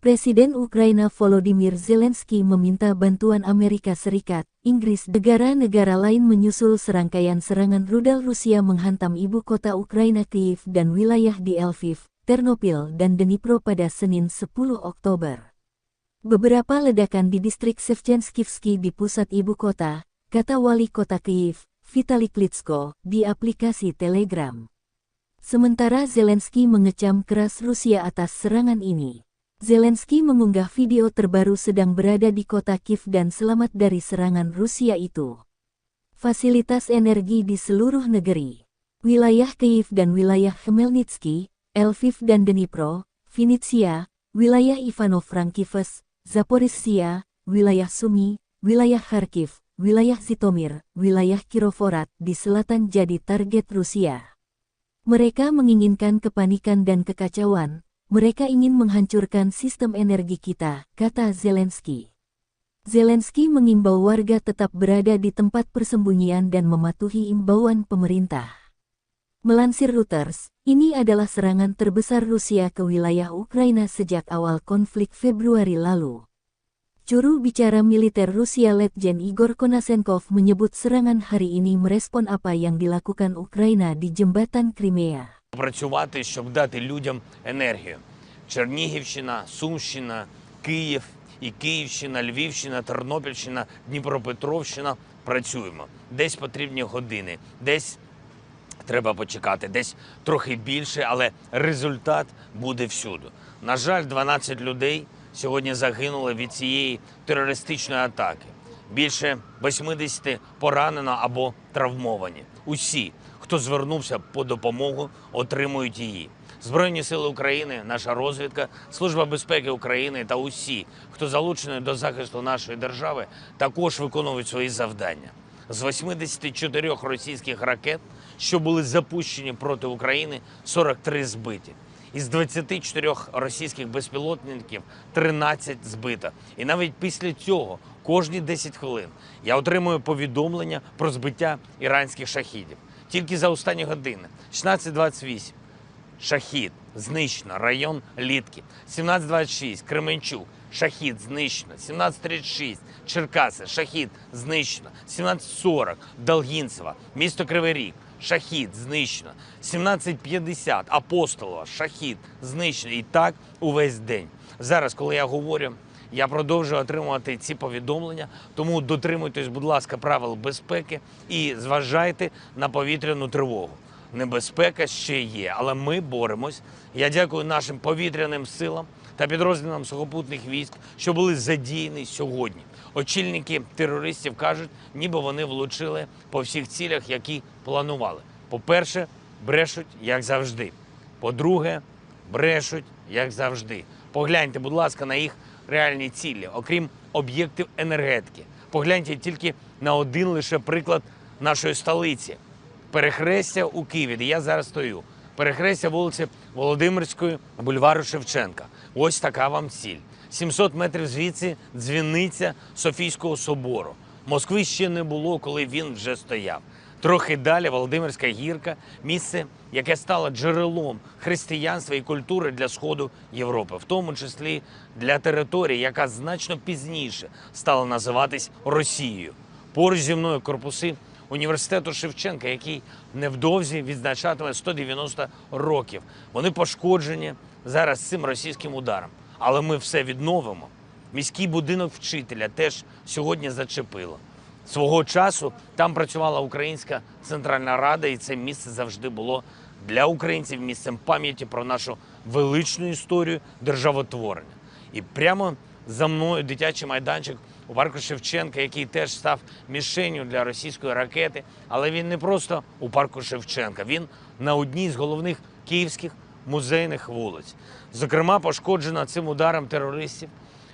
Presiden Ukraina Volodymyr Zelensky meminta bantuan Amerika Serikat, Inggris, negara-negara lain menyusul serangkaian serangan rudal Rusia menghantam ibu kota Ukraina Kyiv dan wilayah di Lviv, Ternopil dan Dnipro pada Senin 10 Oktober. Beberapa ledakan di distrik Shevchenskivsky di pusat ibu kota, kata wali kota Kyiv, Vitali Klitschko, di aplikasi Telegram. Sementara Zelensky mengecam keras Rusia atas serangan ini. Zelensky mengunggah video terbaru sedang berada di kota Kyiv dan selamat dari serangan Rusia itu. Fasilitas energi di seluruh negeri. Wilayah Kyiv dan wilayah Khmelnytsky, Lviv dan Dnipro, Vinnytsia, wilayah Ivano-Frankivsk, Zaporizhzhia, wilayah Sumy, wilayah Kharkiv, wilayah Zhytomyr, wilayah Kirovohrad di selatan jadi target Rusia. Mereka menginginkan kepanikan dan kekacauan. Mereka ingin menghancurkan sistem energi kita, kata Zelensky. Zelensky mengimbau warga tetap berada di tempat persembunyian dan mematuhi imbauan pemerintah. Melansir Reuters, ini adalah serangan terbesar Rusia ke wilayah Ukraina sejak awal konflik Februari lalu. Juru bicara militer Rusia Letjen Igor Konashenkov menyebut serangan hari ini merespon apa yang dilakukan Ukraina di jembatan Crimea. Працювати, щоб дати людям енергію. Чернігівщина, Сумщина, Київ і Київщина, Львівщина, Тернопільщина, Дніпропетровщина – працюємо. Десь потрібні години, десь треба почекати, десь трохи більше, але результат буде всюди. На жаль, 12 людей сьогодні загинули від цієї терористичної атаки. Більше 80 поранено або травмовані. Усі, хто звернувся по допомогу, отримують її. Збройні сили України, наша розвідка, Служба безпеки України та усі, хто залучений до захисту нашої держави, також виконують свої завдання. З 84 російських ракет, що були запущені проти України, 43 збиті. Із 24 російських безпілотників 13 збито. І навіть після цього, кожні 10 хвилин, я отримую повідомлення про збиття іранських шахідів. Тільки за останні години. 16:28. Шахід. Знищено. Район Літки. 17:26. Кременчук. Шахід. Знищено. 17:36. Черкаси. Шахід. Знищено. 17:40. Долгінцево. Місто Кривий Ріг. Шахід. Знищено. 17:50. Апостолова. Шахід. Знищено. І так увесь день. Зараз, коли я говорю, я продовжую отримувати ці повідомлення, тому дотримуйтесь, будь ласка, правил безпеки і зважайте на повітряну тривогу. Небезпека ще є, але ми боремось. Я дякую нашим повітряним силам та підрозділам сухопутних військ, що були задіяні сьогодні. Очільники терористів кажуть, ніби вони влучили по всіх цілях, які планували. По-перше, брешуть, як завжди. По-друге, брешуть, як завжди. Погляньте, будь ласка, на їх реальні цілі, окрім об'єктів енергетики. Погляньте тільки на один лише приклад нашої столиці. Перехрестя у Києві, де я зараз стою. Перехрестя вулиці Володимирської, бульвару Шевченка. Ось така вам ціль. 700 метрів звідси дзвіниця Софійського собору. Москви ще не було, коли він вже стояв. Трохи далі Володимирська гірка – місце, яке стало джерелом християнства і культури для Сходу Європи, в тому числі для території, яка значно пізніше стала називатись Росією. Поруч зі мною корпуси університету Шевченка, який невдовзі відзначатиме 190 років. Вони пошкоджені зараз цим російським ударом. Але ми все відновимо. Міський будинок вчителя теж сьогодні зачепило. Свого часу там працювала Українська Центральна Рада, і це місце завжди було для українців місцем пам'яті про нашу величну історію державотворення. І прямо за мною дитячий майданчик у парку Шевченка, який теж став мішенню для російської ракети. Але він не просто у парку Шевченка, він на одній з головних київських музейних вулиць. Зокрема, пошкоджено цим ударом терористів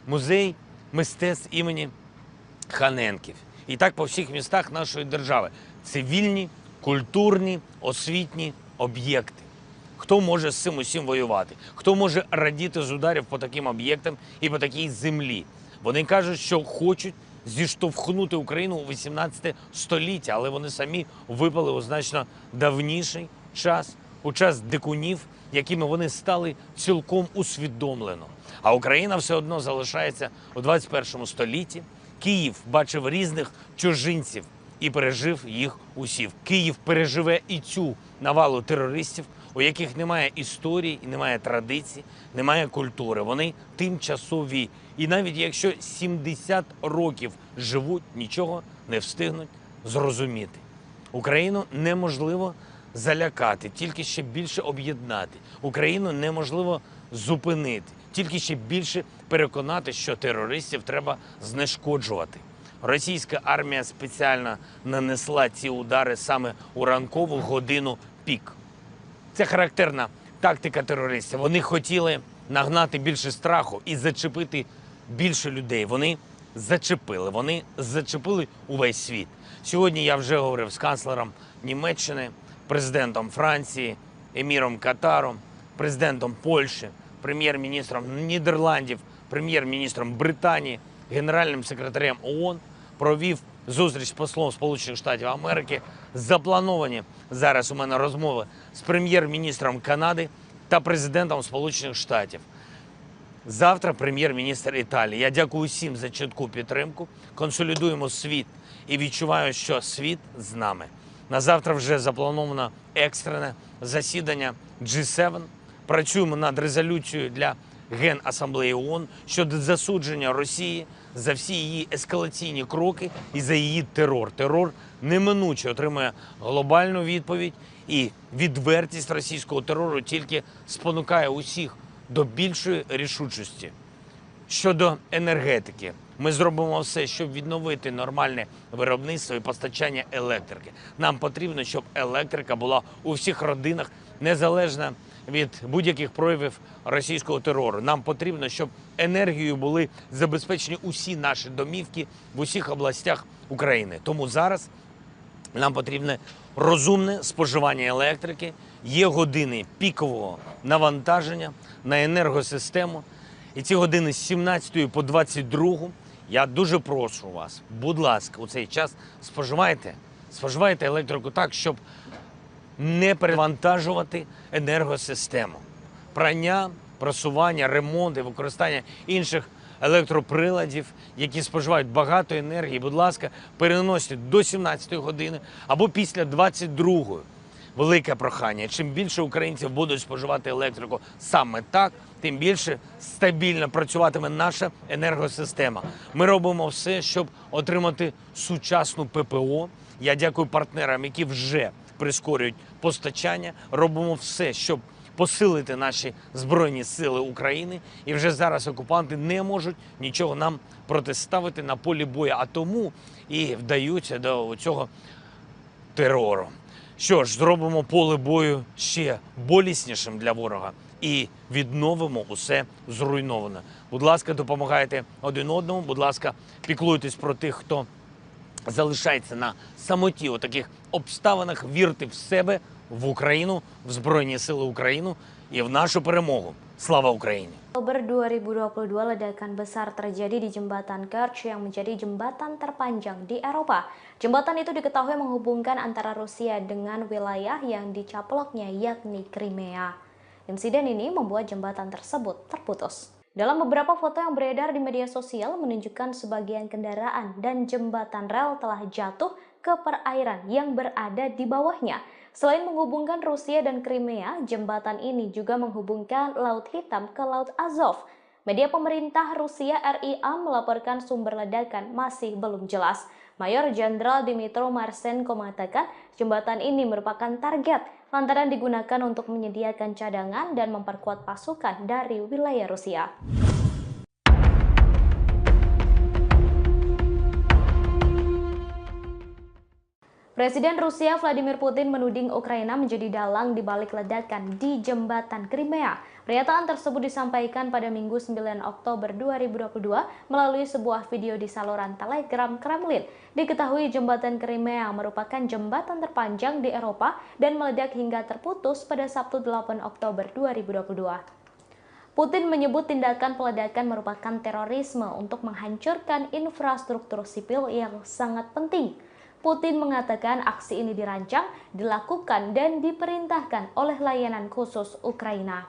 музей мистецтв імені Ханенків. І так по всіх містах нашої держави. Цивільні, культурні, освітні об'єкти. Хто може з цим усім воювати? Хто може радіти з ударів по таким об'єктам і по такій землі? Вони кажуть, що хочуть зіштовхнути Україну у 18 століття, але вони самі випали у значно давніший час, у час дикунів, якими вони стали цілком усвідомлено. А Україна все одно залишається у 21 столітті. Київ бачив різних чужинців і пережив їх усіх. Київ переживе і цю навалу терористів, у яких немає історії, немає традицій, немає культури. Вони тимчасові. І навіть якщо 70 років живуть, нічого не встигнуть зрозуміти. Україну неможливо залякати, тільки ще більше об'єднати. Україну неможливо зупинити, тільки ще більше переконати, що терористів треба знешкоджувати. Російська армія спеціально нанесла ці удари саме у ранкову годину пік. Це характерна тактика терористів. Вони хотіли нагнати більше страху і зачепити більше людей. Вони зачепили увесь світ. Сьогодні я вже говорив з канцлером Німеччини, президентом Франції, еміром Катару, президентом Польщі, прем'єр-міністром Нідерландів, прем'єр-міністром Британії, генеральним секретарем ООН, провів зустріч з послом Сполучених Штатів Америки. Заплановані зараз у мене розмови з прем'єр-міністром Канади та президентом Сполучених Штатів. Завтра прем'єр-міністр Італії. Я дякую всім за чітку підтримку. Консолідуємо світ і відчуваю, що світ з нами. На завтра вже заплановано екстрене засідання G7. Працюємо над резолюцією для Генасамблеї ООН щодо засудження Росії за всі її ескалаційні кроки і за її терор. Терор неминуче отримує глобальну відповідь, і відвертість російського терору тільки спонукає усіх до більшої рішучості. Щодо енергетики, ми зробимо все, щоб відновити нормальне виробництво і постачання електрики. Нам потрібно, щоб електрика була у всіх родинах, незалежно від будь-яких проявів російського терору. Нам потрібно, щоб енергією були забезпечені усі наші домівки в усіх областях України. Тому зараз нам потрібне розумне споживання електрики, є години пікового навантаження на енергосистему. І ці години з 17 по 22, я дуже прошу вас, будь ласка, у цей час споживайте електрику так, щоб не перевантажувати енергосистему. Прання, просування, ремонт і використання інших електроприладів, які споживають багато енергії, будь ласка, переносять до 17 години або після 22-ї. Велике прохання. Чим більше українців будуть споживати електрику саме так, тим більше стабільно працюватиме наша енергосистема. Ми робимо все, щоб отримати сучасну ППО. Я дякую партнерам, які вже прискорюють постачання. Робимо все, щоб посилити наші Збройні Сили України. І вже зараз окупанти не можуть нічого нам протиставити на полі бою, а тому і вдаються до цього терору. Що ж, зробимо поле бою ще боліснішим для ворога і відновимо усе зруйноване. Будь ласка, допомагайте один одному, будь ласка, піклуйтесь про тих, хто залишається на самоті у таких обставинах, вірте в себе, в Україну, в Збройні Сили України і в нашу перемогу. Слава Україні! Oktober 2022, ledakan besar terjadi di Jembatan Kerch yang menjadi jembatan terpanjang di Eropa. Jembatan itu diketahui menghubungkan antara Rusia dengan wilayah yang dicaploknya, yakni Crimea. Insiden ini membuat jembatan tersebut terputus. Dalam beberapa foto yang beredar di media sosial menunjukkan sebagian kendaraan dan jembatan rel telah jatuh ke perairan yang berada di bawahnya. Selain menghubungkan Rusia dan Crimea, jembatan ini juga menghubungkan Laut Hitam ke Laut Azov. Media pemerintah Rusia RIA melaporkan sumber ledakan masih belum jelas. Mayor Jenderal Dmytro Marchenko mengatakan jembatan ini merupakan target lantaran digunakan untuk menyediakan cadangan dan memperkuat pasukan dari wilayah Rusia. Presiden Rusia Vladimir Putin menuding Ukraina menjadi dalang di balik ledakan di jembatan Crimea. Pernyataan tersebut disampaikan pada Minggu 9 Oktober 2022 melalui sebuah video di saluran Telegram Kremlin. Diketahui jembatan Crimea merupakan jembatan terpanjang di Eropa dan meledak hingga terputus pada Sabtu 8 Oktober 2022. Putin menyebut tindakan peledakan merupakan terorisme untuk menghancurkan infrastruktur sipil yang sangat penting. Putin mengatakan aksi ini dirancang, dilakukan, dan diperintahkan oleh layanan khusus Ukraina.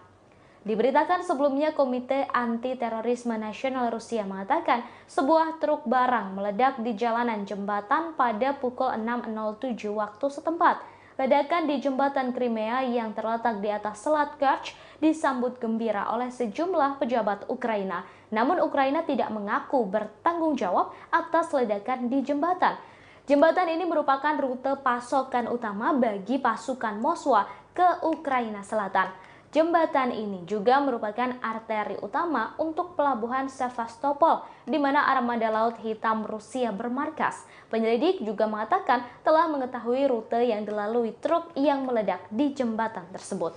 Diberitakan sebelumnya, Komite Anti-Terorisme Nasional Rusia mengatakan sebuah truk barang meledak di jalanan jembatan pada pukul 6.07 waktu setempat. Ledakan di jembatan Crimea yang terletak di atas Selat Kerch disambut gembira oleh sejumlah pejabat Ukraina. Namun Ukraina tidak mengaku bertanggung jawab atas ledakan di jembatan. Jembatan ini merupakan rute pasokan utama bagi pasukan Moskwa ke Ukraina Selatan. Jembatan ini juga merupakan arteri utama untuk pelabuhan Sevastopol, di mana armada Laut Hitam Rusia bermarkas. Penyelidik juga mengatakan telah mengetahui rute yang dilalui truk yang meledak di jembatan tersebut.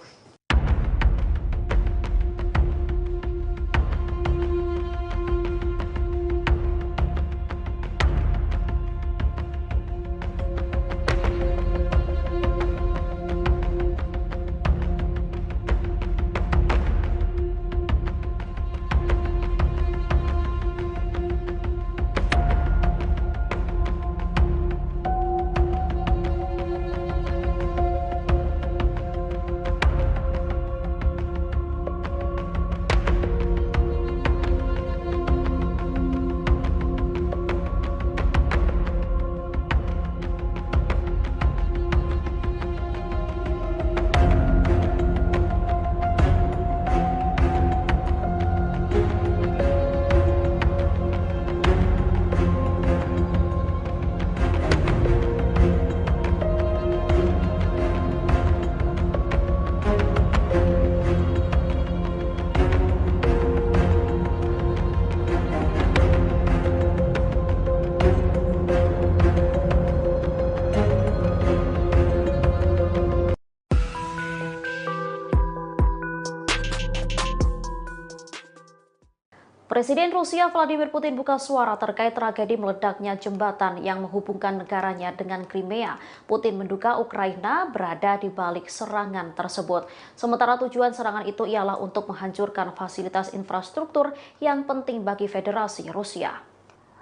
Presiden Rusia Vladimir Putin buka suara terkait tragedi meledaknya jembatan yang menghubungkan negaranya dengan Crimea. Putin menduga Ukraina berada di balik serangan tersebut. Sementara tujuan serangan itu ialah untuk menghancurkan fasilitas infrastruktur yang penting bagi Federasi Rusia.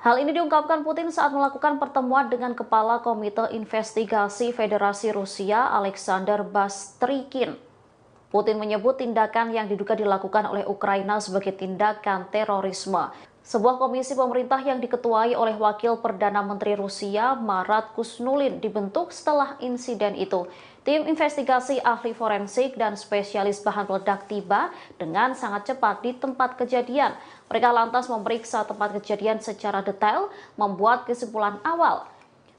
Hal ini diungkapkan Putin saat melakukan pertemuan dengan Kepala Komite Investigasi Federasi Rusia Alexander Bastrykin. Putin menyebut tindakan yang diduga dilakukan oleh Ukraina sebagai tindakan terorisme. Sebuah komisi pemerintah yang diketuai oleh Wakil Perdana Menteri Rusia Marat Kusnulin dibentuk setelah insiden itu. Tim investigasi ahli forensik dan spesialis bahan peledak tiba dengan sangat cepat di tempat kejadian. Mereka lantas memeriksa tempat kejadian secara detail, membuat kesimpulan awal.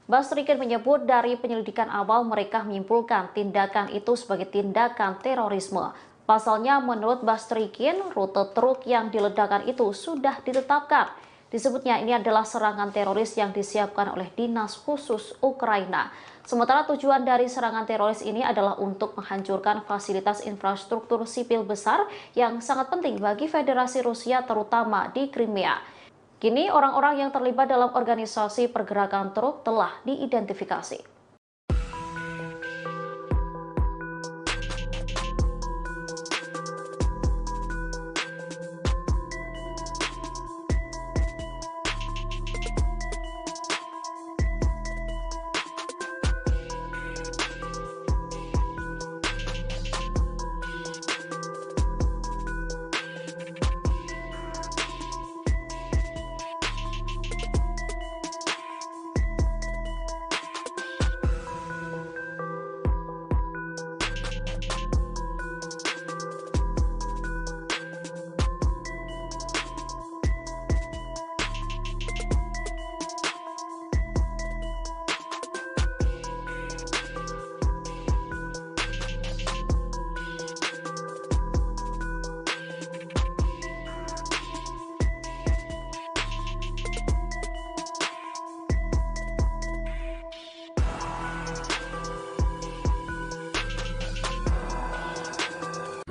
Bastrykin menyebut dari penyelidikan awal mereka menyimpulkan tindakan itu sebagai tindakan terorisme. Pasalnya menurut Bastrykin, rute truk yang diledakkan itu sudah ditetapkan. Disebutnya ini adalah serangan teroris yang disiapkan oleh Dinas Khusus Ukraina. Sementara tujuan dari serangan teroris ini adalah untuk menghancurkan fasilitas infrastruktur sipil besar yang sangat penting bagi Federasi Rusia terutama di Crimea. Kini orang-orang yang terlibat dalam organisasi pergerakan truk telah diidentifikasi.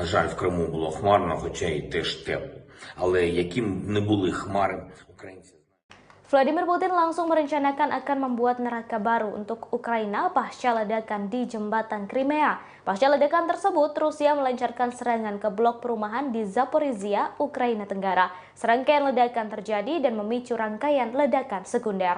На жаль, в Криму було хмарно, хоча й теж тепло. Але яким б не були хмари, українці... Vladimir Putin langsung merencanakan akan membuat neraka baru untuk Ukraina pasca ledakan di jembatan Crimea. Pasca ledakan tersebut, Rusia melancarkan serangan ke blok perumahan di Zaporizhia, Ukraina Tenggara. Serangkaian ledakan terjadi dan memicu rangkaian ledakan sekunder.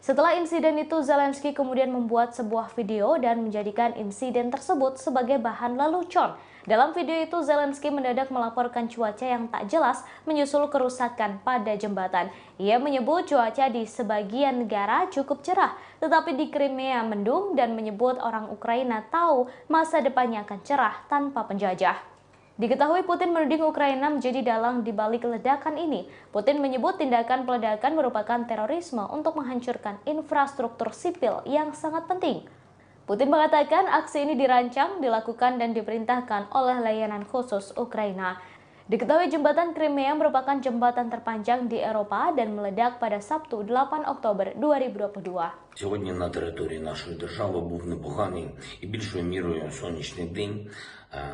Setelah insiden itu, Zelensky kemudian membuat sebuah video dan menjadikan insiden tersebut sebagai bahan lelucon. Dalam video itu, Zelensky mendadak melaporkan cuaca yang tak jelas menyusul kerusakan pada jembatan. Ia menyebut cuaca di sebagian negara cukup cerah, tetapi di Crimea mendung dan menyebut orang Ukraina tahu masa depannya akan cerah tanpa penjajah. Diketahui Putin menuding Ukraina menjadi dalang di balik ledakan ini. Putin menyebut tindakan peledakan merupakan terorisme untuk menghancurkan infrastruktur sipil yang sangat penting. Putin mengatakan aksi ini dirancang, dilakukan, dan diperintahkan oleh layanan khusus Ukraina. Diketahui jembatan Crimea merupakan jembatan terpanjang di Eropa dan meledak pada Sabtu 8 Oktober 2022. Сьогодні на території нашої держави був непоганий і більшою мірою сонячний день.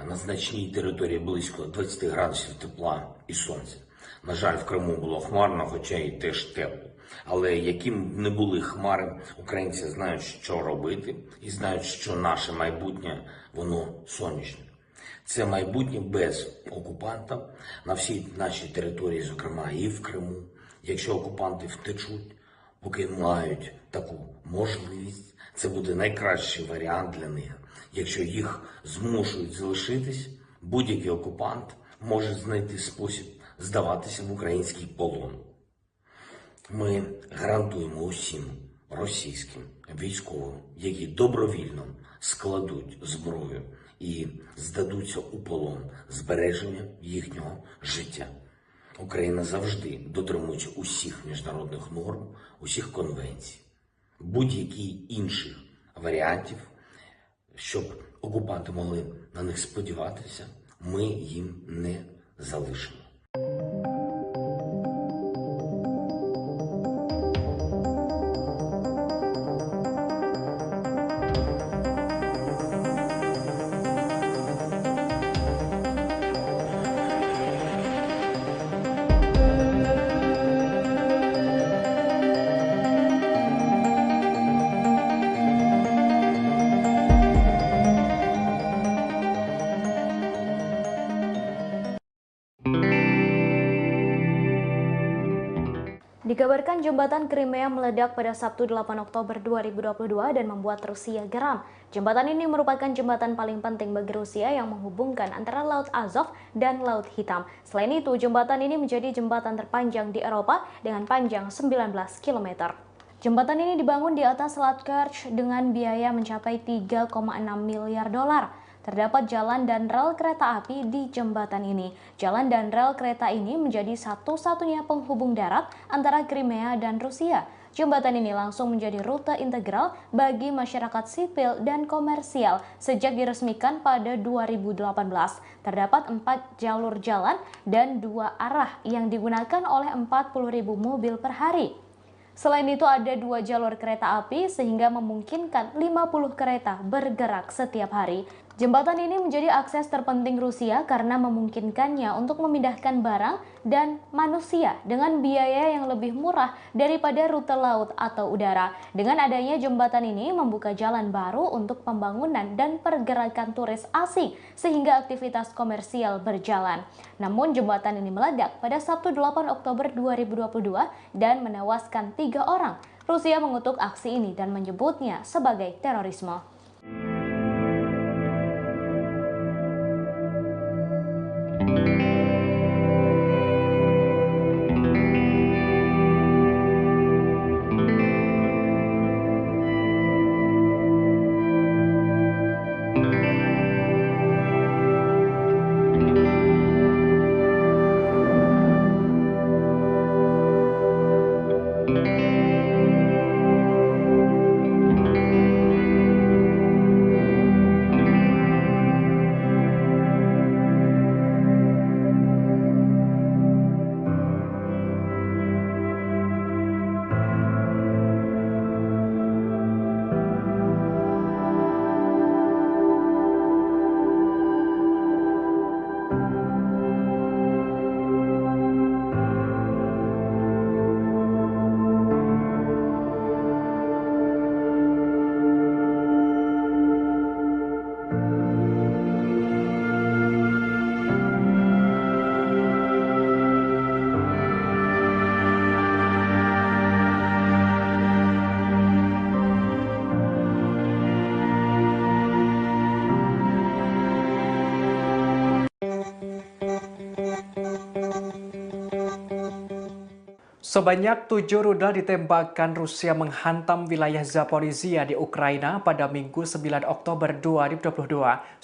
На значній території близько 20 градусів тепла і сонця. На жаль, в Криму було хмарно, хоча й теж тепло. Але яким б не були хмари, українці знають, що робити, і знають, що наше майбутнє, воно сонячне. Це майбутнє без окупанта на всій нашій території, зокрема і в Криму. Якщо окупанти втечуть, поки мають таку можливість, це буде найкращий варіант для них. Якщо їх змушують залишитись, будь-який окупант може знайти спосіб здаватися в український полон. Ми гарантуємо усім російським військовим, які добровільно складуть зброю і здадуться у полон, збереження їхнього життя. Україна завжди дотримується усіх міжнародних норм, усіх конвенцій. Будь-яких інших варіантів, щоб окупанти могли на них сподіватися, ми їм не залишимо. Dikabarkan jembatan Crimea meledak pada Sabtu 8 Oktober 2022 dan membuat Rusia geram. Jembatan ini merupakan jembatan paling penting bagi Rusia yang menghubungkan antara Laut Azov dan Laut Hitam. Selain itu, jembatan ini menjadi jembatan terpanjang di Eropa dengan panjang 19 km. Jembatan ini dibangun di atas Selat Kerch dengan biaya mencapai 3,6 miliar dolar. Terdapat jalan dan rel kereta api di jembatan ini. Jalan dan rel kereta ini menjadi satu-satunya penghubung darat antara Crimea dan Rusia. Jembatan ini langsung menjadi rute integral bagi masyarakat sipil dan komersial sejak diresmikan pada 2018. Terdapat 4 jalur jalan dan 2 arah yang digunakan oleh 40.000 mobil per hari. Selain itu ada 2 jalur kereta api sehingga memungkinkan 50 kereta bergerak setiap hari. Jembatan ini menjadi akses terpenting Rusia karena memungkinkannya untuk memindahkan barang dan manusia dengan biaya yang lebih murah daripada rute laut atau udara. Dengan adanya jembatan ini membuka jalan baru untuk pembangunan dan pergerakan turis asing sehingga aktivitas komersial berjalan. Namun jembatan ini meledak pada Sabtu 8 Oktober 2022 dan menewaskan 3 orang. Rusia mengutuk aksi ini dan menyebutnya sebagai terorisme. Sebanyak 7 rudal ditembakkan Rusia menghantam wilayah Zaporizhia di Ukraina pada Minggu 9 Oktober 2022.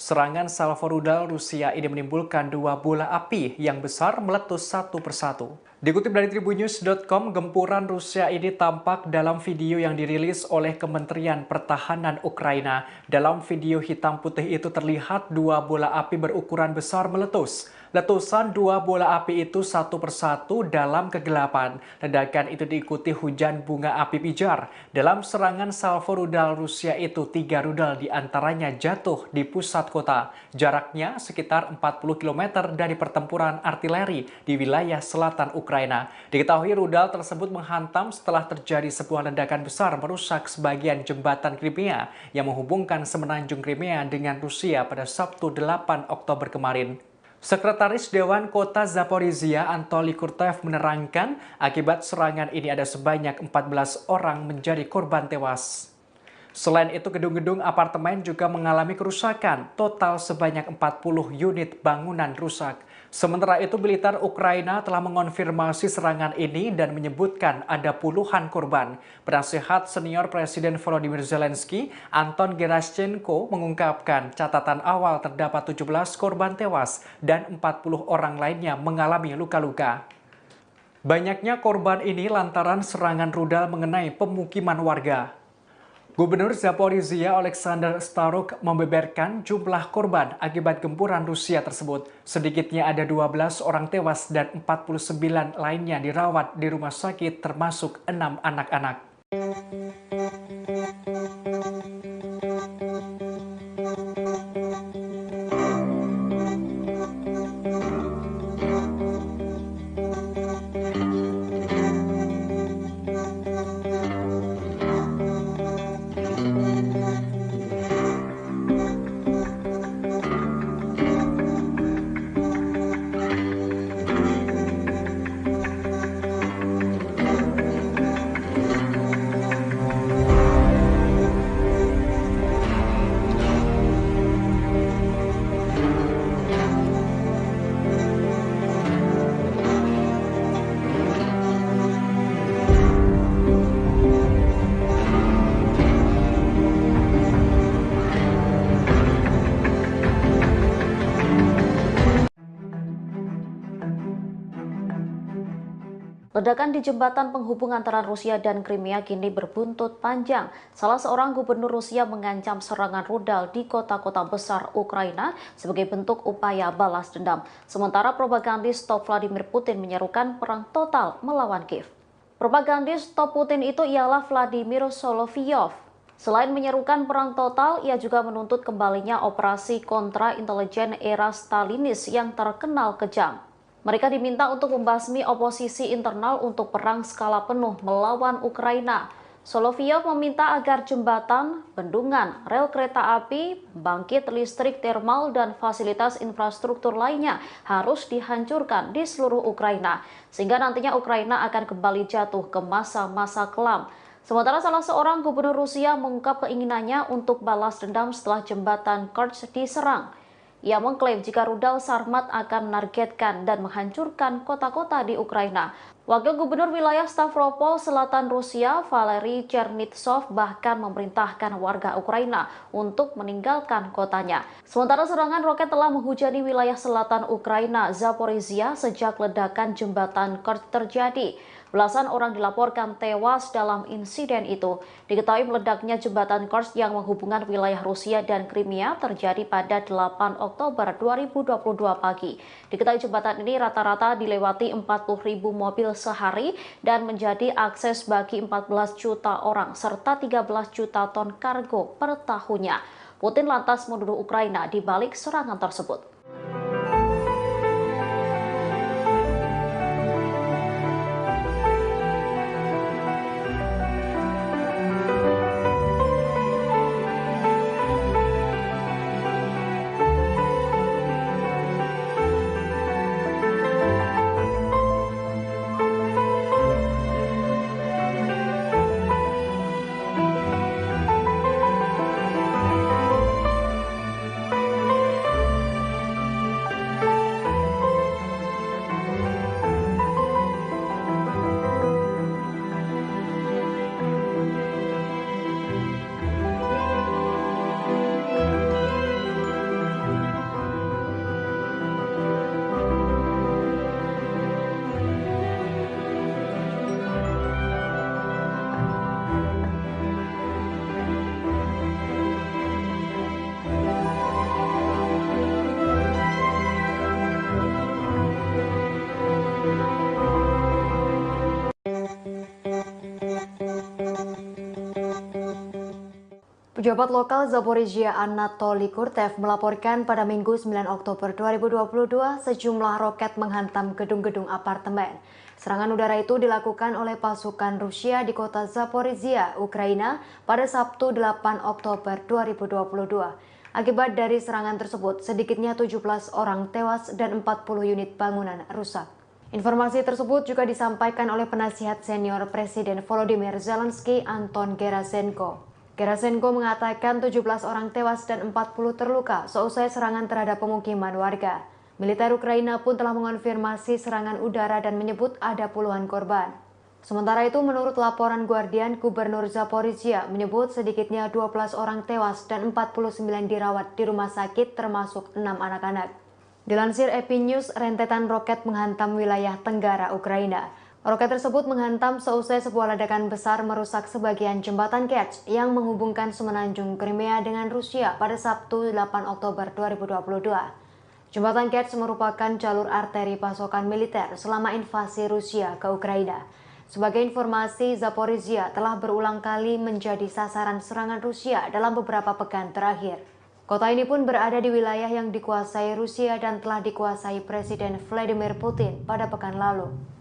Serangan salvo rudal Rusia ini menimbulkan 2 bola api yang besar meletus satu persatu. Dikutip dari Tribunnews.com, gempuran Rusia ini tampak dalam video yang dirilis oleh Kementerian Pertahanan Ukraina. Dalam video hitam putih itu terlihat 2 bola api berukuran besar meletus. Letusan 2 bola api itu satu persatu dalam kegelapan. Ledakan itu diikuti hujan bunga api pijar. Dalam serangan salvo rudal Rusia itu, 3 rudal diantaranya jatuh di pusat kota. Jaraknya sekitar 40 km dari pertempuran artileri di wilayah selatan Ukraina. Diketahui rudal tersebut menghantam setelah terjadi sebuah ledakan besar merusak sebagian jembatan Crimea yang menghubungkan semenanjung Crimea dengan Rusia pada Sabtu 8 Oktober kemarin. Sekretaris Dewan Kota Zaporizhia Anatoly Kurtev menerangkan akibat serangan ini ada sebanyak 14 orang menjadi korban tewas. Selain itu, gedung-gedung apartemen juga mengalami kerusakan. Total sebanyak 40 unit bangunan rusak. Sementara itu, militer Ukraina telah mengonfirmasi serangan ini dan menyebutkan ada puluhan korban. Penasehat senior Presiden Volodymyr Zelensky, Anton Gerashchenko, mengungkapkan catatan awal terdapat 17 korban tewas dan 40 orang lainnya mengalami luka-luka. Banyaknya korban ini lantaran serangan rudal mengenai pemukiman warga. Gubernur Zaporizhia Alexander Staruk membeberkan jumlah korban akibat gempuran Rusia tersebut. Sedikitnya ada 12 orang tewas dan 49 lainnya dirawat di rumah sakit termasuk 6 anak-anak. Ledakan di jembatan penghubung antara Rusia dan Crimea kini berbuntut panjang. Salah seorang gubernur Rusia mengancam serangan rudal di kota-kota besar Ukraina sebagai bentuk upaya balas dendam. Sementara propagandis top Vladimir Putin menyerukan perang total melawan Kiev. Propagandis top Putin itu ialah Vladimir Solovyov. Selain menyerukan perang total, ia juga menuntut kembalinya operasi kontra intelijen era Stalinis yang terkenal kejam. Mereka diminta untuk membasmi oposisi internal untuk perang skala penuh melawan Ukraina. Solovyov meminta agar jembatan, bendungan, rel kereta api, bangkit listrik termal, dan fasilitas infrastruktur lainnya harus dihancurkan di seluruh Ukraina, sehingga nantinya Ukraina akan kembali jatuh ke masa-masa kelam. Sementara salah seorang gubernur Rusia mengungkap keinginannya untuk balas dendam setelah jembatan Kerch diserang. Ia mengklaim jika rudal Sarmat akan menargetkan dan menghancurkan kota-kota di Ukraina. Wakil Gubernur Wilayah Stavropol Selatan Rusia, Valery Chernitsov, bahkan memerintahkan warga Ukraina untuk meninggalkan kotanya. Sementara serangan roket telah menghujani wilayah selatan Ukraina, Zaporizhia, sejak ledakan jembatan Kerch terjadi. Belasan orang dilaporkan tewas dalam insiden itu. Diketahui meledaknya jembatan Kerch yang menghubungkan wilayah Rusia dan Crimea terjadi pada 8 Oktober 2022 pagi. Diketahui jembatan ini rata-rata dilewati 40.000 mobil sehari dan menjadi akses bagi 14 juta orang serta 13 juta ton kargo per tahunnya. Putin lantas menuduh Ukraina di balik serangan tersebut. Pejabat lokal Zaporizhia Anatoly Kurtev melaporkan pada Minggu 9 Oktober 2022 sejumlah roket menghantam gedung-gedung apartemen. Serangan udara itu dilakukan oleh pasukan Rusia di kota Zaporizhia, Ukraina pada Sabtu 8 Oktober 2022. Akibat dari serangan tersebut, sedikitnya 17 orang tewas dan 40 unit bangunan rusak. Informasi tersebut juga disampaikan oleh penasihat senior Presiden Volodymyr Zelensky, Anton Gerasenko. Gerasenko mengatakan 17 orang tewas dan 40 terluka seusai serangan terhadap pemukiman warga. Militer Ukraina pun telah mengonfirmasi serangan udara dan menyebut ada puluhan korban. Sementara itu, menurut laporan Guardian, Gubernur Zaporizhia menyebut sedikitnya 12 orang tewas dan 49 dirawat di rumah sakit termasuk 6 anak-anak. Dilansir EP News, rentetan roket menghantam wilayah tenggara Ukraina. Roket tersebut menghantam seusai sebuah ledakan besar merusak sebagian jembatan Kerch yang menghubungkan semenanjung Crimea dengan Rusia pada Sabtu 8 Oktober 2022. Jembatan Kerch merupakan jalur arteri pasokan militer selama invasi Rusia ke Ukraina. Sebagai informasi, Zaporizhia telah berulang kali menjadi sasaran serangan Rusia dalam beberapa pekan terakhir. Kota ini pun berada di wilayah yang dikuasai Rusia dan telah dikuasai Presiden Vladimir Putin pada pekan lalu.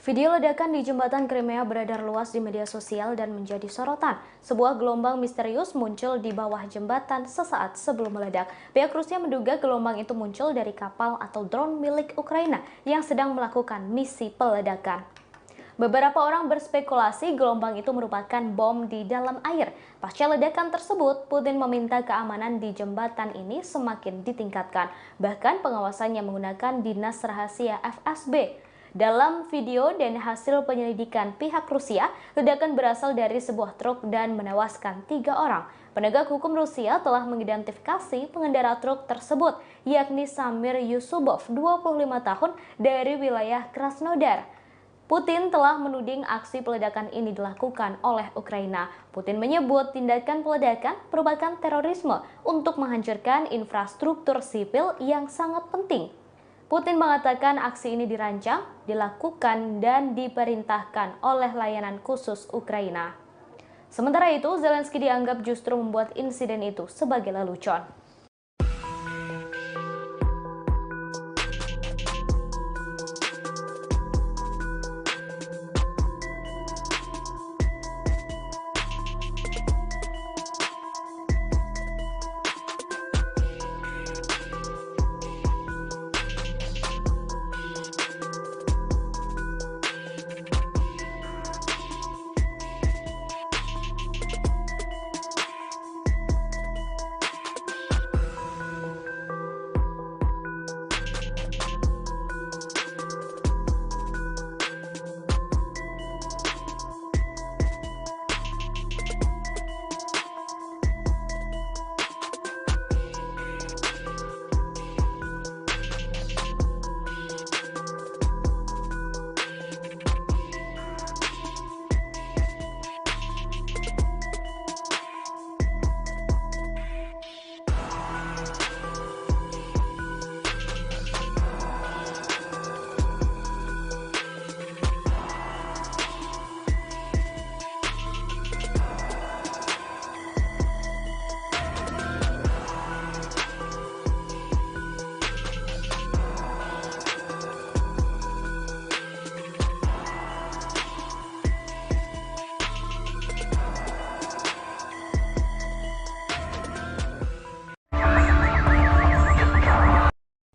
Video ledakan di jembatan Crimea beredar luas di media sosial dan menjadi sorotan. Sebuah gelombang misterius muncul di bawah jembatan sesaat sebelum meledak. Pihak Rusia menduga gelombang itu muncul dari kapal atau drone milik Ukraina yang sedang melakukan misi peledakan. Beberapa orang berspekulasi gelombang itu merupakan bom di dalam air. Pasca ledakan tersebut, Putin meminta keamanan di jembatan ini semakin ditingkatkan. Bahkan pengawasannya menggunakan dinas rahasia FSB. Dalam video dan hasil penyelidikan pihak Rusia, ledakan berasal dari sebuah truk dan menewaskan 3 orang. Penegak hukum Rusia telah mengidentifikasi pengendara truk tersebut, yakni Samir Yusubov, 25 tahun, dari wilayah Krasnodar. Putin telah menuding aksi peledakan ini dilakukan oleh Ukraina. Putin menyebut tindakan peledakan merupakan terorisme untuk menghancurkan infrastruktur sipil yang sangat penting. Putin mengatakan aksi ini dirancang, dilakukan, dan diperintahkan oleh layanan khusus Ukraina. Sementara itu, Zelensky dianggap justru membuat insiden itu sebagai lelucon.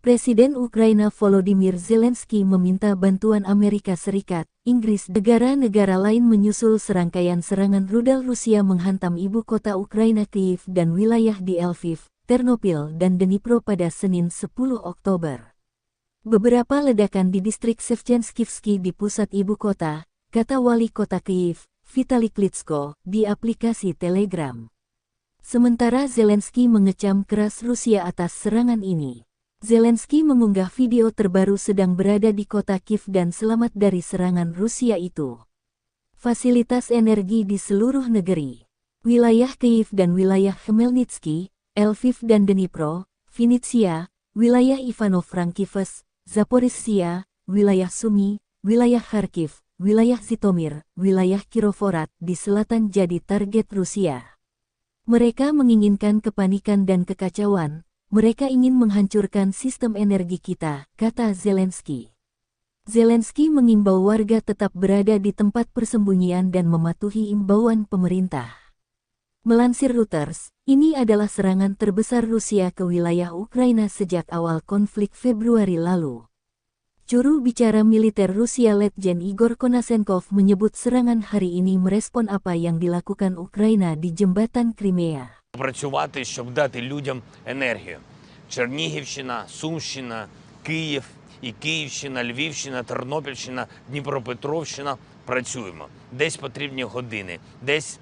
Presiden Ukraina Volodymyr Zelensky meminta bantuan Amerika Serikat, Inggris, negara-negara lain menyusul serangkaian serangan rudal Rusia menghantam ibu kota Ukraina Kyiv dan wilayah di Lviv, Ternopil, dan Dnipro pada Senin 10 Oktober. Beberapa ledakan di distrik Shevchenskivsky di pusat ibu kota, kata wali kota Kyiv, Vitali Klitschko, di aplikasi Telegram. Sementara Zelensky mengecam keras Rusia atas serangan ini. Zelensky mengunggah video terbaru sedang berada di kota Kiev dan selamat dari serangan Rusia itu. Fasilitas energi di seluruh negeri, wilayah Kyiv dan wilayah Khmelnytsky, Lviv dan Dnipro, Vinnytsia, wilayah Ivano-Frankivsk, Zaporizhzhia, wilayah Sumy, wilayah Kharkiv, wilayah Zhytomyr, wilayah Kirovohrad di selatan jadi target Rusia. Mereka menginginkan kepanikan dan kekacauan. Mereka ingin menghancurkan sistem energi kita, kata Zelensky. Zelensky mengimbau warga tetap berada di tempat persembunyian dan mematuhi imbauan pemerintah. Melansir Reuters, ini adalah serangan terbesar Rusia ke wilayah Ukraina sejak awal konflik Februari lalu. Juru bicara militer Rusia Letjen Igor Konashenkov menyebut serangan hari ini merespon apa yang dilakukan Ukraina di jembatan Crimea. Працювати, щоб дати людям енергію. Чернігівщина, Сумщина, Київ і Київщина, Львівщина, Тернопільщина, Дніпропетровщина – працюємо. Десь потрібні години, десь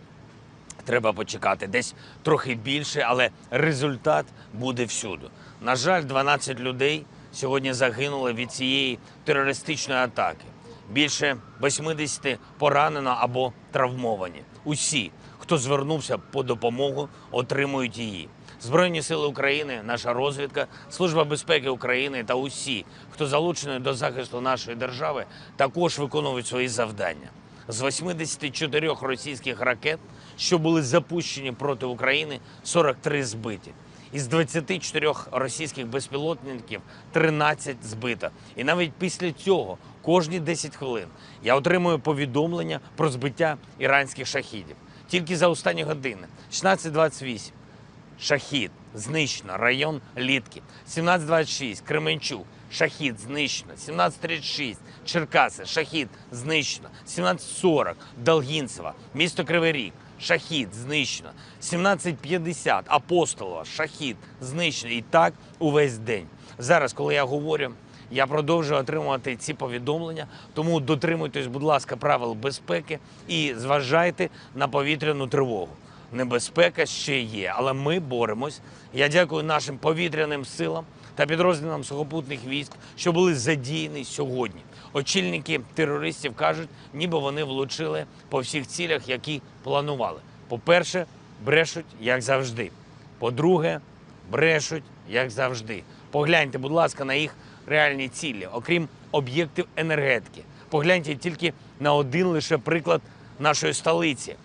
треба почекати, десь трохи більше, але результат буде всюди. На жаль, 12 людей сьогодні загинули від цієї терористичної атаки. Більше 80 поранено або травмовані. Усі, хто звернувся по допомогу, отримують її. Збройні сили України, наша розвідка, Служба безпеки України та усі, хто залучений до захисту нашої держави, також виконують свої завдання. З 84 російських ракет, що були запущені проти України, 43 збиті. Із 24 російських безпілотників 13 збито. І навіть після цього, кожні 10 хвилин, я отримую повідомлення про збиття іранських шахідів. Тільки за останні години. 16:28. Шахід. Знищено. Район Літки. 17:26. Кременчук. Шахід. Знищено. 17:36. Черкаси. Шахід. Знищено. 17:40. Долгінцево. Місто Кривий Ріг. Шахід. Знищено. 17:50. Апостолова. Шахід. Знищено. І так увесь день. Зараз, коли я говорю, я продовжую отримувати ці повідомлення, тому дотримуйтесь, будь ласка, правил безпеки і зважайте на повітряну тривогу. Небезпека ще є, але ми боремось. Я дякую нашим повітряним силам та підрозділам сухопутних військ, що були задіяні сьогодні. Очільники терористів кажуть, ніби вони влучили по всіх цілях, які планували. По-перше, брешуть, як завжди. По-друге, брешуть, як завжди. Погляньте, будь ласка, на їх реальні цілі, окрім об'єктів енергетики. Погляньте тільки на один лише приклад нашої столиці.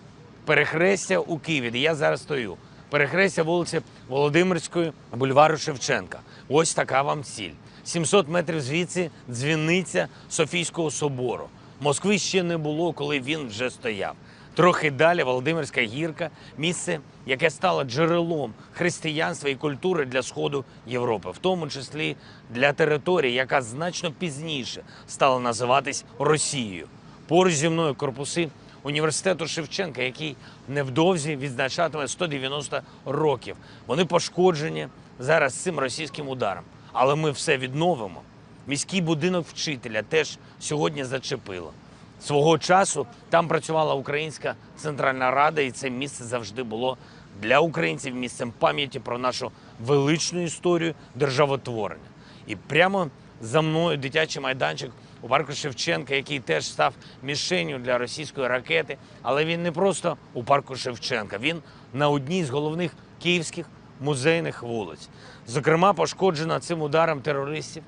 Перехрестя у Києві, де я зараз стою. Перехрестя вулиці Володимирської, бульвару Шевченка. Ось така вам ціль. 700 метрів звідси дзвіниця Софійського собору. Москви ще не було, коли він вже стояв. Трохи далі Володимирська гірка – місце, яке стало джерелом християнства і культури для Сходу Європи, в тому числі для території, яка значно пізніше стала називатись Росією. Поруч зі мною корпуси університету Шевченка, який невдовзі відзначатиме 190 років. Вони пошкоджені зараз цим російським ударом. Але ми все відновимо. Міський будинок вчителя теж сьогодні зачепило. Свого часу там працювала Українська Центральна Рада, і це місце завжди було для українців місцем пам'яті про нашу величну історію державотворення. І прямо за мною дитячий майданчик у парку Шевченка, який теж став мішенню для російської ракети. Але він не просто у парку Шевченка, він на одній з головних київських музейних вулиць. Зокрема, пошкоджено цим ударом терористів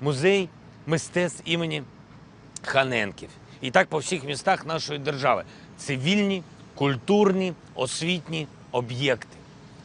музей мистецтв імені Ханенків. І так по всіх містах нашої держави. Цивільні, культурні, освітні об'єкти.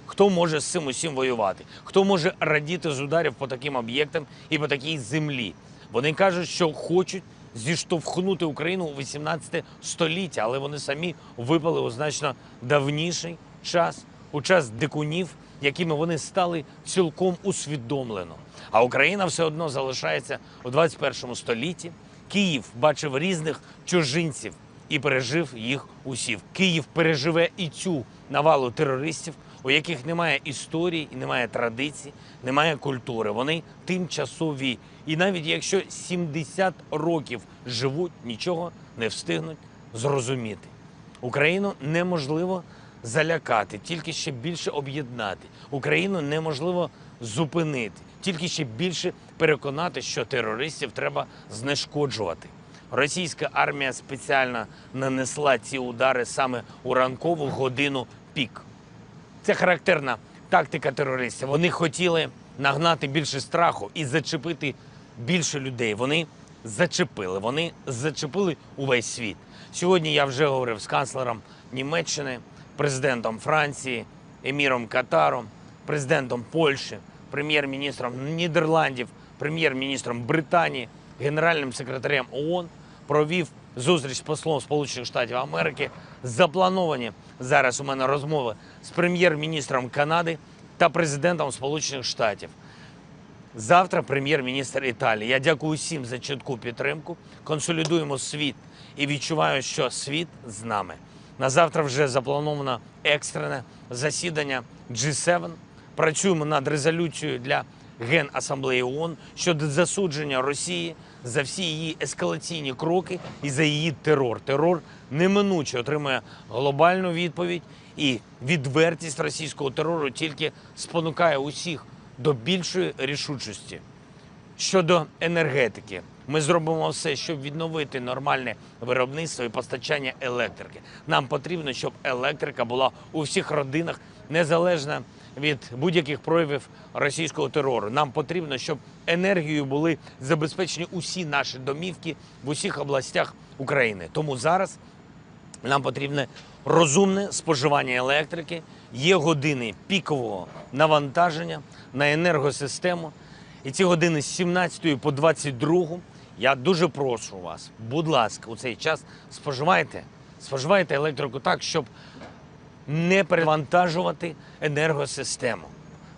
Хто може з цим усім воювати? Хто може радіти з ударів по таким об'єктам і по такій землі? Вони кажуть, що хочуть зіштовхнути Україну у 18 століття, але вони самі випали у значно давніший час, у час дикунів якими вони стали цілком усвідомлено. А Україна все одно залишається у 21 столітті. Київ бачив різних чужинців і пережив їх усіх. Київ переживе і цю навалу терористів, у яких немає історії, і немає традицій, немає культури. Вони тимчасові. І навіть якщо 70 років живуть, нічого не встигнуть зрозуміти. Україну неможливо залякати, тільки ще більше об'єднати. Україну неможливо зупинити, тільки ще більше переконати, що терористів треба знешкоджувати. Російська армія спеціально нанесла ці удари саме у ранкову годину пік. Це характерна тактика терористів. Вони хотіли нагнати більше страху і зачепити більше людей. Вони зачепили увесь світ. Сьогодні я вже говорив з канцлером Німеччини, президентом Франції, еміром Катару, президентом Польщі, прем'єр-міністром Нідерландів, прем'єр-міністром Британії, генеральним секретарем ООН, провів зустріч з послом Сполучених Штатів Америки. Заплановані зараз у мене розмови з прем'єр-міністром Канади та президентом Сполучених Штатів. Завтра прем'єр-міністр Італії. Я дякую всім за чітку підтримку. Консолідуємо світ і відчуваю, що світ з нами. На завтра вже заплановано екстрене засідання G7. Працюємо над резолюцією для Генасамблеї ООН щодо засудження Росії за всі її ескалаційні кроки і за її терор. Терор неминуче отримує глобальну відповідь, і відвертість російського терору тільки спонукає усіх до більшої рішучості. Щодо енергетики, ми зробимо все, щоб відновити нормальне виробництво і постачання електрики. Нам потрібно, щоб електрика була у всіх родинах, незалежно від будь-яких проявів російського терору. Нам потрібно, щоб енергією були забезпечені усі наші домівки в усіх областях України. Тому зараз нам потрібне розумне споживання електрики, є години пікового навантаження на енергосистему. І ці години з 17 по 22 я дуже прошу вас, будь ласка, у цей час споживайте електрику так, щоб не перевантажувати енергосистему.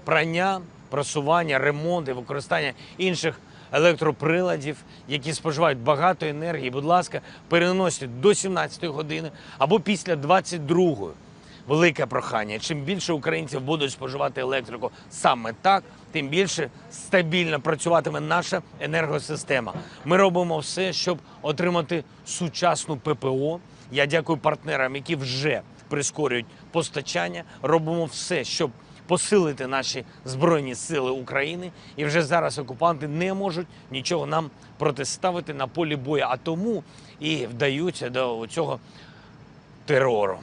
Прання, просування, ремонт і використання інших електроприладів, які споживають багато енергії, будь ласка, переносять до 17 години або після 22-ї. Велике прохання. Чим більше українців будуть споживати електрику саме так, тим більше стабільно працюватиме наша енергосистема. Ми робимо все, щоб отримати сучасну ППО. Я дякую партнерам, які вже прискорюють постачання. Робимо все, щоб посилити наші Збройні Сили України. І вже зараз окупанти не можуть нічого нам протиставити на полі бою, а тому і вдаються до цього терору.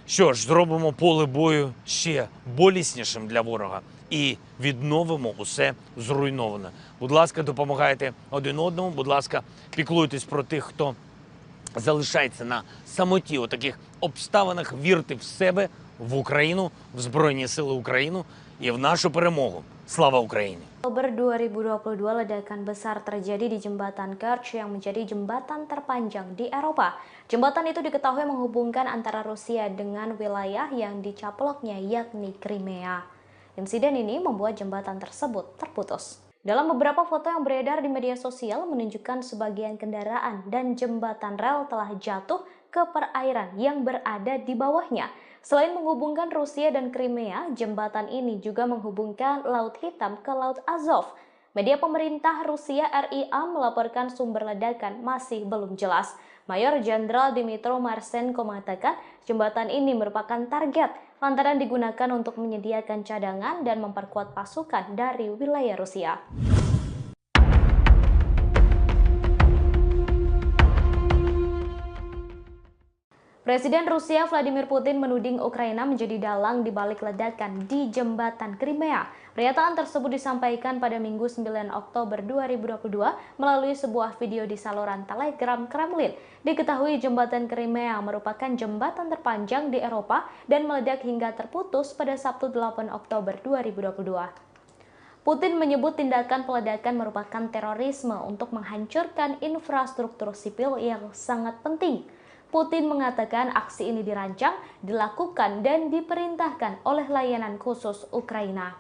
Що ж, зробимо поле бою ще боліснішим для ворога і відновимо усе зруйноване. Будь ласка, допомагайте один одному, будь ласка, піклуйтесь про тих, хто залишається на самоті у таких обставинах, вірте в себе, в Україну, в Збройні Сили України і в нашу перемогу. Слава Україні! Oktober 2022, ledakan besar terjadi di jembatan Kerch yang menjadi jembatan terpanjang di Eropa. Jembatan itu diketahui menghubungkan antara Rusia dengan wilayah yang dicaploknya, yakni Crimea. Insiden ini membuat jembatan tersebut terputus. Dalam beberapa foto yang beredar di media sosial menunjukkan sebagian kendaraan dan jembatan rel telah jatuh ke perairan yang berada di bawahnya. Selain menghubungkan Rusia dan Crimea, jembatan ini juga menghubungkan Laut Hitam ke Laut Azov. Media pemerintah Rusia RIA melaporkan sumber ledakan masih belum jelas. Mayor Jenderal Dmytro Marchenko mengatakan jembatan ini merupakan target lantaran digunakan untuk menyediakan cadangan dan memperkuat pasukan dari wilayah Rusia. Presiden Rusia Vladimir Putin menuding Ukraina menjadi dalang di balik ledakan di jembatan Crimea. Pernyataan tersebut disampaikan pada Minggu 9 Oktober 2022 melalui sebuah video di saluran Telegram Kremlin. Diketahui jembatan Crimea merupakan jembatan terpanjang di Eropa dan meledak hingga terputus pada Sabtu 8 Oktober 2022. Putin menyebut tindakan peledakan merupakan terorisme untuk menghancurkan infrastruktur sipil yang sangat penting. Putin mengatakan aksi ini dirancang, dilakukan, dan diperintahkan oleh layanan khusus Ukraina.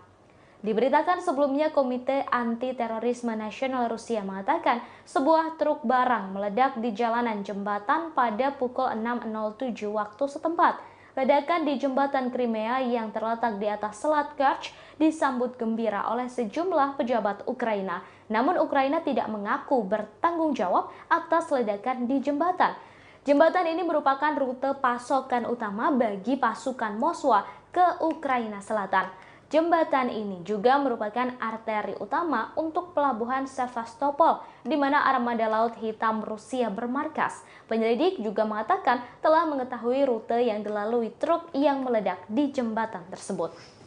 Diberitakan sebelumnya, Komite Anti-Terorisme Nasional Rusia mengatakan sebuah truk barang meledak di jalanan jembatan pada pukul 6.07 waktu setempat. Ledakan di jembatan Crimea yang terletak di atas Selat Kerch disambut gembira oleh sejumlah pejabat Ukraina. Namun Ukraina tidak mengaku bertanggung jawab atas ledakan di jembatan. Jembatan ini merupakan rute pasokan utama bagi pasukan Moskwa ke Ukraina Selatan. Jembatan ini juga merupakan arteri utama untuk pelabuhan Sevastopol, di mana armada Laut Hitam Rusia bermarkas. Penyelidik juga mengatakan telah mengetahui rute yang dilalui truk yang meledak di jembatan tersebut.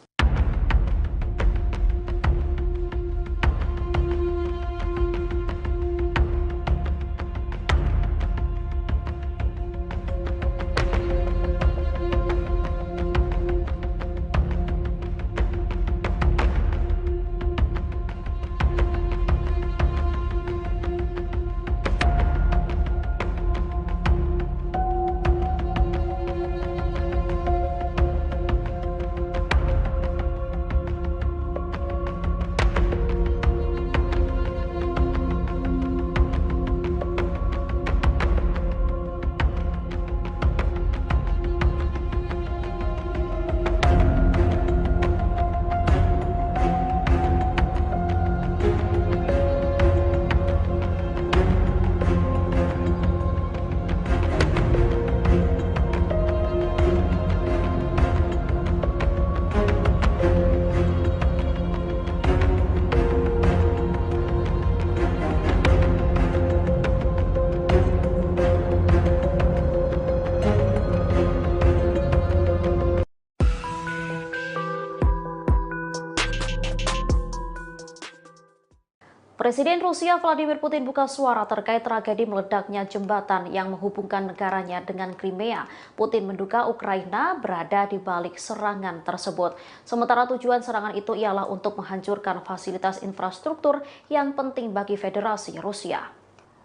Presiden Rusia Vladimir Putin buka suara terkait tragedi meledaknya jembatan yang menghubungkan negaranya dengan Crimea. Putin menduga Ukraina berada di balik serangan tersebut. Sementara tujuan serangan itu ialah untuk menghancurkan fasilitas infrastruktur yang penting bagi Federasi Rusia.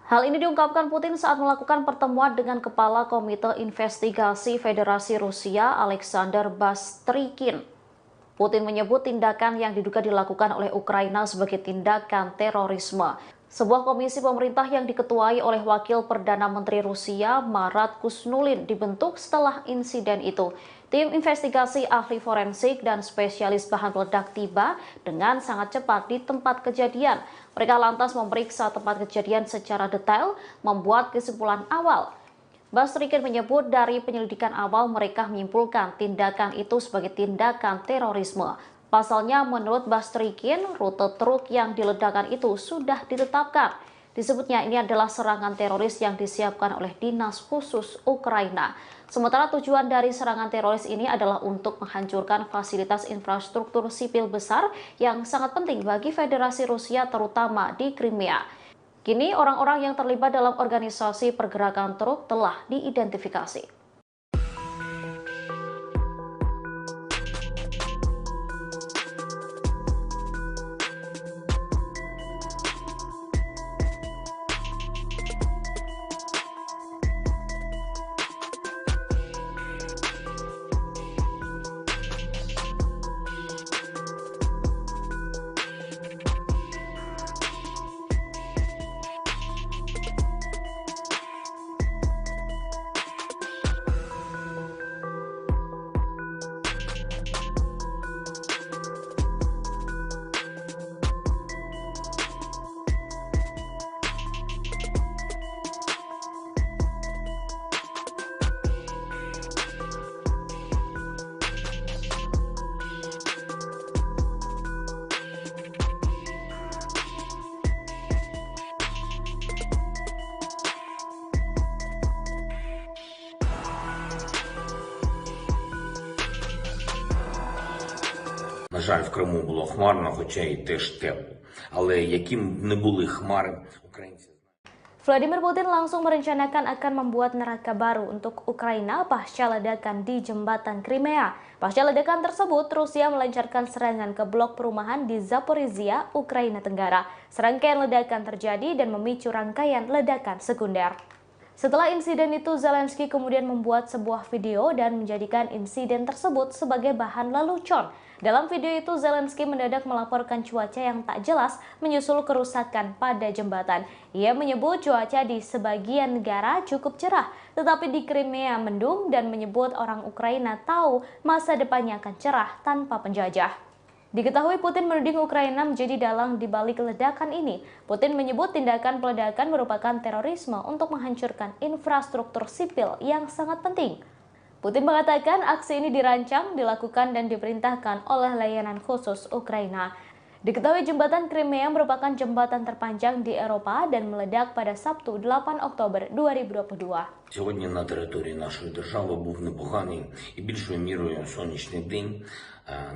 Hal ini diungkapkan Putin saat melakukan pertemuan dengan Kepala Komite Investigasi Federasi Rusia Alexander Bastrykin. Putin menyebut tindakan yang diduga dilakukan oleh Ukraina sebagai tindakan terorisme. Sebuah komisi pemerintah yang diketuai oleh Wakil Perdana Menteri Rusia Marat Kusnulin dibentuk setelah insiden itu. Tim investigasi ahli forensik dan spesialis bahan peledak tiba dengan sangat cepat di tempat kejadian. Mereka lantas memeriksa tempat kejadian secara detail, membuat kesimpulan awal. Bastrykin menyebut dari penyelidikan awal mereka menyimpulkan tindakan itu sebagai tindakan terorisme. Pasalnya menurut Bastrykin, rute truk yang diledakkan itu sudah ditetapkan. Disebutnya ini adalah serangan teroris yang disiapkan oleh Dinas Khusus Ukraina. Sementara tujuan dari serangan teroris ini adalah untuk menghancurkan fasilitas infrastruktur sipil besar yang sangat penting bagi Federasi Rusia terutama di Crimea. Kini orang-orang yang terlibat dalam organisasi pergerakan truk telah diidentifikasi. На жаль, в Криму було хмарно, хоча й теж тепло. Але яким б не були хмари, українці... Vladimir Putin langsung merencanakan akan membuat neraka baru untuk Ukraina pasca ledakan di jembatan Crimea. Pasca ledakan tersebut, Rusia melancarkan serangan ke blok perumahan di Zaporizhia, Ukraina Tenggara. Serangkaian ledakan terjadi dan memicu rangkaian ledakan sekunder. Setelah insiden itu, Zelensky kemudian membuat sebuah video dan menjadikan insiden tersebut sebagai bahan lelucon. Dalam video itu, Zelensky mendadak melaporkan cuaca yang tak jelas menyusul kerusakan pada jembatan. Ia menyebut cuaca di sebagian negara cukup cerah, tetapi di Crimea mendung dan menyebut orang Ukraina tahu masa depannya akan cerah tanpa penjajah. Diketahui Putin menuding Ukraina menjadi dalang di balik ledakan ini. Putin menyebut tindakan peledakan merupakan terorisme untuk menghancurkan infrastruktur sipil yang sangat penting. Putin mengatakan aksi ini dirancang, dilakukan, dan diperintahkan oleh layanan khusus Ukraina. Diketahui jembatan Crimea merupakan jembatan terpanjang di Eropa dan meledak pada Sabtu 8 Oktober 2022. Сьогодні на території нашої держави був непоганий і більшою мірою сонячний день.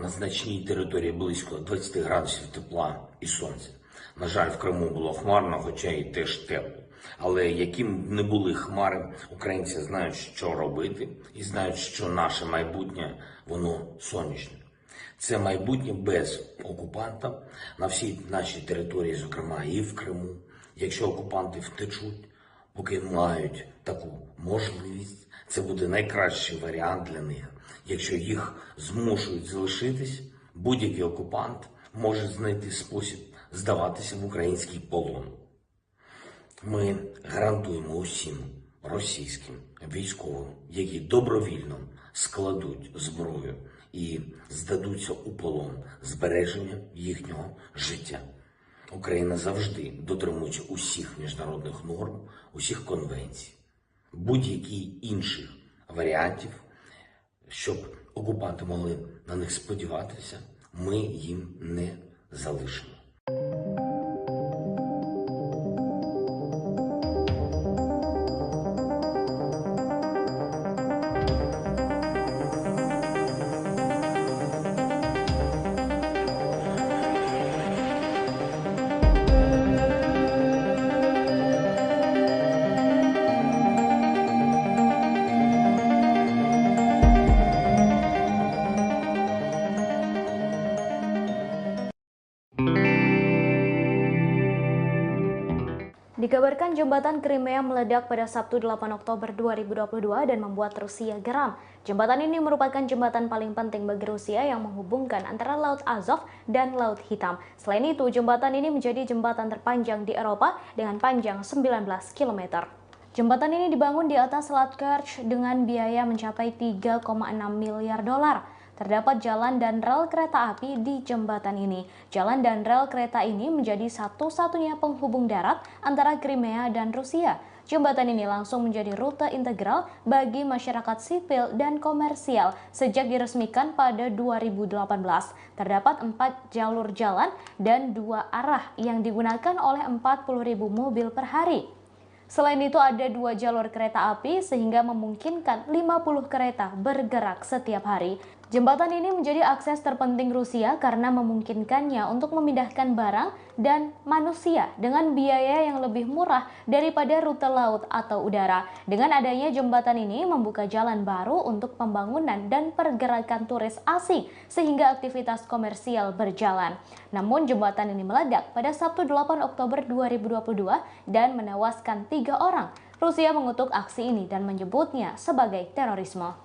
На значній території близько 20 градусів тепла і сонця. На жаль, в Криму було хмарно, хоча і теж тепло. Але яким б не були хмари, українці знають, що робити, і знають, що наше майбутнє, воно сонячне. Це майбутнє без окупанта на всій нашій території, зокрема і в Криму. Якщо окупанти втечуть, поки мають таку можливість, це буде найкращий варіант для них. Якщо їх змушують залишитись, будь-який окупант може знайти спосіб здаватися в український полон. Ми гарантуємо усім російським військовим, які добровільно складуть зброю і здадуться у полон, збереження їхнього життя. Україна завжди дотримується усіх міжнародних норм, усіх конвенцій. Будь-яких інших варіантів, щоб окупанти могли на них сподіватися, ми їм не залишимо. Dikabarkan jembatan Crimea meledak pada Sabtu 8 Oktober 2022 dan membuat Rusia geram. Jembatan ini merupakan jembatan paling penting bagi Rusia yang menghubungkan antara Laut Azov dan Laut Hitam. Selain itu, jembatan ini menjadi jembatan terpanjang di Eropa dengan panjang 19 km. Jembatan ini dibangun di atas Selat Kerch dengan biaya mencapai 3,6 miliar dolar. Terdapat jalan dan rel kereta api di jembatan ini. Jalan dan rel kereta ini menjadi satu-satunya penghubung darat antara Crimea dan Rusia. Jembatan ini langsung menjadi rute integral bagi masyarakat sipil dan komersial sejak diresmikan pada 2018. Terdapat 4 jalur jalan dan 2 arah yang digunakan oleh 40.000 mobil per hari. Selain itu ada 2 jalur kereta api sehingga memungkinkan 50 kereta bergerak setiap hari. Jembatan ini menjadi akses terpenting Rusia karena memungkinkannya untuk memindahkan barang dan manusia dengan biaya yang lebih murah daripada rute laut atau udara. Dengan adanya jembatan ini membuka jalan baru untuk pembangunan dan pergerakan turis asing sehingga aktivitas komersial berjalan. Namun jembatan ini meledak pada Sabtu 8 Oktober 2022 dan menewaskan 3 orang. Rusia mengutuk aksi ini dan menyebutnya sebagai terorisme.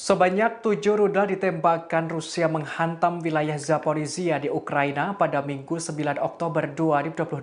Sebanyak 7 rudal ditembakkan Rusia menghantam wilayah Zaporizhia di Ukraina pada Minggu 9 Oktober 2022.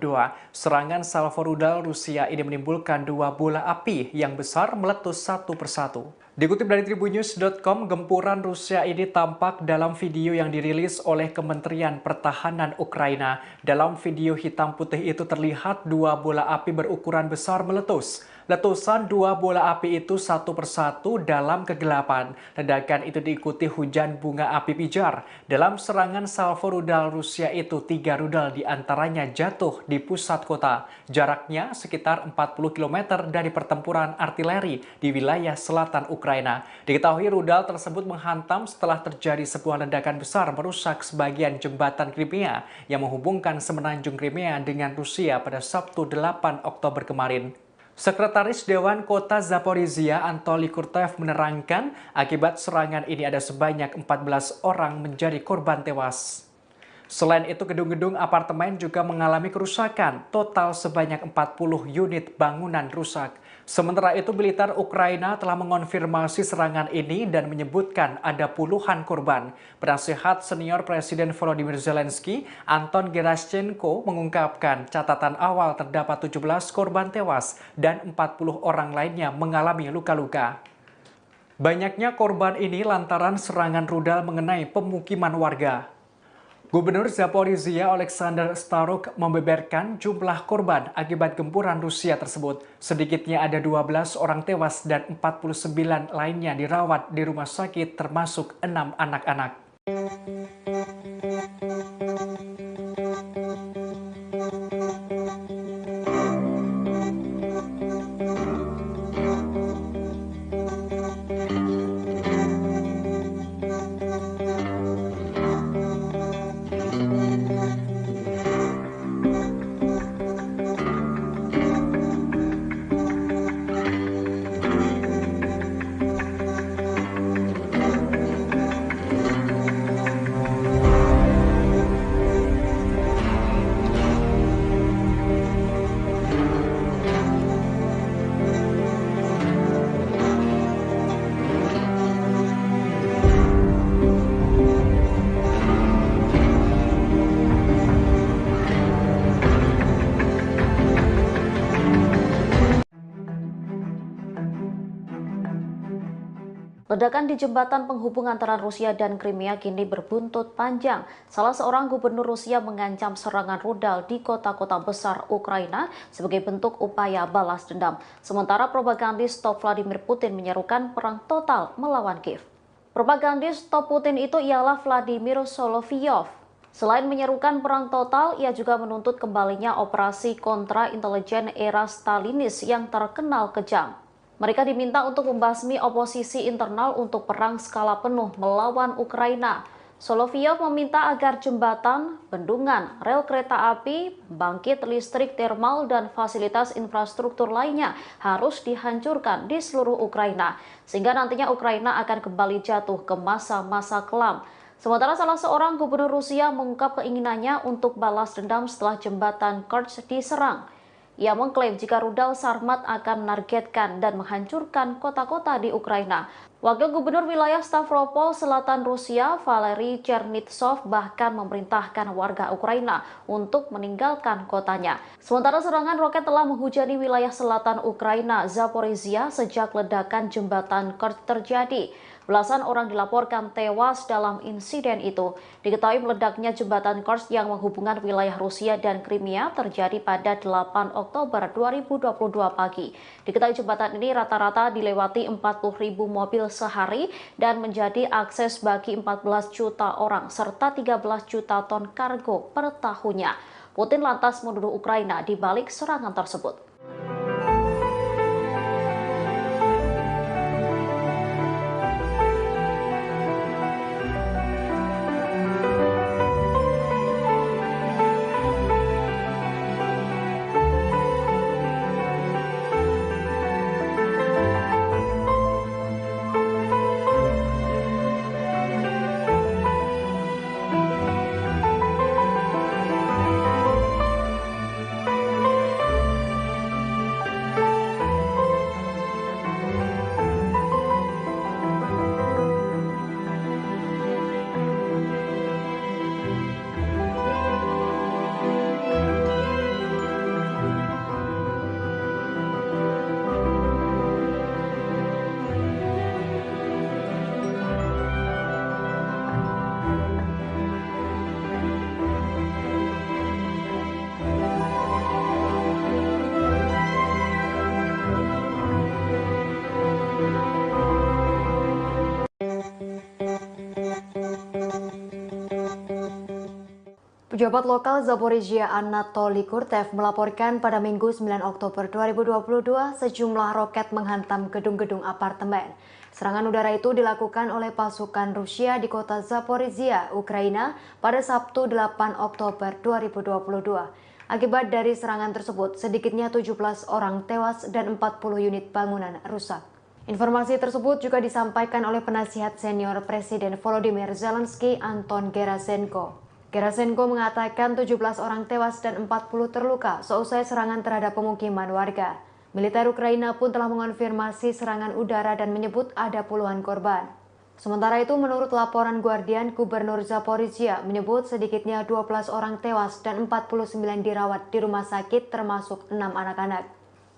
Serangan salvo rudal Rusia ini menimbulkan 2 bola api yang besar meletus satu persatu. Dikutip dari Tribunnews.com, gempuran Rusia ini tampak dalam video yang dirilis oleh Kementerian Pertahanan Ukraina. Dalam video hitam putih itu terlihat 2 bola api berukuran besar meletus. Letusan 2 bola api itu satu persatu dalam kegelapan. Ledakan itu diikuti hujan bunga api pijar. Dalam serangan salvo rudal Rusia itu, 3 rudal diantaranya jatuh di pusat kota. Jaraknya sekitar 40 km dari pertempuran artileri di wilayah selatan Ukraina. Diketahui rudal tersebut menghantam setelah terjadi sebuah ledakan besar merusak sebagian jembatan Crimea yang menghubungkan semenanjung Crimea dengan Rusia pada Sabtu 8 Oktober kemarin. Sekretaris Dewan Kota Zaporizhia Anatoly Kurtev menerangkan akibat serangan ini ada sebanyak 14 orang menjadi korban tewas. Selain itu, gedung-gedung apartemen juga mengalami kerusakan. Total sebanyak 40 unit bangunan rusak. Sementara itu, militer Ukraina telah mengonfirmasi serangan ini dan menyebutkan ada puluhan korban. Penasehat senior Presiden Volodymyr Zelensky, Anton Gerashchenko, mengungkapkan catatan awal terdapat 17 korban tewas dan 40 orang lainnya mengalami luka-luka. Banyaknya korban ini lantaran serangan rudal mengenai pemukiman warga. Gubernur Zaporizhia Alexander Staruk membeberkan jumlah korban akibat gempuran Rusia tersebut. Sedikitnya ada 12 orang tewas dan 49 lainnya dirawat di rumah sakit termasuk 6 anak-anak. Ledakan di jembatan penghubung antara Rusia dan Crimea kini berbuntut panjang. Salah seorang gubernur Rusia mengancam serangan rudal di kota-kota besar Ukraina sebagai bentuk upaya balas dendam. Sementara propagandis top Vladimir Putin menyerukan perang total melawan Kiev. Propagandis top Putin itu ialah Vladimir Solovyov. Selain menyerukan perang total, ia juga menuntut kembalinya operasi kontra intelijen era Stalinis yang terkenal kejam. Mereka diminta untuk membasmi oposisi internal untuk perang skala penuh melawan Ukraina. Solovyov meminta agar jembatan, bendungan, rel kereta api, bangkit listrik termal, dan fasilitas infrastruktur lainnya harus dihancurkan di seluruh Ukraina, sehingga nantinya Ukraina akan kembali jatuh ke masa-masa kelam. Sementara salah seorang gubernur Rusia mengungkap keinginannya untuk balas dendam setelah jembatan Kerch diserang. Ia mengklaim jika rudal Sarmat akan menargetkan dan menghancurkan kota-kota di Ukraina. Wakil Gubernur wilayah Stavropol Selatan Rusia, Valery Chernitsov, bahkan memerintahkan warga Ukraina untuk meninggalkan kotanya. Sementara serangan roket telah menghujani wilayah selatan Ukraina, Zaporizhia, sejak ledakan jembatan Kerch terjadi. Belasan orang dilaporkan tewas dalam insiden itu. Diketahui meledaknya jembatan Kerch yang menghubungkan wilayah Rusia dan Crimea terjadi pada 8 Oktober 2022 pagi. Diketahui jembatan ini rata-rata dilewati 40.000 mobil sehari dan menjadi akses bagi 14 juta orang serta 13 juta ton kargo per tahunnya. Putin lantas menuduh Ukraina di balik serangan tersebut. Pejabat lokal Zaporizhia Anatoly Kurtev melaporkan pada Minggu 9 Oktober 2022 sejumlah roket menghantam gedung-gedung apartemen. Serangan udara itu dilakukan oleh pasukan Rusia di kota Zaporizhia, Ukraina pada Sabtu 8 Oktober 2022. Akibat dari serangan tersebut, sedikitnya 17 orang tewas dan 40 unit bangunan rusak. Informasi tersebut juga disampaikan oleh penasihat senior Presiden Volodymyr Zelensky, Anton Gerasenko. Gerasenko mengatakan 17 orang tewas dan 40 terluka seusai serangan terhadap pemukiman warga. Militer Ukraina pun telah mengonfirmasi serangan udara dan menyebut ada puluhan korban. Sementara itu, menurut laporan Guardian, Gubernur Zaporizhia menyebut sedikitnya 12 orang tewas dan 49 dirawat di rumah sakit termasuk 6 anak-anak.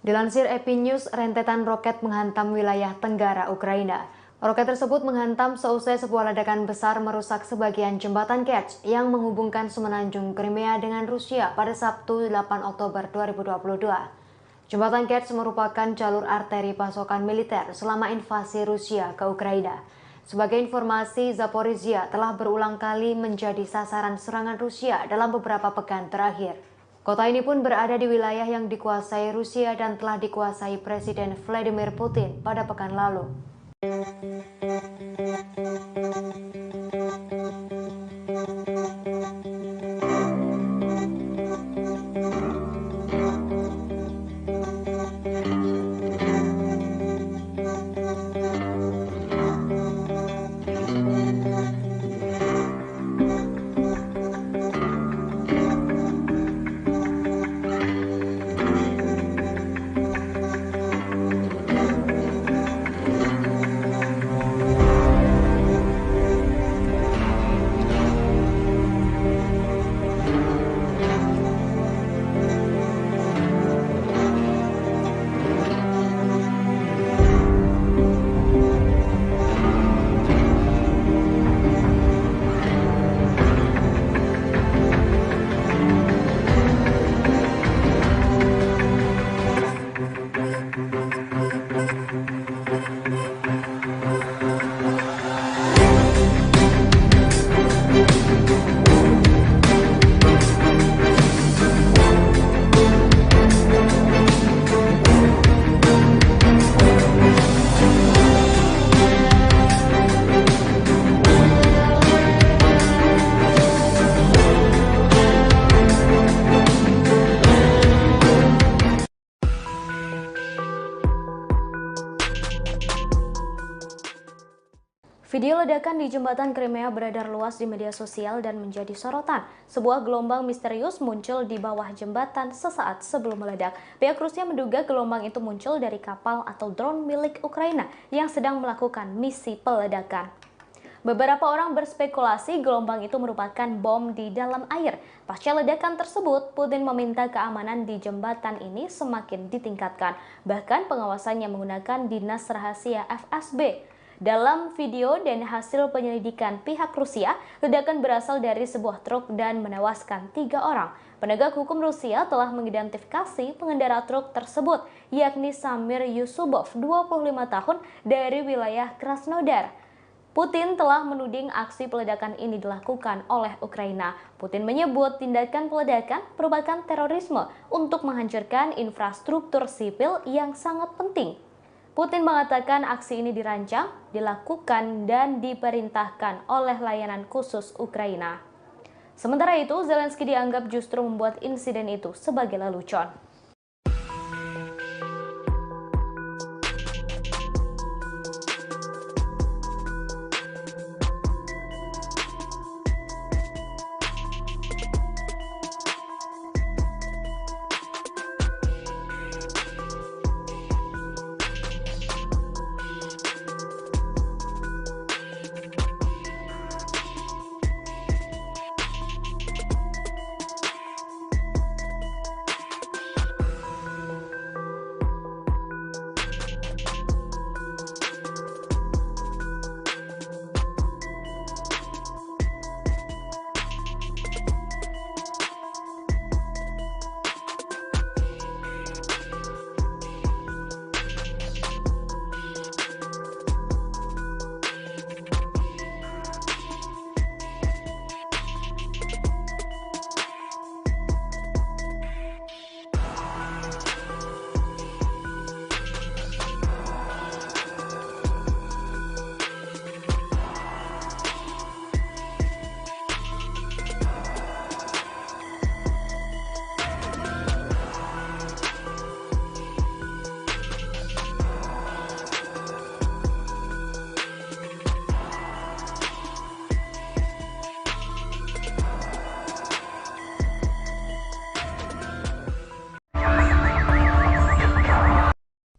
Dilansir AP News, rentetan roket menghantam wilayah tenggara Ukraina. Roket tersebut menghantam seusai sebuah ledakan besar merusak sebagian jembatan Kerch yang menghubungkan semenanjung Crimea dengan Rusia pada Sabtu 8 Oktober 2022. Jembatan Kerch merupakan jalur arteri pasokan militer selama invasi Rusia ke Ukraina. Sebagai informasi, Zaporizhia telah berulang kali menjadi sasaran serangan Rusia dalam beberapa pekan terakhir. Kota ini pun berada di wilayah yang dikuasai Rusia dan telah dikuasai Presiden Vladimir Putin pada pekan lalu. Video ledakan di jembatan Crimea beredar luas di media sosial dan menjadi sorotan. Sebuah gelombang misterius muncul di bawah jembatan sesaat sebelum meledak. Pihak Rusia menduga gelombang itu muncul dari kapal atau drone milik Ukraina yang sedang melakukan misi peledakan. Beberapa orang berspekulasi gelombang itu merupakan bom di dalam air. Pasca ledakan tersebut, Putin meminta keamanan di jembatan ini semakin ditingkatkan. Bahkan pengawasannya menggunakan dinas rahasia FSB. Dalam video dan hasil penyelidikan pihak Rusia, ledakan berasal dari sebuah truk dan menewaskan 3 orang. Penegak hukum Rusia telah mengidentifikasi pengendara truk tersebut, yakni Samir Yusubov, 25 tahun, dari wilayah Krasnodar. Putin telah menuding aksi peledakan ini dilakukan oleh Ukraina. Putin menyebut tindakan peledakan merupakan terorisme untuk menghancurkan infrastruktur sipil yang sangat penting. Putin mengatakan aksi ini dirancang, dilakukan, dan diperintahkan oleh layanan khusus Ukraina. Sementara itu, Zelensky dianggap justru membuat insiden itu sebagai lelucon.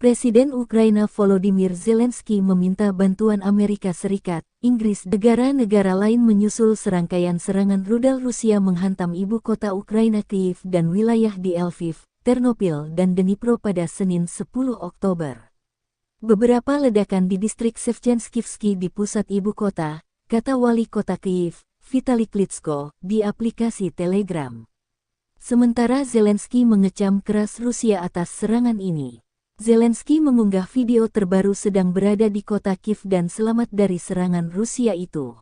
Presiden Ukraina Volodymyr Zelensky meminta bantuan Amerika Serikat, Inggris, negara-negara lain menyusul serangkaian serangan rudal Rusia menghantam ibu kota Ukraina Kyiv dan wilayah di Lviv, Ternopil, dan Dnipro pada Senin 10 Oktober. Beberapa ledakan di distrik Shevchenskivsky di pusat ibu kota, kata wali kota Kyiv, Vitali Klitschko, di aplikasi Telegram. Sementara Zelensky mengecam keras Rusia atas serangan ini. Zelensky mengunggah video terbaru sedang berada di kota Kyiv dan selamat dari serangan Rusia itu.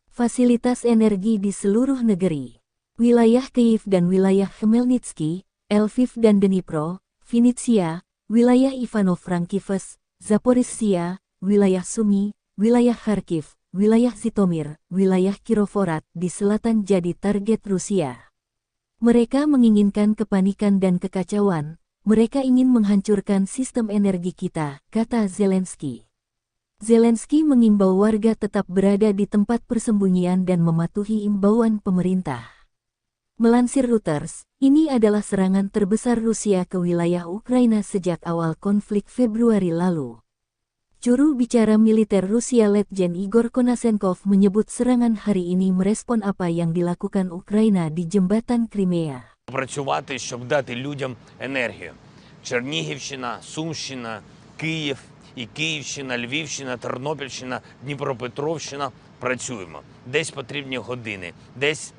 Fasilitas energi di seluruh negeri. Wilayah Kyiv dan wilayah Khmelnytsky, Lviv dan Dnipro, Vinnytsia, wilayah Ivano-Frankivsk, Zaporizhzhia, wilayah Sumy, wilayah Kharkiv, wilayah Zhytomyr, wilayah Kirovohrad di selatan jadi target Rusia. Mereka menginginkan kepanikan dan kekacauan. Mereka ingin menghancurkan sistem energi kita, kata Zelensky. Zelensky mengimbau warga tetap berada di tempat persembunyian dan mematuhi imbauan pemerintah. Melansir Reuters, ini adalah serangan terbesar Rusia ke wilayah Ukraina sejak awal konflik Februari lalu. Juru bicara militer Rusia Letjen Igor Konashenkov menyebut serangan hari ini merespon apa yang dilakukan Ukraina di jembatan Crimea. Працювати, щоб дати людям енергію. Чернігівщина, Сумщина, Київ і Київщина, Львівщина, Тернопільщина, Дніпропетровщина – працюємо. Десь потрібні години, десь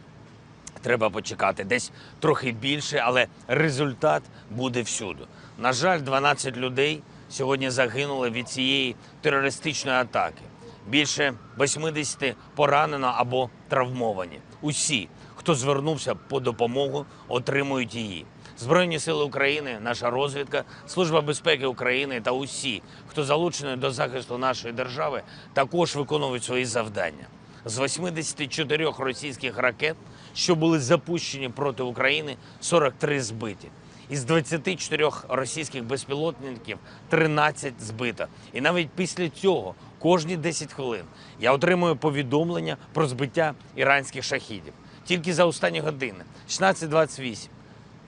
треба почекати, десь трохи більше, але результат буде всюди. На жаль, 12 людей сьогодні загинули від цієї терористичної атаки. Більше 80 поранено або травмовані. Усі, хто звернувся по допомогу, отримують її. Збройні сили України, наша розвідка, Служба безпеки України та усі, хто залучений до захисту нашої держави, також виконують свої завдання. З 84 російських ракет, що були запущені проти України, 43 збиті. Із 24 російських безпілотників 13 збито. І навіть після цього, кожні 10 хвилин, я отримую повідомлення про збиття іранських шахідів. Тільки за останні години. 16:28.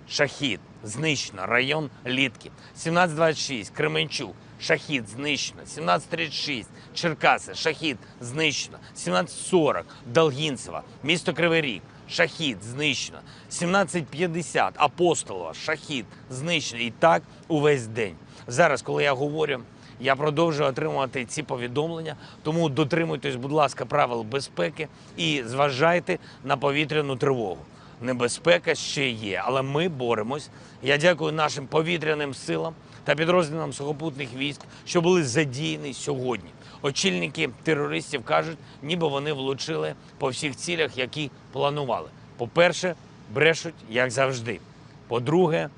Шахід. Знищено. Район Літки. 17:26. Кременчук. Шахід. Знищено. 17:36. Черкаси. Шахід. Знищено. 17:40. Долгінцево. Місто Кривий Ріг. Шахід. Знищено. 17:50. Апостолова. Шахід. Знищено. І так увесь день. Зараз, коли я говорю, я продовжую отримувати ці повідомлення, тому дотримуйтесь, будь ласка, правил безпеки і зважайте на повітряну тривогу. Небезпека ще є, але ми боремось. Я дякую нашим повітряним силам та підрозділам сухопутних військ, що були задіяні сьогодні. Очільники терористів кажуть, ніби вони влучили по всіх цілях, які планували. По-перше, брешуть, як завжди. По-друге,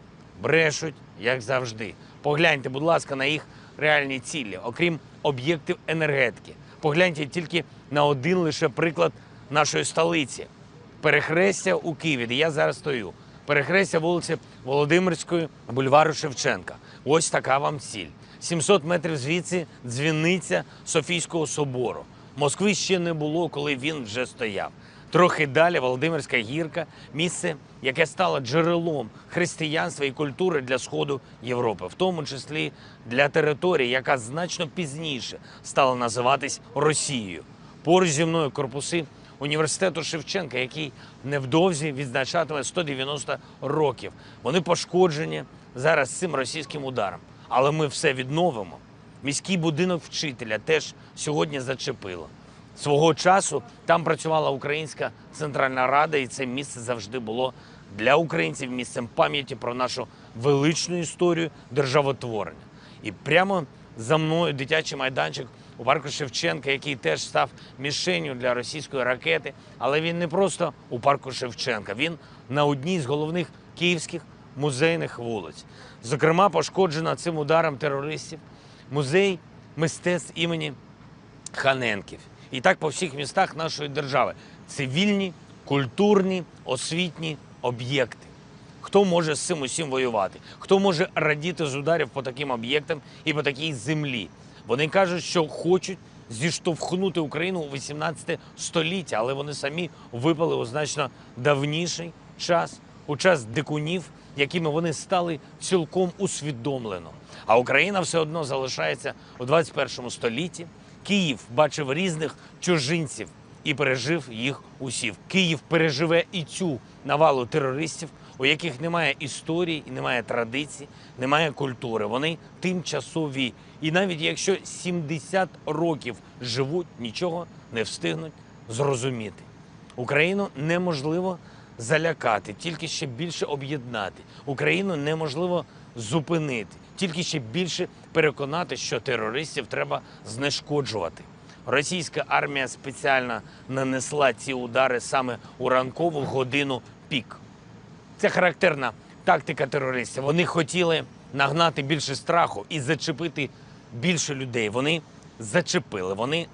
брешуть, як завжди. Погляньте, будь ласка, на їх реальні цілі, окрім об'єктів енергетики. Погляньте тільки на один лише приклад нашої столиці. Перехрестя у Києві, де я зараз стою. Перехрестя вулиці Володимирської, бульвару Шевченка. Ось така вам ціль. 700 метрів звідси дзвіниця Софійського собору. Москви ще не було, коли він вже стояв. Трохи далі Володимирська гірка – місце, яке стало джерелом християнства і культури для Сходу Європи, в тому числі для території, яка значно пізніше стала називатись Росією. Поруч зі мною корпуси університету Шевченка, який невдовзі відзначатиме 190 років. Вони пошкоджені зараз цим російським ударом. Але ми все відновимо. Міський будинок вчителя теж сьогодні зачепило. Свого часу там працювала Українська Центральна Рада, і це місце завжди було для українців місцем пам'яті про нашу величну історію державотворення. І прямо за мною дитячий майданчик у парку Шевченка, який теж став мішенню для російської ракети. Але він не просто у парку Шевченка, він на одній з головних київських музейних вулиць. Зокрема, пошкоджена цим ударом терористів музей мистецтв імені Ханенків. І так по всіх містах нашої держави. Цивільні, культурні, освітні об'єкти. Хто може з цим усім воювати? Хто може радіти з ударів по таким об'єктам і по такій землі? Вони кажуть, що хочуть зіштовхнути Україну у 18 століття, але вони самі випали у значно давніший час, у час дикунів, якими вони стали цілком усвідомлено. А Україна все одно залишається у 21 столітті. Київ бачив різних чужинців і пережив їх усіх. Київ переживе і цю навалу терористів, у яких немає історії, немає традицій, немає культури. Вони тимчасові. І навіть якщо 70 років живуть, нічого не встигнуть зрозуміти. Україну неможливо залякати, тільки ще більше об'єднати. Україну неможливо зупинити, тільки ще більше переконати, що терористів треба знешкоджувати. Російська армія спеціально нанесла ці удари саме у ранкову годину пік. Це характерна тактика терористів. Вони хотіли нагнати більше страху і зачепити більше людей. Вони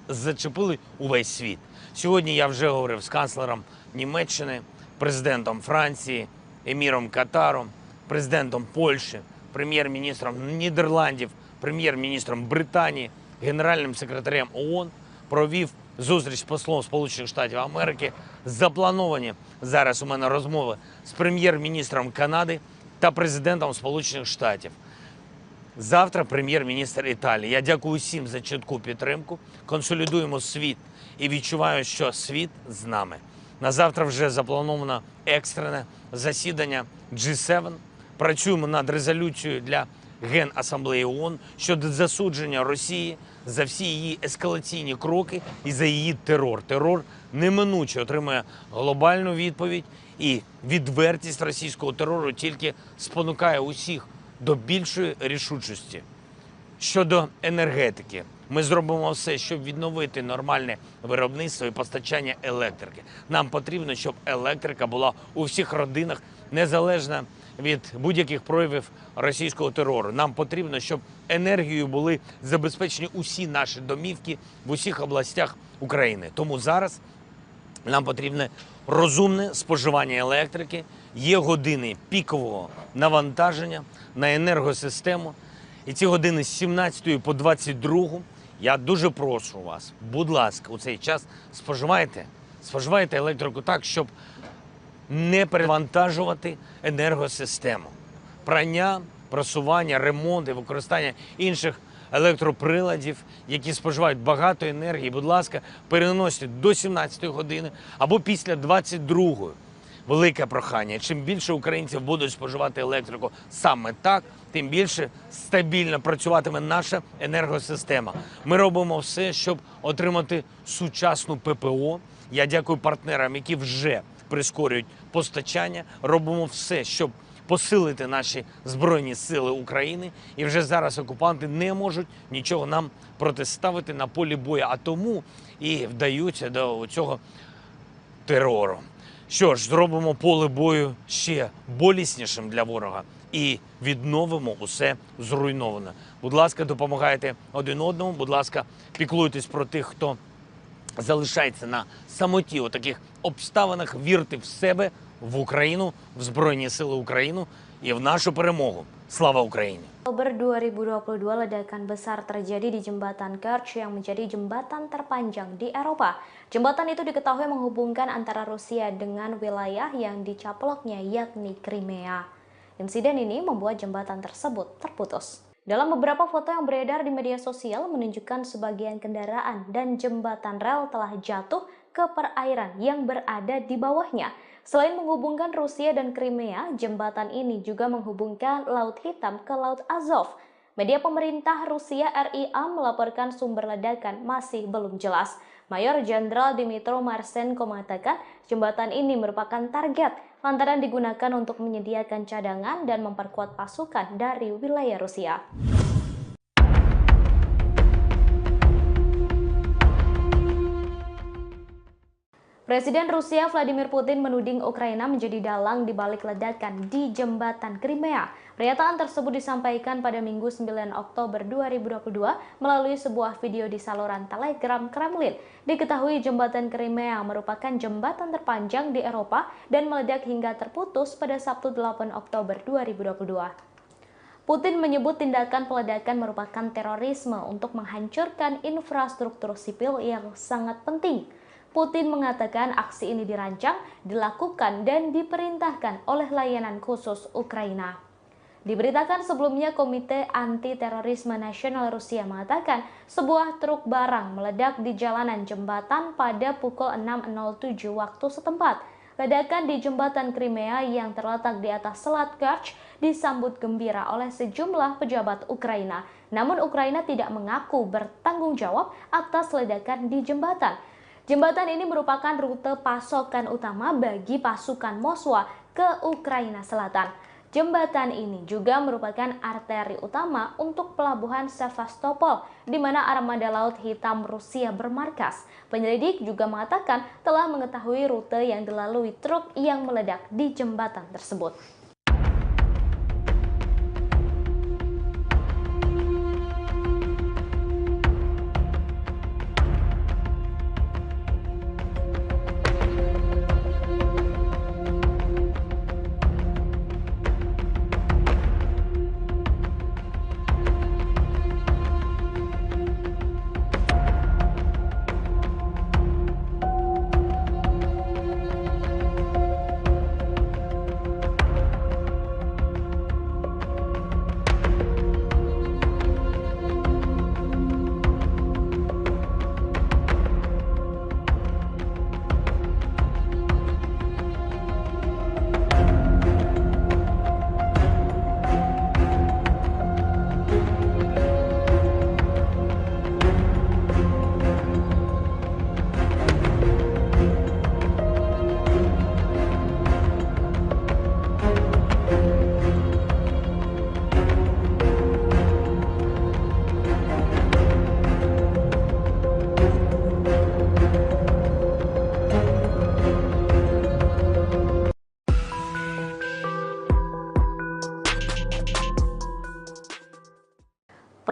зачепили увесь світ. Сьогодні я вже говорив з канцлером Німеччини, президентом Франції, еміром Катару, президентом Польщі, прем'єр-міністром Нідерландів, прем'єр-міністром Британії, генеральним секретарем ООН, провів зустріч з послом Сполучених Штатів Америки. Заплановані зараз у мене розмови з прем'єр-міністром Канади та президентом Сполучених Штатів. Завтра прем'єр-міністр Італії. Я дякую всім за чітку підтримку. Консолідуємо світ і відчуваю, що світ з нами. На завтра вже заплановано екстрене засідання G7. Працюємо над резолюцією для Генасамблеї ООН щодо засудження Росії за всі її ескалаційні кроки і за її терор. Терор неминуче отримує глобальну відповідь, і відвертість російського терору тільки спонукає усіх до більшої рішучості. Щодо енергетики, ми зробимо все, щоб відновити нормальне виробництво і постачання електрики. Нам потрібно, щоб електрика була у всіх родинах, незалежно від будь-яких проявів російського терору. Нам потрібно, щоб енергією були забезпечені усі наші домівки в усіх областях України. Тому зараз нам потрібне розумне споживання електрики, є години пікового навантаження на енергосистему. І ці години з 17 по 22, я дуже прошу вас, будь ласка, у цей час споживайте електрику так, щоб не перевантажувати енергосистему. Прання, просування, ремонт і використання інших електроприладів, які споживають багато енергії, будь ласка, переносьте до 17 години або після 22-ї. Велике прохання. Чим більше українців будуть споживати електрику саме так, тим більше стабільно працюватиме наша енергосистема. Ми робимо все, щоб отримати сучасну ППО. Я дякую партнерам, які вже прискорюють постачання. Робимо все, щоб посилити наші Збройні Сили України. І вже зараз окупанти не можуть нічого нам протиставити на полі бою, а тому і вдаються до цього терору. Що ж, зробимо поле бою ще боліснішим для ворога і відновимо усе зруйноване. Будь ласка, допомагайте один одному, будь ласка, піклуйтесь про тих, хто залишається на самоті у таких обставинах, вірте в себе, в Україну, в Збройні Сили України і в нашу перемогу. Слава Україні! Oktober 2022, ledakan besar terjadi di Jembatan Kerch yang menjadi jembatan terpanjang di Eropa. Jembatan itu diketahui menghubungkan antara Rusia dengan wilayah yang dicaploknya, yakni Crimea. Insiden ini membuat jembatan tersebut terputus. Dalam beberapa foto yang beredar di media sosial menunjukkan sebagian kendaraan dan jembatan rel telah jatuh ke perairan yang berada di bawahnya. Selain menghubungkan Rusia dan Crimea, jembatan ini juga menghubungkan Laut Hitam ke Laut Azov. Media pemerintah Rusia RIA melaporkan sumber ledakan masih belum jelas. Mayor Jenderal Dmytro Marchenko mengatakan jembatan ini merupakan target lantaran digunakan untuk menyediakan cadangan dan memperkuat pasukan dari wilayah Rusia. Presiden Rusia Vladimir Putin menuding Ukraina menjadi dalang di balik ledakan di jembatan Crimea. Pernyataan tersebut disampaikan pada Minggu 9 Oktober 2022 melalui sebuah video di saluran Telegram Kremlin. Diketahui jembatan Crimea merupakan jembatan terpanjang di Eropa dan meledak hingga terputus pada Sabtu 8 Oktober 2022. Putin menyebut tindakan peledakan merupakan terorisme untuk menghancurkan infrastruktur sipil yang sangat penting. Putin mengatakan aksi ini dirancang, dilakukan, dan diperintahkan oleh layanan khusus Ukraina. Diberitakan sebelumnya, Komite Anti-Terorisme Nasional Rusia mengatakan sebuah truk barang meledak di jalanan jembatan pada pukul 6.07 waktu setempat. Ledakan di jembatan Crimea yang terletak di atas Selat Kerch disambut gembira oleh sejumlah pejabat Ukraina. Namun Ukraina tidak mengaku bertanggung jawab atas ledakan di jembatan. Jembatan ini merupakan rute pasokan utama bagi pasukan Moskwa ke Ukraina Selatan. Jembatan ini juga merupakan arteri utama untuk pelabuhan Sevastopol, di mana armada Laut Hitam Rusia bermarkas. Penyelidik juga mengatakan telah mengetahui rute yang dilalui truk yang meledak di jembatan tersebut.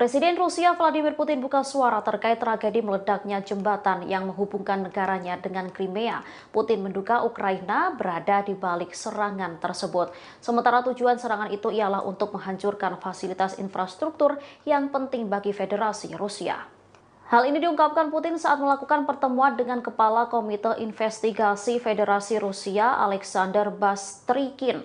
Presiden Rusia Vladimir Putin buka suara terkait tragedi meledaknya jembatan yang menghubungkan negaranya dengan Crimea. Putin menduga Ukraina berada di balik serangan tersebut. Sementara tujuan serangan itu ialah untuk menghancurkan fasilitas infrastruktur yang penting bagi Federasi Rusia. Hal ini diungkapkan Putin saat melakukan pertemuan dengan Kepala Komite Investigasi Federasi Rusia Alexander Bastrykin.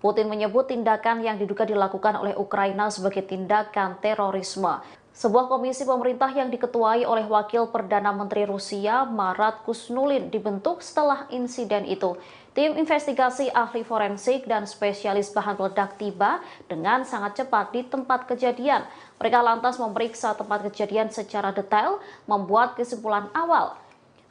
Putin menyebut tindakan yang diduga dilakukan oleh Ukraina sebagai tindakan terorisme. Sebuah komisi pemerintah yang diketuai oleh Wakil Perdana Menteri Rusia Marat Kusnulin dibentuk setelah insiden itu. Tim investigasi ahli forensik dan spesialis bahan peledak tiba dengan sangat cepat di tempat kejadian. Mereka lantas memeriksa tempat kejadian secara detail, membuat kesimpulan awal.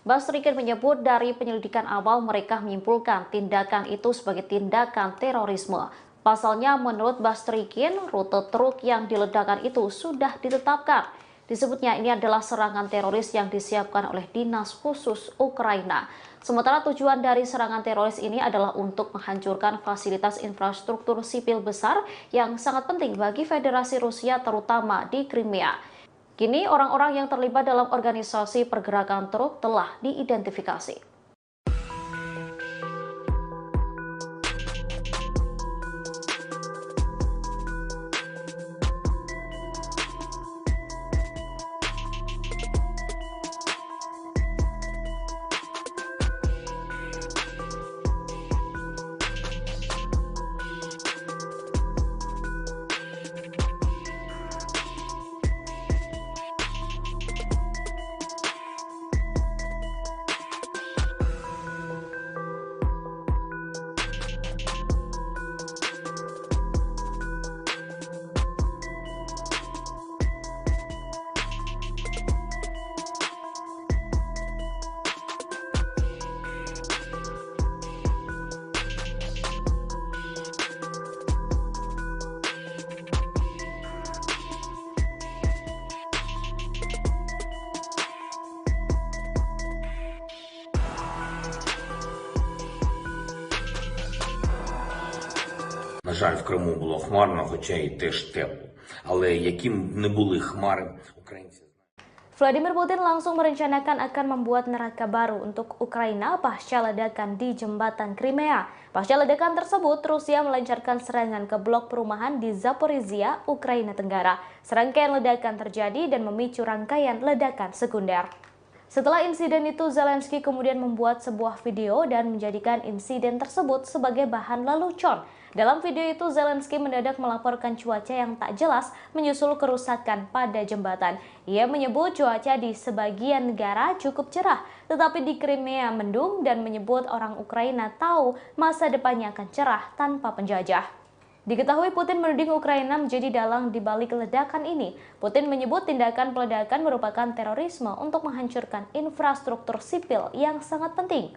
Bastrykin menyebut dari penyelidikan awal mereka menyimpulkan tindakan itu sebagai tindakan terorisme. Pasalnya menurut Bastrykin, rute truk yang diledakkan itu sudah ditetapkan. Disebutnya ini adalah serangan teroris yang disiapkan oleh Dinas Khusus Ukraina. Sementara tujuan dari serangan teroris ini adalah untuk menghancurkan fasilitas infrastruktur sipil besar yang sangat penting bagi Federasi Rusia terutama di Crimea. Kini orang-orang yang terlibat dalam organisasi pergerakan truk telah diidentifikasi. На жаль, в Криму було хмарно, хоча й теж тепло. Але яким б не були хмари, українці... Vladimir Putin langsung merencanakan akan membuat neraka baru untuk Ukraina pasca ledakan di jembatan Crimea. Pasca ledakan tersebut, Rusia melancarkan serangan ke blok perumahan di Zaporizhia, Ukraina Tenggara. Serangkaian ledakan terjadi dan memicu rangkaian ledakan sekunder. Setelah insiden itu, Zelensky kemudian membuat sebuah video dan menjadikan insiden tersebut sebagai bahan lelucon. Dalam video itu, Zelensky mendadak melaporkan cuaca yang tak jelas menyusul kerusakan pada jembatan. Ia menyebut cuaca di sebagian negara cukup cerah, tetapi di Crimea mendung dan menyebut orang Ukraina tahu masa depannya akan cerah tanpa penjajah. Diketahui Putin menuding Ukraina menjadi dalang di balik ledakan ini. Putin menyebut tindakan peledakan merupakan terorisme untuk menghancurkan infrastruktur sipil yang sangat penting.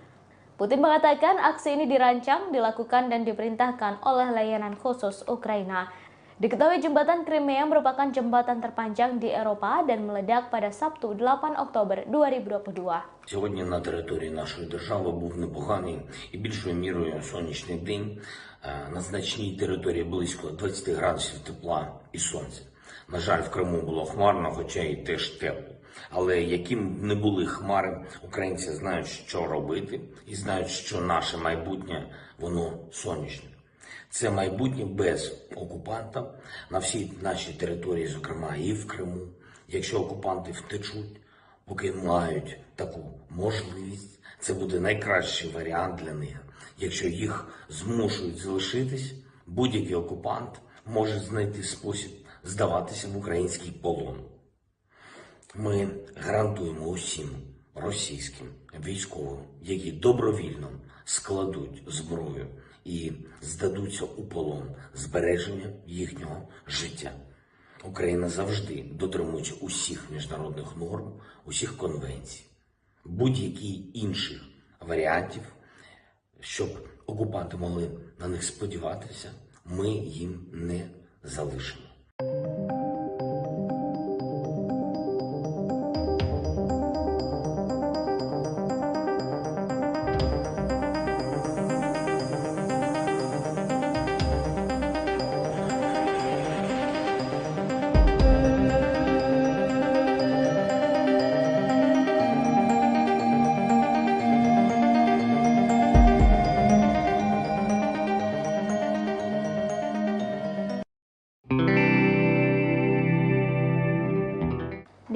Putin mengatakan aksi ini dirancang, dilakukan, dan diperintahkan oleh layanan khusus Ukraina. Diketahui jembatan Crimea merupakan jembatan terpanjang di Eropa dan meledak pada Sabtu 8 Oktober 2022. Сьогодні на території нашої держави був непоганий і більшою мірою сонячний день. На значній території близько 20 градусів тепла і сонця. На жаль, в Криму було хмарно, хоча і теж тепло. Але яким б не були хмари, українці знають, що робити, і знають, що наше майбутнє, воно сонячне. Це майбутнє без окупанта на всій нашій території, зокрема і в Криму. Якщо окупанти втечуть, поки мають таку можливість, це буде найкращий варіант для них. Якщо їх змушують залишитись, будь-який окупант може знайти спосіб здаватися в український полон. Ми гарантуємо усім російським військовим, які добровільно складуть зброю і здадуться у полон, збереження їхнього життя. Україна завжди дотримується усіх міжнародних норм, усіх конвенцій. Будь-яких інших варіантів, щоб окупанти могли на них сподіватися, ми їм не залишимо.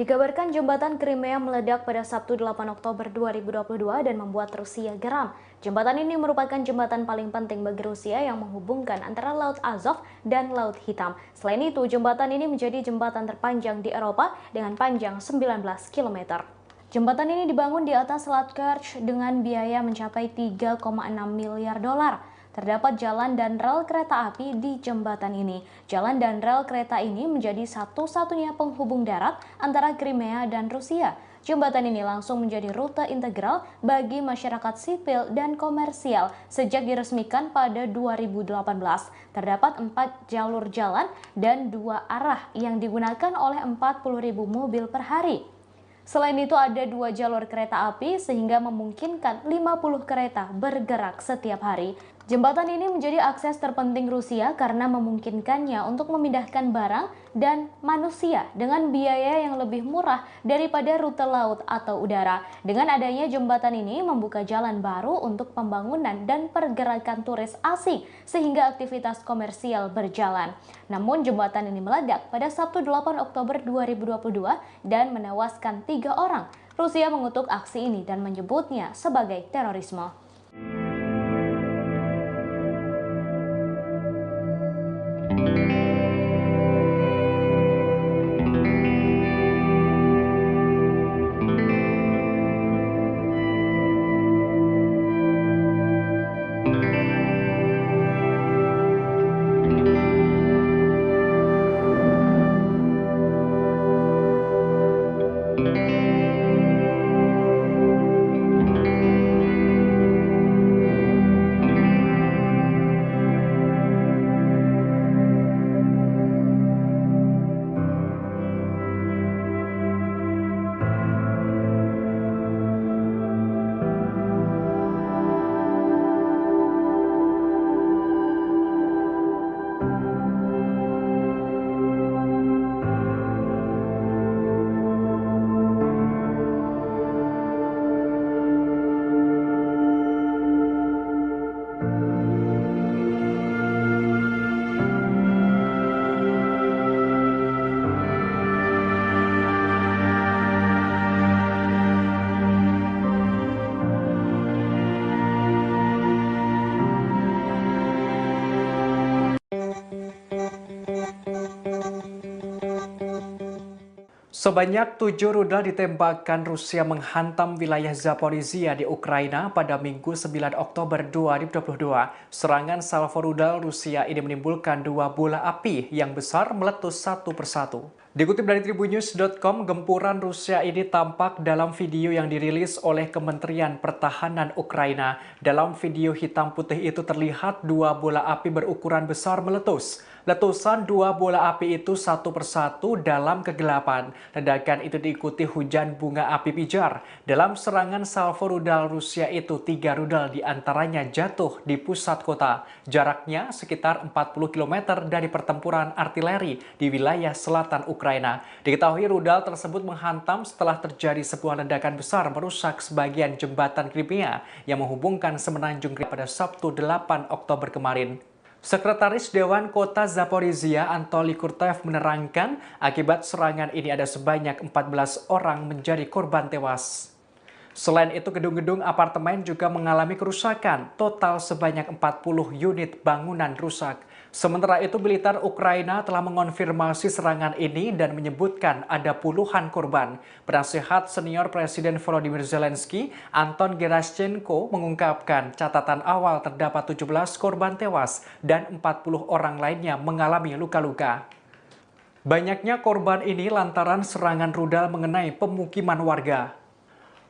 Dikabarkan jembatan Crimea meledak pada Sabtu 8 Oktober 2022 dan membuat Rusia geram. Jembatan ini merupakan jembatan paling penting bagi Rusia yang menghubungkan antara Laut Azov dan Laut Hitam. Selain itu, jembatan ini menjadi jembatan terpanjang di Eropa dengan panjang 19 km. Jembatan ini dibangun di atas Selat Kerch dengan biaya mencapai 3,6 miliar dolar. Terdapat jalan dan rel kereta api di jembatan ini. Jalan dan rel kereta ini menjadi satu-satunya penghubung darat antara Crimea dan Rusia. Jembatan ini langsung menjadi rute integral bagi masyarakat sipil dan komersial sejak diresmikan pada 2018. Terdapat 4 jalur jalan dan 2 arah yang digunakan oleh 40.000 mobil per hari. Selain itu ada 2 jalur kereta api sehingga memungkinkan 50 kereta bergerak setiap hari. Jembatan ini menjadi akses terpenting Rusia karena memungkinkannya untuk memindahkan barang dan manusia dengan biaya yang lebih murah daripada rute laut atau udara. Dengan adanya jembatan ini membuka jalan baru untuk pembangunan dan pergerakan turis asing sehingga aktivitas komersial berjalan. Namun jembatan ini meledak pada Sabtu 8 Oktober 2022 dan menewaskan 3 orang. Rusia mengutuk aksi ini dan menyebutnya sebagai terorisme. Sebanyak 7 rudal ditembakkan Rusia menghantam wilayah Zaporizhia di Ukraina pada Minggu 9 Oktober 2022. Serangan salvo rudal Rusia ini menimbulkan 2 bola api yang besar meletus satu persatu. Dikutip dari Tribunnews.com, gempuran Rusia ini tampak dalam video yang dirilis oleh Kementerian Pertahanan Ukraina. Dalam video hitam putih itu terlihat 2 bola api berukuran besar meletus. Letusan 2 bola api itu satu persatu dalam kegelapan. Ledakan itu diikuti hujan bunga api pijar. Dalam serangan salvo rudal Rusia itu, 3 rudal diantaranya jatuh di pusat kota. Jaraknya sekitar 40 km dari pertempuran artileri di wilayah selatan Ukraina. Diketahui rudal tersebut menghantam setelah terjadi sebuah ledakan besar merusak sebagian jembatan Crimea yang menghubungkan semenanjung Crimea pada Sabtu 8 Oktober kemarin. Sekretaris Dewan Kota Zaporizhia Anatoly Kurtev menerangkan akibat serangan ini ada sebanyak 14 orang menjadi korban tewas. Selain itu, gedung-gedung apartemen juga mengalami kerusakan, total sebanyak 40 unit bangunan rusak. Sementara itu, militer Ukraina telah mengonfirmasi serangan ini dan menyebutkan ada puluhan korban. Penasehat senior Presiden Volodymyr Zelensky, Anton Gerashchenko, mengungkapkan catatan awal terdapat 17 korban tewas dan 40 orang lainnya mengalami luka-luka. Banyaknya korban ini lantaran serangan rudal mengenai pemukiman warga.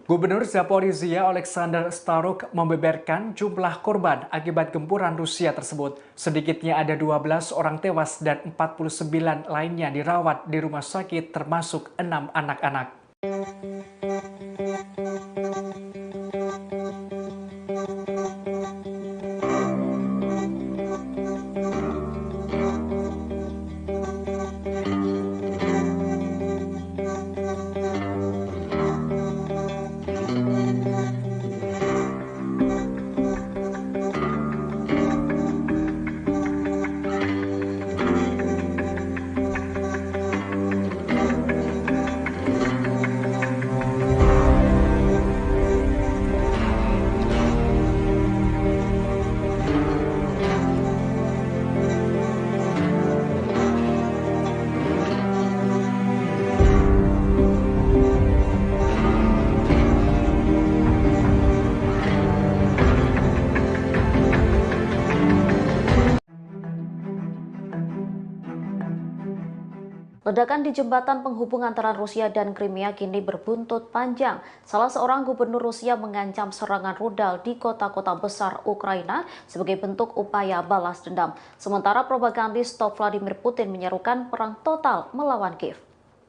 Gubernur Zaporizhia Alexander Staruk membeberkan jumlah korban akibat gempuran Rusia tersebut. Sedikitnya ada 12 orang tewas dan 49 lainnya dirawat di rumah sakit termasuk 6 anak-anak. Ledakan di jembatan penghubung antara Rusia dan Crimea kini berbuntut panjang. Salah seorang gubernur Rusia mengancam serangan rudal di kota-kota besar Ukraina sebagai bentuk upaya balas dendam. Sementara propagandis top Vladimir Putin menyerukan perang total melawan Kiev.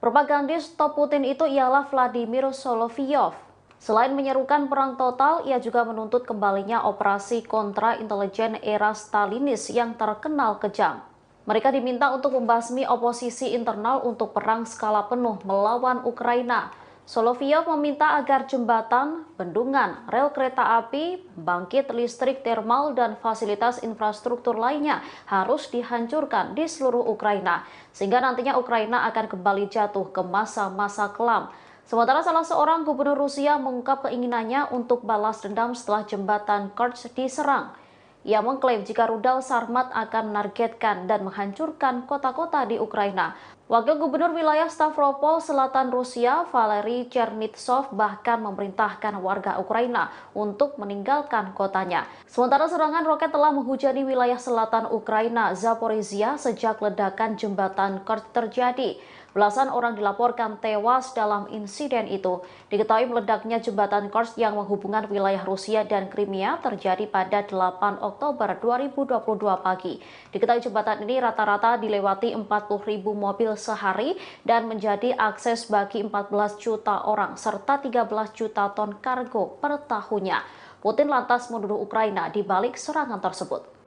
Propagandis top Putin itu ialah Vladimir Solovyov. Selain menyerukan perang total, ia juga menuntut kembalinya operasi kontra intelijen era Stalinis yang terkenal kejam. Mereka diminta untuk membasmi oposisi internal untuk perang skala penuh melawan Ukraina. Solovyov meminta agar jembatan, bendungan, rel kereta api, pembangkit listrik termal, dan fasilitas infrastruktur lainnya harus dihancurkan di seluruh Ukraina, sehingga nantinya Ukraina akan kembali jatuh ke masa-masa kelam. Sementara salah seorang gubernur Rusia mengungkap keinginannya untuk balas dendam setelah jembatan Kerch diserang. Ia mengklaim jika rudal Sarmat akan menargetkan dan menghancurkan kota-kota di Ukraina. Wakil Gubernur wilayah Stavropol Selatan Rusia, Valery Chernitsov, bahkan memerintahkan warga Ukraina untuk meninggalkan kotanya. Sementara serangan roket telah menghujani wilayah selatan Ukraina, Zaporizhia, sejak ledakan jembatan Kerch terjadi. Belasan orang dilaporkan tewas dalam insiden itu. Diketahui meledaknya jembatan Kerch yang menghubungkan wilayah Rusia dan Crimea terjadi pada 8 Oktober 2022 pagi. Diketahui jembatan ini rata-rata dilewati 40.000 mobil sehari dan menjadi akses bagi 14 juta orang serta 13 juta ton kargo per tahunnya. Putin lantas menuduh Ukraina di balik serangan tersebut.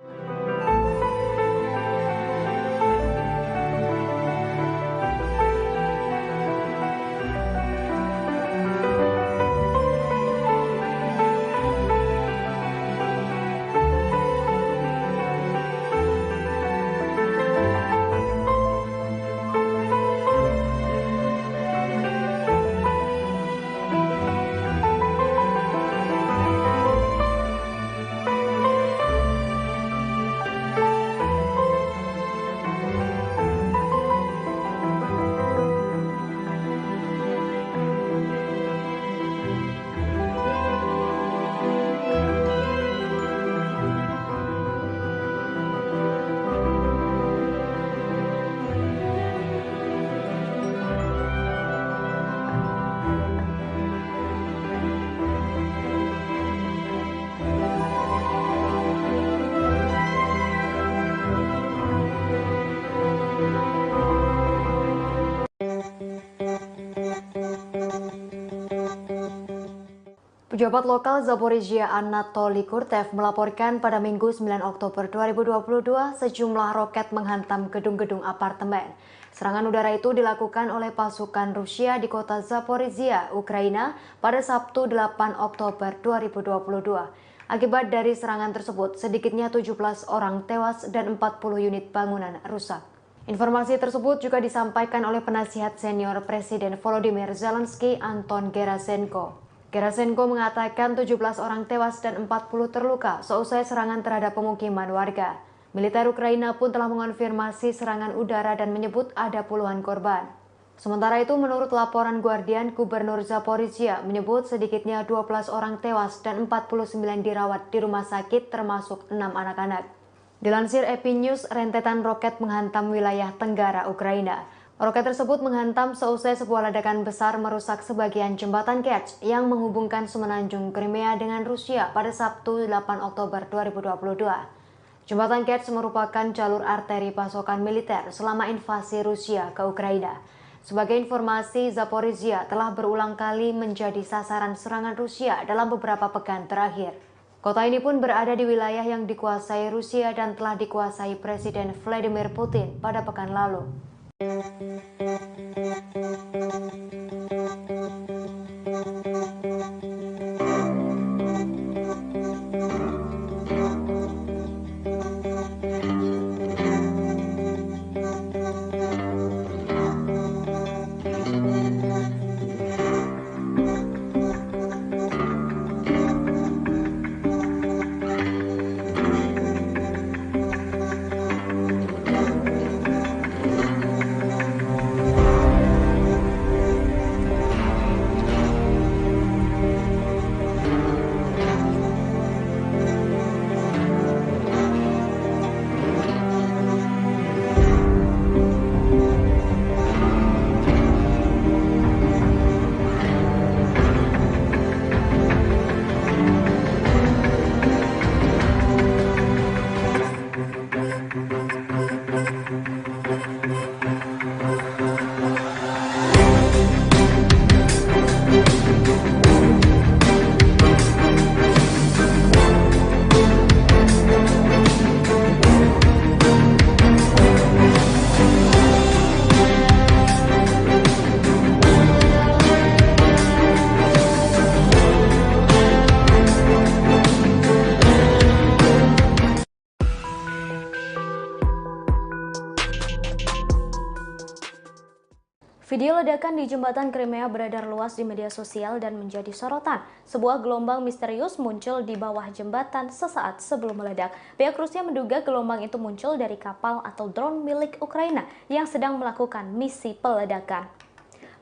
Pejabat lokal Zaporizhia Anatoly Kurtev melaporkan pada Minggu 9 Oktober 2022 sejumlah roket menghantam gedung-gedung apartemen. Serangan udara itu dilakukan oleh pasukan Rusia di kota Zaporizhia, Ukraina pada Sabtu 8 Oktober 2022. Akibat dari serangan tersebut, sedikitnya 17 orang tewas dan 40 unit bangunan rusak. Informasi tersebut juga disampaikan oleh penasihat senior Presiden Volodymyr Zelensky, Anton Gerasenko. Gerasenko mengatakan 17 orang tewas dan 40 terluka seusai serangan terhadap pemukiman warga. Militer Ukraina pun telah mengonfirmasi serangan udara dan menyebut ada puluhan korban. Sementara itu, menurut laporan Guardian, Gubernur Zaporizhia menyebut sedikitnya 12 orang tewas dan 49 dirawat di rumah sakit termasuk 6 anak-anak. Dilansir EP News, rentetan roket menghantam wilayah tenggara Ukraina. Roket tersebut menghantam seusai sebuah ledakan besar merusak sebagian jembatan Kerch yang menghubungkan semenanjung Crimea dengan Rusia pada Sabtu 8 Oktober 2022. Jembatan Kerch merupakan jalur arteri pasokan militer selama invasi Rusia ke Ukraina. Sebagai informasi, Zaporizhia telah berulang kali menjadi sasaran serangan Rusia dalam beberapa pekan terakhir. Kota ini pun berada di wilayah yang dikuasai Rusia dan telah dikuasai Presiden Vladimir Putin pada pekan lalu. Video ledakan di jembatan Crimea beredar luas di media sosial dan menjadi sorotan. Sebuah gelombang misterius muncul di bawah jembatan sesaat sebelum meledak. Pihak Rusia menduga gelombang itu muncul dari kapal atau drone milik Ukraina yang sedang melakukan misi peledakan.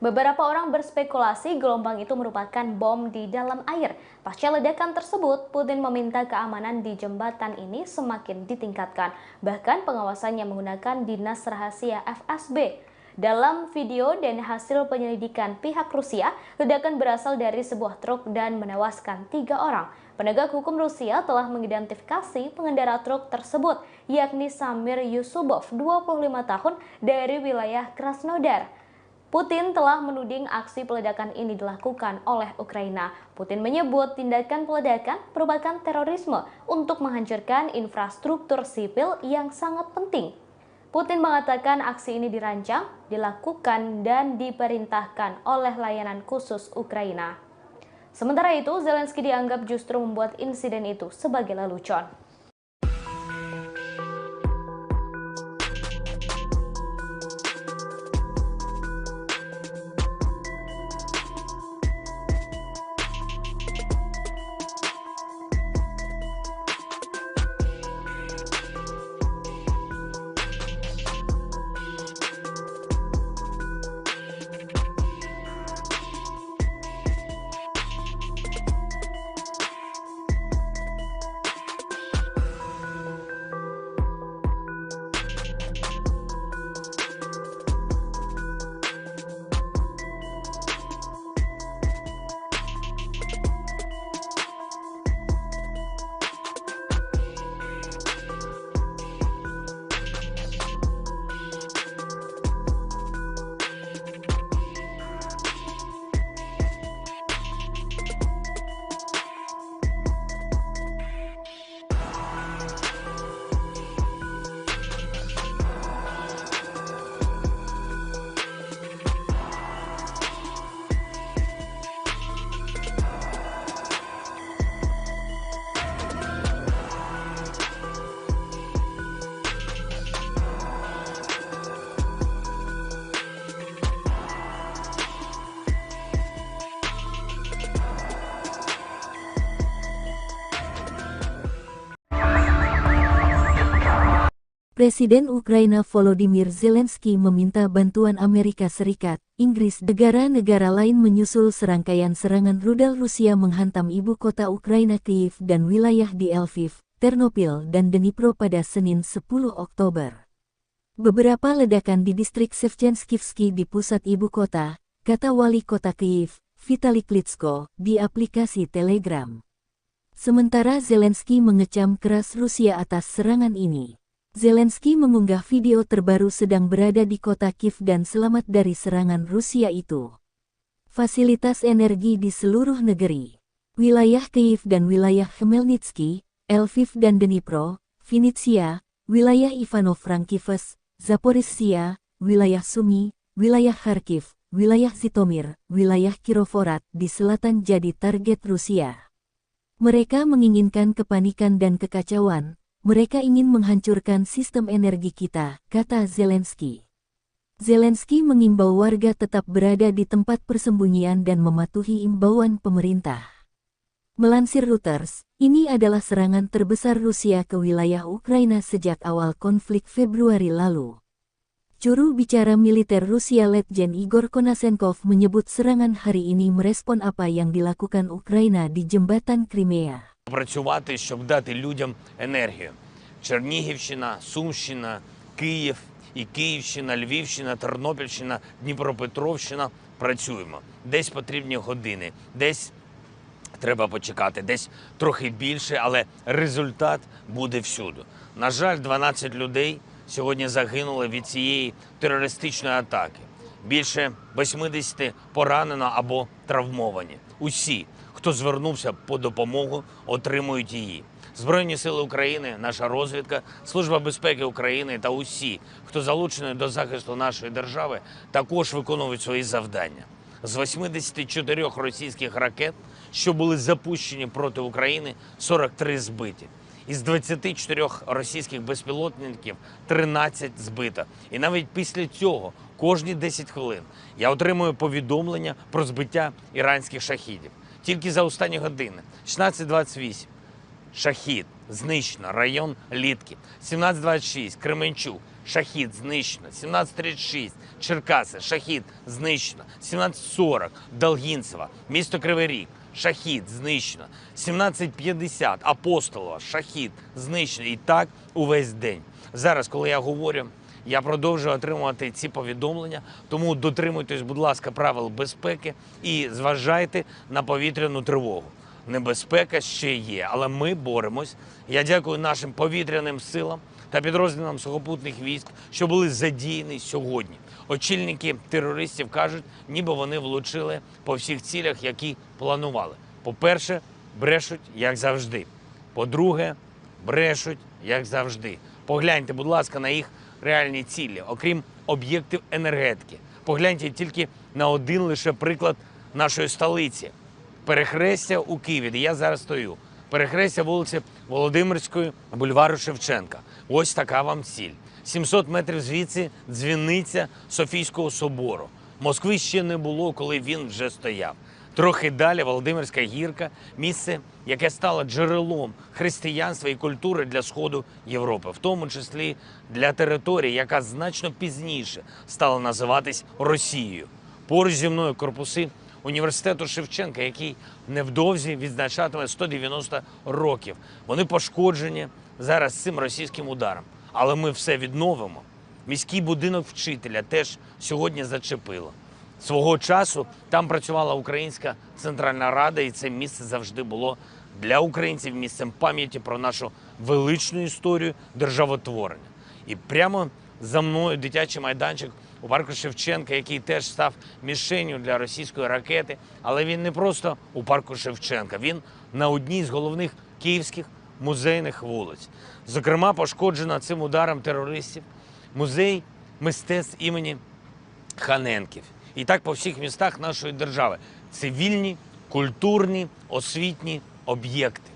Beberapa orang berspekulasi gelombang itu merupakan bom di dalam air. Pasca ledakan tersebut, Putin meminta keamanan di jembatan ini semakin ditingkatkan. Bahkan pengawasannya menggunakan dinas rahasia FSB. Dalam video dan hasil penyelidikan pihak Rusia, ledakan berasal dari sebuah truk dan menewaskan 3 orang. Penegak hukum Rusia telah mengidentifikasi pengendara truk tersebut, yakni Samir Yusubov, 25 tahun, dari wilayah Krasnodar. Putin telah menuding aksi peledakan ini dilakukan oleh Ukraina. Putin menyebut tindakan peledakan merupakan terorisme untuk menghancurkan infrastruktur sipil yang sangat penting. Putin mengatakan aksi ini dirancang, dilakukan, dan diperintahkan oleh layanan khusus Ukraina. Sementara itu, Zelensky dianggap justru membuat insiden itu sebagai lelucon. Presiden Ukraina Volodymyr Zelensky meminta bantuan Amerika Serikat, Inggris, negara-negara lain menyusul serangkaian serangan rudal Rusia menghantam ibu kota Ukraina Kyiv dan wilayah di Lviv, Ternopil dan Dnipro pada Senin 10 Oktober. Beberapa ledakan di distrik Shevchenskivsky di pusat ibu kota, kata wali kota Kyiv, Vitali Klitschko, di aplikasi Telegram. Sementara Zelensky mengecam keras Rusia atas serangan ini. Zelensky mengunggah video terbaru sedang berada di kota Kyiv dan selamat dari serangan Rusia itu. Fasilitas energi di seluruh negeri, wilayah Kyiv dan wilayah Khmelnytsky, Lviv dan Dnipro, Vinnytsia, wilayah Ivano-Frankivsk, Zaporizhzhia, wilayah Sumy, wilayah Kharkiv, wilayah Zhytomyr, wilayah Kirovohrad di selatan jadi target Rusia. Mereka menginginkan kepanikan dan kekacauan. Mereka ingin menghancurkan sistem energi kita, kata Zelensky. Zelensky mengimbau warga tetap berada di tempat persembunyian dan mematuhi imbauan pemerintah. Melansir Reuters, ini adalah serangan terbesar Rusia ke wilayah Ukraina sejak awal konflik Februari lalu. Juru bicara militer Rusia Letjen Igor Konashenkov menyebut serangan hari ini merespon apa yang dilakukan Ukraina di jembatan Crimea. Працювати, щоб дати людям енергію. Чернігівщина, Сумщина, Київ і Київщина, Львівщина, Тернопільщина, Дніпропетровщина – працюємо. Десь потрібні години, десь треба почекати, десь трохи більше, але результат буде всюди. На жаль, 12 людей сьогодні загинули від цієї терористичної атаки. Більше 80 поранено або травмовані. Усі, хто звернувся по допомогу, отримують її. Збройні сили України, наша розвідка, Служба безпеки України та усі, хто залучений до захисту нашої держави, також виконують свої завдання. З 84 російських ракет, що були запущені проти України, 43 збиті. Із 24 російських безпілотників 13 збито. І навіть після цього, кожні 10 хвилин, я отримую повідомлення про збиття іранських шахідів. Тільки за останні години. 16:28. Шахід. Знищено. Район Літки. 17:26. Кременчук. Шахід. Знищено. 17:36. Черкаси. Шахід. Знищено. 17:40. Долгінцева. Місто Кривий Ріг. Шахід. Знищено. 17:50. Апостолова. Шахід. Знищено. І так увесь день. Зараз, коли я говорю, я продовжую отримувати ці повідомлення, тому дотримуйтесь, будь ласка, правил безпеки і зважайте на повітряну тривогу. Небезпека ще є, але ми боремось. Я дякую нашим повітряним силам та підрозділам сухопутних військ, що були задіяні сьогодні. Очільники терористів кажуть, ніби вони влучили по всіх цілях, які планували. По-перше, брешуть, як завжди. По-друге, брешуть, як завжди. Погляньте, будь ласка, на їх реальні цілі, окрім об'єктів енергетики. Погляньте тільки на один лише приклад нашої столиці. Перехрестя у Києві, де я зараз стою. Перехрестя вулиці Володимирської, бульвару Шевченка. Ось така вам ціль. 700 метрів звідси дзвіниця Софійського собору. Москви ще не було, коли він вже стояв. Трохи далі Володимирська гірка – місце, яке стало джерелом християнства і культури для Сходу Європи, в тому числі для території, яка значно пізніше стала називатись Росією. Поруч зі мною корпуси університету Шевченка, який невдовзі відзначатиме 190 років. Вони пошкоджені зараз цим російським ударом. Але ми все відновимо. Міський будинок вчителя теж сьогодні зачепило. Свого часу там працювала Українська Центральна Рада, і це місце завжди було для українців місцем пам'яті про нашу величну історію державотворення. І прямо за мною дитячий майданчик у парку Шевченка, який теж став мішенню для російської ракети. Але він не просто у парку Шевченка, він на одній з головних київських музейних вулиць. Зокрема, пошкоджено цим ударом терористів музей мистецтв імені Ханенків. І так по всіх містах нашої держави. Цивільні, культурні, освітні об'єкти.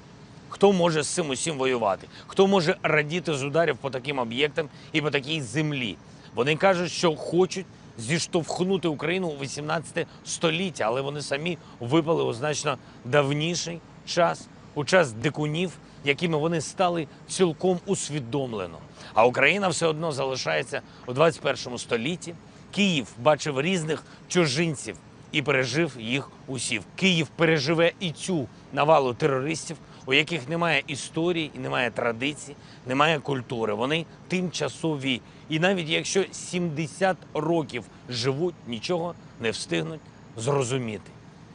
Хто може з цим усім воювати? Хто може радіти з ударів по таким об'єктам і по такій землі? Вони кажуть, що хочуть зіштовхнути Україну у 18 століття, але вони самі випали у значно давніший час, у час дикунів, якими вони стали цілком усвідомлено. А Україна все одно залишається у 21 столітті. Київ бачив різних чужинців і пережив їх усіх. Київ переживе і цю навалу терористів, у яких немає історії, немає традицій, немає культури. Вони тимчасові. І навіть якщо 70 років живуть, нічого не встигнуть зрозуміти.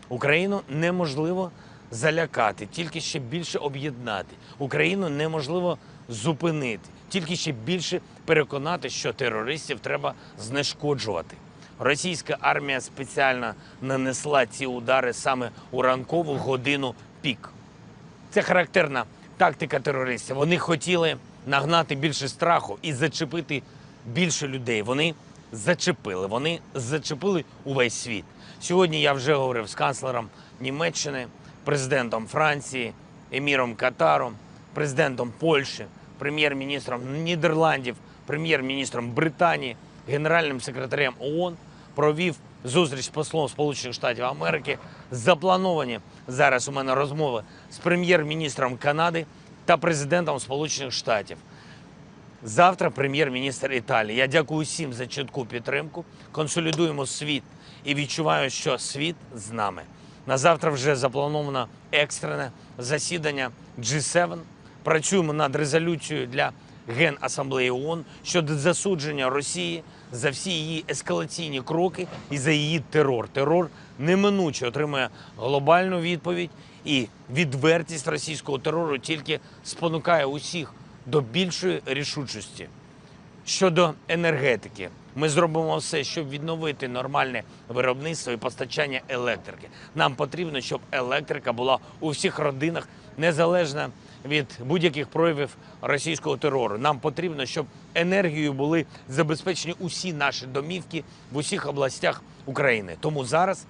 Україну неможливо залякати, тільки ще більше об'єднати. Україну неможливо зупинити, тільки ще більше переконати, що терористів треба знешкоджувати. Російська армія спеціально нанесла ці удари саме у ранкову годину пік. Це характерна тактика терористів. Вони хотіли нагнати більше страху і зачепити більше людей. Вони зачепили увесь світ. Сьогодні я вже говорив з канцлером Німеччини, президентом Франції, еміром Катару, президентом Польщі, прем'єр-міністром Нідерландів, прем'єр-міністром Британії, генеральним секретарем ООН, провів зустріч з послом Сполучених Штатів Америки. Заплановані зараз у мене розмови з прем'єр-міністром Канади та президентом Сполучених Штатів. Завтра прем'єр-міністр Італії. Я дякую усім за чітку підтримку. Консолідуємо світ і відчуваю, що світ з нами. На завтра вже заплановано екстрене засідання G7. Працюємо над резолюцією для Генасамблеї ООН щодо засудження Росії за всі її ескалаційні кроки і за її терор. Терор неминуче отримує глобальну відповідь, і відвертість російського терору тільки спонукає усіх до більшої рішучості. Щодо енергетики, ми зробимо все, щоб відновити нормальне виробництво і постачання електрики. Нам потрібно, щоб електрика була у всіх родинах, незалежно від будь-яких проявів російського терору. Нам потрібно, щоб енергією були забезпечені усі наші домівки в усіх областях України. Тому зараз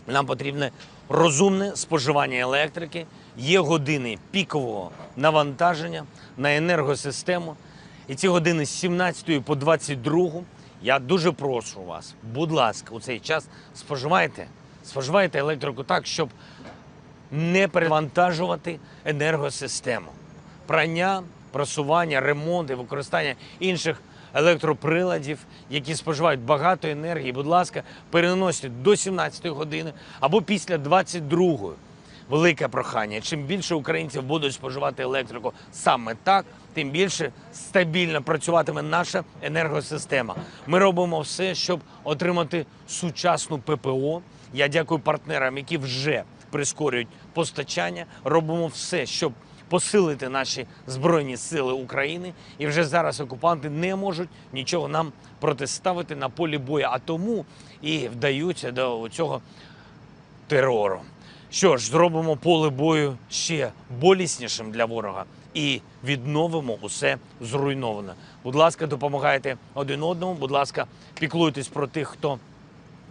нам потрібне розумне споживання електрики, є години пікового навантаження на енергосистему. І ці години з 17 по 22 я дуже прошу вас, будь ласка, у цей час споживайте електрику так, щоб не перевантажувати енергосистему. Прання, просування, ремонт і використання інших електроприладів, які споживають багато енергії, будь ласка, переносять до 17 години або після 22-ї. Велике прохання. Чим більше українців будуть споживати електрику саме так, тим більше стабільно працюватиме наша енергосистема. Ми робимо все, щоб отримати сучасну ППО. Я дякую партнерам, які вже прискорюють постачання. Робимо все, щоб посилити наші Збройні Сили України. І вже зараз окупанти не можуть нічого нам протиставити на полі бою, а тому і вдаються до цього терору. Що ж, зробимо поле бою ще боліснішим для ворога і відновимо усе зруйноване. Будь ласка, допомагайте один одному, будь ласка, піклуйтесь про тих, хто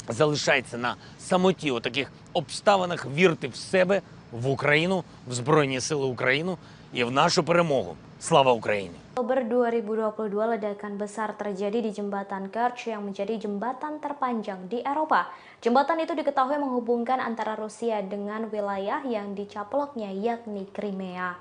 залишається на самоті у таких обставинах, вірте в себе, в Україну, в Збройні Сили України і в нашу перемогу. Слава Україні! Oktober 2022, ledakan besar terjadi di jembatan Kerch yang menjadi jembatan terpanjang di Eropa. Jembatan itu diketahui menghubungkan antara Rusia dengan wilayah yang dicaploknya, yakni Crimea.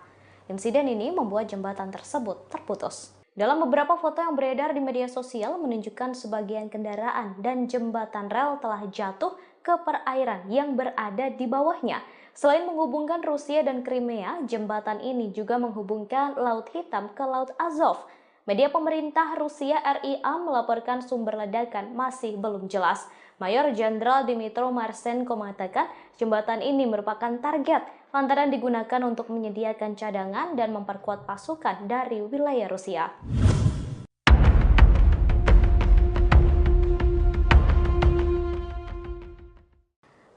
Insiden ini membuat jembatan tersebut terputus. Dalam beberapa foto yang beredar di media sosial menunjukkan sebagian kendaraan dan jembatan rel telah jatuh ke perairan yang berada di bawahnya. Selain menghubungkan Rusia dan Crimea, jembatan ini juga menghubungkan Laut Hitam ke Laut Azov. Media pemerintah Rusia RIA melaporkan sumber ledakan masih belum jelas. Mayor Jenderal Dmytro Marsenko mengatakan jembatan ini merupakan target lantaran digunakan untuk menyediakan cadangan dan memperkuat pasukan dari wilayah Rusia.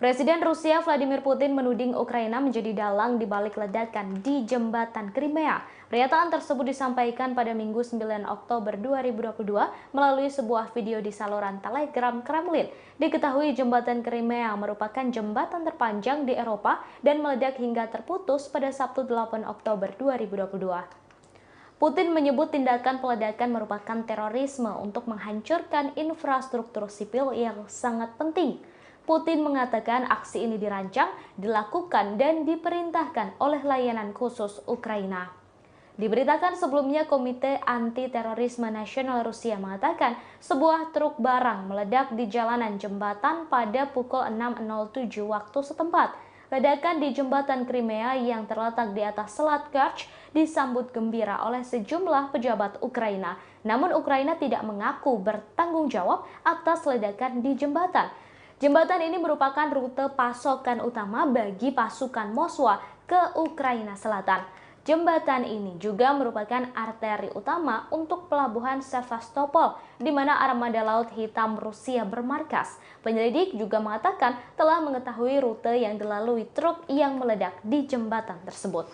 Presiden Rusia Vladimir Putin menuding Ukraina menjadi dalang di balik ledakan di jembatan Crimea. Pernyataan tersebut disampaikan pada Minggu 9 Oktober 2022 melalui sebuah video di saluran Telegram Kremlin. Diketahui jembatan Crimea merupakan jembatan terpanjang di Eropa dan meledak hingga terputus pada Sabtu 8 Oktober 2022. Putin menyebut tindakan peledakan merupakan terorisme untuk menghancurkan infrastruktur sipil yang sangat penting. Putin mengatakan aksi ini dirancang, dilakukan, dan diperintahkan oleh layanan khusus Ukraina. Diberitakan sebelumnya, Komite Anti-Terorisme Nasional Rusia mengatakan sebuah truk barang meledak di jalanan jembatan pada pukul 6.07 waktu setempat. Ledakan di jembatan Crimea yang terletak di atas Selat Kerch disambut gembira oleh sejumlah pejabat Ukraina. Namun Ukraina tidak mengaku bertanggung jawab atas ledakan di jembatan. Jembatan ini merupakan rute pasokan utama bagi pasukan Moskwa ke Ukraina Selatan. Jembatan ini juga merupakan arteri utama untuk pelabuhan Sevastopol, di mana armada Laut Hitam Rusia bermarkas. Penyelidik juga mengatakan telah mengetahui rute yang dilalui truk yang meledak di jembatan tersebut.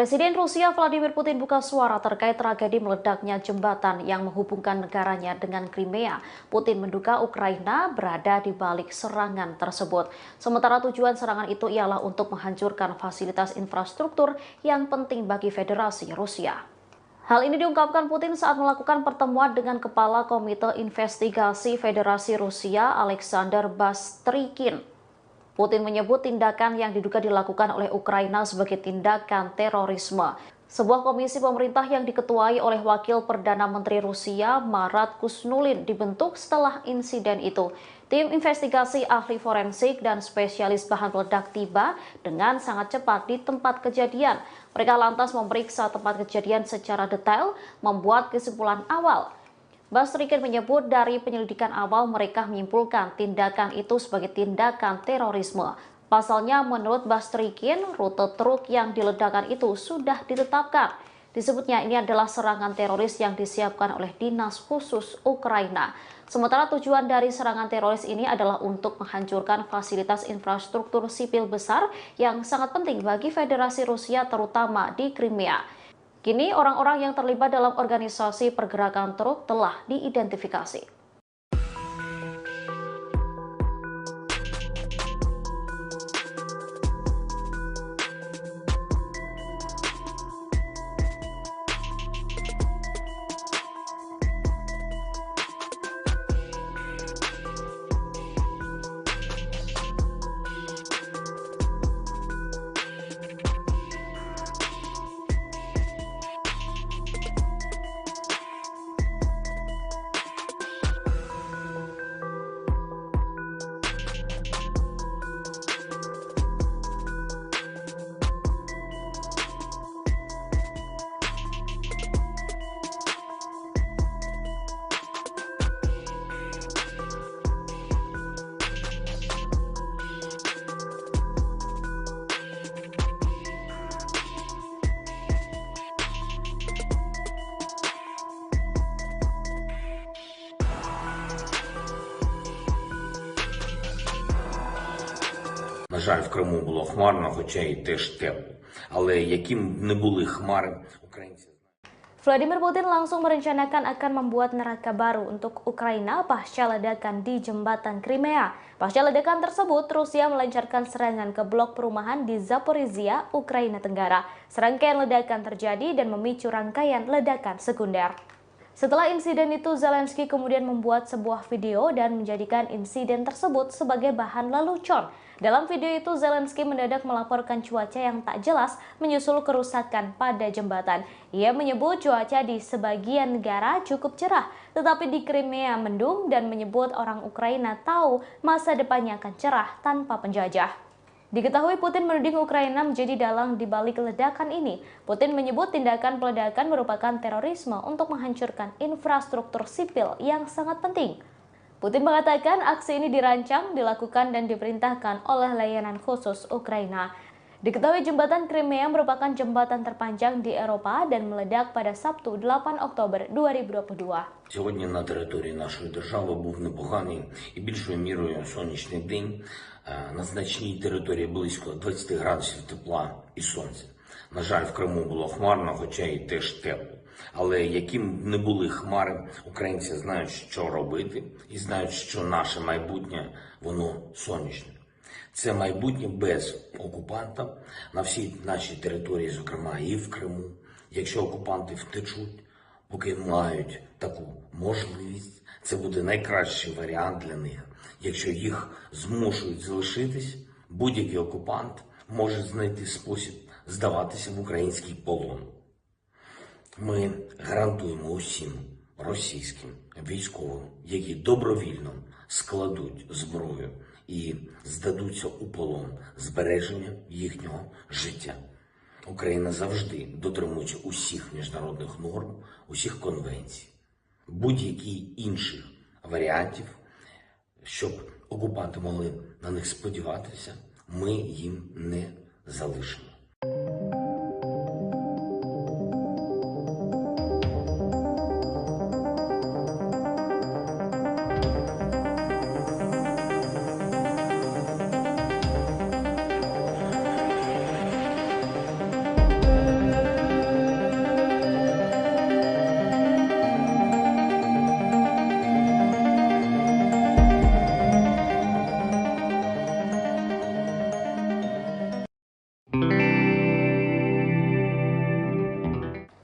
Presiden Rusia Vladimir Putin buka suara terkait tragedi meledaknya jembatan yang menghubungkan negaranya dengan Crimea. Putin menduga Ukraina berada di balik serangan tersebut. Sementara tujuan serangan itu ialah untuk menghancurkan fasilitas infrastruktur yang penting bagi Federasi Rusia. Hal ini diungkapkan Putin saat melakukan pertemuan dengan Kepala Komite Investigasi Federasi Rusia Alexander Bastrykin. Putin menyebut tindakan yang diduga dilakukan oleh Ukraina sebagai tindakan terorisme. Sebuah komisi pemerintah yang diketuai oleh Wakil Perdana Menteri Rusia Marat Kusnulin dibentuk setelah insiden itu. Tim investigasi ahli forensik dan spesialis bahan peledak tiba dengan sangat cepat di tempat kejadian. Mereka lantas memeriksa tempat kejadian secara detail, membuat kesimpulan awal. Bastrykin menyebut dari penyelidikan awal mereka menyimpulkan tindakan itu sebagai tindakan terorisme. Pasalnya menurut Bastrykin, rute truk yang diledakkan itu sudah ditetapkan. Disebutnya ini adalah serangan teroris yang disiapkan oleh Dinas Khusus Ukraina. Sementara tujuan dari serangan teroris ini adalah untuk menghancurkan fasilitas infrastruktur sipil besar yang sangat penting bagi Federasi Rusia terutama di Crimea. Kini orang-orang yang terlibat dalam organisasi pergerakan truk telah diidentifikasi. На жаль, в Криму було хмарно, хоча й теж тепло. Але яким б не були хмари, українці Vladimir Putin langsung merencanakan akan membuat neraka baru untuk Ukraina pasca ledakan di jembatan Crimea. Pasca ledakan tersebut, Rusia melancarkan serangan ke blok perumahan di Zaporizhia, Ukraina Tenggara. Serangkaian ledakan terjadi dan memicu rangkaian ledakan sekunder. Setelah insiden itu, Zelensky kemudian membuat sebuah video dan menjadikan insiden tersebut sebagai bahan lelucon. Dalam video itu, Zelensky mendadak melaporkan cuaca yang tak jelas menyusul kerusakan pada jembatan. Ia menyebut cuaca di sebagian negara cukup cerah, tetapi di Crimea mendung dan menyebut orang Ukraina tahu masa depannya akan cerah tanpa penjajah. Diketahui Putin menuding Ukraina menjadi dalang di balik ledakan ini. Putin menyebut tindakan peledakan merupakan terorisme untuk menghancurkan infrastruktur sipil yang sangat penting. Putin mengatakan aksi ini dirancang, dilakukan dan diperintahkan oleh layanan khusus Ukraina. Diketahui jembatan Crimea merupakan jembatan terpanjang di Eropa dan meledak pada Sabtu 8 Oktober 2022. Сьогодні на території нашої держави був непоганий і більшою мірою сонячний день. На значній території близько 20 градусів тепла і сонця. На жаль, в Криму було хмарно, хоча й теж тепло. Але яким б не були хмари, українці знають, що робити і знають, що наше майбутнє, воно сонячне. Це майбутнє без окупанта на всій нашій території, зокрема і в Криму. Якщо окупанти втечуть, поки мають таку можливість, це буде найкращий варіант для них. Якщо їх змушують залишитись, будь-який окупант може знайти спосіб здаватися в український полон. Ми гарантуємо усім російським військовим, які добровільно складуть зброю і здадуться у полон, збереження їхнього життя. Україна завжди дотримується усіх міжнародних норм, усіх конвенцій. Будь-яких інших варіантів, щоб окупанти могли на них сподіватися, ми їм не залишимо.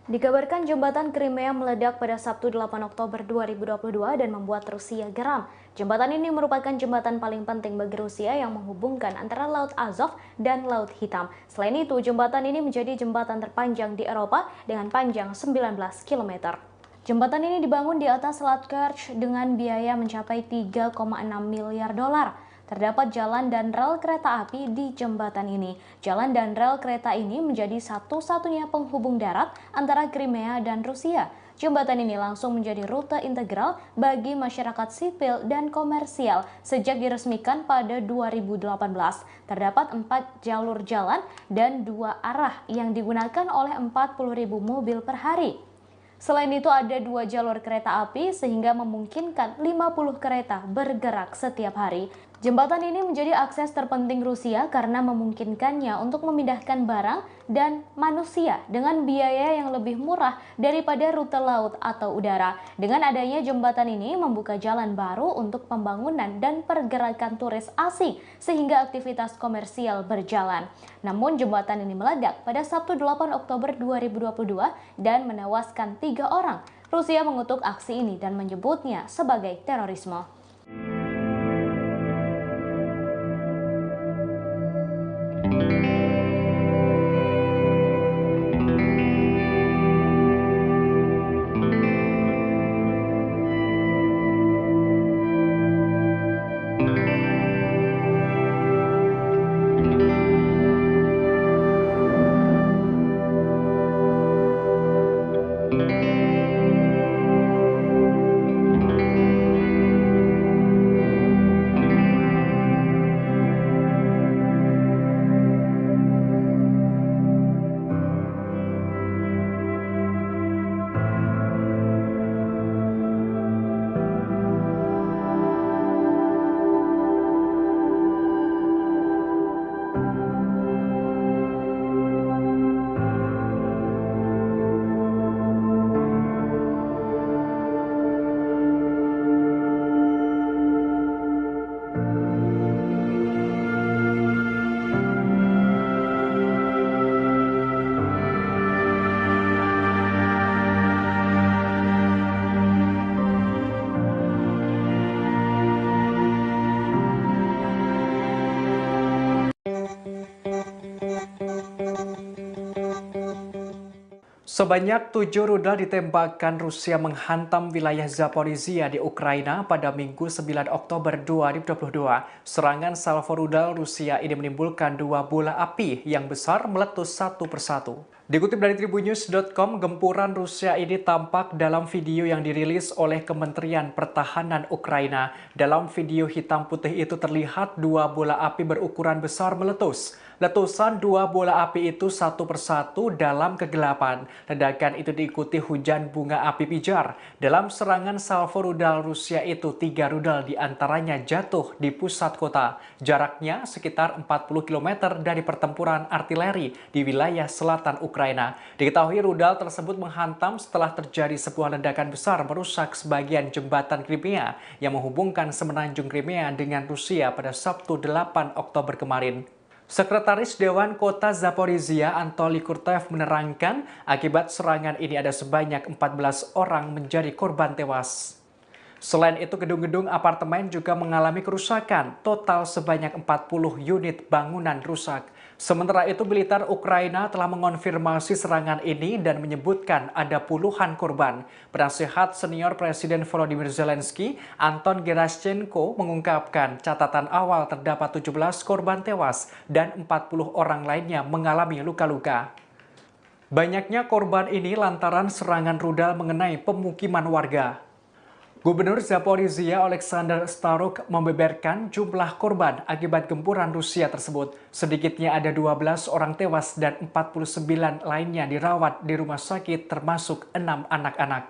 Dikabarkan jembatan Crimea meledak pada Sabtu 8 Oktober 2022 dan membuat Rusia geram. Jembatan ini merupakan jembatan paling penting bagi Rusia yang menghubungkan antara Laut Azov dan Laut Hitam. Selain itu, jembatan ini menjadi jembatan terpanjang di Eropa dengan panjang 19 km. Jembatan ini dibangun di atas Selat Kerch dengan biaya mencapai 3,6 miliar dolar. Terdapat jalan dan rel kereta api di jembatan ini. Jalan dan rel kereta ini menjadi satu-satunya penghubung darat antara Crimea dan Rusia. Jembatan ini langsung menjadi rute integral bagi masyarakat sipil dan komersial sejak diresmikan pada 2018. Terdapat 4 jalur jalan dan 2 arah yang digunakan oleh 40.000 mobil per hari. Selain itu ada 2 jalur kereta api sehingga memungkinkan 50 kereta bergerak setiap hari. Jembatan ini menjadi akses terpenting Rusia karena memungkinkannya untuk memindahkan barang dan manusia dengan biaya yang lebih murah daripada rute laut atau udara. Dengan adanya jembatan ini membuka jalan baru untuk pembangunan dan pergerakan turis asing sehingga aktivitas komersial berjalan. Namun jembatan ini meledak pada Sabtu 8 Oktober 2022 dan menewaskan 3 orang. Rusia mengutuk aksi ini dan menyebutnya sebagai terorisme. Sebanyak 7 rudal ditembakkan Rusia menghantam wilayah Zaporizhia di Ukraina pada Minggu 9 Oktober 2022. Serangan salvo rudal Rusia ini menimbulkan 2 bola api yang besar meletus satu persatu. Dikutip dari Tribunnews.com, gempuran Rusia ini tampak dalam video yang dirilis oleh Kementerian Pertahanan Ukraina. Dalam video hitam putih itu terlihat 2 bola api berukuran besar meletus. Letusan 2 bola api itu satu persatu dalam kegelapan. Ledakan itu diikuti hujan bunga api pijar. Dalam serangan salvo rudal Rusia itu, 3 rudal diantaranya jatuh di pusat kota. Jaraknya sekitar 40 km dari pertempuran artileri di wilayah selatan Ukraina. Diketahui rudal tersebut menghantam setelah terjadi sebuah ledakan besar merusak sebagian jembatan Crimea yang menghubungkan semenanjung Crimea dengan Rusia pada Sabtu 8 Oktober kemarin. Sekretaris Dewan Kota Zaporizhia Anatoly Kurtev menerangkan akibat serangan ini ada sebanyak 14 orang menjadi korban tewas. Selain itu, gedung-gedung apartemen juga mengalami kerusakan. Total sebanyak 40 unit bangunan rusak. Sementara itu, militer Ukraina telah mengonfirmasi serangan ini dan menyebutkan ada puluhan korban. Penasehat senior Presiden Volodymyr Zelensky, Anton Gerashchenko, mengungkapkan catatan awal terdapat 17 korban tewas dan 40 orang lainnya mengalami luka-luka. Banyaknya korban ini lantaran serangan rudal mengenai pemukiman warga. Gubernur Zaporizhia Alexander Staruk membeberkan jumlah korban akibat gempuran Rusia tersebut. Sedikitnya ada 12 orang tewas dan 49 lainnya dirawat di rumah sakit termasuk 6 anak-anak.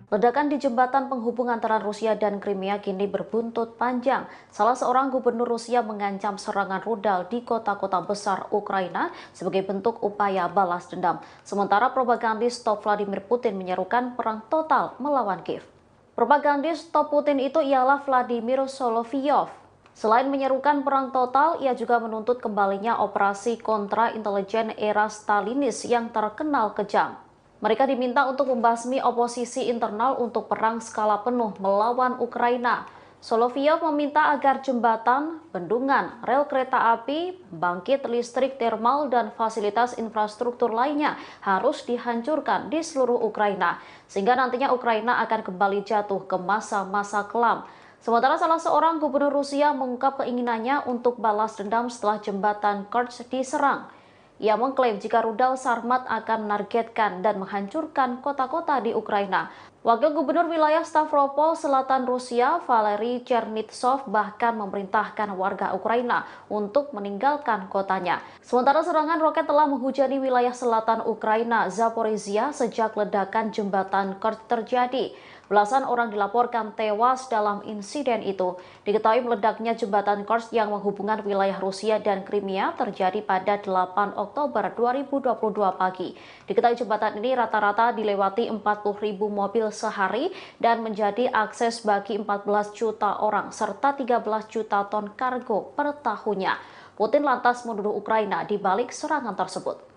Ledakan di jembatan penghubung antara Rusia dan Crimea kini berbuntut panjang. Salah seorang gubernur Rusia mengancam serangan rudal di kota-kota besar Ukraina sebagai bentuk upaya balas dendam. Sementara propagandis top Vladimir Putin menyerukan perang total melawan Kiev. Propagandis top Putin itu ialah Vladimir Solovyov. Selain menyerukan perang total, ia juga menuntut kembalinya operasi kontra intelijen era Stalinis yang terkenal kejam. Mereka diminta untuk membasmi oposisi internal untuk perang skala penuh melawan Ukraina. Solovyov meminta agar jembatan, bendungan, rel kereta api, bangkit listrik termal, dan fasilitas infrastruktur lainnya harus dihancurkan di seluruh Ukraina, sehingga nantinya Ukraina akan kembali jatuh ke masa-masa kelam. Sementara salah seorang gubernur Rusia mengungkap keinginannya untuk balas dendam setelah jembatan Kerch diserang. Ia mengklaim jika rudal Sarmat akan menargetkan dan menghancurkan kota-kota di Ukraina. Wakil Gubernur wilayah Stavropol Selatan Rusia, Valery Chernitsov, bahkan memerintahkan warga Ukraina untuk meninggalkan kotanya. Sementara serangan roket telah menghujani wilayah selatan Ukraina, Zaporizhia, sejak ledakan jembatan Kerch terjadi. Belasan orang dilaporkan tewas dalam insiden itu. Diketahui meledaknya jembatan Kerch yang menghubungkan wilayah Rusia dan Crimea terjadi pada 8 Oktober 2022 pagi. Diketahui jembatan ini rata-rata dilewati 40.000 mobil sehari dan menjadi akses bagi 14 juta orang serta 13 juta ton kargo per tahunnya. Putin lantas menuduh Ukraina di balik serangan tersebut.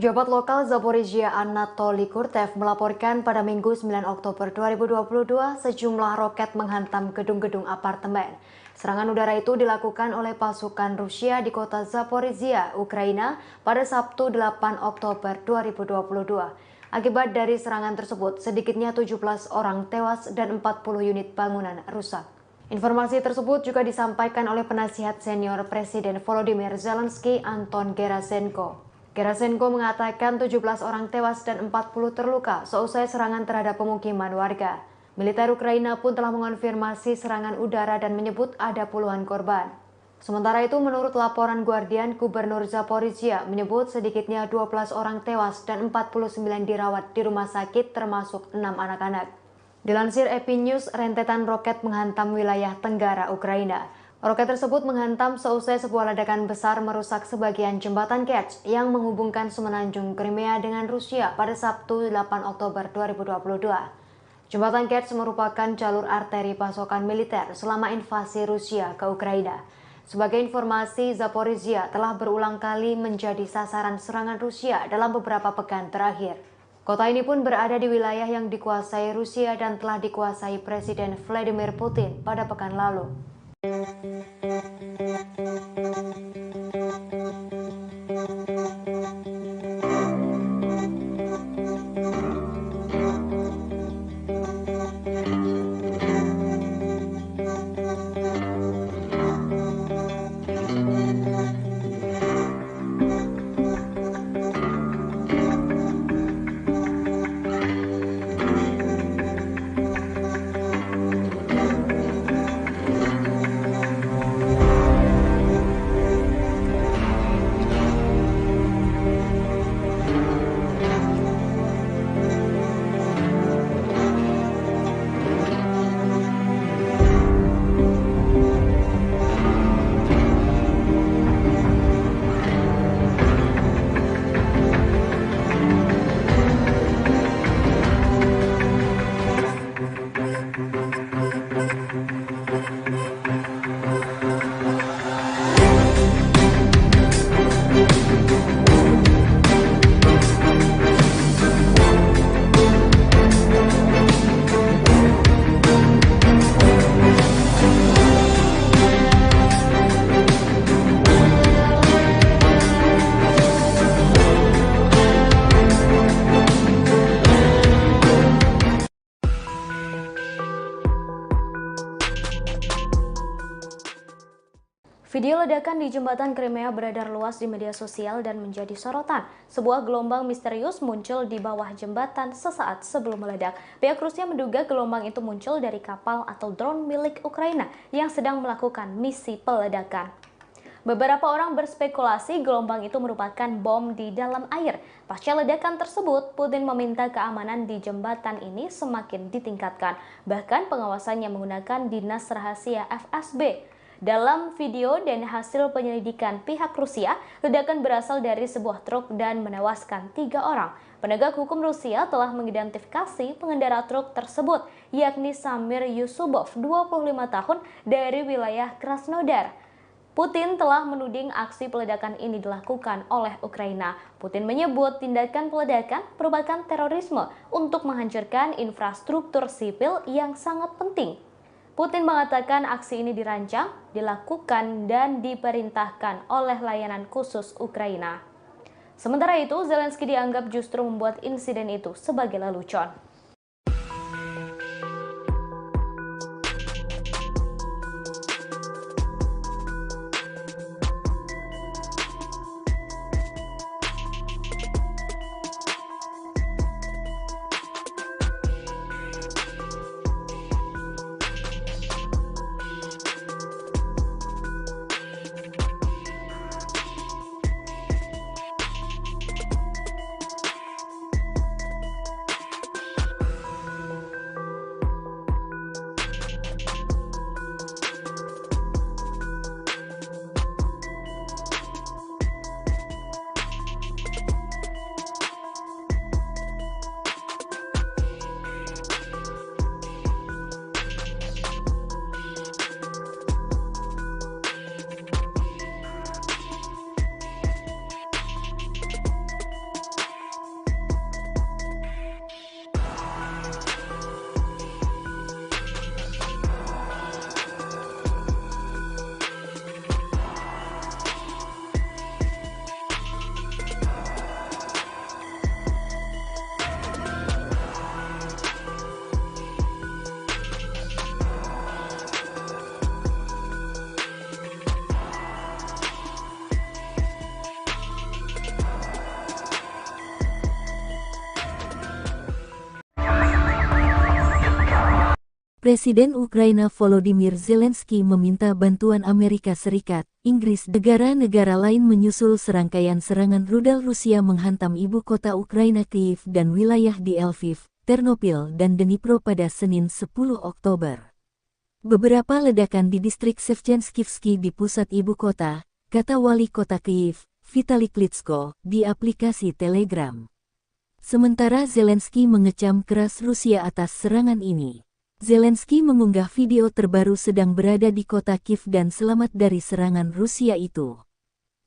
Pejabat lokal Zaporizhia Anatoly Kurtev melaporkan pada Minggu 9 Oktober 2022 sejumlah roket menghantam gedung-gedung apartemen. Serangan udara itu dilakukan oleh pasukan Rusia di kota Zaporizhia, Ukraina pada Sabtu 8 Oktober 2022. Akibat dari serangan tersebut, sedikitnya 17 orang tewas dan 40 unit bangunan rusak. Informasi tersebut juga disampaikan oleh penasihat senior Presiden Volodymyr Zelensky, Anton Gerasenko. Gerasenko mengatakan 17 orang tewas dan 40 terluka seusai serangan terhadap pemukiman warga. Militer Ukraina pun telah mengonfirmasi serangan udara dan menyebut ada puluhan korban. Sementara itu, menurut laporan Guardian, Gubernur Zaporizhia menyebut sedikitnya 12 orang tewas dan 49 dirawat di rumah sakit termasuk 6 anak-anak. Dilansir AP News, rentetan roket menghantam wilayah tenggara Ukraina. Roket tersebut menghantam seusai sebuah ledakan besar merusak sebagian jembatan Kerch yang menghubungkan semenanjung Crimea dengan Rusia pada Sabtu 8 Oktober 2022. Jembatan Kerch merupakan jalur arteri pasokan militer selama invasi Rusia ke Ukraina. Sebagai informasi, Zaporizhia telah berulang kali menjadi sasaran serangan Rusia dalam beberapa pekan terakhir. Kota ini pun berada di wilayah yang dikuasai Rusia dan telah dikuasai Presiden Vladimir Putin pada pekan lalu. Video ledakan di jembatan Crimea beredar luas di media sosial dan menjadi sorotan. Sebuah gelombang misterius muncul di bawah jembatan sesaat sebelum meledak. Pihak Rusia menduga gelombang itu muncul dari kapal atau drone milik Ukraina yang sedang melakukan misi peledakan. Beberapa orang berspekulasi gelombang itu merupakan bom di dalam air. Pasca ledakan tersebut, Putin meminta keamanan di jembatan ini semakin ditingkatkan. Bahkan pengawasannya menggunakan dinas rahasia FSB. Dalam video dan hasil penyelidikan pihak Rusia, ledakan berasal dari sebuah truk dan menewaskan 3 orang. Penegak hukum Rusia telah mengidentifikasi pengendara truk tersebut, yakni Samir Yusubov, 25 tahun, dari wilayah Krasnodar. Putin telah menuding aksi peledakan ini dilakukan oleh Ukraina. Putin menyebut tindakan peledakan merupakan terorisme untuk menghancurkan infrastruktur sipil yang sangat penting. Putin mengatakan aksi ini dirancang, dilakukan, dan diperintahkan oleh layanan khusus Ukraina. Sementara itu, Zelensky dianggap justru membuat insiden itu sebagai lelucon. Presiden Ukraina Volodymyr Zelensky meminta bantuan Amerika Serikat, Inggris, negara-negara lain menyusul serangkaian serangan rudal Rusia menghantam ibu kota Ukraina Kyiv dan wilayah di Lviv, Ternopil dan Dnipro pada Senin 10 Oktober. Beberapa ledakan di distrik Shevchenskivsky di pusat ibu kota, kata wali kota Kyiv, Vitali Klitschko, di aplikasi Telegram. Sementara Zelensky mengecam keras Rusia atas serangan ini. Zelensky mengunggah video terbaru sedang berada di kota Kyiv dan selamat dari serangan Rusia itu.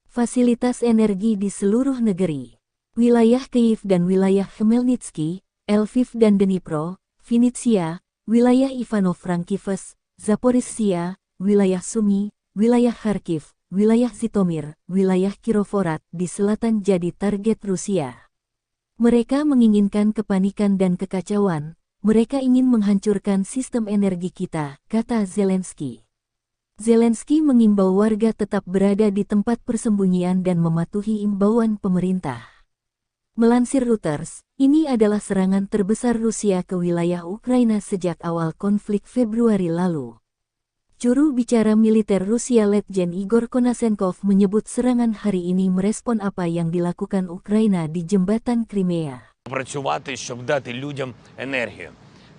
Fasilitas energi di seluruh negeri, wilayah Kyiv dan wilayah Khmelnytsky, Lviv dan Dnipro, Vinnytsia, wilayah Ivano-Frankivsk, Zaporizhzhia, wilayah Sumy, wilayah Kharkiv, wilayah Zhytomyr, wilayah Kirovohrad di selatan jadi target Rusia. Mereka menginginkan kepanikan dan kekacauan. Mereka ingin menghancurkan sistem energi kita, kata Zelensky. Zelensky mengimbau warga tetap berada di tempat persembunyian dan mematuhi imbauan pemerintah. Melansir Reuters, ini adalah serangan terbesar Rusia ke wilayah Ukraina sejak awal konflik Februari lalu. Juru bicara militer Rusia Letjen Igor Konashenkov menyebut serangan hari ini merespon apa yang dilakukan Ukraina di jembatan Crimea. Працювати, щоб дати людям енергію.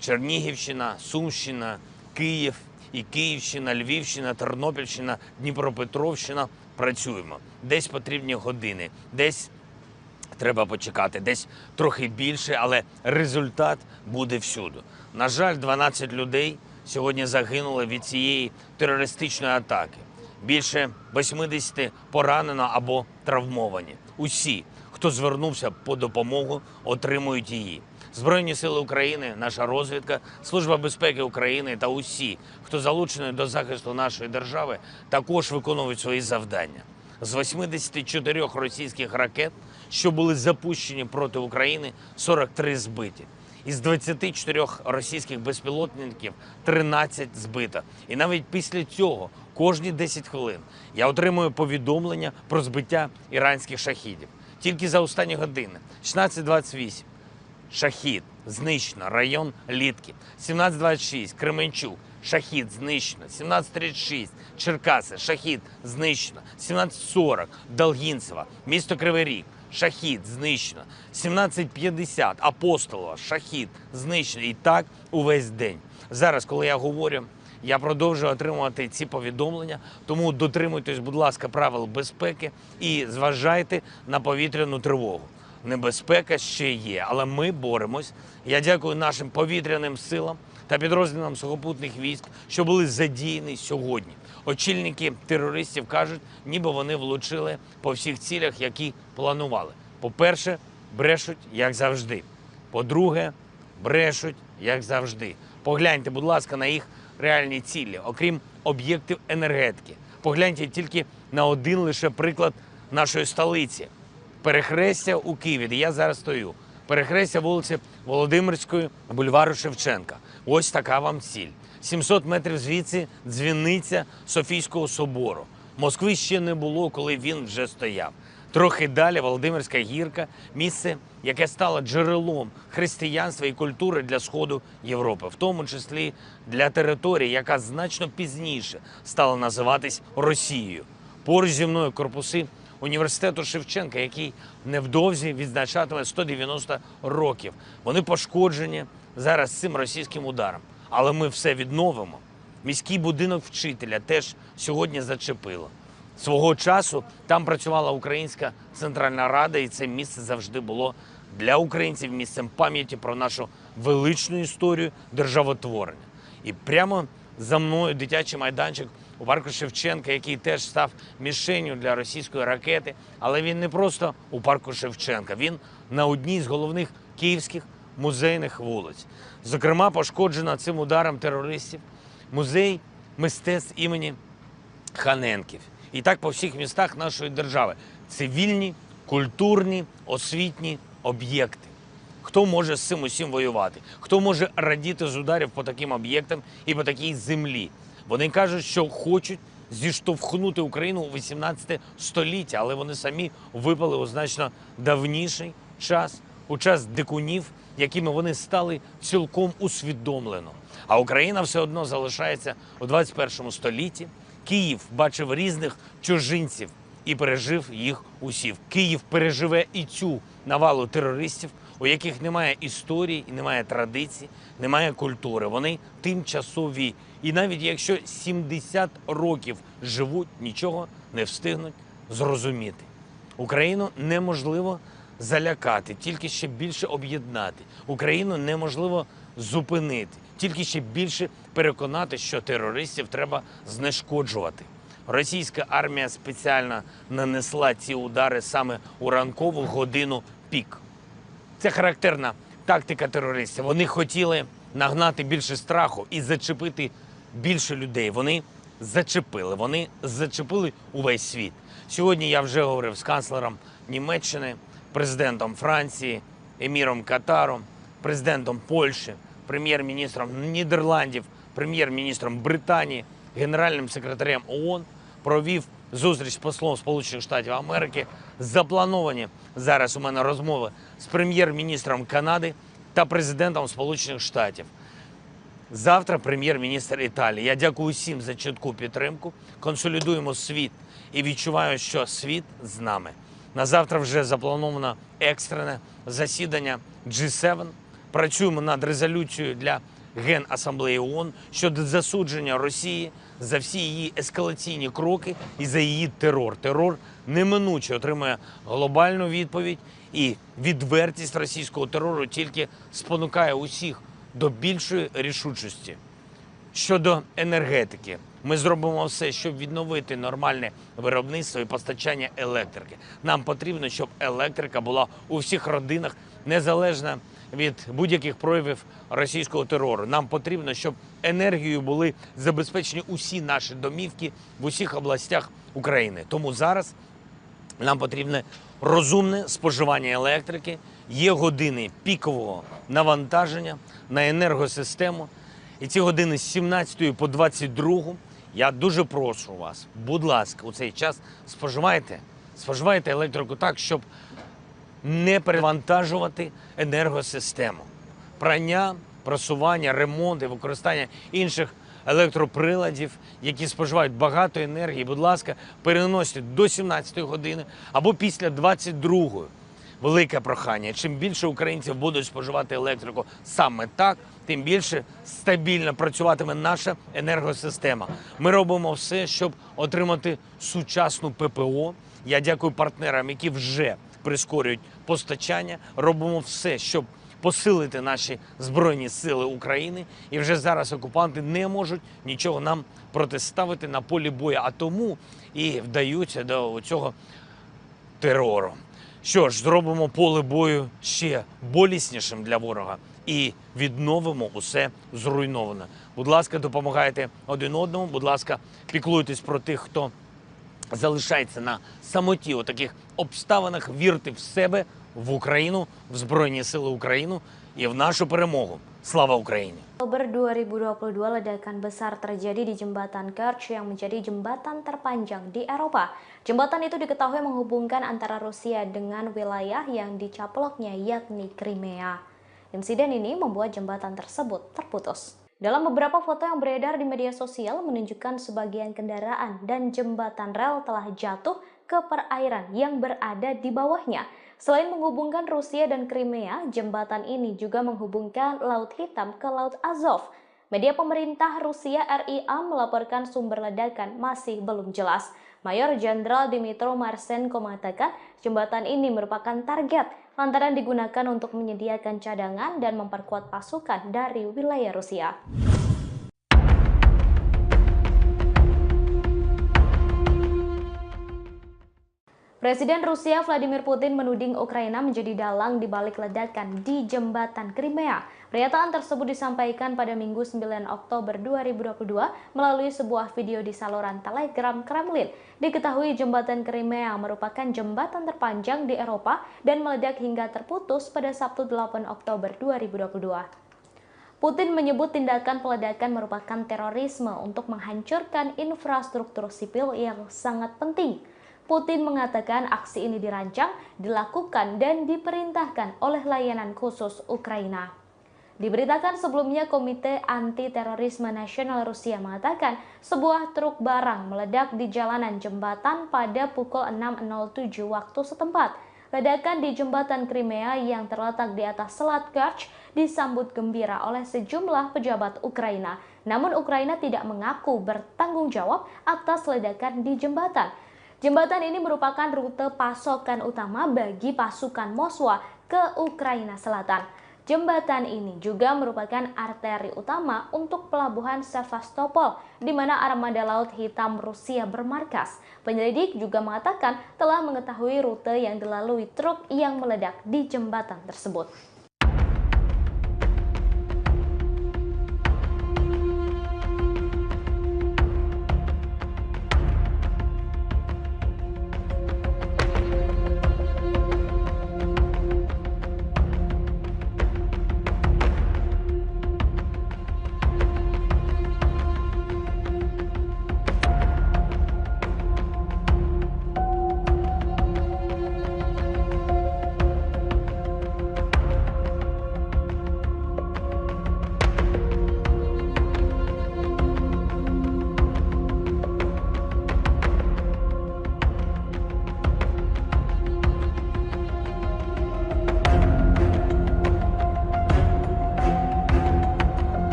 Чернігівщина, Сумщина, Київ і Київщина, Львівщина, Тернопільщина, Дніпропетровщина – працюємо. Десь потрібні години, десь треба почекати, десь трохи більше, але результат буде всюди. На жаль, 12 людей сьогодні загинули від цієї терористичної атаки. Більше 80 поранено або травмовані. Усі, хто звернувся по допомогу, отримують її. Збройні сили України, наша розвідка, Служба безпеки України та усі, хто залучений до захисту нашої держави, також виконують свої завдання. З 84 російських ракет, що були запущені проти України, 43 збиті. Із 24 російських безпілотників 13 збито. І навіть після цього, кожні 10 хвилин, я отримую повідомлення про збиття іранських шахідів. Тільки за останні години. 16:28. Шахід. Знищено. Район Літки. 17:26. Кременчук. Шахід. Знищено. 17:36. Черкаси. Шахід. Знищено. 17:40. Долгінцева. Місто Кривий Ріг. Шахід. Знищено. 17:50. Апостолова. Шахід. Знищено. І так увесь день. Зараз, коли я говорю, я продовжую отримувати ці повідомлення, тому дотримуйтесь, будь ласка, правил безпеки і зважайте на повітряну тривогу. Небезпека ще є, але ми боремось. Я дякую нашим повітряним силам та підрозділам сухопутних військ, що були задіяні сьогодні. Очільники терористів кажуть, ніби вони влучили по всіх цілях, які планували. По-перше, брешуть, як завжди. По-друге, брешуть, як завжди. Погляньте, будь ласка, на їх реальні цілі, окрім об'єктів енергетики. Погляньте тільки на один лише приклад нашої столиці. Перехрестя у Києві, де я зараз стою. Перехрестя вулиці Володимирської, бульвару Шевченка. Ось така вам ціль. 700 метрів звідси дзвіниця Софійського собору. Москви ще не було, коли він вже стояв. Трохи далі Володимирська гірка – місце, яке стало джерелом християнства і культури для Сходу Європи, в тому числі для території, яка значно пізніше стала називатись Росією. Поруч зі мною корпуси університету Шевченка, який невдовзі відзначатиме 190 років. Вони пошкоджені зараз цим російським ударом, але ми все відновимо. Міський будинок вчителя теж сьогодні зачепило. Свого часу там працювала Українська Центральна Рада, і це місце завжди було для українців місцем пам'яті про нашу величну історію державотворення. І прямо за мною дитячий майданчик у парку Шевченка, який теж став мішенню для російської ракети, але він не просто у парку Шевченка, він на одній з головних київських музейних вулиць. Зокрема, пошкоджено цим ударом терористів музей мистецтв імені Ханенків. І так по всіх містах нашої держави. Цивільні, культурні, освітні об'єкти. Хто може з цим усім воювати? Хто може радіти з ударів по таким об'єктам і по такій землі? Вони кажуть, що хочуть зіштовхнути Україну у 18 століття, але вони самі випали у значно давніший час, у час дикунів якими вони стали цілком усвідомлено. А Україна все одно залишається у 21 столітті. Київ бачив різних чужинців і пережив їх усіх. Київ переживе і цю навалу терористів, у яких немає історії, немає традицій, немає культури. Вони тимчасові. І навіть якщо 70 років живуть, нічого не встигнуть зрозуміти. Україну неможливо залякати, тільки ще більше об'єднати. Україну неможливо зупинити, тільки ще більше переконати, що терористів треба знешкоджувати. Російська армія спеціально нанесла ці удари саме у ранкову годину пік. Це характерна тактика терористів. Вони хотіли нагнати більше страху і зачепити більше людей. Вони зачепили увесь світ. Сьогодні я вже говорив з канцлером Німеччини, президентом Франції, еміром Катару, президентом Польщі, прем'єр-міністром Нідерландів, прем'єр-міністром Британії, генеральним секретарем ООН, провів зустріч з послом Сполучених Штатів Америки. Заплановані зараз у мене розмови з прем'єр-міністром Канади та президентом Сполучених Штатів. Завтра прем'єр-міністр Італії. Я дякую усім за чітку підтримку. Консолідуємо світ і відчуваю, що світ з нами. На завтра вже заплановано екстрене засідання G7. Працюємо над резолюцією для Генасамблеї ООН щодо засудження Росії за всі її ескалаційні кроки і за її терор. Терор неминуче отримує глобальну відповідь, і відвертість російського терору тільки спонукає усіх до більшої рішучості. Щодо енергетики, ми зробимо все, щоб відновити нормальне виробництво і постачання електрики. Нам потрібно, щоб електрика була у всіх родинах, незалежно від будь-яких проявів російського терору. Нам потрібно, щоб енергією були забезпечені усі наші домівки в усіх областях України. Тому зараз нам потрібне розумне споживання електрики, є години пікового навантаження на енергосистему. І ці години з 17 по 22, я дуже прошу вас, будь ласка, у цей час споживайте електрику так, щоб не перевантажувати енергосистему. Прання, просування, ремонт і використання інших електроприладів, які споживають багато енергії, будь ласка, переносять до 17 години або після 22-ї. Велике прохання. Чим більше українців будуть споживати електрику саме так, тим більше стабільно працюватиме наша енергосистема. Ми робимо все, щоб отримати сучасну ППО. Я дякую партнерам, які вже прискорюють постачання. Робимо все, щоб посилити наші Збройні Сили України. І вже зараз окупанти не можуть нічого нам протиставити на полі бою, а тому і вдаються до цього терору. Що ж, зробимо поле бою ще боліснішим для ворога і відновимо усе зруйноване. Будь ласка, допомагайте один одному, будь ласка, піклуйтесь про тих, хто залишається на самоті у таких обставинах, вірте в себе, в Україну, в Збройні Сили України і в нашу перемогу. Слава Україні! Oktober 2022, ledakan besar terjadi di jembatan Kerch yang menjadi jembatan terpanjang di Eropa. Jembatan itu diketahui menghubungkan antara Rusia dengan wilayah yang dicaploknya, yakni Crimea. Insiden ini membuat jembatan tersebut terputus. Dalam beberapa foto yang beredar di media sosial menunjukkan sebagian kendaraan dan jembatan rel telah jatuh ke perairan yang berada di bawahnya. Selain menghubungkan Rusia dan Crimea, jembatan ini juga menghubungkan Laut Hitam ke Laut Azov. Media pemerintah Rusia RIA melaporkan sumber ledakan masih belum jelas. Mayor Jenderal Dmytro Marchenko mengatakan jembatan ini merupakan target lantaran digunakan untuk menyediakan cadangan dan memperkuat pasukan dari wilayah Rusia. Presiden Rusia Vladimir Putin menuding Ukraina menjadi dalang di balik ledakan di jembatan Crimea. Pernyataan tersebut disampaikan pada Minggu 9 Oktober 2022 melalui sebuah video di saluran Telegram Kremlin. Diketahui jembatan Crimea merupakan jembatan terpanjang di Eropa dan meledak hingga terputus pada Sabtu 8 Oktober 2022. Putin menyebut tindakan peledakan merupakan terorisme untuk menghancurkan infrastruktur sipil yang sangat penting. Putin mengatakan aksi ini dirancang, dilakukan, dan diperintahkan oleh layanan khusus Ukraina. Diberitakan sebelumnya, Komite Anti-Terorisme Nasional Rusia mengatakan sebuah truk barang meledak di jalanan jembatan pada pukul 6.07 waktu setempat. Ledakan di jembatan Crimea yang terletak di atas Selat Kerch disambut gembira oleh sejumlah pejabat Ukraina. Namun Ukraina tidak mengaku bertanggung jawab atas ledakan di jembatan. Jembatan ini merupakan rute pasokan utama bagi pasukan Moskwa ke Ukraina Selatan. Jembatan ini juga merupakan arteri utama untuk pelabuhan Sevastopol, di mana armada Laut Hitam Rusia bermarkas. Penyelidik juga mengatakan telah mengetahui rute yang dilalui truk yang meledak di jembatan tersebut.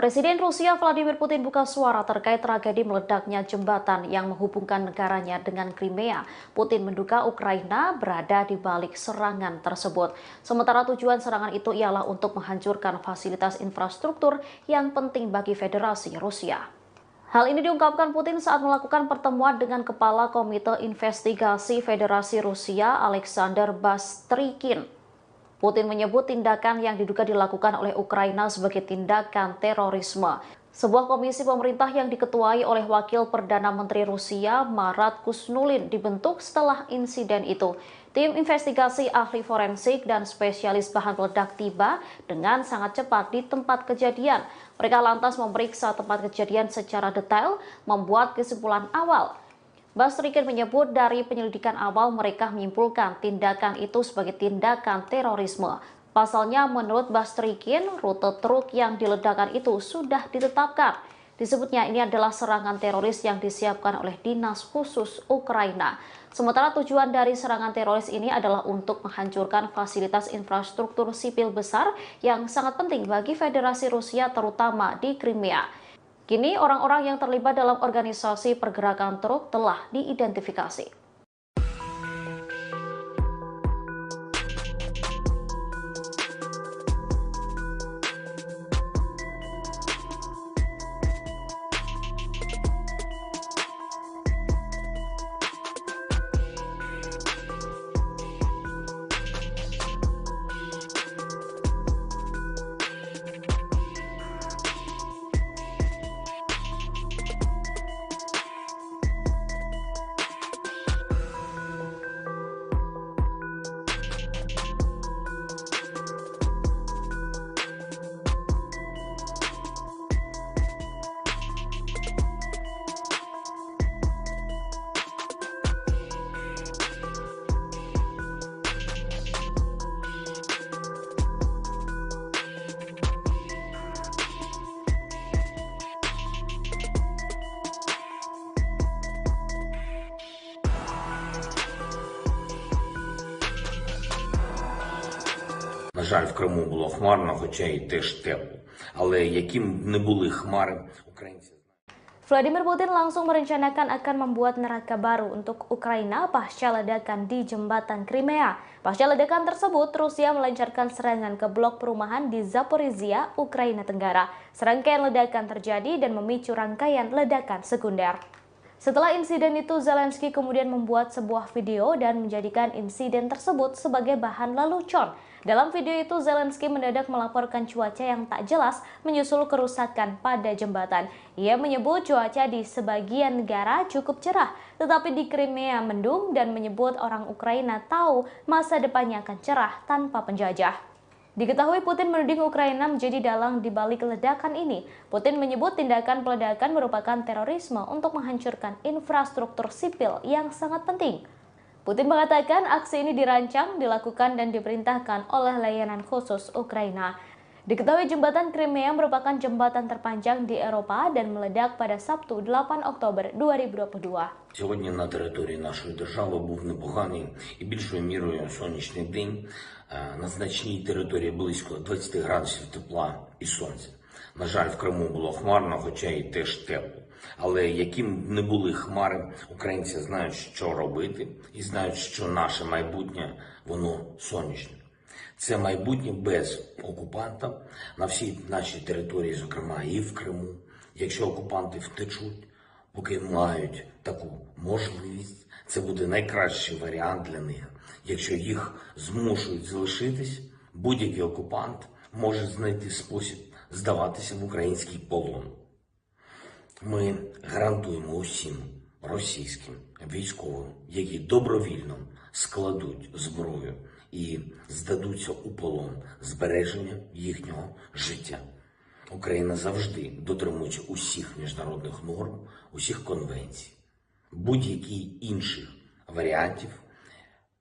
Presiden Rusia Vladimir Putin buka suara terkait tragedi meledaknya jembatan yang menghubungkan negaranya dengan Crimea. Putin menduga Ukraina berada di balik serangan tersebut. Sementara tujuan serangan itu ialah untuk menghancurkan fasilitas infrastruktur yang penting bagi Federasi Rusia. Hal ini diungkapkan Putin saat melakukan pertemuan dengan Kepala Komite Investigasi Federasi Rusia Alexander Bastrykin. Putin menyebut tindakan yang diduga dilakukan oleh Ukraina sebagai tindakan terorisme. Sebuah komisi pemerintah yang diketuai oleh Wakil Perdana Menteri Rusia Marat Kusnulin dibentuk setelah insiden itu. Tim investigasi ahli forensik dan spesialis bahan peledak tiba dengan sangat cepat di tempat kejadian. Mereka lantas memeriksa tempat kejadian secara detail, membuat kesimpulan awal. Bastrykin menyebut dari penyelidikan awal mereka menyimpulkan tindakan itu sebagai tindakan terorisme. Pasalnya menurut Bastrykin, rute truk yang diledakkan itu sudah ditetapkan. Disebutnya ini adalah serangan teroris yang disiapkan oleh Dinas Khusus Ukraina. Sementara tujuan dari serangan teroris ini adalah untuk menghancurkan fasilitas infrastruktur sipil besar yang sangat penting bagi Federasi Rusia terutama di Crimea. Kini orang-orang yang terlibat dalam organisasi pergerakan truk telah diidentifikasi. На жаль, в Криму було хмарно, хоча й теж тепло. Але яким б не були хмари, українці Vladimir Putin langsung merencanakan akan membuat neraka baru untuk Ukraina pasca ledakan di jembatan Crimea. Pasca ledakan tersebut, Rusia melancarkan serangan ke blok perumahan di Zaporizhia, Ukraina Tenggara. Serangkaian ledakan terjadi dan memicu rangkaian ledakan sekunder. Setelah insiden itu, Zelensky kemudian membuat sebuah video dan menjadikan insiden tersebut sebagai bahan lelucon. Dalam video itu, Zelensky mendadak melaporkan cuaca yang tak jelas menyusul kerusakan pada jembatan. Ia menyebut cuaca di sebagian negara cukup cerah, tetapi di Crimea mendung dan menyebut orang Ukraina tahu masa depannya akan cerah tanpa penjajah. Diketahui Putin menuding Ukraina menjadi dalang di balik ledakan ini. Putin menyebut tindakan peledakan merupakan terorisme untuk menghancurkan infrastruktur sipil yang sangat penting. Putin mengatakan aksi ini dirancang, dilakukan dan diperintahkan oleh layanan khusus Ukraina. Diketahui jembatan Crimea merupakan jembatan terpanjang di Eropa dan meledak pada Sabtu 8 Oktober 2022. Сьогодні на території нашої держави був непоганий і більшою мірою сонячний день. На значній території близько 20 градусів тепла і сонця. На жаль, в Криму було хмарно, хоча і теж тепло. Але яким б не були хмари, українці знають, що робити і знають, що наше майбутнє, воно сонячне. Це майбутнє без окупанта на всій нашій території, зокрема і в Криму. Якщо окупанти втечуть, поки мають таку можливість, це буде найкращий варіант для них. Якщо їх змушують залишитись, будь-який окупант може знайти спосіб здаватися в український полон. Ми гарантуємо усім російським військовим, які добровільно складуть зброю і здадуться у полон, збереження їхнього життя. Україна завжди дотримується усіх міжнародних норм, усіх конвенцій, будь-яких інших варіантів,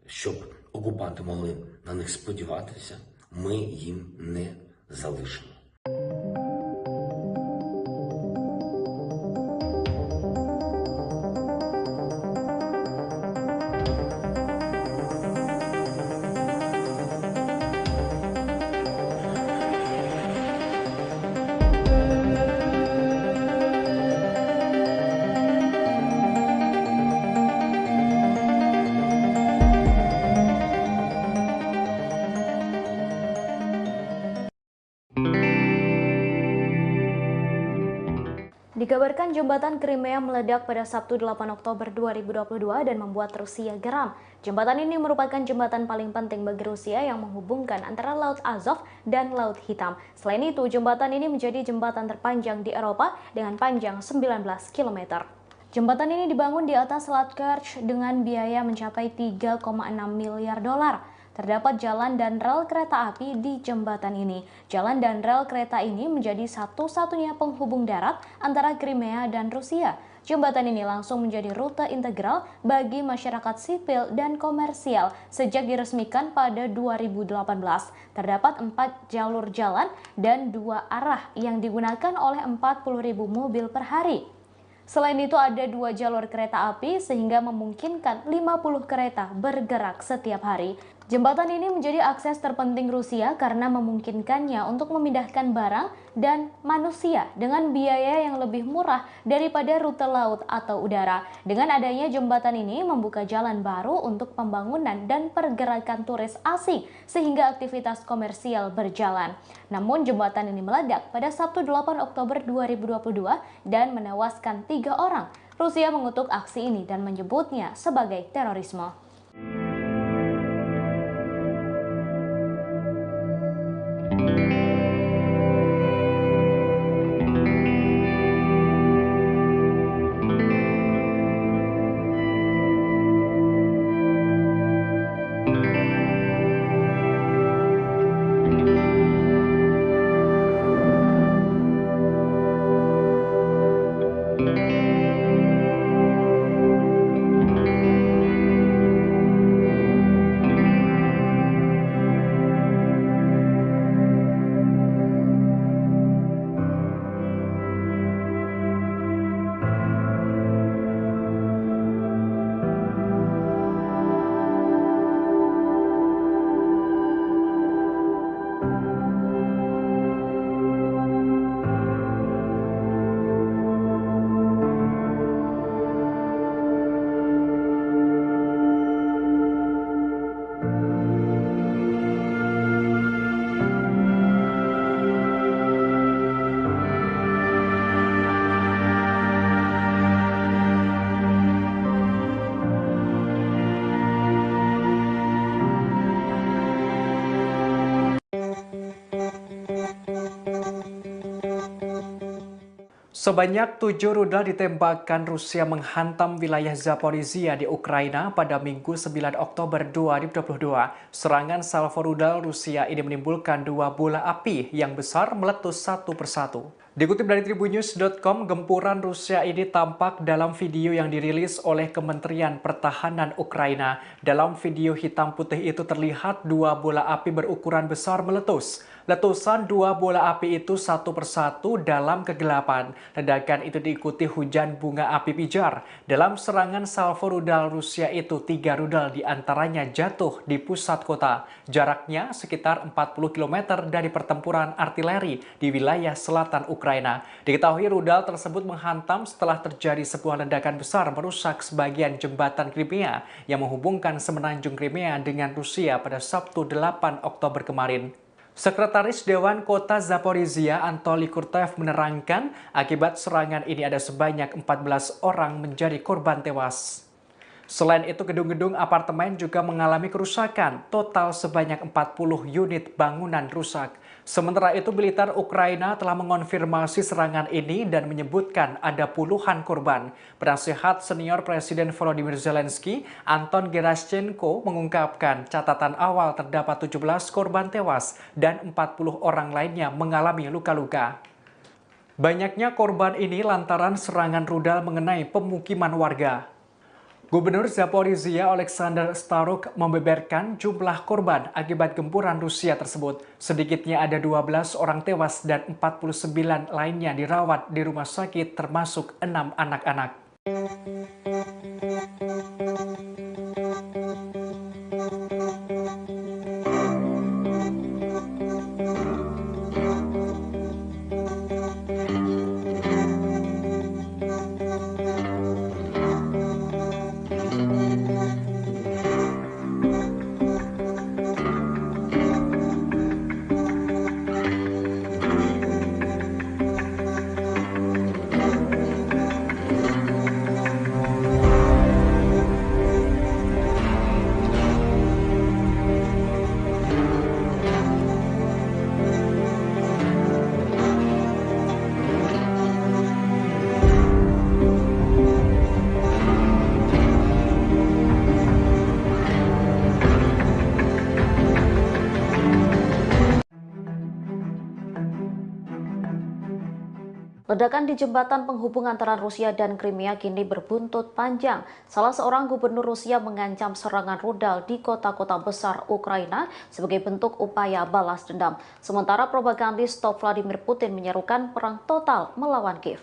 щоб окупанти могли на них сподіватися, ми їм не залишимо. Dikabarkan jembatan Crimea meledak pada Sabtu 8 Oktober 2022 dan membuat Rusia geram. Jembatan ini merupakan jembatan paling penting bagi Rusia yang menghubungkan antara Laut Azov dan Laut Hitam. Selain itu, jembatan ini menjadi jembatan terpanjang di Eropa dengan panjang 19 km. Jembatan ini dibangun di atas Selat Kerch dengan biaya mencapai 3,6 miliar dolar. Terdapat jalan dan rel kereta api di jembatan ini. Jalan dan rel kereta ini menjadi satu-satunya penghubung darat antara Crimea dan Rusia. Jembatan ini langsung menjadi rute integral bagi masyarakat sipil dan komersial sejak diresmikan pada 2018. Terdapat 4 jalur jalan dan 2 arah yang digunakan oleh 40.000 mobil per hari. Selain itu ada 2 jalur kereta api sehingga memungkinkan 50 kereta bergerak setiap hari. Jembatan ini menjadi akses terpenting Rusia karena memungkinkannya untuk memindahkan barang dan manusia dengan biaya yang lebih murah daripada rute laut atau udara. Dengan adanya jembatan ini membuka jalan baru untuk pembangunan dan pergerakan turis asing sehingga aktivitas komersial berjalan. Namun jembatan ini meledak pada Sabtu 8 Oktober 2022 dan menewaskan 3 orang. Rusia mengutuk aksi ini dan menyebutnya sebagai terorisme. Sebanyak 7 rudal ditembakkan Rusia menghantam wilayah Zaporizhia di Ukraina pada Minggu 9 Oktober 2022. Serangan salvo rudal Rusia ini menimbulkan 2 bola api yang besar meletus satu persatu. Dikutip dari Tribunnews.com, gempuran Rusia ini tampak dalam video yang dirilis oleh Kementerian Pertahanan Ukraina. Dalam video hitam putih itu terlihat 2 bola api berukuran besar meletus. Letusan 2 bola api itu satu persatu dalam kegelapan. Ledakan itu diikuti hujan bunga api pijar. Dalam serangan salvo rudal Rusia itu, 3 rudal diantaranya jatuh di pusat kota. Jaraknya sekitar 40 km dari pertempuran artileri di wilayah selatan Ukraina. Diketahui rudal tersebut menghantam setelah terjadi sebuah ledakan besar merusak sebagian jembatan Crimea yang menghubungkan semenanjung Crimea dengan Rusia pada Sabtu 8 Oktober kemarin. Sekretaris Dewan Kota Zaporizhia Anatoly Kurtev menerangkan akibat serangan ini ada sebanyak 14 orang menjadi korban tewas. Selain itu, gedung-gedung apartemen juga mengalami kerusakan, total sebanyak 40 unit bangunan rusak. Sementara itu, militer Ukraina telah mengonfirmasi serangan ini dan menyebutkan ada puluhan korban. Penasehat senior Presiden Volodymyr Zelensky, Anton Gerashchenko, mengungkapkan catatan awal terdapat 17 korban tewas dan 40 orang lainnya mengalami luka-luka. Banyaknya korban ini lantaran serangan rudal mengenai pemukiman warga. Gubernur Zaporizhia Alexander Staruk membeberkan jumlah korban akibat gempuran Rusia tersebut. Sedikitnya ada 12 orang tewas dan 49 lainnya dirawat di rumah sakit termasuk 6 anak-anak. Ledakan di jembatan penghubung antara Rusia dan Crimea kini berbuntut panjang. Salah seorang gubernur Rusia mengancam serangan rudal di kota-kota besar Ukraina sebagai bentuk upaya balas dendam. Sementara propagandis top Vladimir Putin menyerukan perang total melawan Kiev.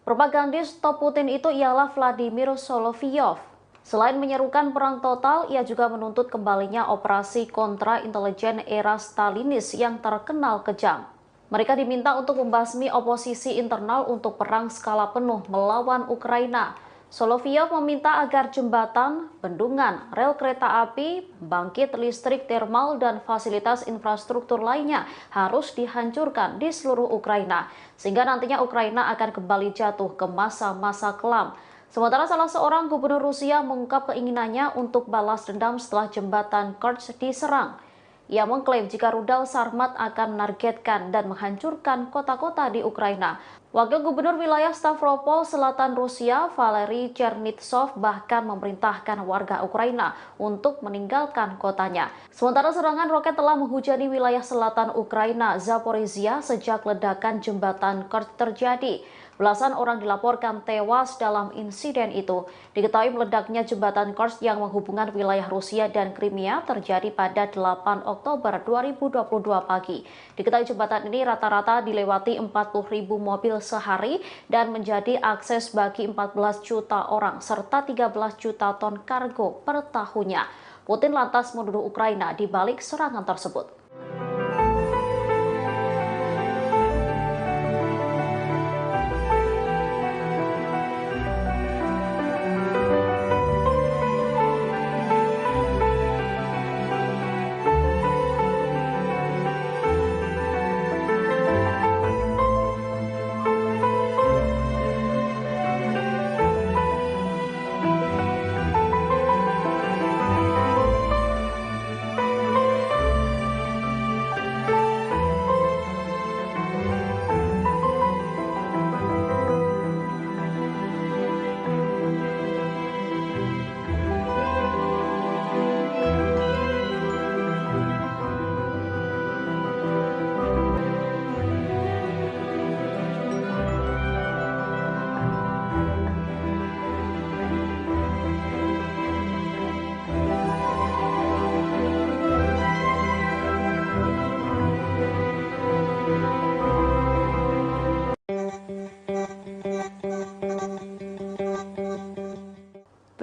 Propagandis top Putin itu ialah Vladimir Solovyov. Selain menyerukan perang total, ia juga menuntut kembalinya operasi kontra intelijen era Stalinis yang terkenal kejam. Mereka diminta untuk membasmi oposisi internal untuk perang skala penuh melawan Ukraina. Solovyov meminta agar jembatan, bendungan, rel kereta api, bangkit listrik termal, dan fasilitas infrastruktur lainnya harus dihancurkan di seluruh Ukraina, sehingga nantinya Ukraina akan kembali jatuh ke masa-masa kelam. Sementara salah seorang gubernur Rusia mengungkap keinginannya untuk balas dendam setelah jembatan Kerch diserang. Ia mengklaim jika rudal Sarmat akan menargetkan dan menghancurkan kota-kota di Ukraina. Wakil Gubernur wilayah Stavropol Selatan Rusia, Valery Chernitsov, bahkan memerintahkan warga Ukraina untuk meninggalkan kotanya. Sementara serangan roket telah menghujani wilayah selatan Ukraina, Zaporizhia, sejak ledakan jembatan Kerch terjadi. Belasan orang dilaporkan tewas dalam insiden itu. Diketahui meledaknya jembatan Kerch yang menghubungkan wilayah Rusia dan Crimea terjadi pada 8 Oktober 2022 pagi. Diketahui jembatan ini rata-rata dilewati 40.000 mobil sehari dan menjadi akses bagi 14 juta orang serta 13 juta ton kargo per tahunnya. Putin lantas menuduh Ukraina di balik serangan tersebut.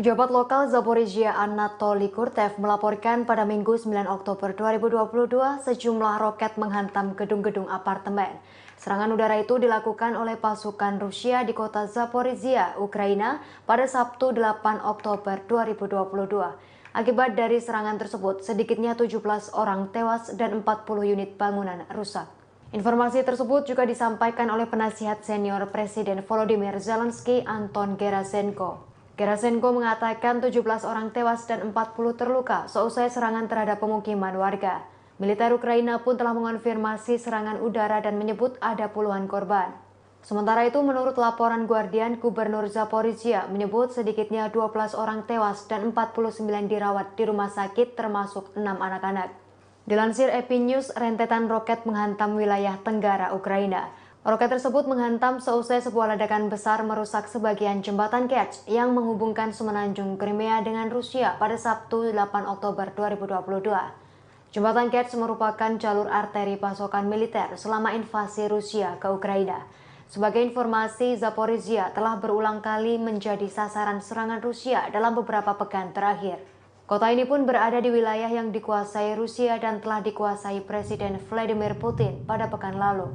Pejabat lokal Zaporizhia Anatoly Kurtev melaporkan pada Minggu 9 Oktober 2022 sejumlah roket menghantam gedung-gedung apartemen. Serangan udara itu dilakukan oleh pasukan Rusia di kota Zaporizhia, Ukraina pada Sabtu 8 Oktober 2022. Akibat dari serangan tersebut, sedikitnya 17 orang tewas dan 40 unit bangunan rusak. Informasi tersebut juga disampaikan oleh penasihat senior Presiden Volodymyr Zelensky, Anton Gerasenko. Gerasenko mengatakan 17 orang tewas dan 40 terluka seusai serangan terhadap pemukiman warga. Militer Ukraina pun telah mengonfirmasi serangan udara dan menyebut ada puluhan korban. Sementara itu, menurut laporan Guardian, Gubernur Zaporizhia menyebut sedikitnya 12 orang tewas dan 49 dirawat di rumah sakit termasuk 6 anak-anak. Dilansir AP News, rentetan roket menghantam wilayah tenggara Ukraina. Roket tersebut menghantam seusai sebuah ledakan besar merusak sebagian jembatan Kerch yang menghubungkan semenanjung Crimea dengan Rusia pada Sabtu 8 Oktober 2022. Jembatan Kerch merupakan jalur arteri pasokan militer selama invasi Rusia ke Ukraina. Sebagai informasi, Zaporizhia telah berulang kali menjadi sasaran serangan Rusia dalam beberapa pekan terakhir. Kota ini pun berada di wilayah yang dikuasai Rusia dan telah dikuasai Presiden Vladimir Putin pada pekan lalu.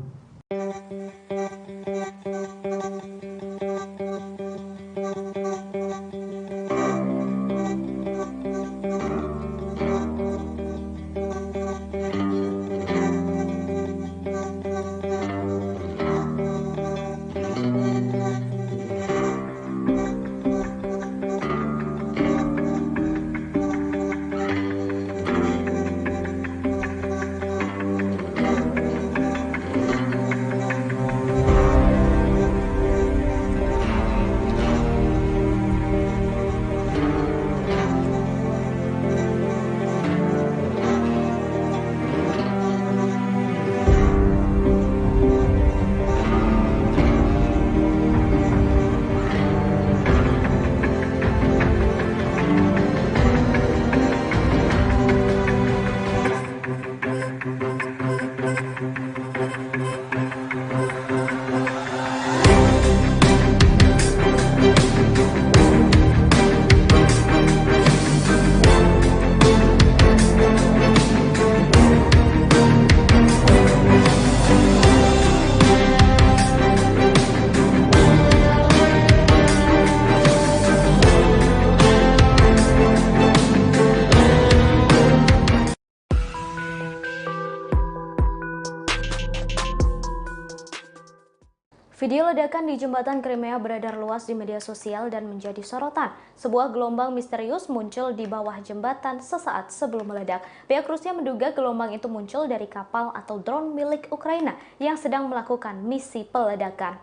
Video ledakan di jembatan Crimea beredar luas di media sosial dan menjadi sorotan. Sebuah gelombang misterius muncul di bawah jembatan sesaat sebelum meledak. Pihak Rusia menduga gelombang itu muncul dari kapal atau drone milik Ukraina yang sedang melakukan misi peledakan.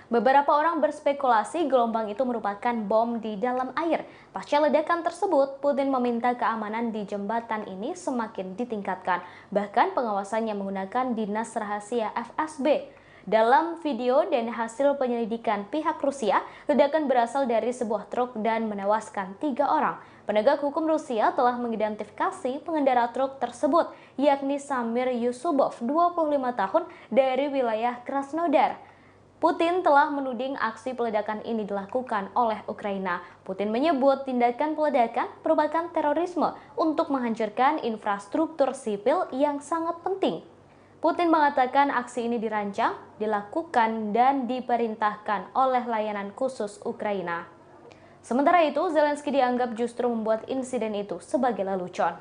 Beberapa orang berspekulasi gelombang itu merupakan bom di dalam air. Pasca ledakan tersebut, Putin meminta keamanan di jembatan ini semakin ditingkatkan. Bahkan pengawasannya menggunakan dinas rahasia FSB. Dalam video dan hasil penyelidikan pihak Rusia, ledakan berasal dari sebuah truk dan menewaskan 3 orang. Penegak hukum Rusia telah mengidentifikasi pengendara truk tersebut, yakni Samir Yusubov, 25 tahun, dari wilayah Krasnodar. Putin telah menuding aksi peledakan ini dilakukan oleh Ukraina. Putin menyebut tindakan peledakan merupakan terorisme untuk menghancurkan infrastruktur sipil yang sangat penting. Putin mengatakan aksi ini dirancang, dilakukan, dan diperintahkan oleh layanan khusus Ukraina. Sementara itu, Zelensky dianggap justru membuat insiden itu sebagai lelucon.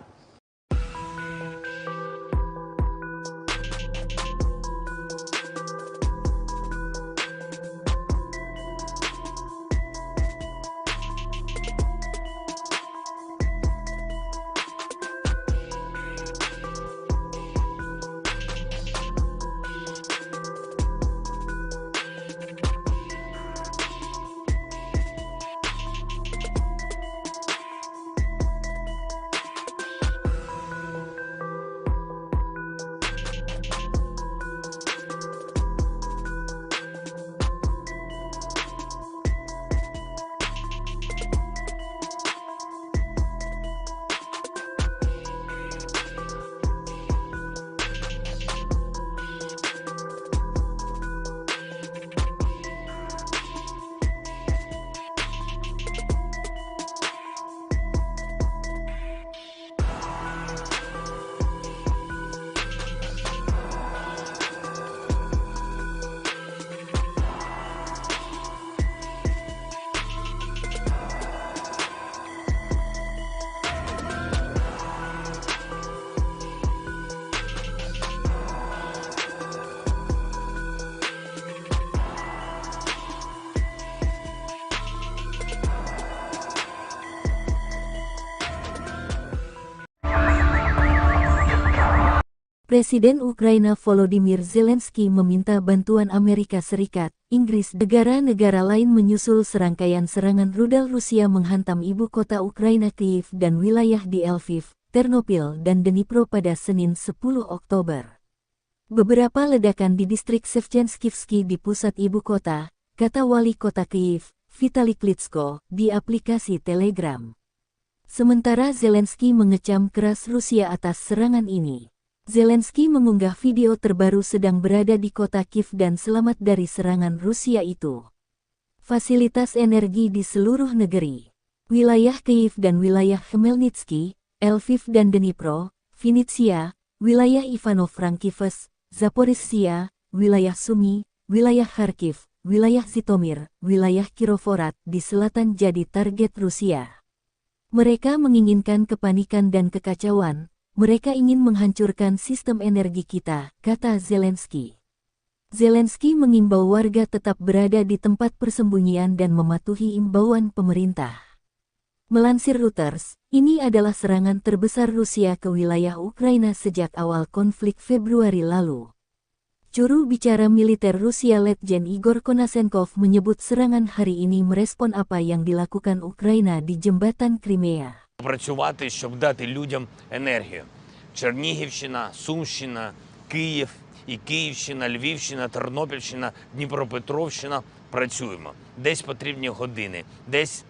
Presiden Ukraina Volodymyr Zelensky meminta bantuan Amerika Serikat, Inggris, negara-negara lain menyusul serangkaian serangan rudal Rusia menghantam ibu kota Ukraina Kyiv dan wilayah di Lviv, Ternopil, dan Dnipro pada Senin 10 Oktober. Beberapa ledakan di distrik Shevchenskivsky di pusat ibu kota, kata wali kota Kyiv, Vitali Klitschko, di aplikasi Telegram. Sementara Zelensky mengecam keras Rusia atas serangan ini. Zelensky mengunggah video terbaru sedang berada di kota Kyiv dan selamat dari serangan Rusia itu. Fasilitas energi di seluruh negeri. Wilayah Kyiv dan wilayah Khmelnytsky, Lviv dan Dnipro, Vinnytsia, wilayah Ivano-Frankivsk, Zaporizhzhia, wilayah Sumy, wilayah Kharkiv, wilayah Zhytomyr, wilayah Kirovohrad di selatan jadi target Rusia. Mereka menginginkan kepanikan dan kekacauan. Mereka ingin menghancurkan sistem energi kita, kata Zelensky. Zelensky mengimbau warga tetap berada di tempat persembunyian dan mematuhi imbauan pemerintah. Melansir Reuters, ini adalah serangan terbesar Rusia ke wilayah Ukraina sejak awal konflik Februari lalu. Juru bicara militer Rusia Letjen Igor Konashenkov menyebut serangan hari ini merespon apa yang dilakukan Ukraina di jembatan Crimea. Працювати, щоб дати людям енергію. Чернігівщина, Сумщина, Київ і Київщина, Львівщина, Тернопільщина, Дніпропетровщина – працюємо. Десь потрібні години, десь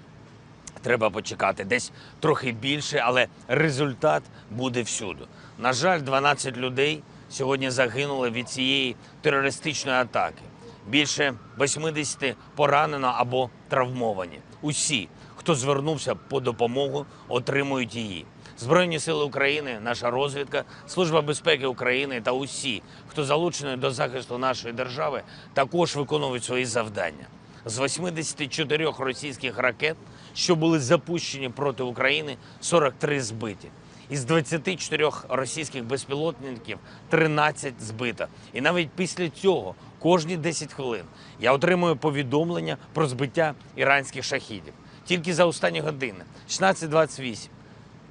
треба почекати, десь трохи більше, але результат буде всюди. На жаль, 12 людей сьогодні загинули від цієї терористичної атаки. Більше 80 поранено або травмовані. Усі, хто звернувся по допомогу, отримують її. Збройні сили України, наша розвідка, Служба безпеки України та усі, хто залучений до захисту нашої держави, також виконують свої завдання. З 84 російських ракет, що були запущені проти України, 43 збиті. Із 24 російських безпілотників 13 збито. І навіть після цього, кожні 10 хвилин, я отримую повідомлення про збиття іранських шахідів. Тільки за останні години. 16:28.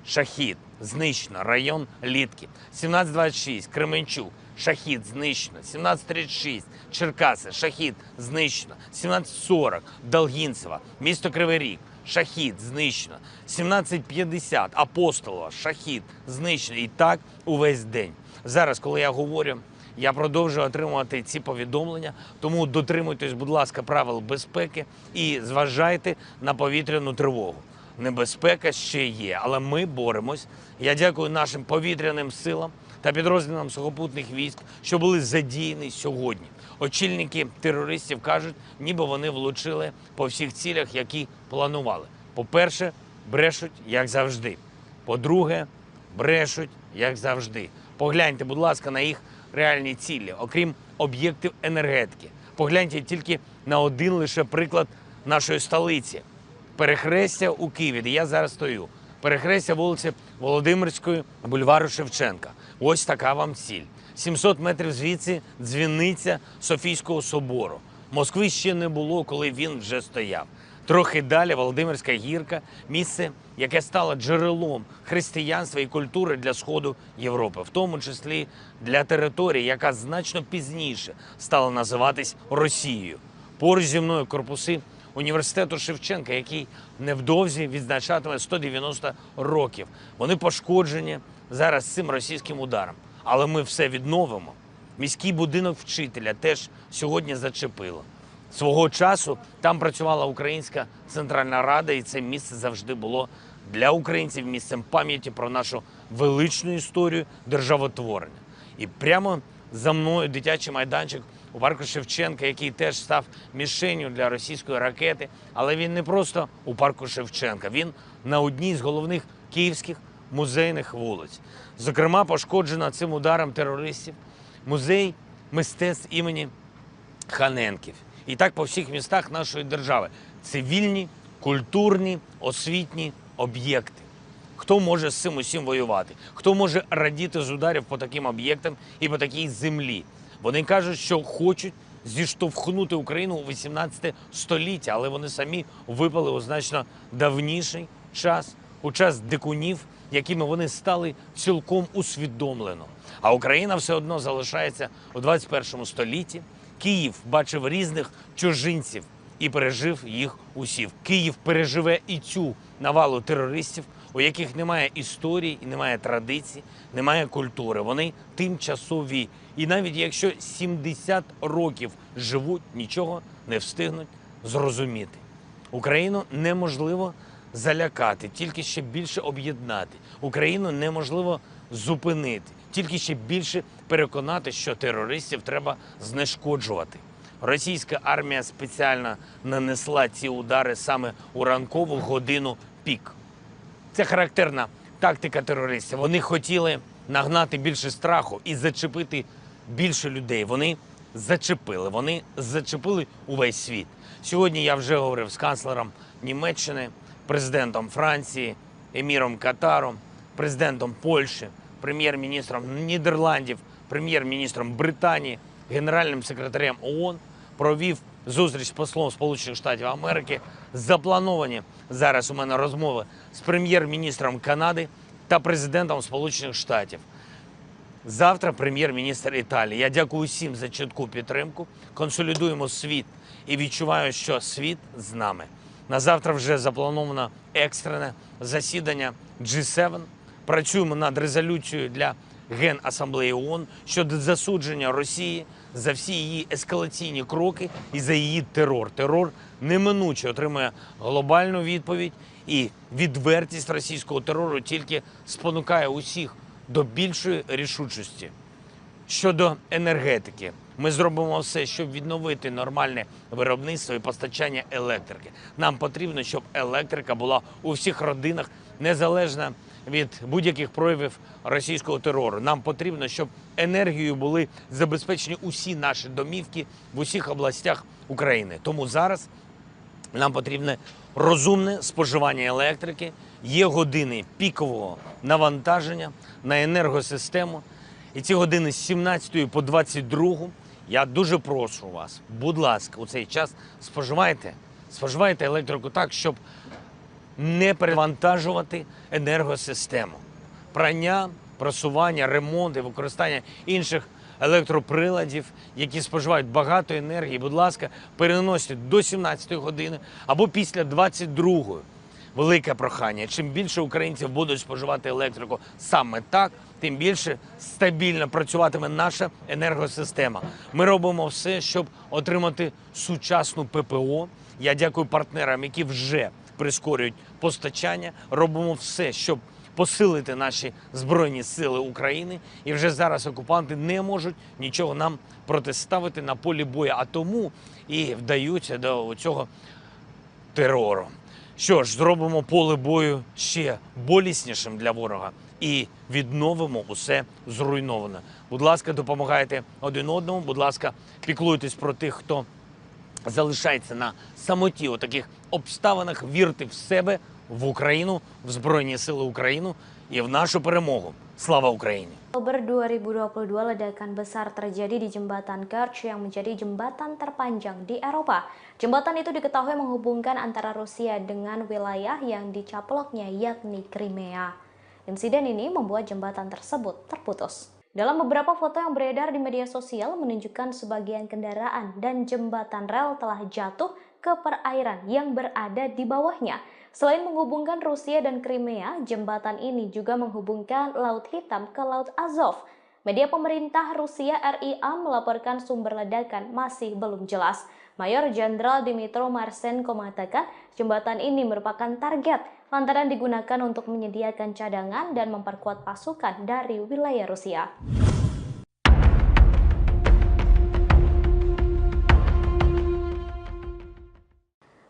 Шахід. Знищено. Район Літки. 17:26. Кременчук. Шахід. Знищено. 17:36. Черкаси. Шахід. Знищено. 17:40. Долгінцево. Місто Кривий Ріг. Шахід. Знищено. 17:50. Апостолова. Шахід. Знищено. І так увесь день. Зараз, коли я говорю, я продовжую отримувати ці повідомлення, тому дотримуйтесь, будь ласка, правил безпеки і зважайте на повітряну тривогу. Небезпека ще є, але ми боремось. Я дякую нашим повітряним силам та підрозділам сухопутних військ, що були задіяні сьогодні. Очільники терористів кажуть, ніби вони влучили по всіх цілях, які планували. По-перше, брешуть, як завжди. По-друге, брешуть, як завжди. Погляньте, будь ласка, на їх реальні цілі, окрім об'єктів енергетики. Погляньте тільки на один лише приклад нашої столиці. Перехрестя у Києві, де я зараз стою. Перехрестя вулиці Володимирської, бульвару Шевченка. Ось така вам ціль. 700 метрів звідси дзвіниця Софійського собору. Москви ще не було, коли він вже стояв. Трохи далі Володимирська гірка – місце, яке стало джерелом християнства і культури для Сходу Європи, в тому числі для території, яка значно пізніше стала називатись Росією. Поруч зі мною корпуси університету Шевченка, який невдовзі відзначатиме 190 років. Вони пошкоджені зараз цим російським ударом. Але ми все відновимо. Міський будинок вчителя теж сьогодні зачепило. Свого часу там працювала Українська Центральна Рада, і це місце завжди було для українців місцем пам'яті про нашу величну історію державотворення. І прямо за мною дитячий майданчик у парку Шевченка, який теж став мішенню для російської ракети. Але він не просто у парку Шевченка, він на одній з головних київських музейних вулиць. Зокрема, пошкоджено цим ударом терористів музей мистецтв імені Ханенків. І так по всіх містах нашої держави. Цивільні, культурні, освітні об'єкти. Хто може з цим усім воювати? Хто може радіти з ударів по таким об'єктам і по такій землі? Вони кажуть, що хочуть зіштовхнути Україну у 18 століття, але вони самі випали у значно давніший час, у час дикунів якими вони стали цілком усвідомлено. А Україна все одно залишається у 21 столітті. Київ бачив різних чужинців і пережив їх усіх. Київ переживе і цю навалу терористів, у яких немає історії, і немає традицій, немає культури. Вони тимчасові. І навіть якщо 70 років живуть, нічого не встигнуть зрозуміти. Україну неможливо залякати, тільки ще більше об'єднати. Україну неможливо зупинити, тільки ще більше переконати, що терористів треба знешкоджувати. Російська армія спеціально нанесла ці удари саме у ранкову годину пік. Це характерна тактика терористів. Вони хотіли нагнати більше страху і зачепити більше людей. Вони зачепили увесь світ. Сьогодні я вже говорив з канцлером Німеччини, президентом Франції, еміром Катару, президентом Польщі, прем'єр-міністром Нідерландів, прем'єр-міністром Британії, генеральним секретарем ООН, провів зустріч з послом Сполучених Штатів Америки. Заплановані зараз у мене розмови з прем'єр-міністром Канади та президентом Сполучених Штатів. Завтра прем'єр-міністр Італії. Я дякую усім за чітку підтримку. Консолідуємо світ і відчуваю, що світ з нами. На завтра вже заплановано екстрене засідання G7. Працюємо над резолюцією для Генасамблеї ООН щодо засудження Росії за всі її ескалаційні кроки і за її терор. Терор неминуче отримує глобальну відповідь, і відвертість російського терору тільки спонукає усіх до більшої рішучості. Щодо енергетики, ми зробимо все, щоб відновити нормальне виробництво і постачання електрики. Нам потрібно, щоб електрика була у всіх родинах, незалежно від будь-яких проявів російського терору. Нам потрібно, щоб енергією були забезпечені усі наші домівки в усіх областях України. Тому зараз нам потрібне розумне споживання електрики, є години пікового навантаження на енергосистему. І ці години з 17 по 22 я дуже прошу вас, будь ласка, у цей час споживайте електрику так, щоб не перевантажувати енергосистему. Прання, просування, ремонт і використання інших електроприладів, які споживають багато енергії, будь ласка, переносять до 17 години або після 22-ї. Велике прохання. Чим більше українців будуть споживати електрику саме так, тим більше стабільно працюватиме наша енергосистема. Ми робимо все, щоб отримати сучасну ППО. Я дякую партнерам, які вже прискорюють постачання. Робимо все, щоб посилити наші Збройні Сили України. І вже зараз окупанти не можуть нічого нам протиставити на полі бою, а тому і вдаються до цього терору. Що ж, зробимо поле бою ще боліснішим для ворога і відновимо усе зруйноване. Будь ласка, допомагайте один одному, будь ласка, піклуйтесь про тих, хто залишається на самоті у таких обставинах, вірте в себе, в Україну, в Збройні Сили України і в нашу перемогу. Слава Україні! Oktober 2022, ledakan besar terjadi di jembatan Kerch yang menjadi jembatan terpanjang di Eropa. Jembatan itu diketahui menghubungkan antara Rusia dengan wilayah yang dicaploknya, yakni Crimea. Insiden ini membuat jembatan tersebut terputus. Dalam beberapa foto yang beredar di media sosial menunjukkan sebagian kendaraan dan jembatan rel telah jatuh ke perairan yang berada di bawahnya. Selain menghubungkan Rusia dan Crimea, jembatan ini juga menghubungkan Laut Hitam ke Laut Azov. Media pemerintah Rusia RIA melaporkan sumber ledakan masih belum jelas. Mayor Jenderal Dmytro Marchenko mengatakan jembatan ini merupakan target lantaran digunakan untuk menyediakan cadangan dan memperkuat pasukan dari wilayah Rusia.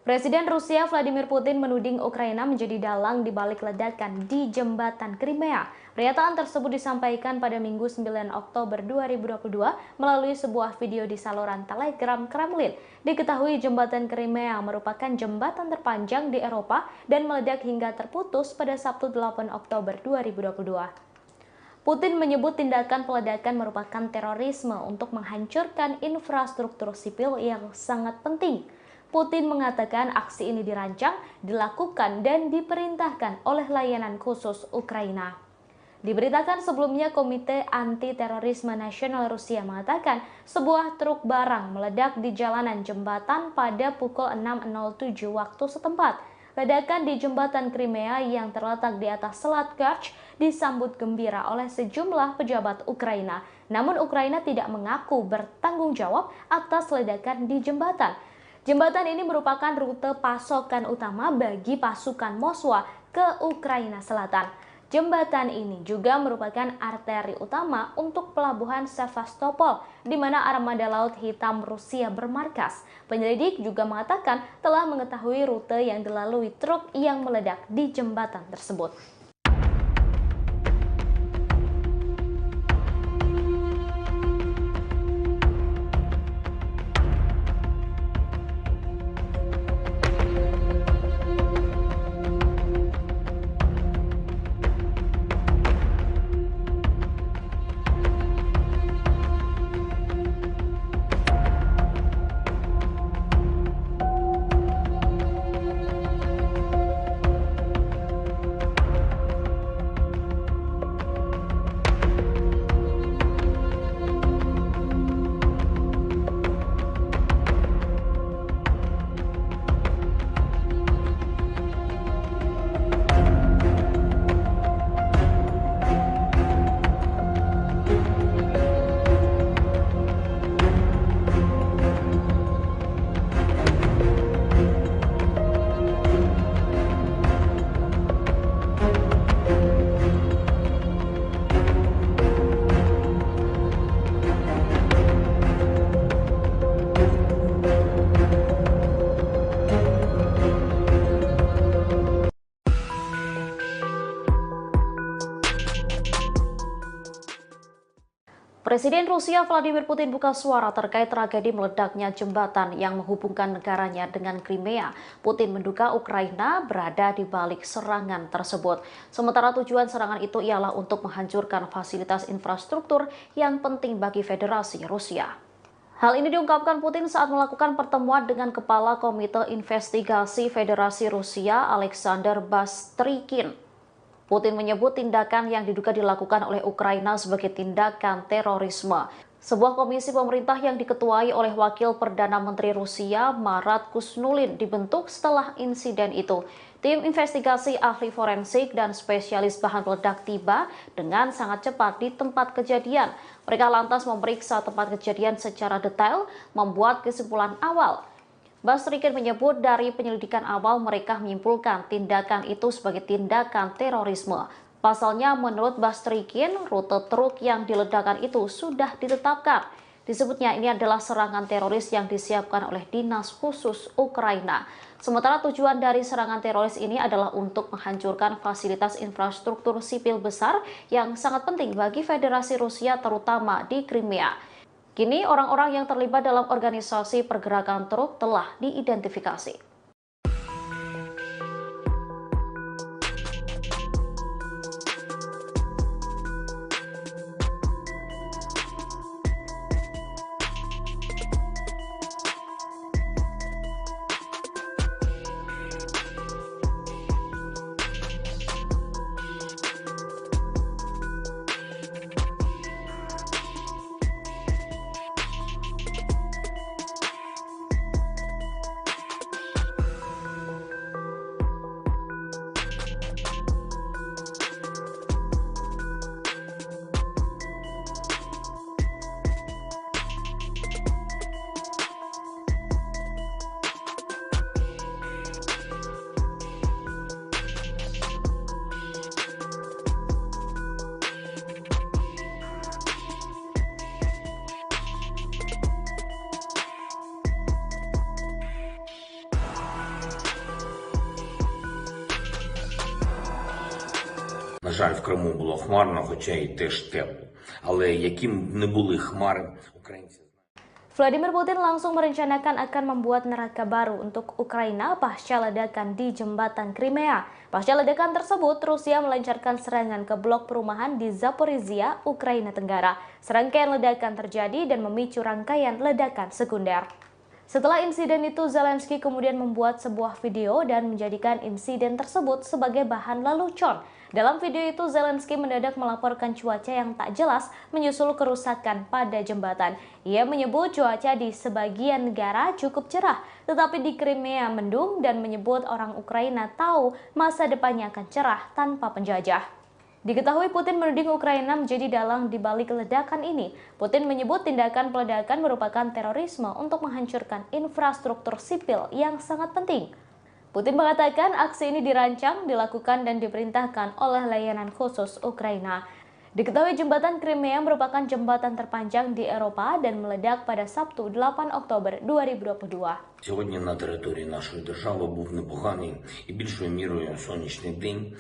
Presiden Rusia Vladimir Putin menuding Ukraina menjadi dalang di balik ledakan di jembatan Crimea. Pernyataan tersebut disampaikan pada Minggu 9 Oktober 2022 melalui sebuah video di saluran Telegram Kremlin. Diketahui jembatan Crimea merupakan jembatan terpanjang di Eropa dan meledak hingga terputus pada Sabtu 8 Oktober 2022. Putin menyebut tindakan peledakan merupakan terorisme untuk menghancurkan infrastruktur sipil yang sangat penting. Putin mengatakan aksi ini dirancang, dilakukan, dan diperintahkan oleh layanan khusus Ukraina. Diberitakan sebelumnya, Komite Anti-Terorisme Nasional Rusia mengatakan sebuah truk barang meledak di jalanan jembatan pada pukul 6.07 waktu setempat. Ledakan di jembatan Crimea yang terletak di atas Selat Kerch disambut gembira oleh sejumlah pejabat Ukraina. Namun Ukraina tidak mengaku bertanggung jawab atas ledakan di jembatan. Jembatan ini merupakan rute pasokan utama bagi pasukan Moskwa ke Ukraina Selatan. Jembatan ini juga merupakan arteri utama untuk pelabuhan Sevastopol, di mana armada Laut Hitam Rusia bermarkas. Penyelidik juga mengatakan telah mengetahui rute yang dilalui truk yang meledak di jembatan tersebut. Presiden Rusia Vladimir Putin buka suara terkait tragedi meledaknya jembatan yang menghubungkan negaranya dengan Crimea. Putin menduga Ukraina berada di balik serangan tersebut. Sementara tujuan serangan itu ialah untuk menghancurkan fasilitas infrastruktur yang penting bagi Federasi Rusia. Hal ini diungkapkan Putin saat melakukan pertemuan dengan Kepala Komite Investigasi Federasi Rusia Alexander Bastrykin. Putin menyebut tindakan yang diduga dilakukan oleh Ukraina sebagai tindakan terorisme. Sebuah komisi pemerintah yang diketuai oleh Wakil Perdana Menteri Rusia Marat Kusnulin dibentuk setelah insiden itu. Tim investigasi ahli forensik dan spesialis bahan peledak tiba dengan sangat cepat di tempat kejadian. Mereka lantas memeriksa tempat kejadian secara detail, membuat kesimpulan awal. Bastrykin menyebut dari penyelidikan awal mereka menyimpulkan tindakan itu sebagai tindakan terorisme. Pasalnya menurut Bastrykin, rute truk yang diledakkan itu sudah ditetapkan. Disebutnya ini adalah serangan teroris yang disiapkan oleh Dinas Khusus Ukraina. Sementara tujuan dari serangan teroris ini adalah untuk menghancurkan fasilitas infrastruktur sipil besar yang sangat penting bagi Federasi Rusia terutama di Crimea. Kini orang-orang yang terlibat dalam organisasi pergerakan truk telah diidentifikasi. На жаль, в Криму було хмарно, хоча й теж тепло. Але яким б не були хмари, українці Vladimir Putin langsung merencanakan akan membuat neraka baru untuk Ukraina pasca ledakan di jembatan Crimea. Pasca ledakan tersebut, Rusia melancarkan serangan ke blok perumahan di Zaporizhia, Ukraina Tenggara. Serangkaian ledakan terjadi dan memicu rangkaian ledakan sekunder. Setelah insiden itu, Zelensky kemudian membuat sebuah video dan menjadikan insiden tersebut sebagai bahan lelucon. Dalam video itu, Zelensky mendadak melaporkan cuaca yang tak jelas menyusul kerusakan pada jembatan. Ia menyebut cuaca di sebagian negara cukup cerah, tetapi di Crimea mendung dan menyebut orang Ukraina tahu masa depannya akan cerah tanpa penjajah. Diketahui Putin menuding Ukraina menjadi dalang di balik ledakan ini. Putin menyebut tindakan peledakan merupakan terorisme untuk menghancurkan infrastruktur sipil yang sangat penting. Putin mengatakan aksi ini dirancang, dilakukan, dan diperintahkan oleh layanan khusus Ukraina. Diketahui jembatan Crimea merupakan jembatan terpanjang di Eropa dan meledak pada Sabtu 8 Oktober 2022. Сьогодні на території нашої держави був непоганий і більшою мірою сонячний день.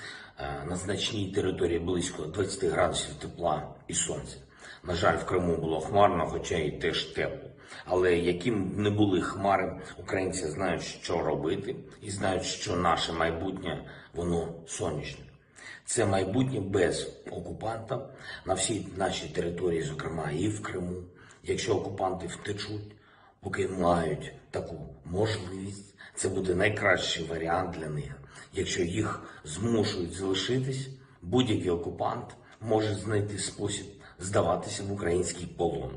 На значній території близько 20 градусів тепла і сонця. На жаль, в Криму було хмарно, хоча і теж тепло. Але яким б не були хмари, українці знають, що робити, і знають, що наше майбутнє, воно сонячне. Це майбутнє без окупанта на всій нашій території, зокрема і в Криму. Якщо окупанти втечуть, поки мають таку можливість, це буде найкращий варіант для них. Якщо їх змушують залишитись, будь-який окупант може знайти спосіб здаватися в український полон.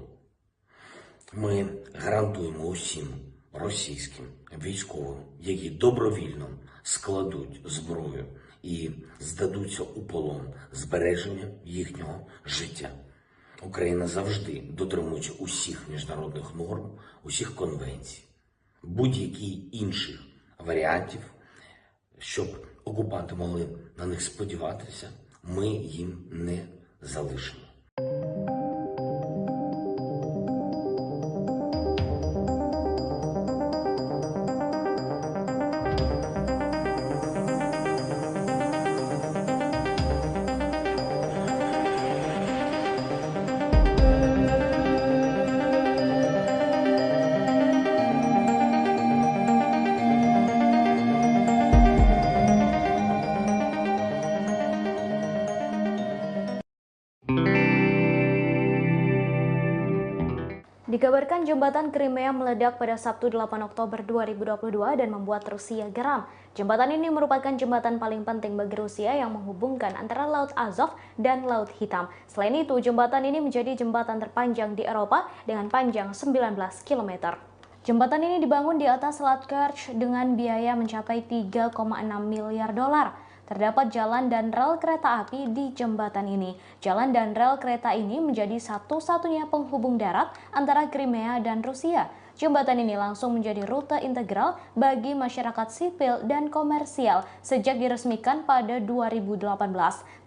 Ми гарантуємо усім російським військовим, які добровільно складуть зброю і здадуться у полон, збереження їхнього життя. Україна завжди дотримується усіх міжнародних норм, усіх конвенцій, будь-яких інших варіантів, щоб окупанти могли на них сподіватися, ми їм не залишимо. Dikabarkan jembatan Crimea meledak pada Sabtu 8 Oktober 2022 dan membuat Rusia geram. Jembatan ini merupakan jembatan paling penting bagi Rusia yang menghubungkan antara Laut Azov dan Laut Hitam. Selain itu, jembatan ini menjadi jembatan terpanjang di Eropa dengan panjang 19 km. Jembatan ini dibangun di atas Selat Kerch dengan biaya mencapai 3,6 miliar dolar. Terdapat jalan dan rel kereta api di jembatan ini. Jalan dan rel kereta ini menjadi satu-satunya penghubung darat antara Crimea dan Rusia. Jembatan ini langsung menjadi rute integral bagi masyarakat sipil dan komersial sejak diresmikan pada 2018.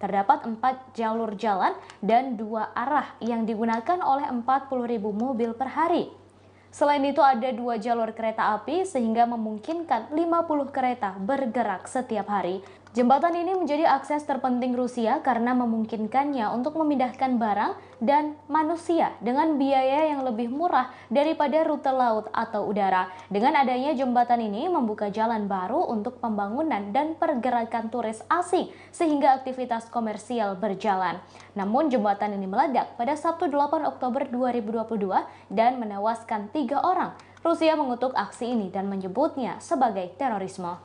Terdapat 4 jalur jalan dan 2 arah yang digunakan oleh 40.000 mobil per hari. Selain itu ada 2 jalur kereta api sehingga memungkinkan 50 kereta bergerak setiap hari. Jembatan ini menjadi akses terpenting Rusia karena memungkinkannya untuk memindahkan barang dan manusia dengan biaya yang lebih murah daripada rute laut atau udara. Dengan adanya jembatan ini membuka jalan baru untuk pembangunan dan pergerakan turis asing sehingga aktivitas komersial berjalan. Namun jembatan ini meledak pada Sabtu 8 Oktober 2022 dan menewaskan 3 orang. Rusia mengutuk aksi ini dan menyebutnya sebagai terorisme.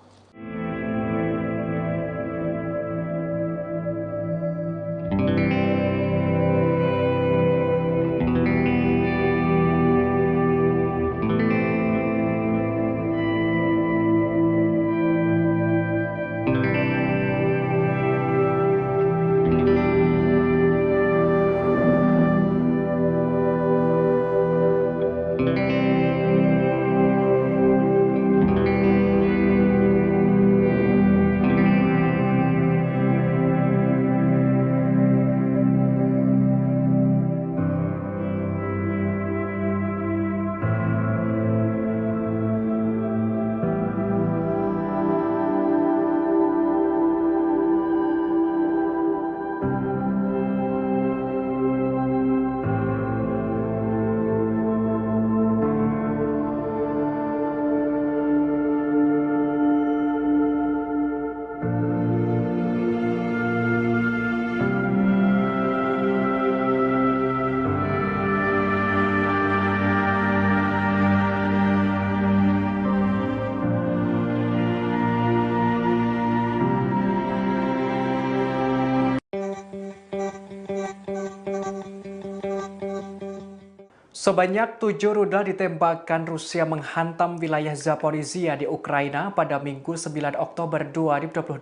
Sebanyak 7 rudal ditembakkan Rusia menghantam wilayah Zaporizhia di Ukraina pada Minggu 9 Oktober 2022.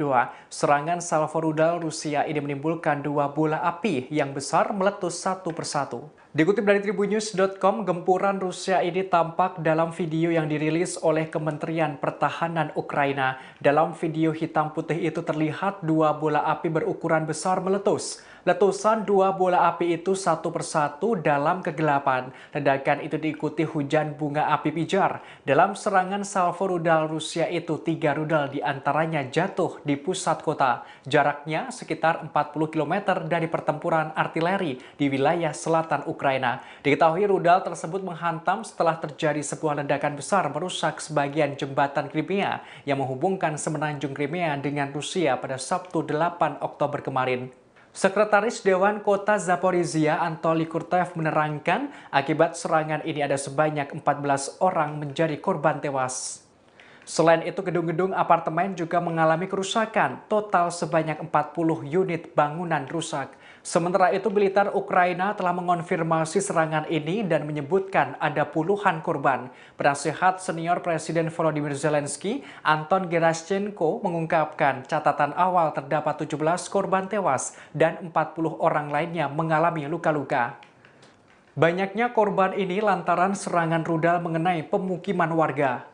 Serangan salvo rudal Rusia ini menimbulkan 2 bola api yang besar meletus satu persatu. Dikutip dari Tribunnews.com, gempuran Rusia ini tampak dalam video yang dirilis oleh Kementerian Pertahanan Ukraina. Dalam video hitam putih itu terlihat 2 bola api berukuran besar meletus. Letusan 2 bola api itu satu persatu dalam kegelapan. Ledakan itu diikuti hujan bunga api pijar. Dalam serangan salvo rudal Rusia itu, 3 rudal diantaranya jatuh di pusat kota. Jaraknya sekitar 40 km dari pertempuran artileri di wilayah selatan Ukraina. Diketahui rudal tersebut menghantam setelah terjadi sebuah ledakan besar merusak sebagian jembatan Crimea yang menghubungkan semenanjung Crimea dengan Rusia pada Sabtu 8 Oktober kemarin. Sekretaris Dewan Kota Zaporizhia Anatoly Kurtev menerangkan akibat serangan ini ada sebanyak 14 orang menjadi korban tewas. Selain itu, gedung-gedung apartemen juga mengalami kerusakan. Total sebanyak 40 unit bangunan rusak. Sementara itu, militer Ukraina telah mengonfirmasi serangan ini dan menyebutkan ada puluhan korban. Penasehat senior Presiden Volodymyr Zelensky, Anton Gerashchenko, mengungkapkan catatan awal terdapat 17 korban tewas dan 40 orang lainnya mengalami luka-luka. Banyaknya korban ini lantaran serangan rudal mengenai pemukiman warga.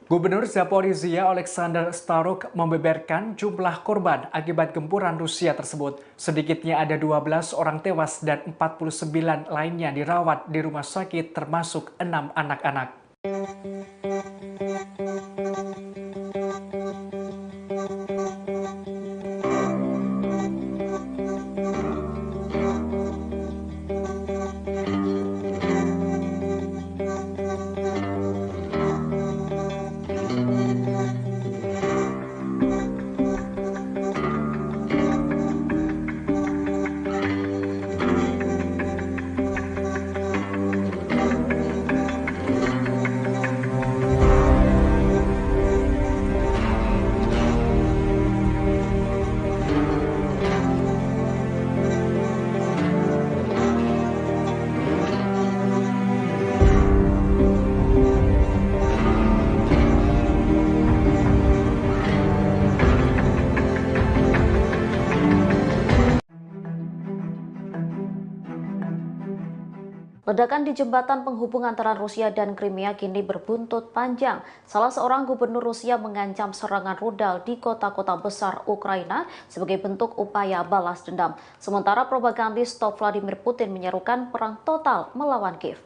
Gubernur Zaporizhia Alexander Staruk membeberkan jumlah korban akibat gempuran Rusia tersebut. Sedikitnya ada 12 orang tewas dan 49 lainnya dirawat di rumah sakit termasuk 6 anak-anak. Ledakan di jembatan penghubung antara Rusia dan Crimea kini berbuntut panjang. Salah seorang gubernur Rusia mengancam serangan rudal di kota-kota besar Ukraina sebagai bentuk upaya balas dendam. Sementara propagandis top Vladimir Putin menyerukan perang total melawan Kiev.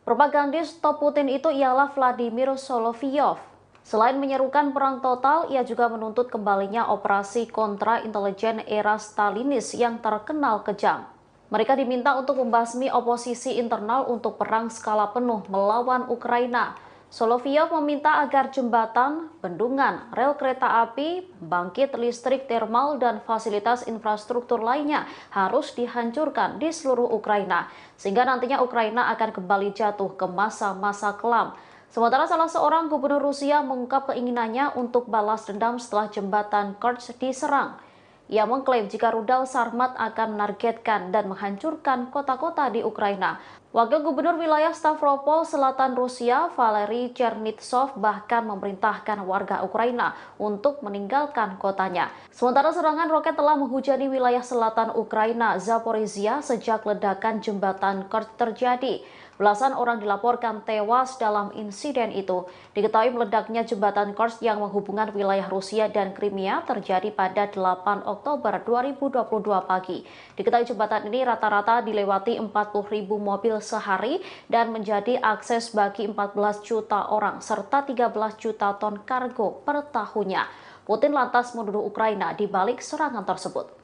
Propagandis top Putin itu ialah Vladimir Solovyov. Selain menyerukan perang total, ia juga menuntut kembalinya operasi kontra intelijen era Stalinis yang terkenal kejam. Mereka diminta untuk membasmi oposisi internal untuk perang skala penuh melawan Ukraina. Solovyov meminta agar jembatan, bendungan, rel kereta api, bangkit listrik termal, dan fasilitas infrastruktur lainnya harus dihancurkan di seluruh Ukraina, sehingga nantinya Ukraina akan kembali jatuh ke masa-masa kelam. Sementara salah seorang gubernur Rusia mengungkap keinginannya untuk balas dendam setelah jembatan Kerch diserang. Ia mengklaim jika rudal Sarmat akan menargetkan dan menghancurkan kota-kota di Ukraina. Wakil Gubernur Wilayah Stavropol Selatan Rusia, Valery Chernitsov, bahkan memerintahkan warga Ukraina untuk meninggalkan kotanya. Sementara serangan roket telah menghujani wilayah selatan Ukraina, Zaporizhia, sejak ledakan jembatan Kerch terjadi. Belasan orang dilaporkan tewas dalam insiden itu. Diketahui meledaknya jembatan Kerch yang menghubungkan wilayah Rusia dan Crimea terjadi pada 8 Oktober 2022 pagi. Diketahui jembatan ini rata-rata dilewati 40.000 mobil sehari dan menjadi akses bagi 14 juta orang serta 13 juta ton kargo per tahunnya. Putin lantas menuduh Ukraina di balik serangan tersebut.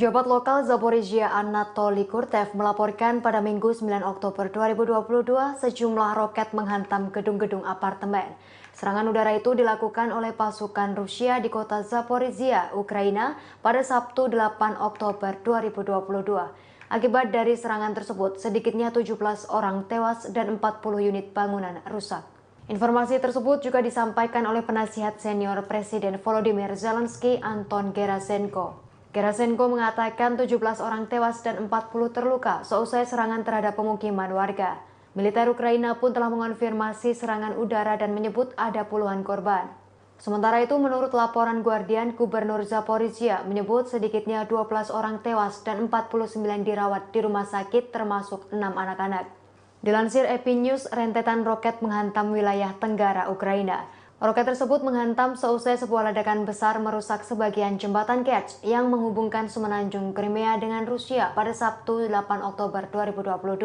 Pejabat lokal Zaporizhia Anatoly Kurtev melaporkan pada Minggu 9 Oktober 2022 sejumlah roket menghantam gedung-gedung apartemen. Serangan udara itu dilakukan oleh pasukan Rusia di kota Zaporizhia, Ukraina pada Sabtu 8 Oktober 2022. Akibat dari serangan tersebut, sedikitnya 17 orang tewas dan 40 unit bangunan rusak. Informasi tersebut juga disampaikan oleh penasihat senior Presiden Volodymyr Zelensky, Anton Gerasenko. Gerasenko mengatakan 17 orang tewas dan 40 terluka seusai serangan terhadap pemukiman warga. Militer Ukraina pun telah mengonfirmasi serangan udara dan menyebut ada puluhan korban. Sementara itu, menurut laporan Guardian, Gubernur Zaporizhia menyebut sedikitnya 12 orang tewas dan 49 dirawat di rumah sakit termasuk 6 anak-anak. Dilansir EP News, rentetan roket menghantam wilayah tenggara Ukraina. Roket tersebut menghantam seusai sebuah ledakan besar merusak sebagian jembatan Kerch yang menghubungkan semenanjung Crimea dengan Rusia pada Sabtu 8 Oktober 2022.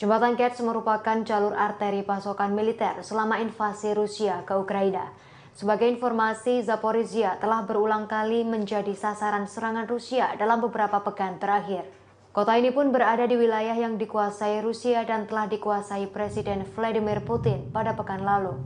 Jembatan Kerch merupakan jalur arteri pasokan militer selama invasi Rusia ke Ukraina. Sebagai informasi, Zaporizhia telah berulang kali menjadi sasaran serangan Rusia dalam beberapa pekan terakhir. Kota ini pun berada di wilayah yang dikuasai Rusia dan telah dikuasai Presiden Vladimir Putin pada pekan lalu.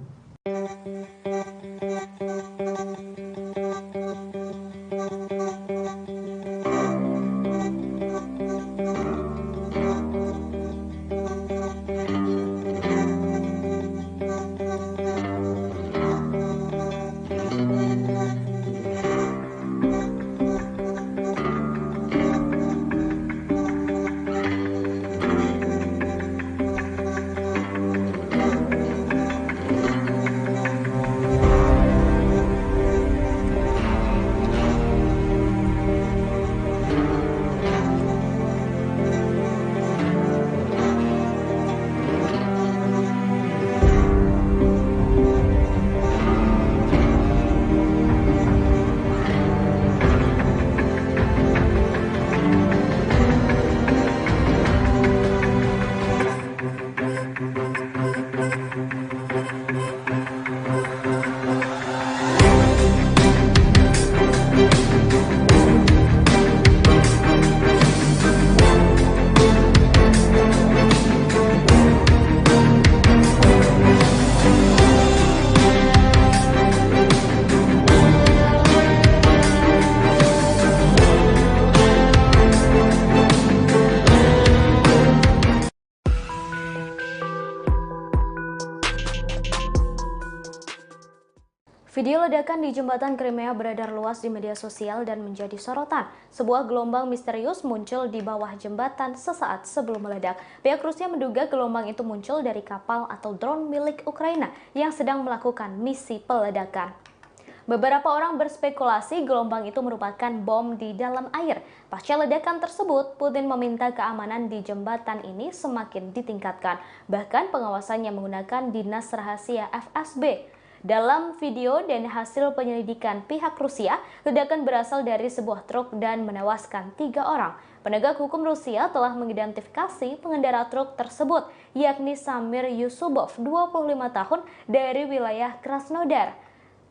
Video ledakan di jembatan Crimea beredar luas di media sosial dan menjadi sorotan. Sebuah gelombang misterius muncul di bawah jembatan sesaat sebelum meledak. Pihak Rusia menduga gelombang itu muncul dari kapal atau drone milik Ukraina yang sedang melakukan misi peledakan. Beberapa orang berspekulasi gelombang itu merupakan bom di dalam air. Pasca ledakan tersebut, Putin meminta keamanan di jembatan ini semakin ditingkatkan. Bahkan pengawasannya menggunakan dinas rahasia FSB. Dalam video dan hasil penyelidikan pihak Rusia, ledakan berasal dari sebuah truk dan menewaskan 3 orang. Penegak hukum Rusia telah mengidentifikasi pengendara truk tersebut, yakni Samir Yusubov, 25 tahun, dari wilayah Krasnodar.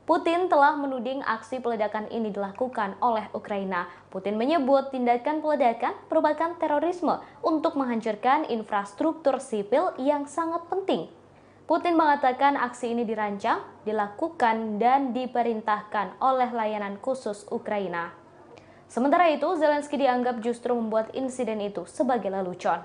Putin telah menuding aksi peledakan ini dilakukan oleh Ukraina. Putin menyebut tindakan peledakan merupakan terorisme untuk menghancurkan infrastruktur sipil yang sangat penting. Putin mengatakan aksi ini dirancang, dilakukan, dan diperintahkan oleh layanan khusus Ukraina. Sementara itu, Zelensky dianggap justru membuat insiden itu sebagai lelucon.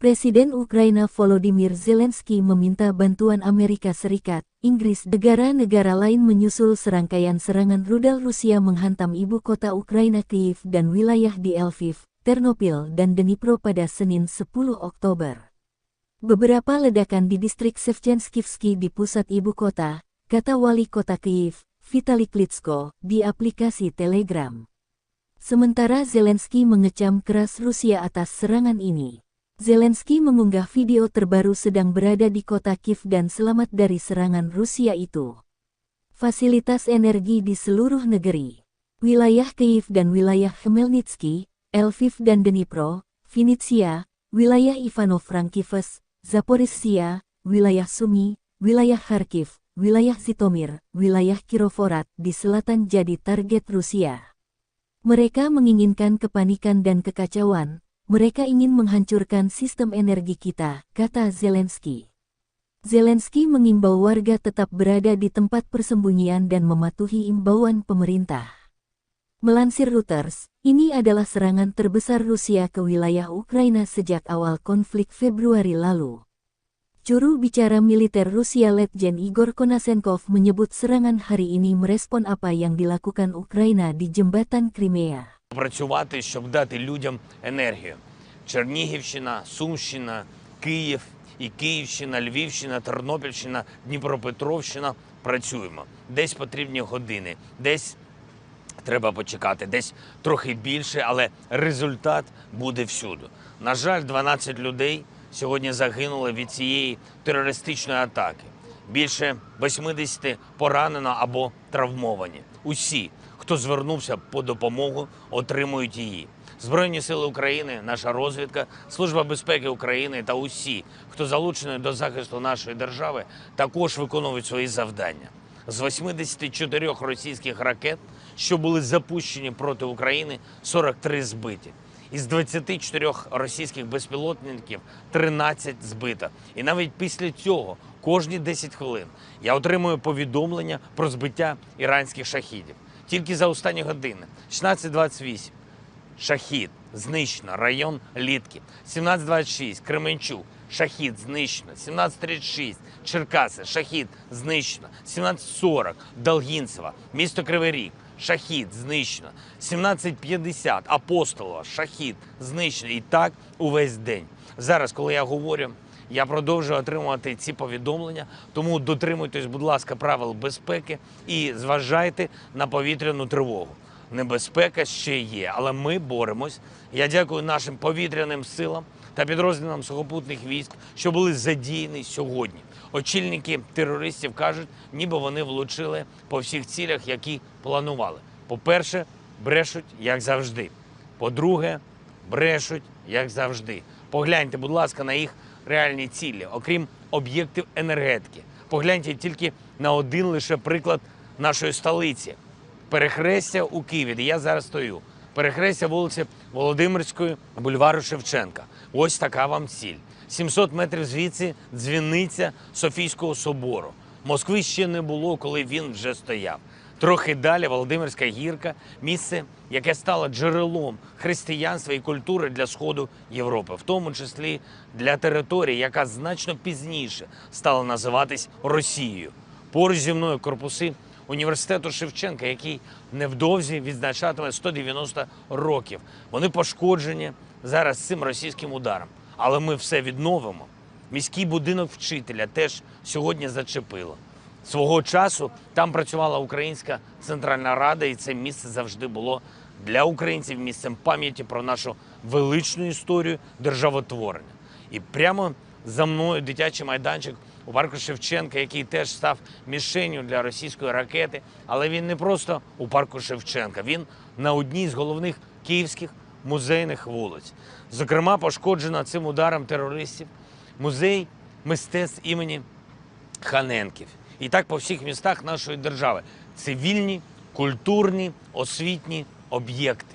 Presiden Ukraina Volodymyr Zelensky meminta bantuan Amerika Serikat, Inggris, negara-negara lain menyusul serangkaian serangan rudal Rusia menghantam ibu kota Ukraina Kyiv dan wilayah di Lviv, Ternopil, dan Dnipro pada Senin 10 Oktober. Beberapa ledakan di distrik Shevchenskivsky di pusat ibu kota, kata wali kota Kyiv, Vitali Klitschko, di aplikasi Telegram. Sementara Zelensky mengecam keras Rusia atas serangan ini. Zelensky mengunggah video terbaru sedang berada di kota Kiev dan selamat dari serangan Rusia itu. Fasilitas energi di seluruh negeri. Wilayah Kyiv dan wilayah Khmelnytsky, Lviv dan Dnipro, Vinnytsia, wilayah Ivano-Frankivsk, Zaporizhzhia, wilayah Sumy, wilayah Kharkiv, wilayah Zhytomyr, wilayah Kirovohrad di selatan jadi target Rusia. Mereka menginginkan kepanikan dan kekacauan. Mereka ingin menghancurkan sistem energi kita, kata Zelensky. Zelensky mengimbau warga tetap berada di tempat persembunyian dan mematuhi imbauan pemerintah. Melansir Reuters, ini adalah serangan terbesar Rusia ke wilayah Ukraina sejak awal konflik Februari lalu. Juru bicara militer Rusia Letjen Igor Konashenkov menyebut serangan hari ini merespon apa yang dilakukan Ukraina di jembatan Crimea. Працювати, щоб дати людям енергію. Чернігівщина, Сумщина, Київ і Київщина, Львівщина, Тернопільщина, Дніпропетровщина – працюємо. Десь потрібні години, десь треба почекати, десь трохи більше, але результат буде всюди. На жаль, 12 людей сьогодні загинули від цієї терористичної атаки. Більше 80 поранено або травмовані. Усі, хто звернувся по допомогу, отримують її. Збройні сили України, наша розвідка, Служба безпеки України та усі, хто залучений до захисту нашої держави, також виконують свої завдання. З 84 російських ракет, що були запущені проти України, 43 збиті. Із 24 російських безпілотників 13 збито. І навіть після цього, кожні 10 хвилин, я отримую повідомлення про збиття іранських шахідів. Тільки за останні години. 16:28. Шахід. Знищено. Район Літки. 17:26. Кременчук. Шахід. Знищено. 17:36. Черкаси. Шахід. Знищено. 17:40. Долгінцево. Місто Кривий Ріг. Шахід. Знищено. 17:50. Апостолова. Шахід. Знищено. І так увесь день. Зараз, коли я говорю, я продовжую отримувати ці повідомлення, тому дотримуйтесь, будь ласка, правил безпеки і зважайте на повітряну тривогу. Небезпека ще є, але ми боремось. Я дякую нашим повітряним силам та підрозділам сухопутних військ, що були задіяні сьогодні. Очільники терористів кажуть, ніби вони влучили по всіх цілях, які планували. По-перше, брешуть, як завжди. По-друге, брешуть, як завжди. Погляньте, будь ласка, на їх реальні цілі, окрім об'єктів енергетики. Погляньте тільки на один лише приклад нашої столиці. Перехрестя у Києві, де я зараз стою. Перехрестя вулиці Володимирської, бульвару Шевченка. Ось така вам ціль. 700 метрів звідси дзвіниця Софійського собору. Москви ще не було, коли він вже стояв. Трохи далі Володимирська гірка – місце, яке стало джерелом християнства і культури для Сходу Європи, в тому числі для території, яка значно пізніше стала називатись Росією. Поруч зі мною корпуси університету Шевченка, який невдовзі відзначатиме 190 років. Вони пошкоджені зараз цим російським ударом, але ми все відновимо. Міський будинок вчителя теж сьогодні зачепило. Свого часу там працювала Українська Центральна Рада, і це місце завжди було для українців місцем пам'яті про нашу величну історію державотворення. І прямо за мною дитячий майданчик у парку Шевченка, який теж став мішенню для російської ракети. Але він не просто у парку Шевченка, він на одній з головних київських музейних вулиць. Зокрема, пошкоджено цим ударом терористів музей мистецтв імені Ханенків. І так по всіх містах нашої держави. Цивільні, культурні, освітні об'єкти.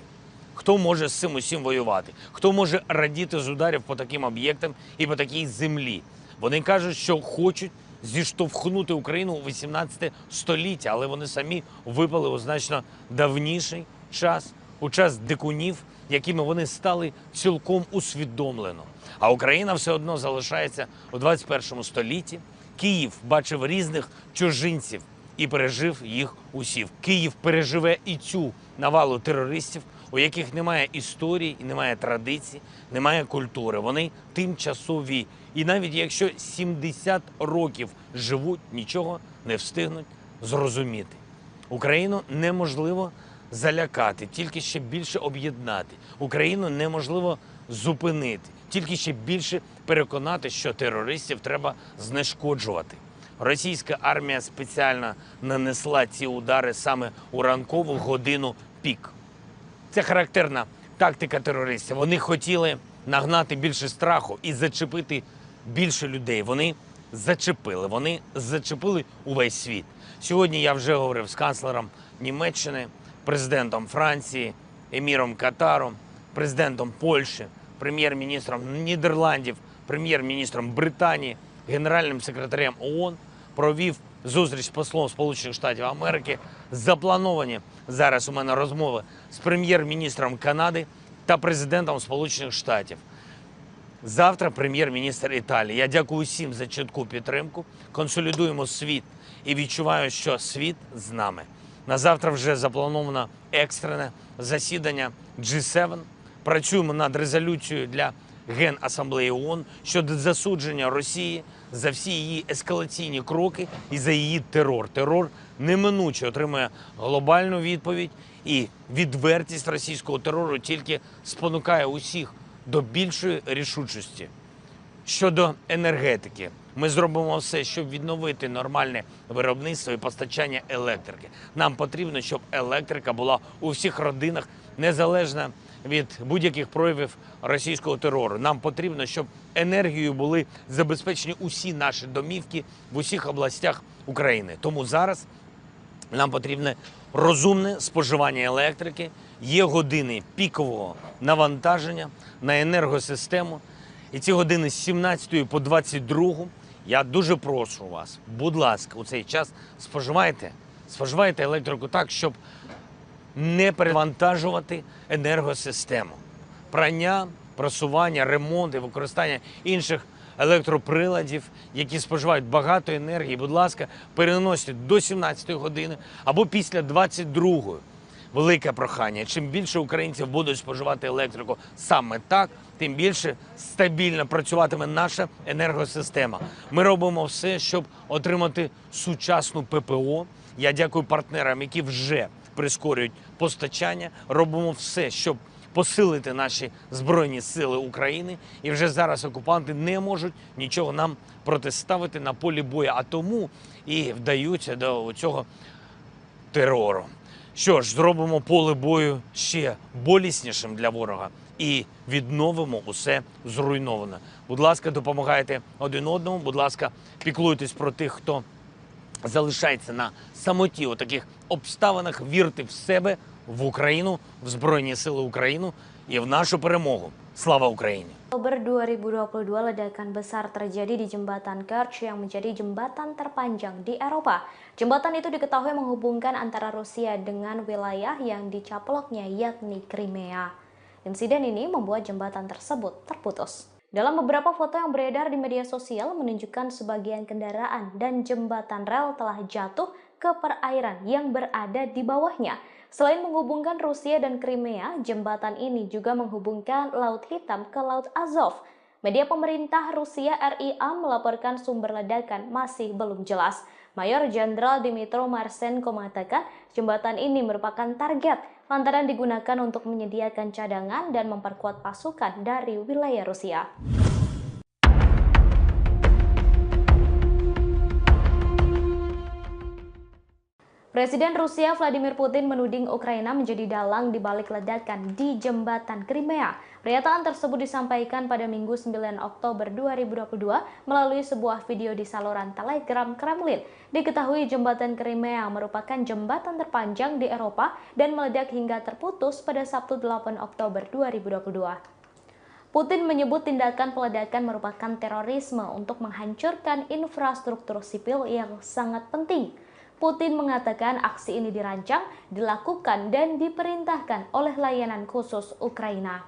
Хто може з цим усім воювати? Хто може радіти з ударів по таким об'єктам і по такій землі? Вони кажуть, що хочуть зіштовхнути Україну у 18 століття, але вони самі випали у значно давніший час, у час дикунів якими вони стали цілком усвідомлено. А Україна все одно залишається у 21 столітті. Київ бачив різних чужинців і пережив їх усіх. Київ переживе і цю навалу терористів, у яких немає історії, і немає традицій, немає культури. Вони тимчасові. І навіть якщо 70 років живуть, нічого не встигнуть зрозуміти. Україну неможливо залякати, тільки ще більше об'єднати. Україну неможливо зупинити, тільки ще більше переконати, що терористів треба знешкоджувати. Російська армія спеціально нанесла ці удари саме у ранкову годину пік. Це характерна тактика терористів. Вони хотіли нагнати більше страху і зачепити більше людей. Вони зачепили увесь світ. Сьогодні я вже говорив з канцлером Німеччини, президентом Франції, еміром Катару, президентом Польщі, прем'єр-міністром Нідерландів, прем'єр-міністром Британії, генеральним секретарем ООН, провів зустріч з послом Сполучених Штатів Америки. Заплановані зараз у мене розмови з прем'єр-міністром Канади та президентом Сполучених Штатів. Завтра прем'єр-міністр Італії. Я дякую всім за чітку підтримку. Консолідуємо світ і відчуваю, що світ з нами. На завтра вже заплановано екстрене засідання G7. Працюємо над резолюцією для Генасамблеї ООН щодо засудження Росії за всі її ескалаційні кроки і за її терор. Терор неминуче отримує глобальну відповідь, і відвертість російського терору тільки спонукає усіх до більшої рішучості. Щодо енергетики, ми зробимо все, щоб відновити нормальне виробництво і постачання електрики. Нам потрібно, щоб електрика була у всіх родинах, незалежно від будь-яких проявів російського терору. Нам потрібно, щоб енергією були забезпечені усі наші домівки в усіх областях України. Тому зараз нам потрібне розумне споживання електрики, є години пікового навантаження на енергосистему. І ці години з 17 по 22 я дуже прошу вас, будь ласка, у цей час споживайте електрику так, щоб не перевантажувати енергосистему. Прання, просування, ремонт і використання інших електроприладів, які споживають багато енергії, будь ласка, переносять до 17 години або після 22-ї. Велике прохання. Чим більше українців будуть споживати електрику саме так, тим більше стабільно працюватиме наша енергосистема. Ми робимо все, щоб отримати сучасну ППО. Я дякую партнерам, які вже прискорюють постачання. Робимо все, щоб посилити наші Збройні Сили України. І вже зараз окупанти не можуть нічого нам протиставити на полі бою, а тому і вдаються до цього терору. Що ж, зробимо поле бою ще боліснішим для ворога і відновимо усе зруйноване. Будь ласка, допомагайте один одному, будь ласка, піклуйтесь про тих, хто залишається на самоті у таких обставинах, вірте в себе, в Україну, в Збройні Сили України і в нашу перемогу. Слава Україні! Oktober 2022, ledakan besar terjadi di jembatan Kerch yang menjadi jembatan terpanjang di Eropa. Jembatan itu diketahui menghubungkan antara Rusia dengan wilayah yang dicaploknya, yakni Crimea. Insiden ini membuat jembatan tersebut terputus. Dalam beberapa foto yang beredar di media sosial menunjukkan sebagian kendaraan dan jembatan rel telah jatuh ke perairan yang berada di bawahnya. Selain menghubungkan Rusia dan Crimea, jembatan ini juga menghubungkan Laut Hitam ke Laut Azov. Media pemerintah Rusia RIA melaporkan sumber ledakan masih belum jelas. Mayor Jenderal Dmytro Marchenko mengatakan jembatan ini merupakan target lantaran digunakan untuk menyediakan cadangan dan memperkuat pasukan dari wilayah Rusia. Presiden Rusia Vladimir Putin menuding Ukraina menjadi dalang di balik ledakan di jembatan Crimea. Pernyataan tersebut disampaikan pada Minggu 9 Oktober 2022 melalui sebuah video di saluran Telegram Kremlin. Diketahui jembatan Crimea merupakan jembatan terpanjang di Eropa dan meledak hingga terputus pada Sabtu 8 Oktober 2022. Putin menyebut tindakan peledakan merupakan terorisme untuk menghancurkan infrastruktur sipil yang sangat penting. Putin mengatakan aksi ini dirancang, dilakukan, dan diperintahkan oleh layanan khusus Ukraina.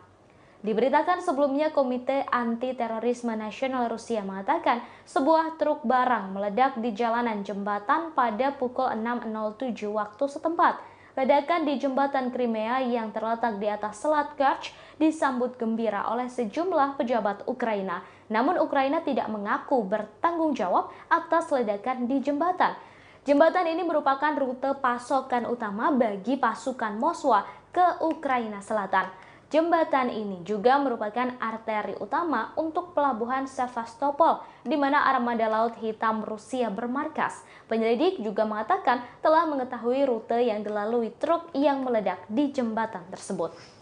Diberitakan sebelumnya, Komite Anti-Terorisme Nasional Rusia mengatakan sebuah truk barang meledak di jalanan jembatan pada pukul 6.07 waktu setempat. Ledakan di jembatan Crimea yang terletak di atas Selat Kerch disambut gembira oleh sejumlah pejabat Ukraina. Namun Ukraina tidak mengaku bertanggung jawab atas ledakan di jembatan. Jembatan ini merupakan rute pasokan utama bagi pasukan Moskwa ke Ukraina Selatan. Jembatan ini juga merupakan arteri utama untuk pelabuhan Sevastopol, di mana armada Laut Hitam Rusia bermarkas. Penyelidik juga mengatakan telah mengetahui rute yang dilalui truk yang meledak di jembatan tersebut.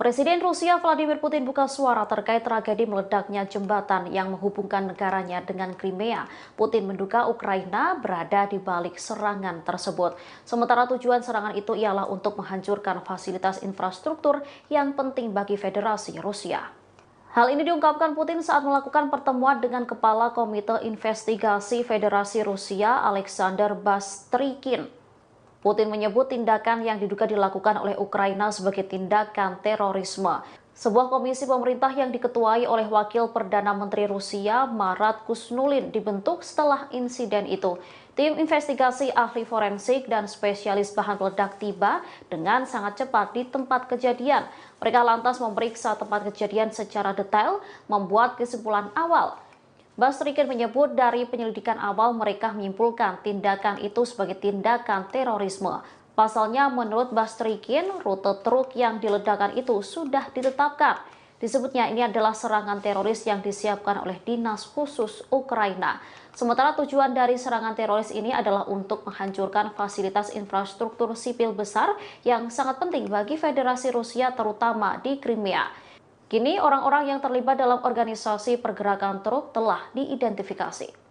Presiden Rusia Vladimir Putin buka suara terkait tragedi meledaknya jembatan yang menghubungkan negaranya dengan Crimea. Putin menduga Ukraina berada di balik serangan tersebut. Sementara tujuan serangan itu ialah untuk menghancurkan fasilitas infrastruktur yang penting bagi Federasi Rusia. Hal ini diungkapkan Putin saat melakukan pertemuan dengan Kepala Komite Investigasi Federasi Rusia Alexander Bastrykin. Putin menyebut tindakan yang diduga dilakukan oleh Ukraina sebagai tindakan terorisme. Sebuah komisi pemerintah yang diketuai oleh Wakil Perdana Menteri Rusia Marat Kusnulin dibentuk setelah insiden itu. Tim investigasi ahli forensik dan spesialis bahan peledak tiba dengan sangat cepat di tempat kejadian. Mereka lantas memeriksa tempat kejadian secara detail, membuat kesimpulan awal. Bastrykin menyebut dari penyelidikan awal mereka menyimpulkan tindakan itu sebagai tindakan terorisme. Pasalnya menurut Bastrykin, rute truk yang diledakkan itu sudah ditetapkan. Disebutnya ini adalah serangan teroris yang disiapkan oleh Dinas Khusus Ukraina. Sementara tujuan dari serangan teroris ini adalah untuk menghancurkan fasilitas infrastruktur sipil besar yang sangat penting bagi Federasi Rusia terutama di Crimea. Kini orang-orang yang terlibat dalam organisasi pergerakan truk telah diidentifikasi.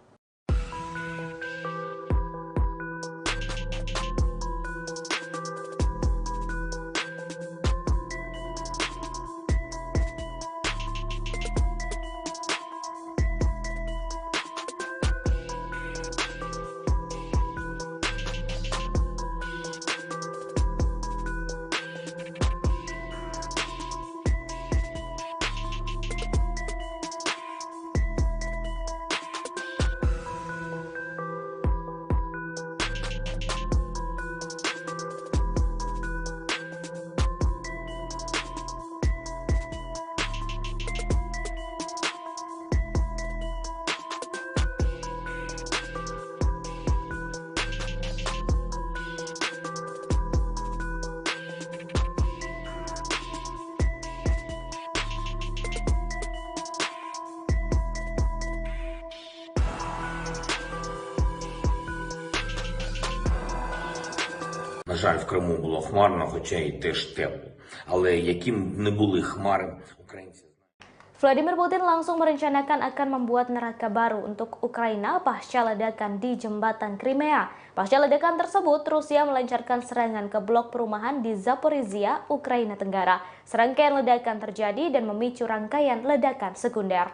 На жаль, в Криму було хмарно, хоча й теж тепло. Але яким б не були хмари, українці Vladimir Putin langsung merencanakan akan membuat neraka baru untuk Ukraina pasca ledakan di jembatan Crimea. Pasca ledakan tersebut, Rusia melancarkan serangan ke blok perumahan di Zaporizhia, Ukraina Tenggara. Serangkaian ledakan terjadi dan memicu rangkaian ledakan sekunder.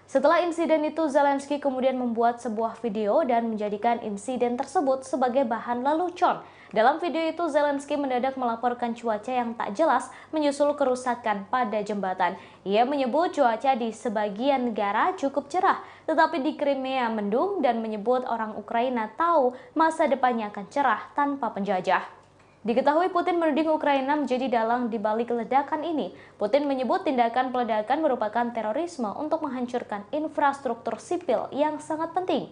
Setelah insiden itu, Zelensky kemudian membuat sebuah video dan menjadikan insiden tersebut sebagai bahan lelucon. Dalam video itu, Zelensky mendadak melaporkan cuaca yang tak jelas menyusul kerusakan pada jembatan. Ia menyebut cuaca di sebagian negara cukup cerah, tetapi di Crimea mendung dan menyebut orang Ukraina tahu masa depannya akan cerah tanpa penjajah. Diketahui Putin menuding Ukraina menjadi dalang di balik ledakan ini. Putin menyebut tindakan peledakan merupakan terorisme untuk menghancurkan infrastruktur sipil yang sangat penting.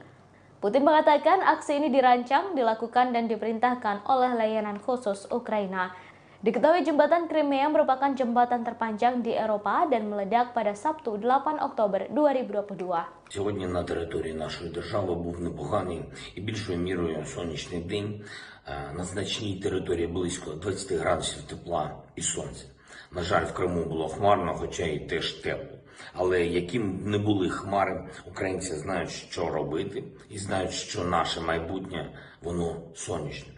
Putin mengatakan aksi ini dirancang, dilakukan, dan diperintahkan oleh layanan khusus Ukraina. Diketahui jembatan Crimea merupakan jembatan terpanjang di Eropa dan meledak pada Sabtu 8 Oktober 2022. Сьогодні на території нашої держави був непоганий і більшою мірою сонячний день. На значній території близько 20 градусів тепла і сонця. На жаль, в Криму було хмарно, хоча і теж тепло. Але яким б не були хмари, українці знають, що робити, і знають, що наше майбутнє, воно сонячне.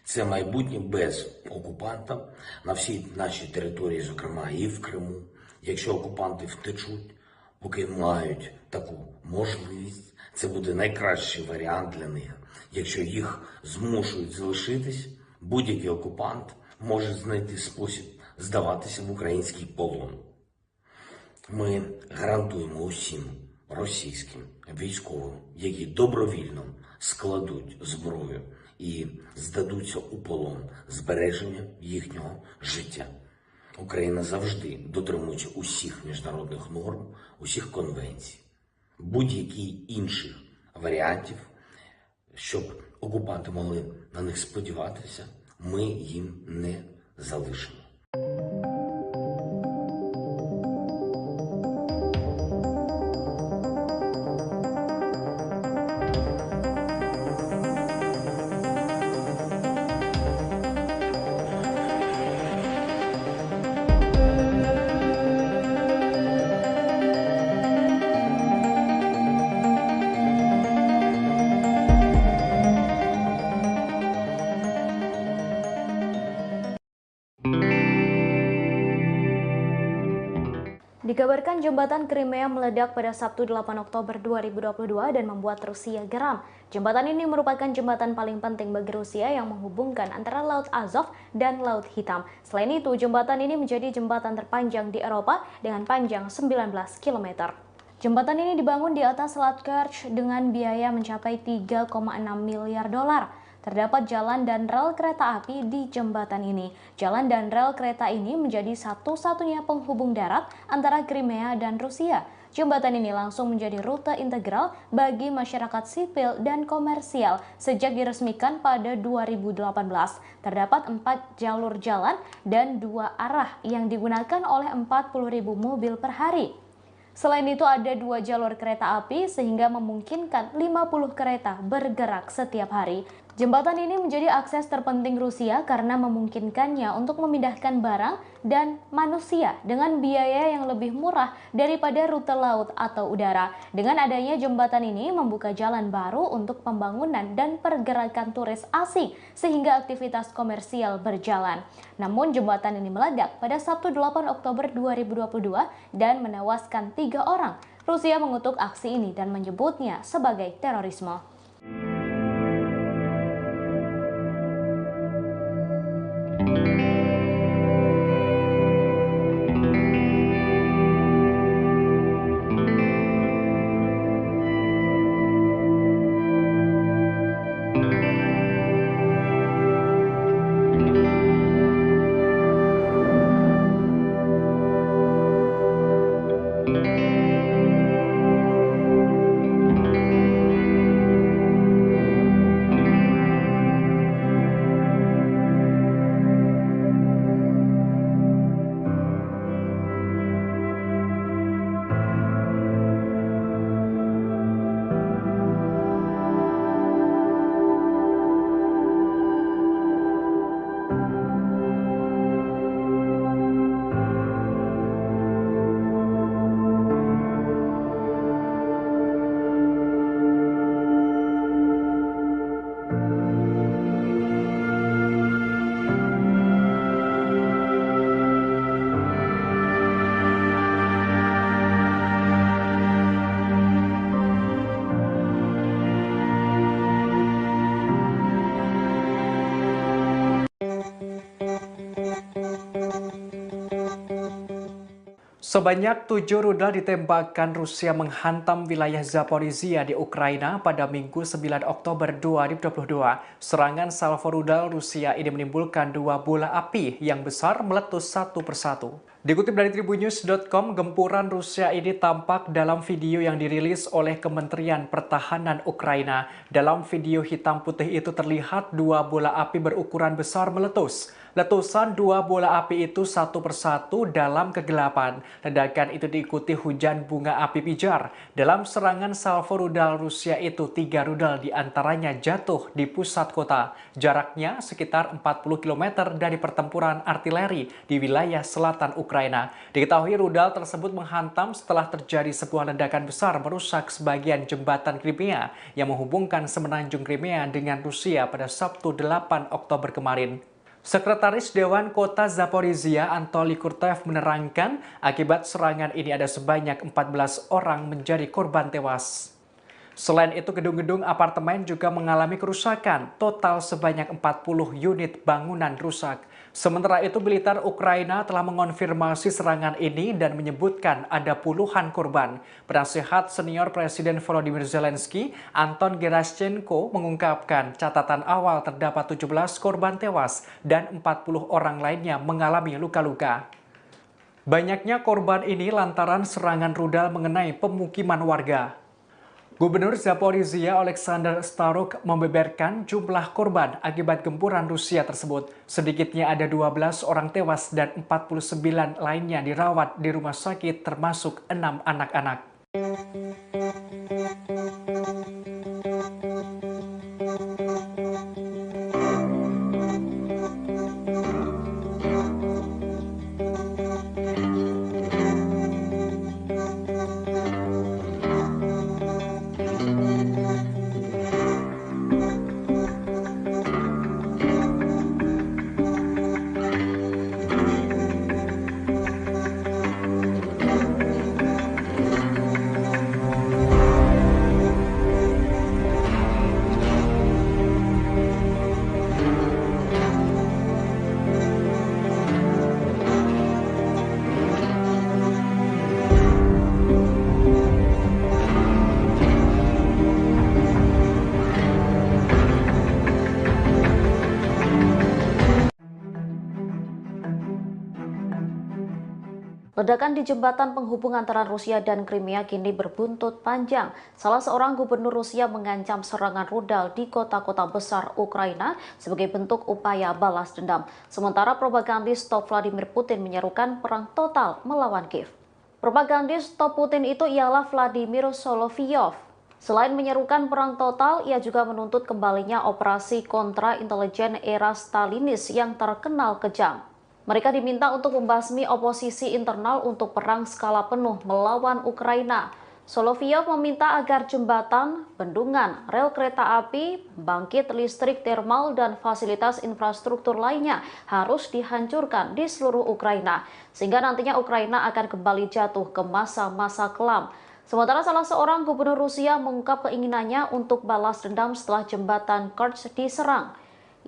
Це майбутнє без окупанта на всій нашій території, зокрема і в Криму. Якщо окупанти втечуть, поки мають таку можливість, це буде найкращий варіант для них. Якщо їх змушують залишитись, будь-який окупант може знайти спосіб здаватися в український полон. Ми гарантуємо усім російським військовим, які добровільно складуть зброю і здадуться у полон, збереження їхнього життя. Україна завжди дотримується усіх міжнародних норм, усіх конвенцій, будь-яких інших варіантів, щоб окупанти могли на них сподіватися, ми їм не залишимо. Dikabarkan jembatan Crimea meledak pada Sabtu 8 Oktober 2022 dan membuat Rusia geram. Jembatan ini merupakan jembatan paling penting bagi Rusia yang menghubungkan antara Laut Azov dan Laut Hitam. Selain itu, jembatan ini menjadi jembatan terpanjang di Eropa dengan panjang 19 km. Jembatan ini dibangun di atas Selat Kerch dengan biaya mencapai 3,6 miliar dolar. Terdapat jalan dan rel kereta api di jembatan ini. Jalan dan rel kereta ini menjadi satu-satunya penghubung darat antara Crimea dan Rusia. Jembatan ini langsung menjadi rute integral bagi masyarakat sipil dan komersial sejak diresmikan pada 2018. Terdapat 4 jalur jalan dan 2 arah yang digunakan oleh 40.000 mobil per hari. Selain itu ada 2 jalur kereta api sehingga memungkinkan 50 kereta bergerak setiap hari. Jembatan ini menjadi akses terpenting Rusia karena memungkinkannya untuk memindahkan barang dan manusia dengan biaya yang lebih murah daripada rute laut atau udara. Dengan adanya jembatan ini membuka jalan baru untuk pembangunan dan pergerakan turis asing sehingga aktivitas komersial berjalan. Namun jembatan ini meledak pada Sabtu 8 Oktober 2022 dan menewaskan 3 orang. Rusia mengutuk aksi ini dan menyebutnya sebagai terorisme. Sebanyak 7 rudal ditembakkan Rusia menghantam wilayah Zaporizhia di Ukraina pada Minggu 9 Oktober 2022. Serangan salvo rudal Rusia ini menimbulkan 2 bola api yang besar meletus satu persatu. Dikutip dari Tribunnews.com, gempuran Rusia ini tampak dalam video yang dirilis oleh Kementerian Pertahanan Ukraina. Dalam video hitam putih itu terlihat 2 bola api berukuran besar meletus. Letusan 2 bola api itu satu persatu dalam kegelapan. Ledakan itu diikuti hujan bunga api pijar. Dalam serangan salvo rudal Rusia itu, 3 rudal diantaranya jatuh di pusat kota. Jaraknya sekitar 40 km dari pertempuran artileri di wilayah selatan Ukraina. Diketahui rudal tersebut menghantam setelah terjadi sebuah ledakan besar merusak sebagian jembatan Crimea yang menghubungkan semenanjung Crimea dengan Rusia pada Sabtu 8 Oktober kemarin. Sekretaris Dewan Kota Zaporizhia Anatoly Kurtev menerangkan akibat serangan ini ada sebanyak 14 orang menjadi korban tewas. Selain itu, gedung-gedung apartemen juga mengalami kerusakan. Total sebanyak 40 unit bangunan rusak. Sementara itu, militer Ukraina telah mengonfirmasi serangan ini dan menyebutkan ada puluhan korban. Penasehat senior Presiden Volodymyr Zelensky, Anton Gerashchenko, mengungkapkan catatan awal terdapat 17 korban tewas dan 40 orang lainnya mengalami luka-luka. Banyaknya korban ini lantaran serangan rudal mengenai pemukiman warga. Gubernur Zaporizhia Alexander Staruk membeberkan jumlah korban akibat gempuran Rusia tersebut. Sedikitnya ada 12 orang tewas dan 49 lainnya dirawat di rumah sakit termasuk 6 anak-anak. Ledakan di jembatan penghubung antara Rusia dan Crimea kini berbuntut panjang. Salah seorang gubernur Rusia mengancam serangan rudal di kota-kota besar Ukraina sebagai bentuk upaya balas dendam. Sementara propagandis top Vladimir Putin menyerukan perang total melawan Kiev. Propagandis top Putin itu ialah Vladimir Solovyov. Selain menyerukan perang total, ia juga menuntut kembalinya operasi kontra intelijen era Stalinis yang terkenal kejam. Mereka diminta untuk membasmi oposisi internal untuk perang skala penuh melawan Ukraina. Solovyov meminta agar jembatan, bendungan, rel kereta api, bangkit listrik termal, dan fasilitas infrastruktur lainnya harus dihancurkan di seluruh Ukraina, sehingga nantinya Ukraina akan kembali jatuh ke masa-masa kelam. Sementara salah seorang gubernur Rusia mengungkap keinginannya untuk balas dendam setelah jembatan Kerch diserang.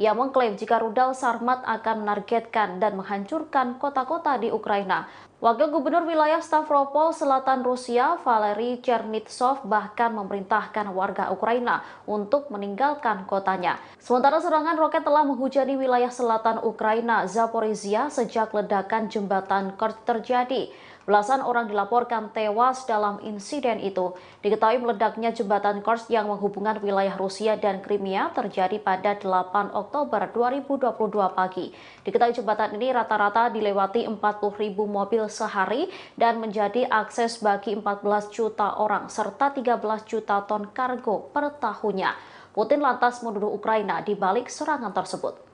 Ia mengklaim jika rudal Sarmat akan menargetkan dan menghancurkan kota-kota di Ukraina. Wakil Gubernur wilayah Stavropol Selatan Rusia, Valery Chernitsov, bahkan memerintahkan warga Ukraina untuk meninggalkan kotanya. Sementara serangan roket telah menghujani wilayah selatan Ukraina, Zaporizhia, sejak ledakan jembatan Kerch terjadi. Belasan orang dilaporkan tewas dalam insiden itu. Diketahui meledaknya jembatan Kerch yang menghubungkan wilayah Rusia dan Crimea terjadi pada 8 Oktober 2022 pagi. Diketahui jembatan ini rata-rata dilewati 40.000 mobil sehari dan menjadi akses bagi 14 juta orang serta 13 juta ton kargo per tahunnya. Putin lantas menuduh Ukraina di balik serangan tersebut.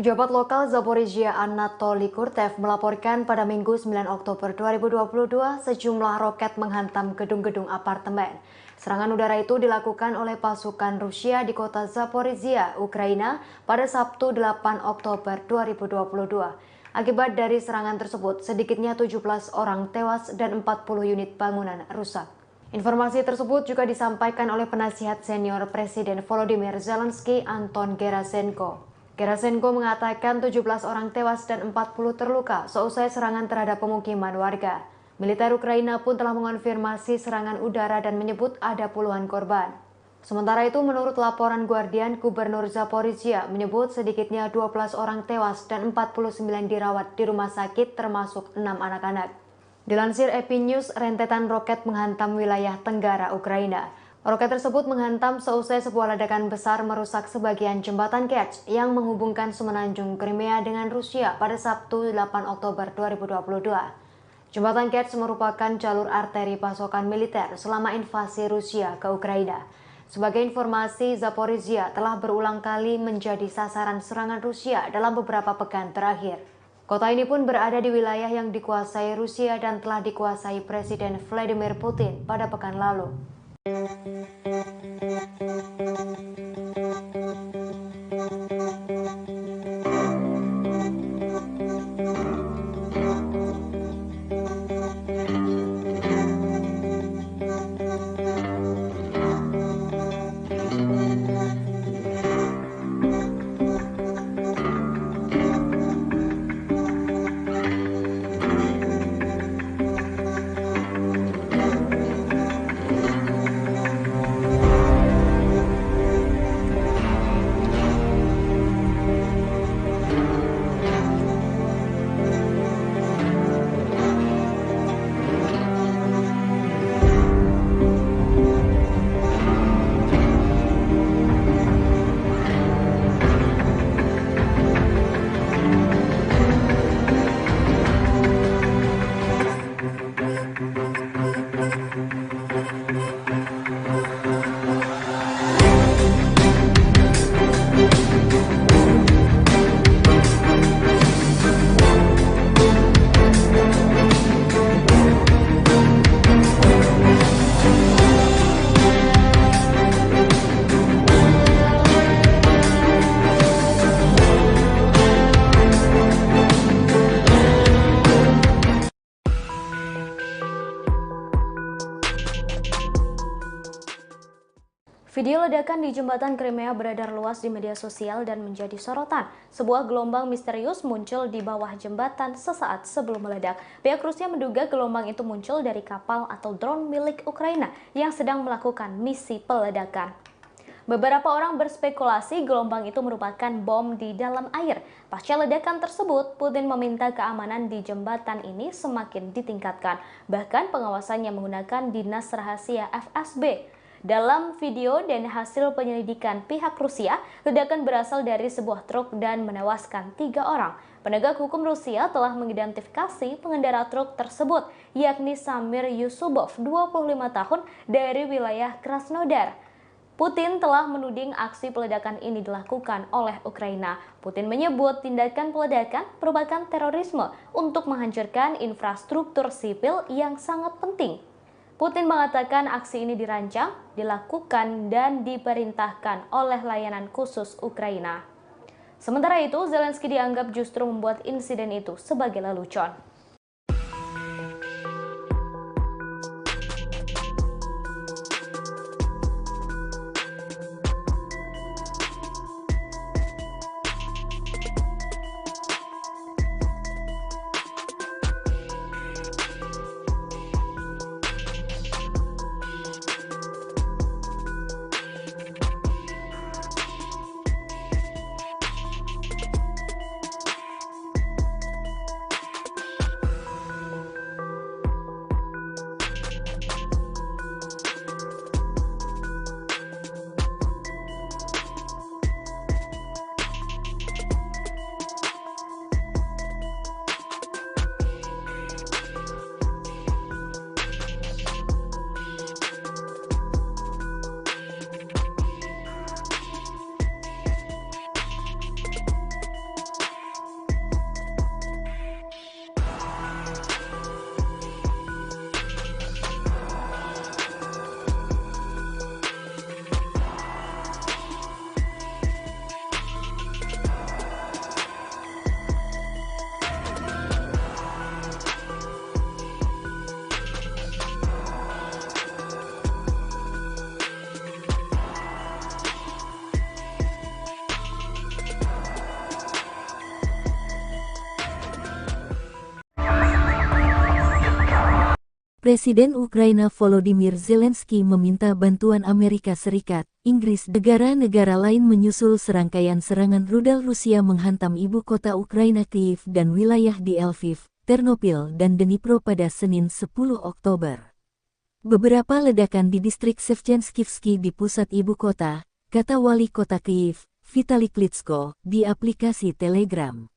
Pejabat lokal Zaporizhia Anatoly Kurtev melaporkan pada Minggu 9 Oktober 2022 sejumlah roket menghantam gedung-gedung apartemen. Serangan udara itu dilakukan oleh pasukan Rusia di kota Zaporizhia, Ukraina pada Sabtu 8 Oktober 2022. Akibat dari serangan tersebut, sedikitnya 17 orang tewas dan 40 unit bangunan rusak. Informasi tersebut juga disampaikan oleh penasihat senior Presiden Volodymyr Zelensky, Anton Gerasenko. Gerasenko mengatakan 17 orang tewas dan 40 terluka seusai serangan terhadap pemukiman warga. Militer Ukraina pun telah mengonfirmasi serangan udara dan menyebut ada puluhan korban. Sementara itu, menurut laporan Guardian, Gubernur Zaporizhia menyebut sedikitnya 12 orang tewas dan 49 dirawat di rumah sakit termasuk 6 anak-anak. Dilansir AP News, rentetan roket menghantam wilayah tenggara Ukraina. Roket tersebut menghantam seusai sebuah ledakan besar merusak sebagian jembatan Kerch yang menghubungkan semenanjung Crimea dengan Rusia pada Sabtu 8 Oktober 2022. Jembatan Kerch merupakan jalur arteri pasokan militer selama invasi Rusia ke Ukraina. Sebagai informasi, Zaporizhia telah berulang kali menjadi sasaran serangan Rusia dalam beberapa pekan terakhir. Kota ini pun berada di wilayah yang dikuasai Rusia dan telah dikuasai Presiden Vladimir Putin pada pekan lalu. Video ledakan di jembatan Crimea beredar luas di media sosial dan menjadi sorotan. Sebuah gelombang misterius muncul di bawah jembatan sesaat sebelum meledak. Pihak Rusia menduga gelombang itu muncul dari kapal atau drone milik Ukraina yang sedang melakukan misi peledakan. Beberapa orang berspekulasi gelombang itu merupakan bom di dalam air. Pasca ledakan tersebut, Putin meminta keamanan di jembatan ini semakin ditingkatkan. Bahkan pengawasannya menggunakan dinas rahasia FSB. Dalam video dan hasil penyelidikan pihak Rusia, ledakan berasal dari sebuah truk dan menewaskan 3 orang. Penegak hukum Rusia telah mengidentifikasi pengendara truk tersebut, yakni Samir Yusubov, 25 tahun, dari wilayah Krasnodar. Putin telah menuding aksi peledakan ini dilakukan oleh Ukraina. Putin menyebut tindakan peledakan merupakan terorisme untuk menghancurkan infrastruktur sipil yang sangat penting. Putin mengatakan aksi ini dirancang, dilakukan, dan diperintahkan oleh layanan khusus Ukraina. Sementara itu, Zelensky dianggap justru membuat insiden itu sebagai lelucon. Presiden Ukraina Volodymyr Zelensky meminta bantuan Amerika Serikat, Inggris, negara-negara lain menyusul serangkaian serangan rudal Rusia menghantam ibu kota Ukraina Kyiv dan wilayah di Lviv, Ternopil, dan Dnipro pada Senin 10 Oktober. Beberapa ledakan di distrik Shevchenskivsky di pusat ibu kota, kata wali kota Kyiv, Vitali Klitschko, di aplikasi Telegram.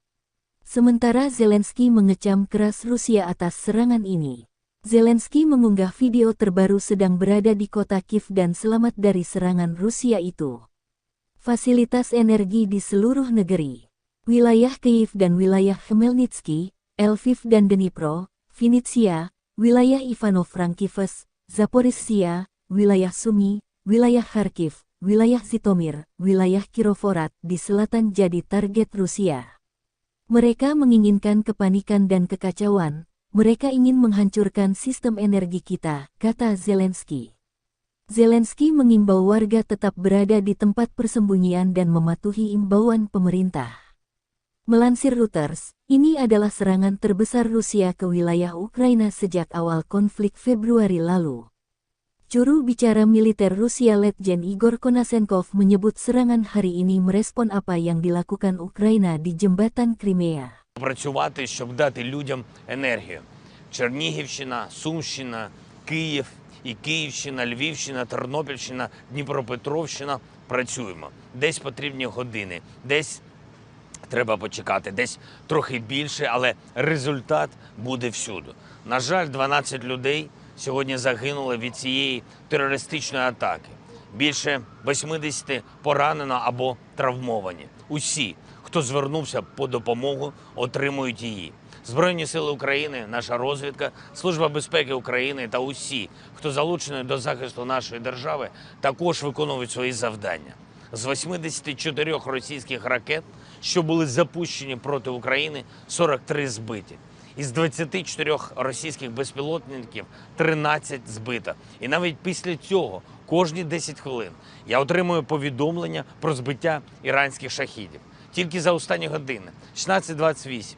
Sementara Zelensky mengecam keras Rusia atas serangan ini. Zelensky mengunggah video terbaru sedang berada di kota Kyiv dan selamat dari serangan Rusia itu. Fasilitas energi di seluruh negeri. Wilayah Kyiv dan wilayah Khmelnytsky, Lviv dan Dnipro, Vinnytsia, wilayah Ivano-Frankivsk, Zaporizhzhia, wilayah Sumy, wilayah Kharkiv, wilayah Zhytomyr, wilayah Kirovohrad di selatan jadi target Rusia. Mereka menginginkan kepanikan dan kekacauan. Mereka ingin menghancurkan sistem energi kita, kata Zelensky. Zelensky mengimbau warga tetap berada di tempat persembunyian dan mematuhi imbauan pemerintah. Melansir Reuters, ini adalah serangan terbesar Rusia ke wilayah Ukraina sejak awal konflik Februari lalu. Juru bicara militer Rusia Letjen Igor Konashenkov menyebut serangan hari ini merespon apa yang dilakukan Ukraina di jembatan Crimea. Працювати, щоб дати людям енергію. Чернігівщина, Сумщина, Київ і Київщина, Львівщина, Тернопільщина, Дніпропетровщина працюємо. Десь потрібні години, десь треба почекати, десь трохи більше, але результат буде всюди. На жаль, 12 людей сьогодні загинули від цієї терористичної атаки. Більше 80 поранено або травмовані. Усі, хто звернувся по допомогу, отримують її. Збройні сили України, наша розвідка, Служба безпеки України та усі, хто залучений до захисту нашої держави, також виконують свої завдання. З 84 російських ракет, що були запущені проти України, 43 збиті. Із 24 російських безпілотників 13 збито. І навіть після цього, кожні 10 хвилин, я отримую повідомлення про збиття іранських шахідів. Тільки за останні години. 16:28.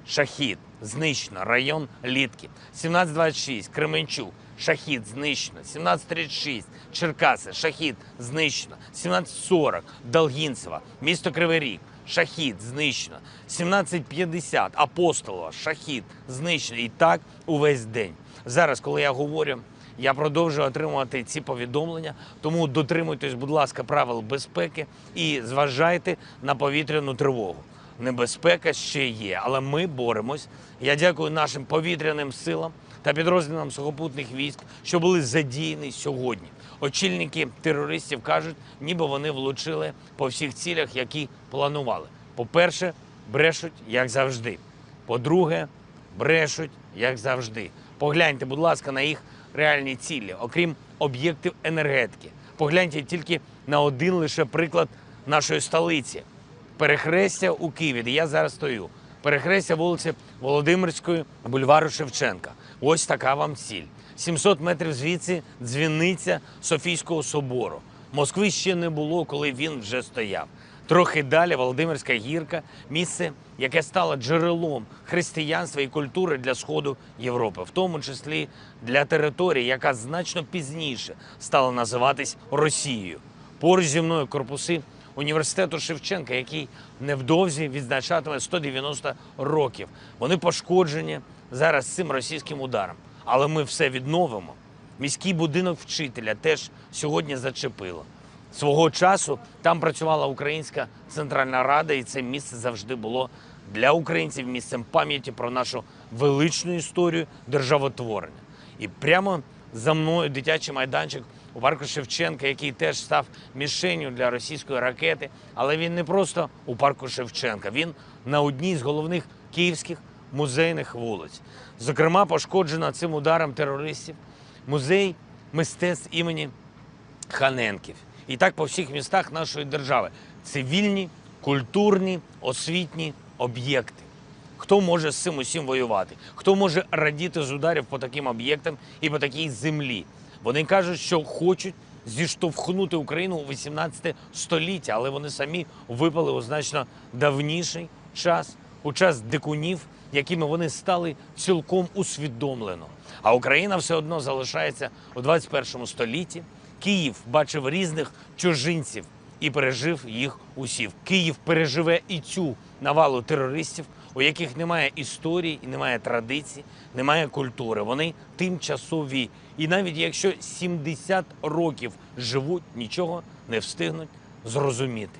Шахід. Знищено. Район Літки. 17:26. Кременчук. Шахід. Знищено. 17:36. Черкаси. Шахід. Знищено. 17:40. Долгінцево. Місто Кривий Ріг. Шахід. Знищено. 17:50. Апостолова. Шахід. Знищено. І так увесь день. Зараз, коли я говорю, я продовжую отримувати ці повідомлення, тому дотримуйтесь, будь ласка, правил безпеки і зважайте на повітряну тривогу. Небезпека ще є, але ми боремось. Я дякую нашим повітряним силам та підрозділам сухопутних військ, що були задіяні сьогодні. Очільники терористів кажуть, ніби вони влучили по всіх цілях, які планували. По-перше, брешуть, як завжди. По-друге, брешуть, як завжди. Погляньте, будь ласка, на їх реальні цілі, окрім об'єктів енергетики. Погляньте тільки на один лише приклад нашої столиці. Перехрестя у Києві, де я зараз стою. Перехрестя вулиці Володимирської, бульвару Шевченка. Ось така вам ціль. 700 метрів звідси дзвіниця Софійського собору. Москви ще не було, коли він вже стояв. Трохи далі Володимирська гірка – місце, яке стало джерелом християнства і культури для Сходу Європи, в тому числі для території, яка значно пізніше стала називатись Росією. Поруч зі мною корпуси університету Шевченка, який невдовзі відзначатиме 190 років. Вони пошкоджені зараз цим російським ударом. Але ми все відновимо. Міський будинок вчителя теж сьогодні зачепило. Свого часу там працювала Українська Центральна Рада, і це місце завжди було для українців місцем пам'яті про нашу величну історію державотворення. І прямо за мною дитячий майданчик у парку Шевченка, який теж став мішенню для російської ракети. Але він не просто у парку Шевченка, він на одній з головних київських музейних вулиць. Зокрема, пошкоджено цим ударом терористів музей мистецтв імені Ханенків. І так по всіх містах нашої держави. Цивільні, культурні, освітні об'єкти. Хто може з цим усім воювати? Хто може радіти з ударів по таким об'єктам і по такій землі? Вони кажуть, що хочуть зіштовхнути Україну у 18 століття, але вони самі випали у значно давніший час, у час дикунів якими вони стали цілком усвідомлено. А Україна все одно залишається у 21 столітті. Київ бачив різних чужинців і пережив їх усіх. Київ переживе і цю навалу терористів, у яких немає історії, і немає традицій, немає культури. Вони тимчасові. І навіть якщо 70 років живуть, нічого не встигнуть зрозуміти.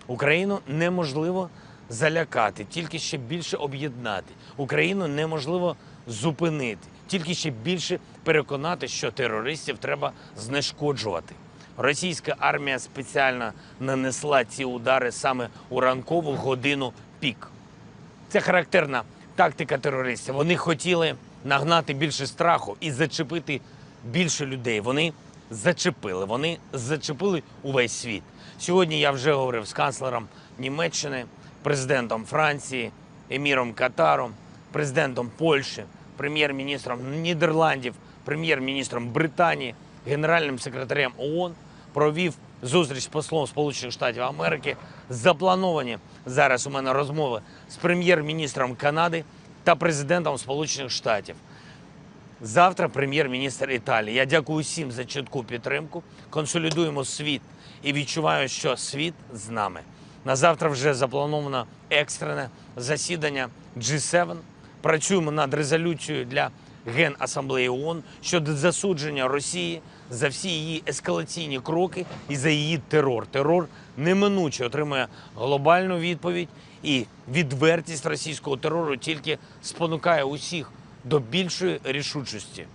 Україну неможливо залякати, тільки ще більше об'єднати. Україну неможливо зупинити, тільки ще більше переконати, що терористів треба знешкоджувати. Російська армія спеціально нанесла ці удари саме у ранкову годину пік. Це характерна тактика терористів. Вони хотіли нагнати більше страху і зачепити більше людей. Вони зачепили увесь світ. Сьогодні я вже говорив з канцлером Німеччини, президентом Франції, еміром Катару, президентом Польщі, прем'єр-міністром Нідерландів, прем'єр-міністром Британії, генеральним секретарем ООН, провів зустріч з послом Сполучених Штатів Америки. Заплановані зараз у мене розмови з прем'єр-міністром Канади та президентом Сполучених Штатів. Завтра прем'єр-міністр Італії. Я дякую всім за чітку підтримку. Консолідуємо світ і відчуваю, що світ з нами. На завтра вже заплановано екстрене засідання G7. Працюємо над резолюцією для Генасамблеї ООН щодо засудження Росії за всі її ескалаційні кроки і за її терор. Терор неминуче отримує глобальну відповідь, і відвертість російського терору тільки спонукає усіх до більшої рішучості.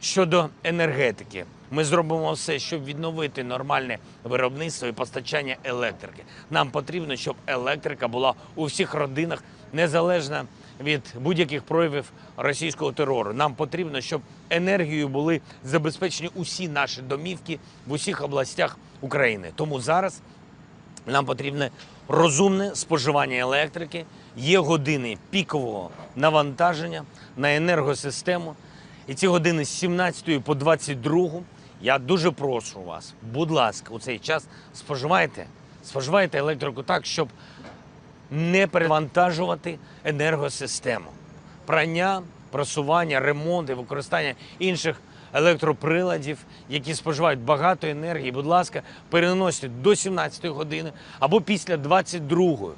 Щодо енергетики, ми зробимо все, щоб відновити нормальне виробництво і постачання електрики. Нам потрібно, щоб електрика була у всіх родинах, незалежно від будь-яких проявів російського терору. Нам потрібно, щоб енергією були забезпечені усі наші домівки в усіх областях України. Тому зараз нам потрібне розумне споживання електрики, є години пікового навантаження на енергосистему. І ці години з 17 по 22, я дуже прошу вас, будь ласка, у цей час споживайте електрику так, щоб не перевантажувати енергосистему. Прання, просування, ремонт і використання інших електроприладів, які споживають багато енергії, будь ласка, переносьте до 17 години або після 22-ї.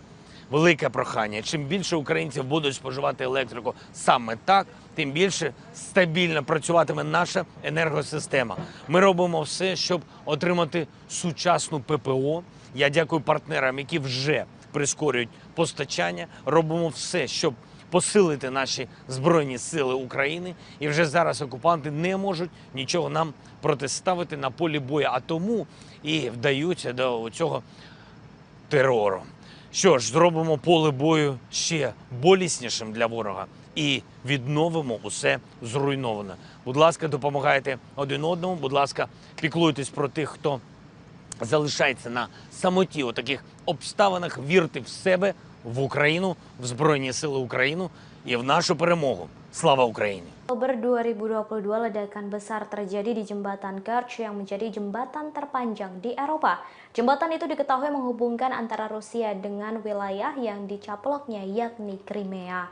Велике прохання. Чим більше українців будуть споживати електрику саме так, тим більше стабільно працюватиме наша енергосистема. Ми робимо все, щоб отримати сучасну ППО. Я дякую партнерам, які вже прискорюють постачання. Робимо все, щоб посилити наші Збройні Сили України. І вже зараз окупанти не можуть нічого нам протиставити на полі бою, а тому і вдаються до цього терору. Що ж, зробимо поле бою ще боліснішим для ворога і відновимо усе зруйноване. Будь ласка, допомагайте один одному, будь ласка, піклуйтесь про тих, хто залишається на самоті у таких обставинах, вірте в себе, в Україну, в Збройні Сили України і в нашу перемогу. Слава Україні! Oktober 2022, ledakan besar terjadi di Jembatan Kerch yang menjadi jembatan terpanjang di Eropa. Jembatan itu diketahui menghubungkan antara Rusia dengan wilayah yang dicaploknya, yakni Crimea.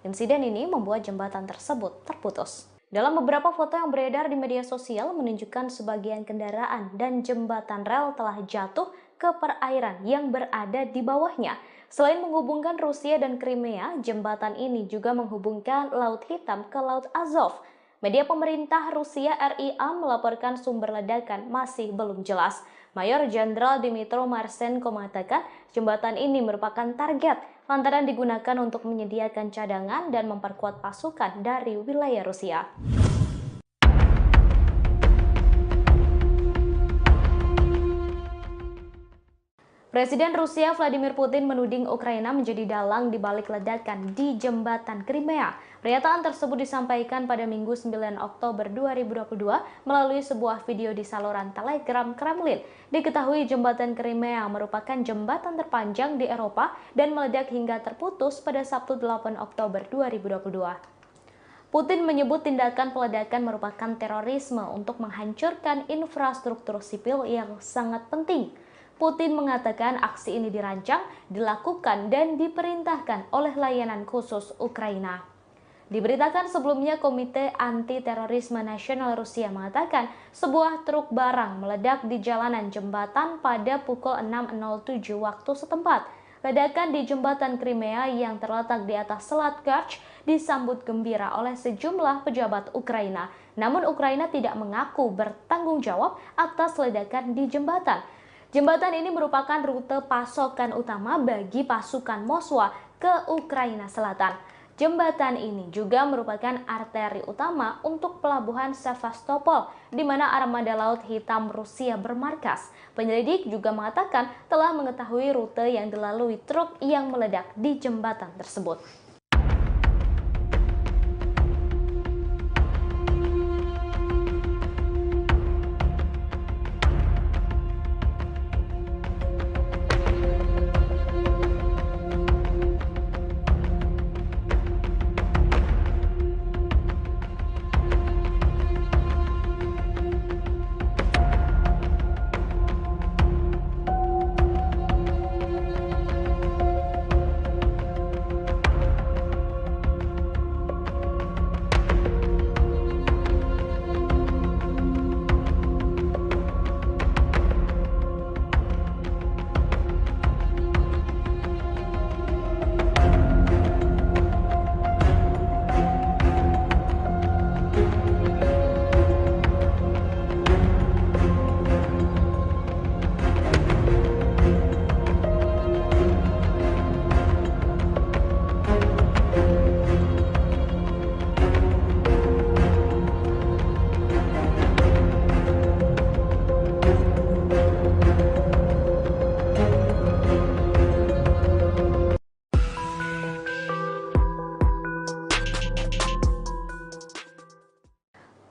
Insiden ini membuat jembatan tersebut terputus. Dalam beberapa foto yang beredar di media sosial menunjukkan sebagian kendaraan dan jembatan rel telah jatuh ke perairan yang berada di bawahnya. Selain menghubungkan Rusia dan Crimea, jembatan ini juga menghubungkan Laut Hitam ke Laut Azov. Media pemerintah Rusia RIA melaporkan sumber ledakan masih belum jelas. Mayor Jenderal Dmytro Marchenko mengatakan jembatan ini merupakan target lantaran digunakan untuk menyediakan cadangan dan memperkuat pasukan dari wilayah Rusia. Presiden Rusia Vladimir Putin menuding Ukraina menjadi dalang di balik ledakan di jembatan Crimea. Pernyataan tersebut disampaikan pada Minggu 9 Oktober 2022 melalui sebuah video di saluran Telegram Kremlin. Diketahui jembatan Crimea merupakan jembatan terpanjang di Eropa dan meledak hingga terputus pada Sabtu 8 Oktober 2022. Putin menyebut tindakan peledakan merupakan terorisme untuk menghancurkan infrastruktur sipil yang sangat penting. Putin mengatakan aksi ini dirancang, dilakukan, dan diperintahkan oleh layanan khusus Ukraina. Diberitakan sebelumnya, Komite Anti-Terorisme Nasional Rusia mengatakan sebuah truk barang meledak di jalanan jembatan pada pukul 6.07 waktu setempat. Ledakan di jembatan Crimea yang terletak di atas Selat Kerch disambut gembira oleh sejumlah pejabat Ukraina. Namun Ukraina tidak mengaku bertanggung jawab atas ledakan di jembatan. Jembatan ini merupakan rute pasokan utama bagi pasukan Moskwa ke Ukraina Selatan. Jembatan ini juga merupakan arteri utama untuk pelabuhan Sevastopol, di mana armada Laut Hitam Rusia bermarkas. Penyelidik juga mengatakan telah mengetahui rute yang dilalui truk yang meledak di jembatan tersebut.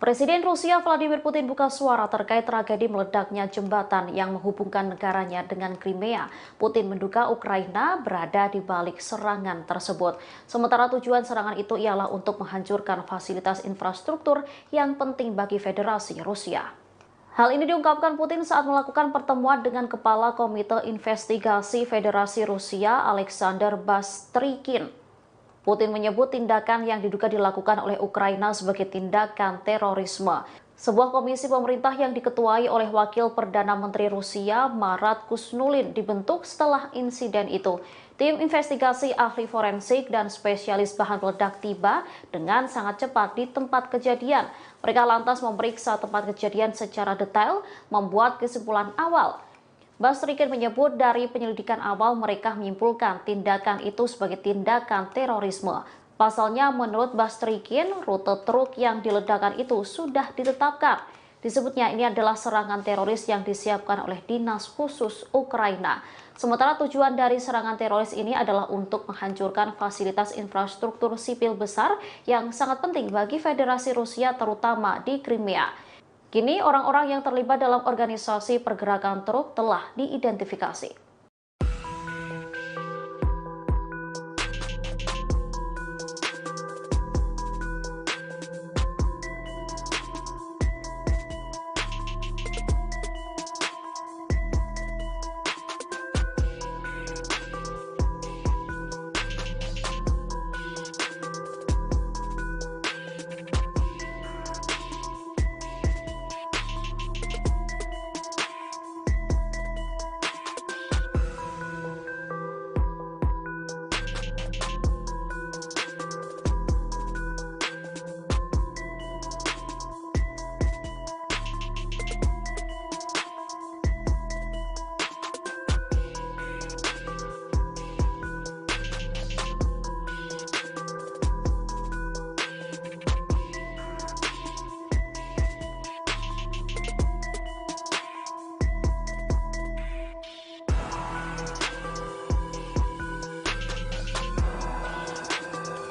Presiden Rusia Vladimir Putin buka suara terkait tragedi meledaknya jembatan yang menghubungkan negaranya dengan Crimea. Putin menduga Ukraina berada di balik serangan tersebut. Sementara tujuan serangan itu ialah untuk menghancurkan fasilitas infrastruktur yang penting bagi Federasi Rusia. Hal ini diungkapkan Putin saat melakukan pertemuan dengan Kepala Komite Investigasi Federasi Rusia Alexander Bastrykin. Putin menyebut tindakan yang diduga dilakukan oleh Ukraina sebagai tindakan terorisme. Sebuah komisi pemerintah yang diketuai oleh Wakil Perdana Menteri Rusia Marat Kusnulin dibentuk setelah insiden itu. Tim investigasi ahli forensik dan spesialis bahan peledak tiba dengan sangat cepat di tempat kejadian. Mereka lantas memeriksa tempat kejadian secara detail, membuat kesimpulan awal. Bastrykin menyebut dari penyelidikan awal mereka menyimpulkan tindakan itu sebagai tindakan terorisme. Pasalnya menurut Bastrykin, rute truk yang diledakkan itu sudah ditetapkan. Disebutnya ini adalah serangan teroris yang disiapkan oleh Dinas Khusus Ukraina. Sementara tujuan dari serangan teroris ini adalah untuk menghancurkan fasilitas infrastruktur sipil besar yang sangat penting bagi Federasi Rusia terutama di Crimea. Kini orang-orang yang terlibat dalam organisasi pergerakan truk telah diidentifikasi.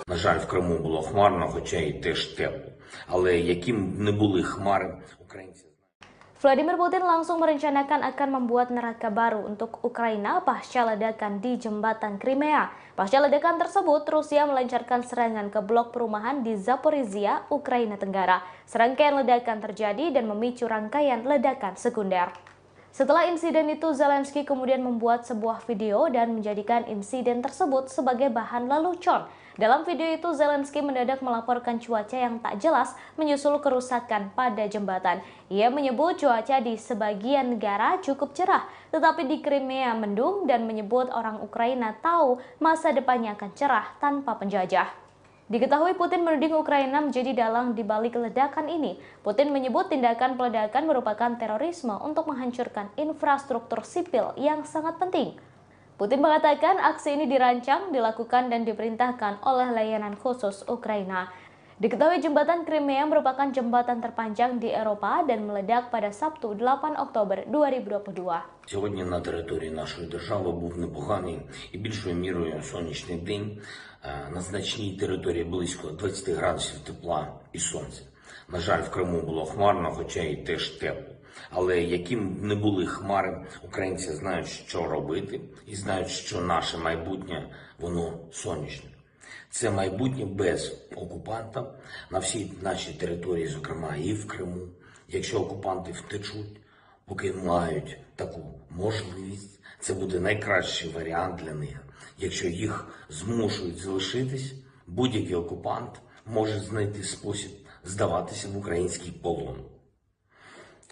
На жаль, в Криму було хмарно, хоча й теж тепло. Але яким б не були хмари, українці Vladimir Putin langsung merencanakan akan membuat neraka baru untuk Ukraina pasca ledakan di jembatan Crimea. Pasca ledakan tersebut, Rusia melancarkan serangan ke blok perumahan di Zaporizhia, Ukraina Tenggara. Serangkaian ledakan terjadi dan memicu rangkaian ledakan sekunder. Setelah insiden itu, Zelensky kemudian membuat sebuah video dan menjadikan insiden tersebut sebagai bahan lelucon. Dalam video itu, Zelensky mendadak melaporkan cuaca yang tak jelas menyusul kerusakan pada jembatan. Ia menyebut cuaca di sebagian negara cukup cerah, tetapi di Crimea mendung dan menyebut orang Ukraina tahu masa depannya akan cerah tanpa penjajah. Diketahui Putin menuding Ukraina menjadi dalang di balik ledakan ini. Putin menyebut tindakan peledakan merupakan terorisme untuk menghancurkan infrastruktur sipil yang sangat penting. Putin mengatakan aksi ini dirancang, dilakukan, dan diperintahkan oleh layanan khusus Ukraina. Diketahui jembatan Crimea merupakan jembatan terpanjang di Eropa dan meledak pada Sabtu 8 Oktober 2022. Сьогодні на території нашої держави був непоганий і більшою мірою сонячний день. На значній території близько 20 градусів тепла і сонця. На жаль, в Криму було хмарно, хоча і теж тепло. Але яким б не були хмари, українці знають, що робити, і знають, що наше майбутнє, воно сонячне. Це майбутнє без окупанта на всій нашій території, зокрема і в Криму. Якщо окупанти втечуть, поки мають таку можливість, це буде найкращий варіант для них. Якщо їх змушують залишитись, будь-який окупант може знайти спосіб здаватися в український полон.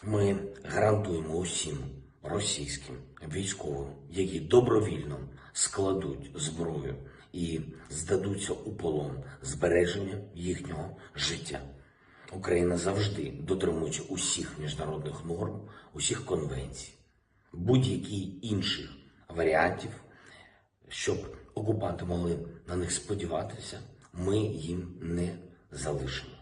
Ми гарантуємо усім російським військовим, які добровільно складуть зброю і здадуться у полон, збереження їхнього життя. Україна завжди дотримується усіх міжнародних норм, усіх конвенцій, будь-яких інших варіантів, щоб окупанти могли на них сподіватися, ми їм не залишимо.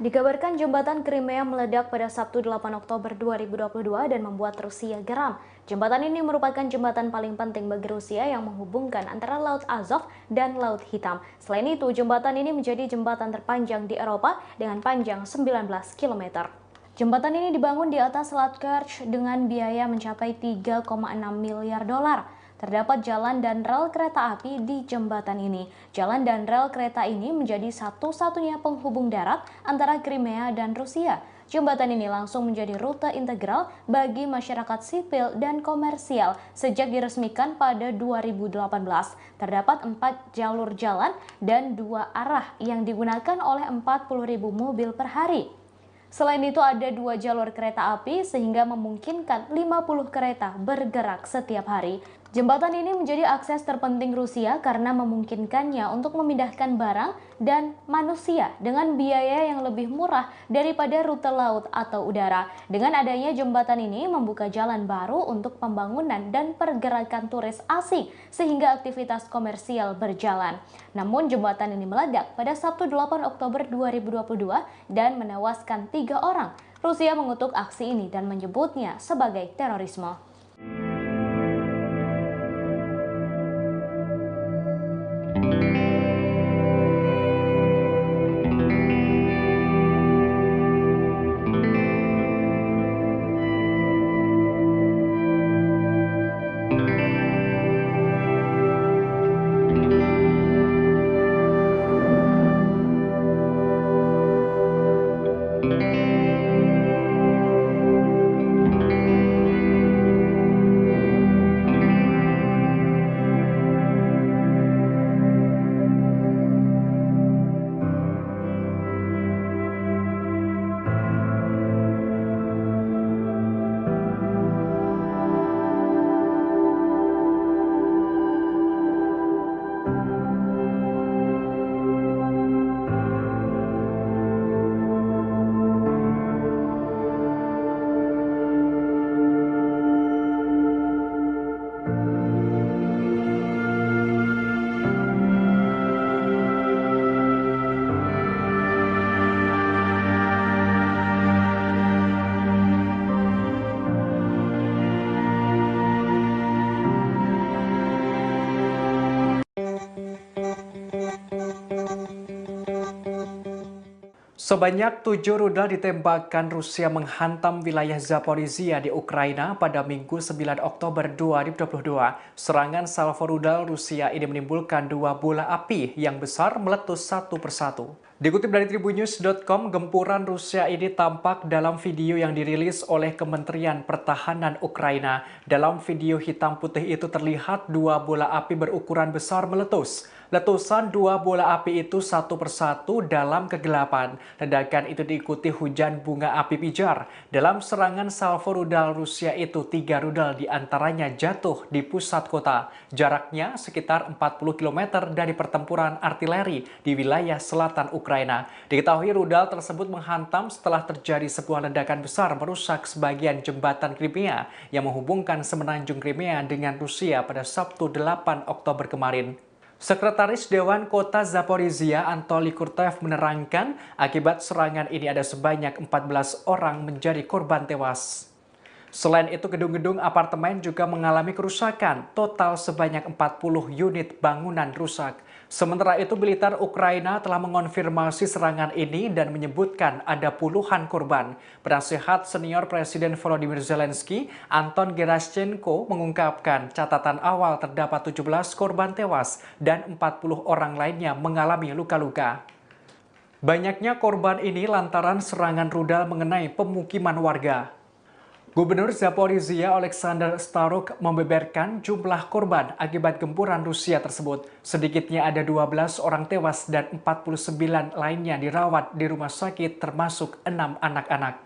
Dikabarkan jembatan Crimea meledak pada Sabtu 8 Oktober 2022 dan membuat Rusia geram. Jembatan ini merupakan jembatan paling penting bagi Rusia yang menghubungkan antara Laut Azov dan Laut Hitam. Selain itu, jembatan ini menjadi jembatan terpanjang di Eropa dengan panjang 19 km. Jembatan ini dibangun di atas Selat Kerch dengan biaya mencapai 3,6 miliar dolar. Terdapat jalan dan rel kereta api di jembatan ini. Jalan dan rel kereta ini menjadi satu-satunya penghubung darat antara Crimea dan Rusia. Jembatan ini langsung menjadi rute integral bagi masyarakat sipil dan komersial sejak diresmikan pada 2018. Terdapat 4 jalur jalan dan 2 arah yang digunakan oleh 40.000 mobil per hari. Selain itu ada 2 jalur kereta api sehingga memungkinkan 50 kereta bergerak setiap hari. Jembatan ini menjadi akses terpenting Rusia karena memungkinkannya untuk memindahkan barang dan manusia dengan biaya yang lebih murah daripada rute laut atau udara. Dengan adanya jembatan ini membuka jalan baru untuk pembangunan dan pergerakan turis asing sehingga aktivitas komersial berjalan. Namun jembatan ini meledak pada Sabtu 8 Oktober 2022 dan menewaskan 3 orang. Rusia mengutuk aksi ini dan menyebutnya sebagai terorisme. Sebanyak 7 rudal ditembakkan Rusia menghantam wilayah Zaporizhia di Ukraina pada Minggu 9 Oktober 2022. Serangan salvo rudal Rusia ini menimbulkan 2 bola api yang besar meletus satu persatu. Dikutip dari Tribunnews.com, gempuran Rusia ini tampak dalam video yang dirilis oleh Kementerian Pertahanan Ukraina. Dalam video hitam putih itu terlihat 2 bola api berukuran besar meletus. Letusan 2 bola api itu satu persatu dalam kegelapan. Ledakan itu diikuti hujan bunga api pijar. Dalam serangan salvo rudal Rusia itu, 3 rudal diantaranya jatuh di pusat kota. Jaraknya sekitar 40 km dari pertempuran artileri di wilayah selatan Ukraina. Diketahui rudal tersebut menghantam setelah terjadi sebuah ledakan besar merusak sebagian jembatan Crimea yang menghubungkan semenanjung Crimea dengan Rusia pada Sabtu 8 Oktober kemarin. Sekretaris Dewan Kota Zaporizhia Anatoly Kurtev menerangkan akibat serangan ini ada sebanyak 14 orang menjadi korban tewas. Selain itu, gedung-gedung apartemen juga mengalami kerusakan. Total sebanyak 40 unit bangunan rusak. Sementara itu, militer Ukraina telah mengonfirmasi serangan ini dan menyebutkan ada puluhan korban. Penasehat senior Presiden Volodymyr Zelensky, Anton Gerashchenko, mengungkapkan catatan awal terdapat 17 korban tewas dan 40 orang lainnya mengalami luka-luka. Banyaknya korban ini lantaran serangan rudal mengenai pemukiman warga. Gubernur Zaporizhia Alexander Staruk membeberkan jumlah korban akibat gempuran Rusia tersebut. Sedikitnya ada 12 orang tewas dan 49 lainnya dirawat di rumah sakit termasuk 6 anak-anak.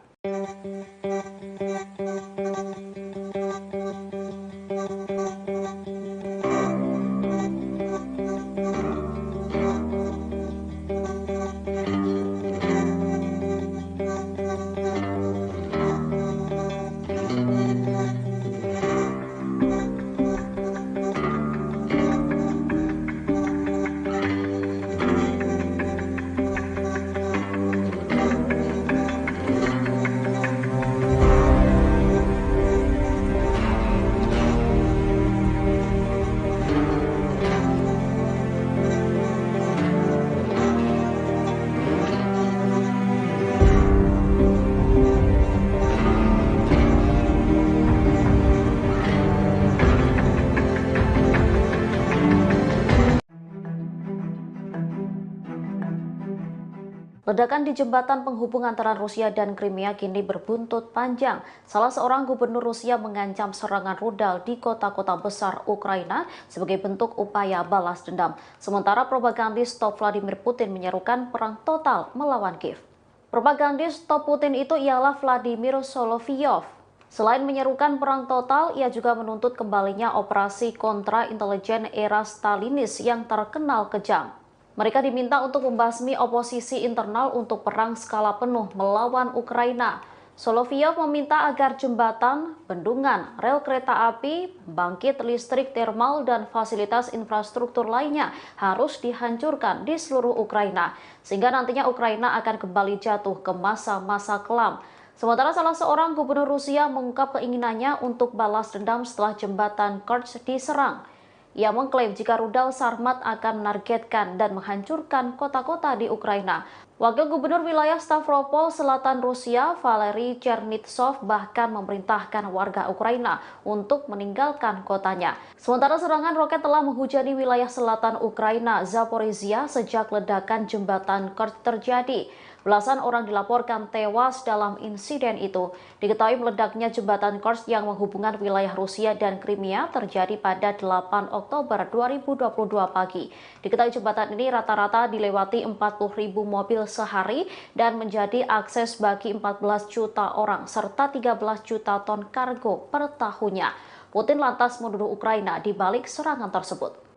Ledakan di jembatan penghubung antara Rusia dan Crimea kini berbuntut panjang. Salah seorang gubernur Rusia mengancam serangan rudal di kota-kota besar Ukraina sebagai bentuk upaya balas dendam. Sementara propagandis top Vladimir Putin menyerukan perang total melawan Kiev. Propagandis top Putin itu ialah Vladimir Solovyov. Selain menyerukan perang total, ia juga menuntut kembalinya operasi kontra intelijen era Stalinis yang terkenal kejam. Mereka diminta untuk membasmi oposisi internal untuk perang skala penuh melawan Ukraina. Solovyov meminta agar jembatan, bendungan, rel kereta api, bangkit listrik termal, dan fasilitas infrastruktur lainnya harus dihancurkan di seluruh Ukraina, sehingga nantinya Ukraina akan kembali jatuh ke masa-masa kelam. Sementara salah seorang gubernur Rusia mengungkap keinginannya untuk balas dendam setelah jembatan Kerch diserang. Ia mengklaim jika rudal Sarmat akan menargetkan dan menghancurkan kota-kota di Ukraina. Wakil Gubernur Wilayah Stavropol Selatan Rusia, Valery Chernitsov, bahkan memerintahkan warga Ukraina untuk meninggalkan kotanya. Sementara serangan roket telah menghujani wilayah selatan Ukraina, Zaporizhia, sejak ledakan jembatan Kerch terjadi. Belasan orang dilaporkan tewas dalam insiden itu. Diketahui meledaknya jembatan Kerch yang menghubungkan wilayah Rusia dan Crimea terjadi pada 8 Oktober 2022 pagi. Diketahui jembatan ini rata-rata dilewati 40.000 mobil sehari dan menjadi akses bagi 14 juta orang serta 13 juta ton kargo per tahunnya. Putin lantas menuduh Ukraina di balik serangan tersebut.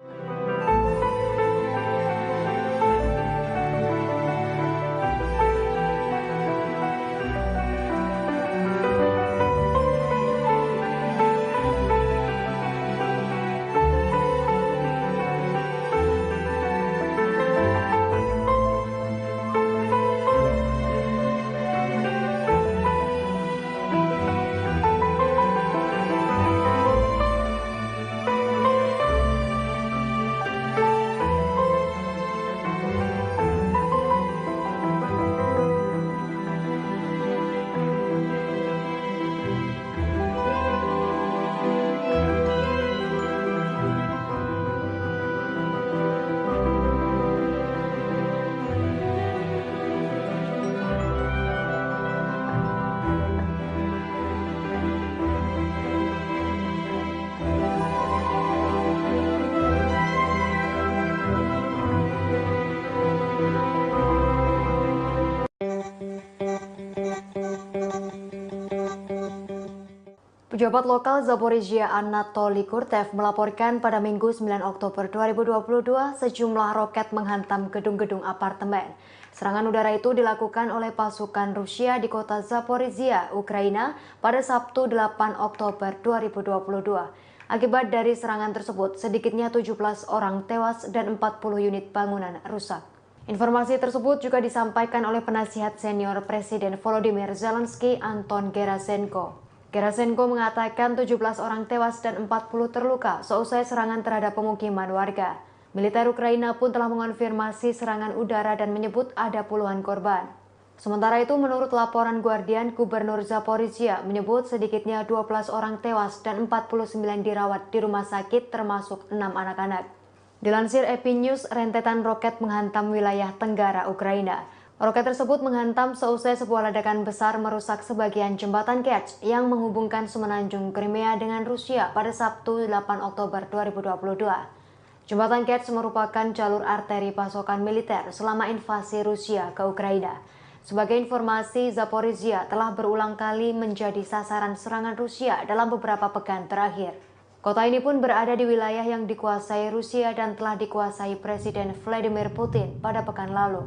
Pejabat lokal Zaporizhia Anatoly Kurtev melaporkan pada Minggu 9 Oktober 2022 sejumlah roket menghantam gedung-gedung apartemen. Serangan udara itu dilakukan oleh pasukan Rusia di kota Zaporizhia, Ukraina pada Sabtu 8 Oktober 2022. Akibat dari serangan tersebut, sedikitnya 17 orang tewas dan 40 unit bangunan rusak. Informasi tersebut juga disampaikan oleh penasihat senior Presiden Volodymyr Zelensky, Anton Gerasenko. Gerasenko mengatakan 17 orang tewas dan 40 terluka seusai serangan terhadap pemukiman warga. Militer Ukraina pun telah mengonfirmasi serangan udara dan menyebut ada puluhan korban. Sementara itu, menurut laporan Guardian, Gubernur Zaporizhia menyebut sedikitnya 12 orang tewas dan 49 dirawat di rumah sakit termasuk 6 anak-anak. Dilansir EP News, rentetan roket menghantam wilayah tenggara Ukraina. Roket tersebut menghantam seusai sebuah ledakan besar merusak sebagian jembatan Kerch yang menghubungkan semenanjung Crimea dengan Rusia pada Sabtu 8 Oktober 2022. Jembatan Kerch merupakan jalur arteri pasokan militer selama invasi Rusia ke Ukraina. Sebagai informasi, Zaporizhia telah berulang kali menjadi sasaran serangan Rusia dalam beberapa pekan terakhir. Kota ini pun berada di wilayah yang dikuasai Rusia dan telah dikuasai Presiden Vladimir Putin pada pekan lalu.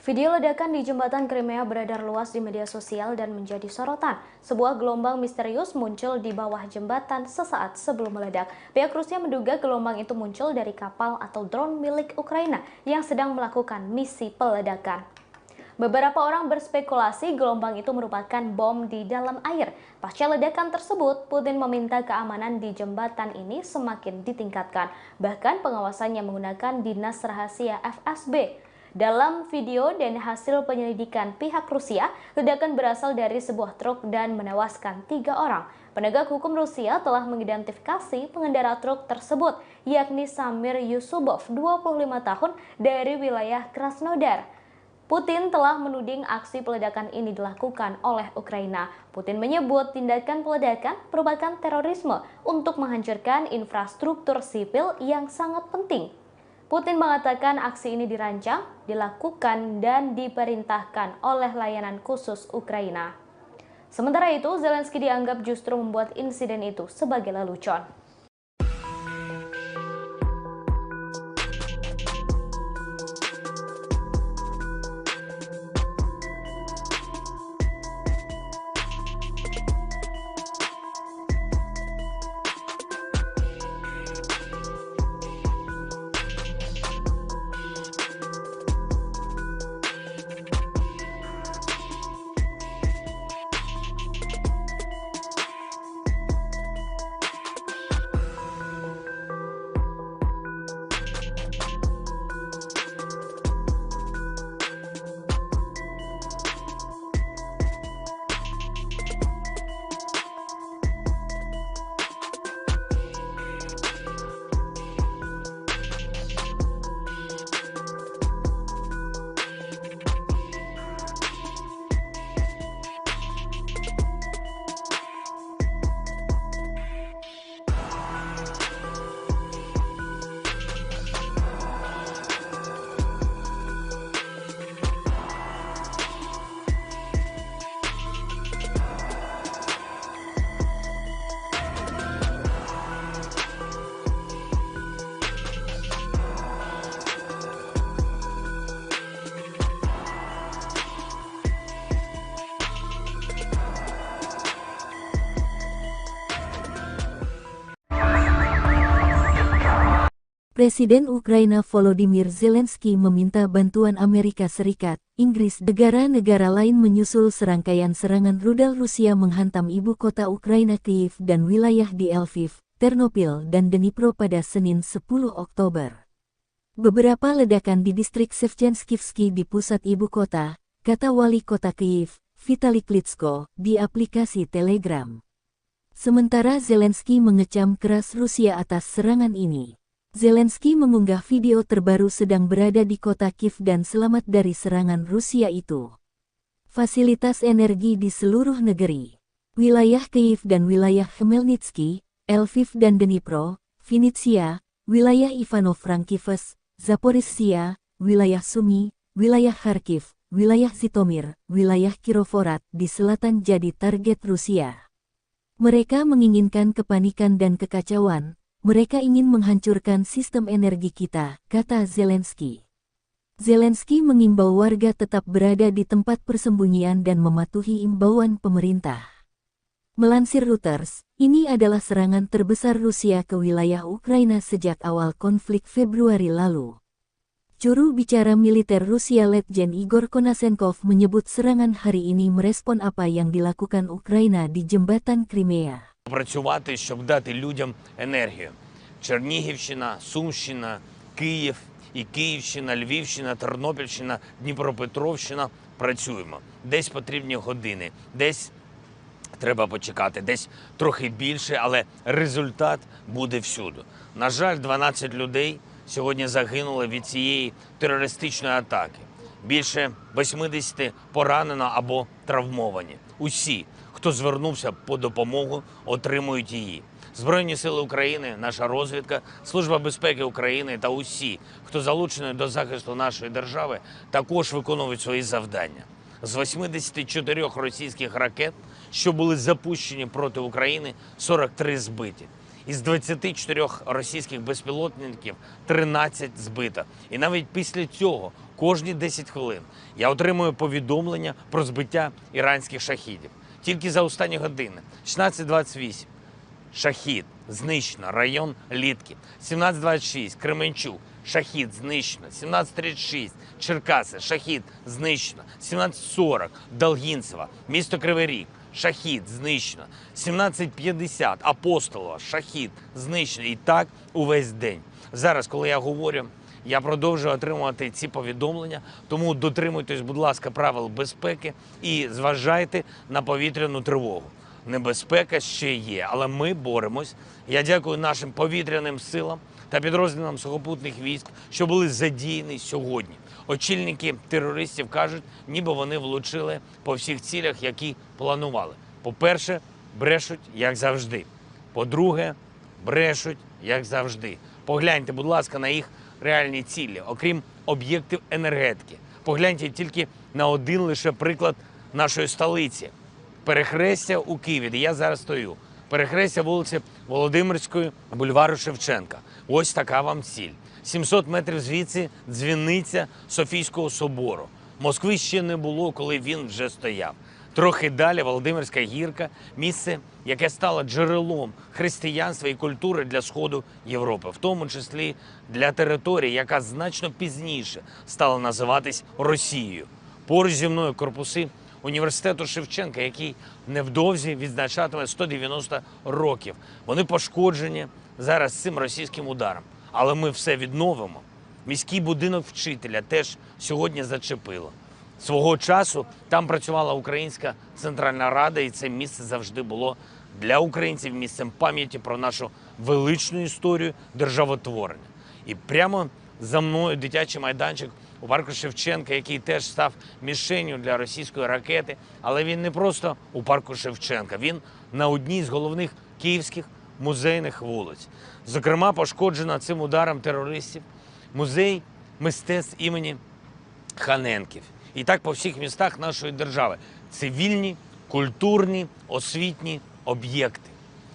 Video ledakan di jembatan Crimea beredar luas di media sosial dan menjadi sorotan. Sebuah gelombang misterius muncul di bawah jembatan sesaat sebelum meledak. Pihak Rusia menduga gelombang itu muncul dari kapal atau drone milik Ukraina yang sedang melakukan misi peledakan. Beberapa orang berspekulasi gelombang itu merupakan bom di dalam air. Pasca ledakan tersebut, Putin meminta keamanan di jembatan ini semakin ditingkatkan. Bahkan pengawasannya menggunakan dinas rahasia FSB. Dalam video dan hasil penyelidikan pihak Rusia, ledakan berasal dari sebuah truk dan menewaskan 3 orang. Penegak hukum Rusia telah mengidentifikasi pengendara truk tersebut, yakni Samir Yusubov, 25 tahun, dari wilayah Krasnodar. Putin telah menuding aksi peledakan ini dilakukan oleh Ukraina. Putin menyebut tindakan peledakan merupakan terorisme untuk menghancurkan infrastruktur sipil yang sangat penting. Putin mengatakan aksi ini dirancang, dilakukan, dan diperintahkan oleh layanan khusus Ukraina. Sementara itu, Zelensky dianggap justru membuat insiden itu sebagai lelucon. Presiden Ukraina Volodymyr Zelensky meminta bantuan Amerika Serikat, Inggris, negara-negara lain menyusul serangkaian serangan rudal Rusia menghantam ibu kota Ukraina Kyiv dan wilayah di Lviv, Ternopil, dan Dnipro pada Senin 10 Oktober. Beberapa ledakan di distrik Shevchenskivsky di pusat ibu kota, kata wali kota Kyiv, Vitali Klitschko, di aplikasi Telegram. Sementara Zelensky mengecam keras Rusia atas serangan ini. Zelensky mengunggah video terbaru sedang berada di kota Kiev dan selamat dari serangan Rusia itu. Fasilitas energi di seluruh negeri. Wilayah Kyiv dan wilayah Khmelnytsky, Lviv dan Dnipro, Vinnytsia, wilayah Ivano-Frankivsk, Zaporizhzhia, wilayah Sumy, wilayah Kharkiv, wilayah Zhytomyr, wilayah Kirovohrad di selatan jadi target Rusia. Mereka menginginkan kepanikan dan kekacauan. Mereka ingin menghancurkan sistem energi kita, kata Zelensky. Zelensky mengimbau warga tetap berada di tempat persembunyian dan mematuhi imbauan pemerintah. Melansir Reuters, ini adalah serangan terbesar Rusia ke wilayah Ukraina sejak awal konflik Februari lalu. Juru bicara militer Rusia Letjen Igor Konashenkov menyebut serangan hari ini merespon apa yang dilakukan Ukraina di jembatan Crimea. Працювати, щоб дати людям енергію. Чернігівщина, Сумщина, Київ і Київщина, Львівщина, Тернопільщина, Дніпропетровщина працюємо. Десь потрібні години, десь треба почекати, десь трохи більше, але результат буде всюди. На жаль, 12 людей сьогодні загинули від цієї терористичної атаки. Більше 80 поранено або травмовані. Усі, хто звернувся по допомогу, отримують її. Збройні сили України, наша розвідка, Служба безпеки України та усі, хто залучений до захисту нашої держави, також виконують свої завдання. З 84 російських ракет, що були запущені проти України, 43 збиті. Із 24 російських безпілотників 13 збито. І навіть після цього, кожні 10 хвилин, я отримую повідомлення про збиття іранських шахідів. Тільки за останні години. 16:28. Шахід. Знищено. Район Літки. 17:26. Кременчук. Шахід. Знищено. 17:36. Черкаси. Шахід. Знищено. 17:40. Долгінцево. Місто Кривий Ріг. Шахід. Знищено. 17:50. Апостолова. Шахід. Знищено. І так увесь день. Зараз, коли я говорю, я продовжую отримувати ці повідомлення, тому дотримуйтесь, будь ласка, правил безпеки і зважайте на повітряну тривогу. Небезпека ще є, але ми боремось. Я дякую нашим повітряним силам та підрозділам сухопутних військ, що були задіяні сьогодні. Очільники терористів кажуть, ніби вони влучили по всіх цілях, які планували. По-перше, брешуть, як завжди. По-друге, брешуть, як завжди. Погляньте, будь ласка, на їх реальні цілі, окрім об'єктів енергетики. Погляньте тільки на один лише приклад нашої столиці. Перехрестя у Києві, де я зараз стою. Перехрестя вулиці Володимирської, бульвару Шевченка. Ось така вам ціль. 700 метрів звідси дзвіниця Софійського собору. Москви ще не було, коли він вже стояв. Трохи далі Володимирська гірка – місце, яке стало джерелом християнства і культури для Сходу Європи, в тому числі для території, яка значно пізніше стала називатись Росією. Поруч зі мною корпуси університету Шевченка, який невдовзі відзначатиме 190 років. Вони пошкоджені зараз цим російським ударом, але ми все відновимо. Міський будинок вчителя теж сьогодні зачепило. Свого часу там працювала Українська Центральна Рада, і це місце завжди було для українців місцем пам'яті про нашу величну історію державотворення. І прямо за мною дитячий майданчик у парку Шевченка, який теж став мішенню для російської ракети, але він не просто у парку Шевченка, він на одній з головних київських музейних вулиць. Зокрема, пошкоджено цим ударом терористів музей мистецтв імені Ханенків. І так по всіх містах нашої держави. Цивільні, культурні, освітні об'єкти.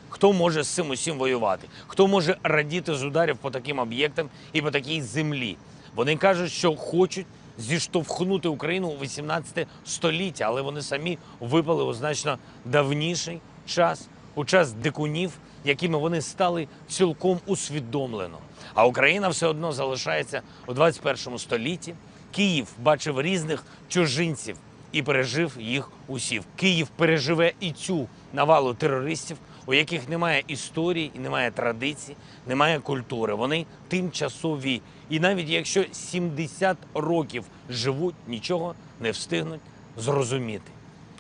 Хто може з цим усім воювати? Хто може радіти з ударів по таким об'єктам і по такій землі? Вони кажуть, що хочуть зіштовхнути Україну у 18 століття, але вони самі випали у значно давніший час, у час дикунів, якими вони стали цілком усвідомлено. А Україна все одно залишається у 21 столітті. Київ бачив різних чужинців і пережив їх усіх. Київ переживе і цю навалу терористів, у яких немає історії, і немає традицій, немає культури. Вони тимчасові. І навіть якщо 70 років живуть, нічого не встигнуть зрозуміти.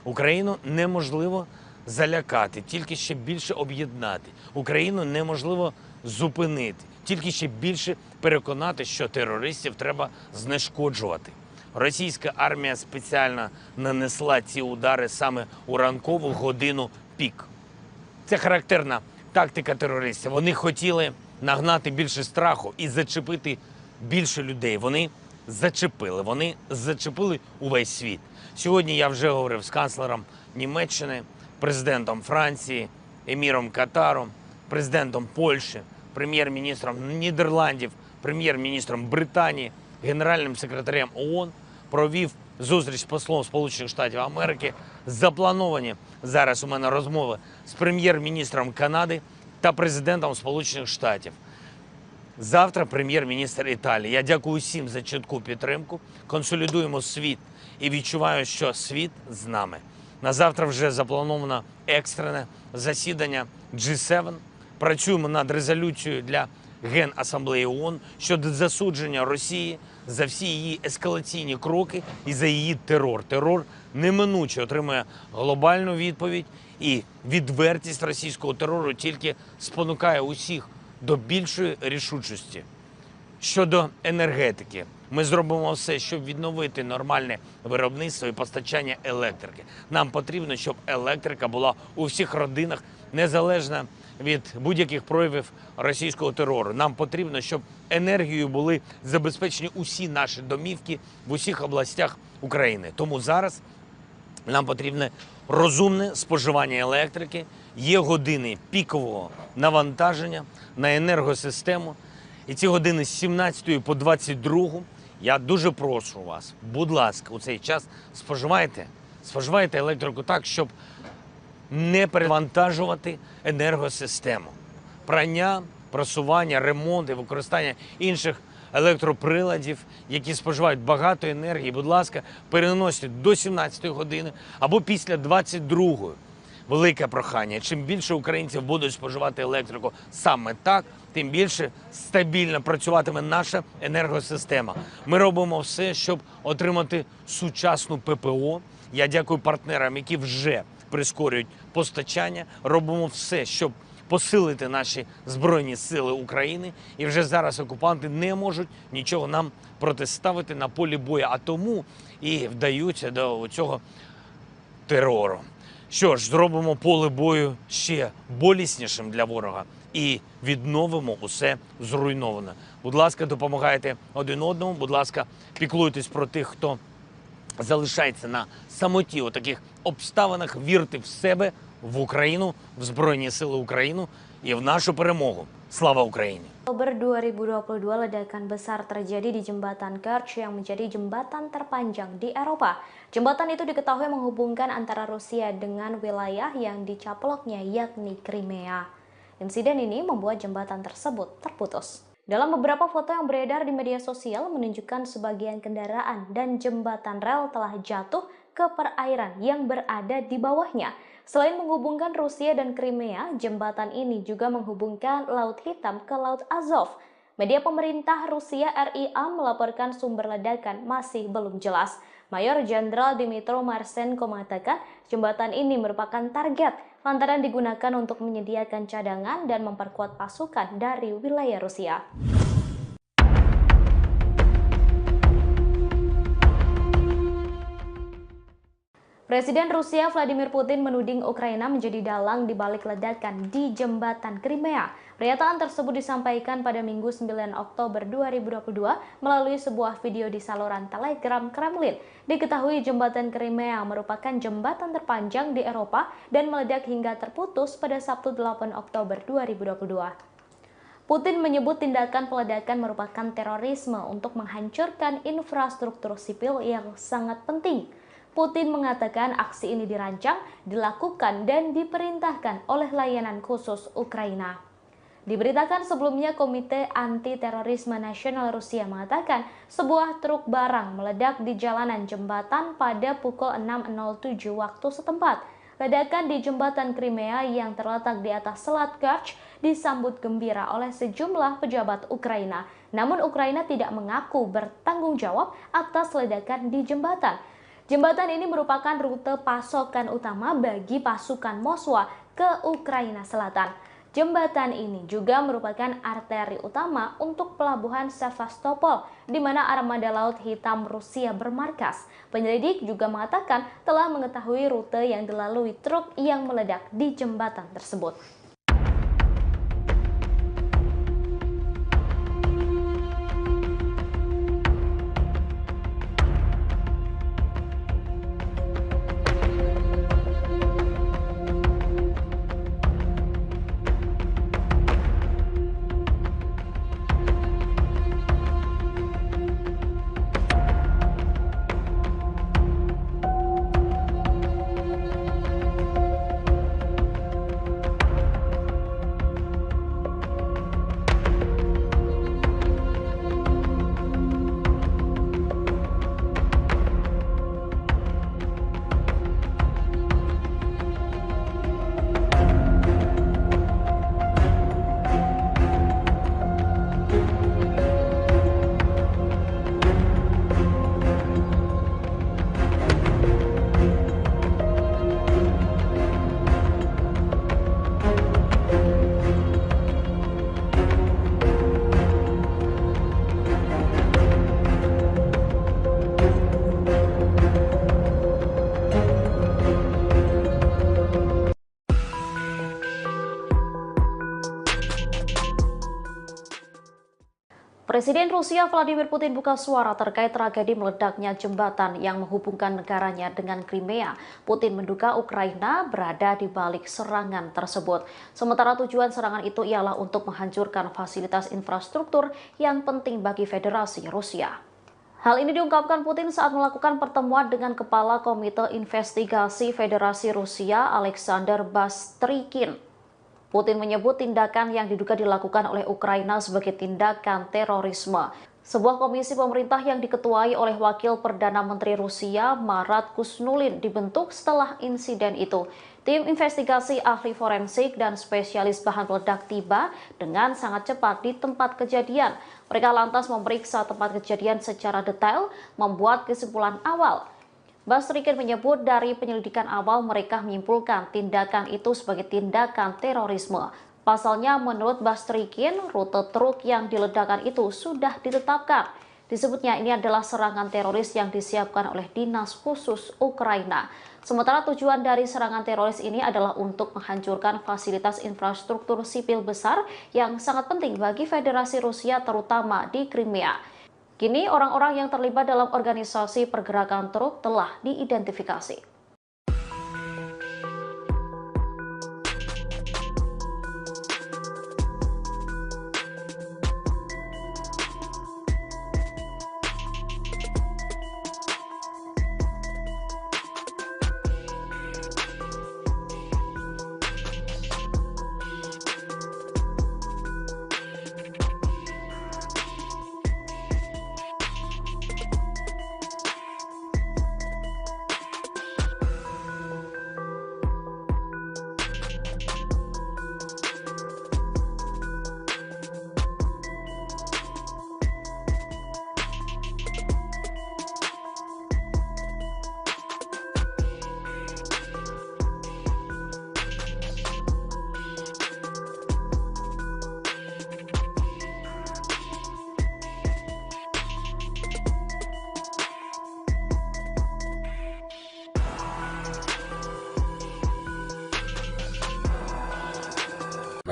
Україну неможливо залякати, тільки ще більше об'єднати. Україну неможливо зупинити, тільки ще більше переконати, що терористів треба знешкоджувати. Російська армія спеціально нанесла ці удари саме у ранкову годину пік. Це характерна тактика терористів. Вони хотіли нагнати більше страху і зачепити більше людей. Вони зачепили увесь світ. Сьогодні я вже говорив з канцлером Німеччини, президентом Франції, еміром Катару, президентом Польщі, прем'єр-міністром Нідерландів, прем'єр-міністром Британії, генеральним секретарем ООН, провів зустріч з послом Сполучених Штатів Америки. Заплановані зараз у мене розмови з прем'єр-міністром Канади та президентом Сполучених Штатів. Завтра прем'єр-міністр Італії. Я дякую всім за чітку підтримку. Консолідуємо світ і відчуваю, що світ з нами. На завтра вже заплановано екстрене засідання G7. Працюємо над резолюцією для Генасамблеї ООН щодо засудження Росії за всі її ескалаційні кроки і за її терор. Терор неминуче отримує глобальну відповідь, і відвертість російського терору тільки спонукає усіх до більшої рішучості. Щодо енергетики, ми зробимо все, щоб відновити нормальне виробництво і постачання електрики. Нам потрібно, щоб електрика була у всіх родинах, незалежно від будь-яких проявів російського терору. Нам потрібно, щоб енергією були забезпечені усі наші домівки в усіх областях України. Тому зараз нам потрібне розумне споживання електрики, є години пікового навантаження на енергосистему. І ці години з 17 по 22, я дуже прошу вас, будь ласка, у цей час споживайте електрику так, щоб не перевантажувати енергосистему. Прання, просування, ремонт і використання інших електроприладів, які споживають багато енергії, будь ласка, переносьте до 17 години або після 22-ї. Велике прохання. Чим більше українців будуть споживати електрику саме так, тим більше стабільно працюватиме наша енергосистема. Ми робимо все, щоб отримати сучасну ППО. Я дякую партнерам, які вже прискорюють постачання. Робимо все, щоб посилити наші Збройні Сили України. І вже зараз окупанти не можуть нічого нам протиставити на полі бою, а тому і вдаються до цього терору. Що ж, зробимо поле бою ще боліснішим для ворога і відновимо усе зруйноване. Будь ласка, допомагайте один одному, будь ласка, піклуйтесь про тих, хто залишається на самоті у таких обставинах, вірте в себе, в Україну, в Збройні Сили України і в нашу перемогу. Слава Україні! Oktober 2022, ledakan besar terjadi di Jembatan Kerch yang menjadi jembatan terpanjang di Eropa. Jembatan itu diketahui menghubungkan antara Rusia dengan wilayah yang dicaploknya, yakni Crimea. Insiden ini membuat jembatan tersebut terputus. Dalam beberapa foto yang beredar di media sosial menunjukkan sebagian kendaraan dan jembatan rel telah jatuh ke perairan yang berada di bawahnya. Selain menghubungkan Rusia dan Crimea, jembatan ini juga menghubungkan Laut Hitam ke Laut Azov. Media pemerintah Rusia RIA melaporkan sumber ledakan masih belum jelas. Mayor Jenderal Dmytro Marchenko mengatakan jembatan ini merupakan target lantaran digunakan untuk menyediakan cadangan dan memperkuat pasukan dari wilayah Rusia. Presiden Rusia Vladimir Putin menuding Ukraina menjadi dalang di balik ledakan di jembatan Crimea. Pernyataan tersebut disampaikan pada Minggu 9 Oktober 2022 melalui sebuah video di saluran Telegram Kremlin. Diketahui jembatan Crimea merupakan jembatan terpanjang di Eropa dan meledak hingga terputus pada Sabtu 8 Oktober 2022. Putin menyebut tindakan peledakan merupakan terorisme untuk menghancurkan infrastruktur sipil yang sangat penting. Putin mengatakan aksi ini dirancang, dilakukan, dan diperintahkan oleh layanan khusus Ukraina. Diberitakan sebelumnya, Komite Anti-Terorisme Nasional Rusia mengatakan sebuah truk barang meledak di jalanan jembatan pada pukul 6.07 waktu setempat. Ledakan di jembatan Crimea yang terletak di atas Selat Kerch disambut gembira oleh sejumlah pejabat Ukraina. Namun Ukraina tidak mengaku bertanggung jawab atas ledakan di jembatan. Jembatan ini merupakan rute pasokan utama bagi pasukan Moskwa ke Ukraina Selatan. Jembatan ini juga merupakan arteri utama untuk pelabuhan Sevastopol, di mana armada Laut Hitam Rusia bermarkas. Penyelidik juga mengatakan telah mengetahui rute yang dilalui truk yang meledak di jembatan tersebut. Presiden Rusia Vladimir Putin buka suara terkait tragedi meledaknya jembatan yang menghubungkan negaranya dengan Crimea. Putin menduga Ukraina berada di balik serangan tersebut. Sementara tujuan serangan itu ialah untuk menghancurkan fasilitas infrastruktur yang penting bagi Federasi Rusia. Hal ini diungkapkan Putin saat melakukan pertemuan dengan Kepala Komite Investigasi Federasi Rusia Alexander Bastrykin. Putin menyebut tindakan yang diduga dilakukan oleh Ukraina sebagai tindakan terorisme. Sebuah komisi pemerintah yang diketuai oleh Wakil Perdana Menteri Rusia Marat Kusnulin dibentuk setelah insiden itu. Tim investigasi ahli forensik dan spesialis bahan peledak tiba dengan sangat cepat di tempat kejadian. Mereka lantas memeriksa tempat kejadian secara detail, membuat kesimpulan awal. Bastrykin menyebut dari penyelidikan awal mereka menyimpulkan tindakan itu sebagai tindakan terorisme. Pasalnya menurut Bastrykin, rute truk yang diledakkan itu sudah ditetapkan. Disebutnya ini adalah serangan teroris yang disiapkan oleh Dinas Khusus Ukraina. Sementara tujuan dari serangan teroris ini adalah untuk menghancurkan fasilitas infrastruktur sipil besar yang sangat penting bagi Federasi Rusia terutama di Crimea. Kini orang-orang yang terlibat dalam organisasi pergerakan truk telah diidentifikasi.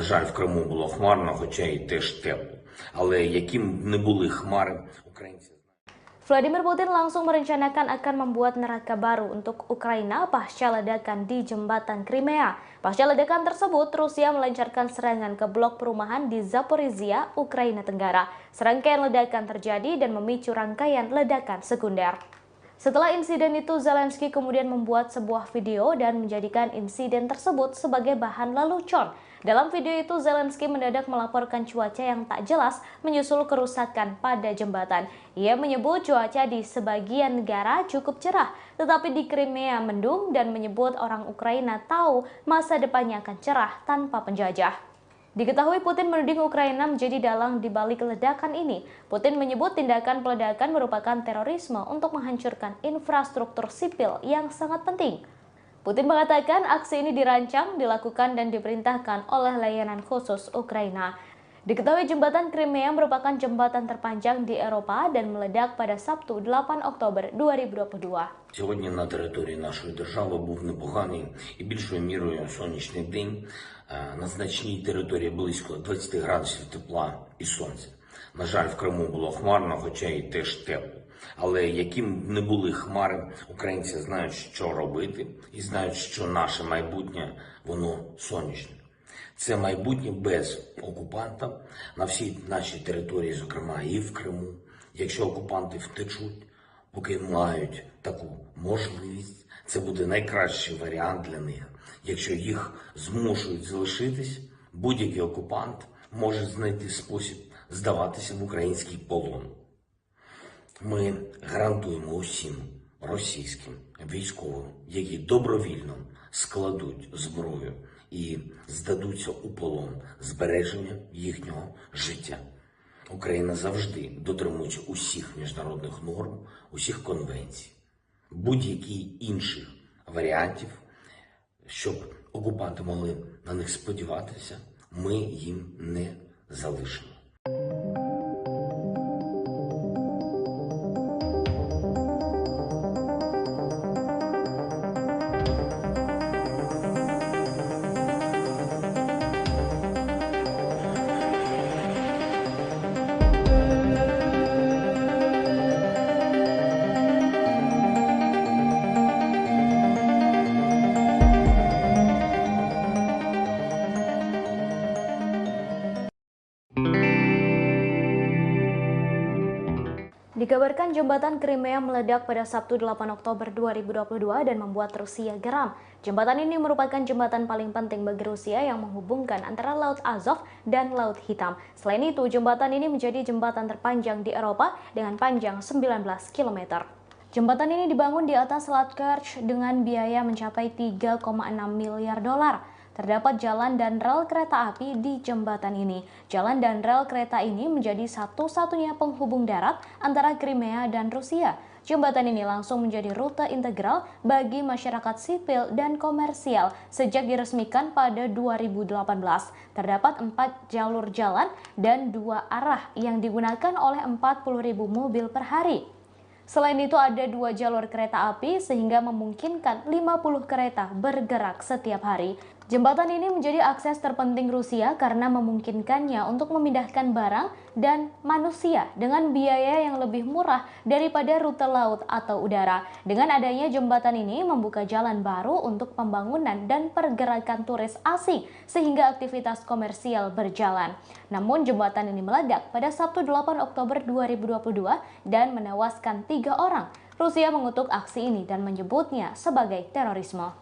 На жаль, в Криму було хмарно, хоча й теж тепло. Але яким б не були хмари, українці... Vladimir Putin langsung merencanakan akan membuat neraka baru untuk Ukraina pasca ledakan di jembatan Crimea. Pasca ledakan tersebut, Rusia melancarkan serangan ke blok perumahan di Zaporizhia, Ukraina Tenggara. Serangkaian ledakan terjadi dan memicu rangkaian ledakan sekunder. Setelah insiden itu, Zelensky kemudian membuat sebuah video dan menjadikan insiden tersebut sebagai bahan lelucon. Dalam video itu, Zelensky mendadak melaporkan cuaca yang tak jelas menyusul kerusakan pada jembatan. Ia menyebut cuaca di sebagian negara cukup cerah, tetapi di Crimea mendung dan menyebut orang Ukraina tahu masa depannya akan cerah tanpa penjajah. Diketahui Putin menuding Ukraina menjadi dalang di balik ledakan ini. Putin menyebut tindakan peledakan merupakan terorisme untuk menghancurkan infrastruktur sipil yang sangat penting. Putin mengatakan aksi ini dirancang, dilakukan, dan diperintahkan oleh layanan khusus Ukraina. Diketahui jembatan Crimea merupakan jembatan terpanjang di Eropa dan meledak pada Sabtu 8 Oktober 2022. Сьогодні на території нашої держави був непоганий і більшою мірою сонячний день. На значній території близько 20 градусів тепла і сонця. На жаль, в Криму було хмарно, хоча і теж тепло. Але яким б не були хмари, українці знають, що робити, і знають, що наше майбутнє, воно сонячне. Це майбутнє без окупанта на всій нашій території, зокрема і в Криму. Якщо окупанти втечуть, поки мають таку можливість, це буде найкращий варіант для них. Якщо їх змушують залишитись, будь-який окупант може знайти спосіб здаватися в український полон. Ми гарантуємо усім російським військовим, які добровільно складуть зброю і здадуться у полон, збереження їхнього життя. Україна завжди дотримується усіх міжнародних норм, усіх конвенцій. Будь-яких інших варіантів, щоб окупанти могли на них сподіватися, ми їм не залишимо. Dikabarkan jembatan Crimea meledak pada Sabtu 8 Oktober 2022 dan membuat Rusia geram. Jembatan ini merupakan jembatan paling penting bagi Rusia yang menghubungkan antara Laut Azov dan Laut Hitam. Selain itu, jembatan ini menjadi jembatan terpanjang di Eropa dengan panjang 19 km. Jembatan ini dibangun di atas Selat Kerch dengan biaya mencapai 3,6 miliar dolar. Terdapat jalan dan rel kereta api di jembatan ini. Jalan dan rel kereta ini menjadi satu-satunya penghubung darat antara Crimea dan Rusia. Jembatan ini langsung menjadi rute integral bagi masyarakat sipil dan komersial sejak diresmikan pada 2018. Terdapat 4 jalur jalan dan 2 arah yang digunakan oleh 40.000 mobil per hari. Selain itu ada 2 jalur kereta api sehingga memungkinkan 50 kereta bergerak setiap hari. Jembatan ini menjadi akses terpenting Rusia karena memungkinkannya untuk memindahkan barang dan manusia dengan biaya yang lebih murah daripada rute laut atau udara. Dengan adanya jembatan ini membuka jalan baru untuk pembangunan dan pergerakan turis asing sehingga aktivitas komersial berjalan. Namun jembatan ini meledak pada Sabtu 8 Oktober 2022 dan menewaskan 3 orang. Rusia mengutuk aksi ini dan menyebutnya sebagai terorisme.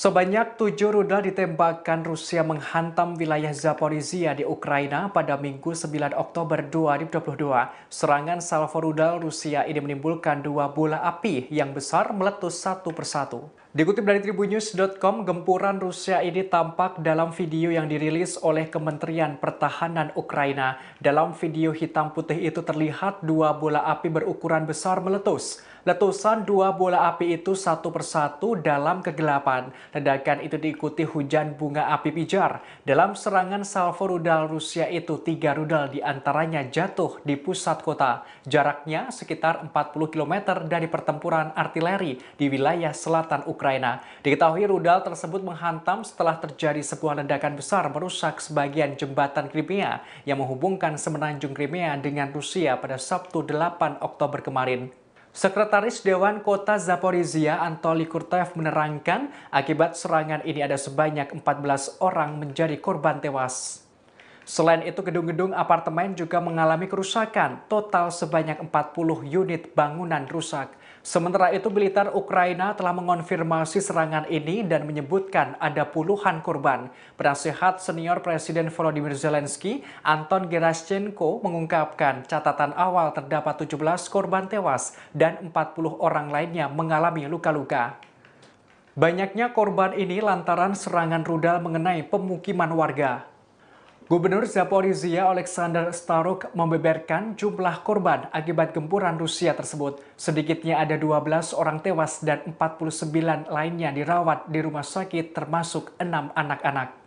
Sebanyak 7 rudal ditembakkan Rusia menghantam wilayah Zaporizhia di Ukraina pada Minggu 9 Oktober 2022. Serangan salvo rudal Rusia ini menimbulkan 2 bola api yang besar meletus satu persatu. Dikutip dari Tribunnews.com, gempuran Rusia ini tampak dalam video yang dirilis oleh Kementerian Pertahanan Ukraina. Dalam video hitam putih itu terlihat 2 bola api berukuran besar meletus. Letusan 2 bola api itu satu persatu dalam kegelapan. Ledakan itu diikuti hujan bunga api pijar. Dalam serangan salvo rudal Rusia itu, 3 rudal diantaranya jatuh di pusat kota. Jaraknya sekitar 40 km dari pertempuran artileri di wilayah selatan Ukraina. Diketahui rudal tersebut menghantam setelah terjadi sebuah ledakan besar merusak sebagian jembatan Crimea yang menghubungkan semenanjung Crimea dengan Rusia pada Sabtu 8 Oktober kemarin. Sekretaris Dewan Kota Zaporizhia Anatoly Kurtev menerangkan akibat serangan ini ada sebanyak 14 orang menjadi korban tewas. Selain itu, gedung-gedung apartemen juga mengalami kerusakan. Total sebanyak 40 unit bangunan rusak. Sementara itu, militer Ukraina telah mengonfirmasi serangan ini dan menyebutkan ada puluhan korban. Penasehat senior Presiden Volodymyr Zelensky, Anton Gerashchenko, mengungkapkan catatan awal terdapat 17 korban tewas dan 40 orang lainnya mengalami luka-luka. Banyaknya korban ini lantaran serangan rudal mengenai pemukiman warga. Gubernur Zaporizhia Alexander Staruk membeberkan jumlah korban akibat gempuran Rusia tersebut. Sedikitnya ada 12 orang tewas dan 49 lainnya dirawat di rumah sakit termasuk 6 anak-anak.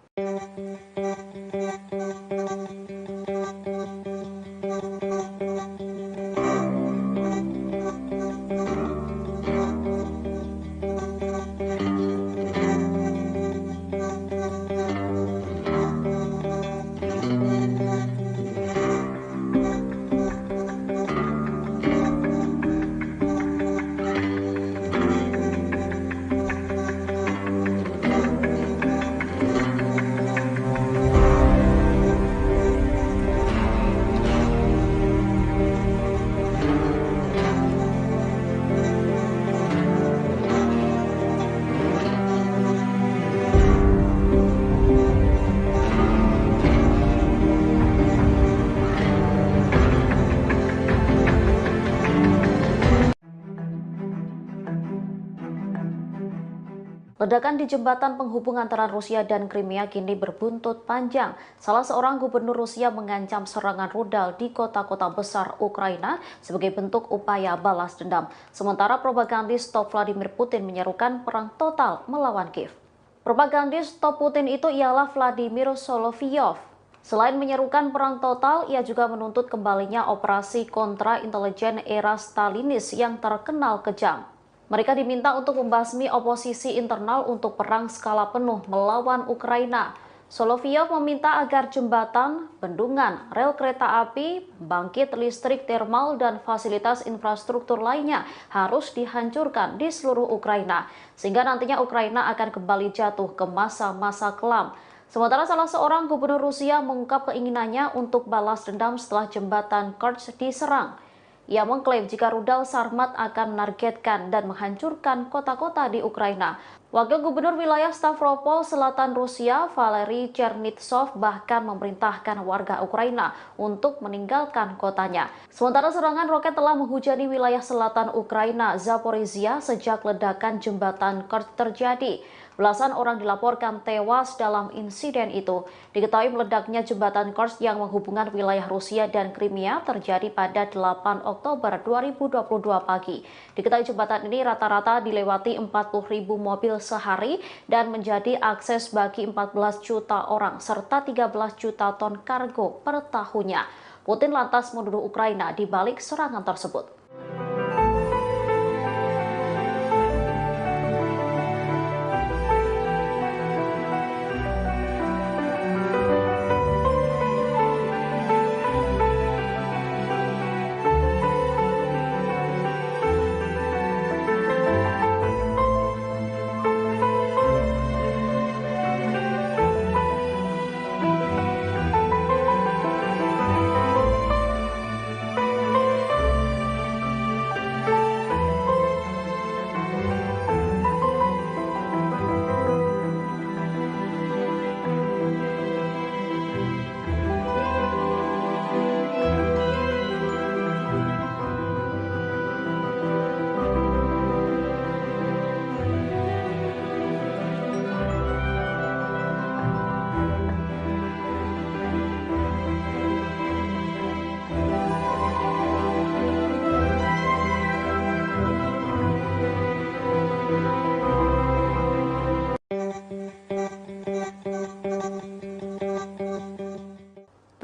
Ledakan di jembatan penghubung antara Rusia dan Crimea kini berbuntut panjang. Salah seorang gubernur Rusia mengancam serangan rudal di kota-kota besar Ukraina sebagai bentuk upaya balas dendam. Sementara propagandis top Vladimir Putin menyerukan perang total melawan Kiev. Propagandis top Putin itu ialah Vladimir Solovyov. Selain menyerukan perang total, ia juga menuntut kembalinya operasi kontra intelijen era Stalinis yang terkenal kejam. Mereka diminta untuk membasmi oposisi internal untuk perang skala penuh melawan Ukraina. Solovyov meminta agar jembatan, bendungan, rel kereta api, bangkit listrik termal, dan fasilitas infrastruktur lainnya harus dihancurkan di seluruh Ukraina, sehingga nantinya Ukraina akan kembali jatuh ke masa-masa kelam. Sementara salah seorang gubernur Rusia mengungkap keinginannya untuk balas dendam setelah jembatan Kerch diserang. Ia mengklaim jika rudal Sarmat akan menargetkan dan menghancurkan kota-kota di Ukraina. Wakil Gubernur Wilayah Stavropol Selatan Rusia, Valery Chernitsov, bahkan memerintahkan warga Ukraina untuk meninggalkan kotanya. Sementara serangan roket telah menghujani wilayah selatan Ukraina, Zaporizhia, sejak ledakan jembatan Kerch terjadi. Belasan orang dilaporkan tewas dalam insiden itu. Diketahui meledaknya jembatan Kerch yang menghubungkan wilayah Rusia dan Crimea terjadi pada 8 Oktober 2022 pagi. Diketahui jembatan ini rata-rata dilewati 40.000 mobil sehari dan menjadi akses bagi 14 juta orang serta 13 juta ton kargo per tahunnya. Putin lantas menuduh Ukraina di balik serangan tersebut.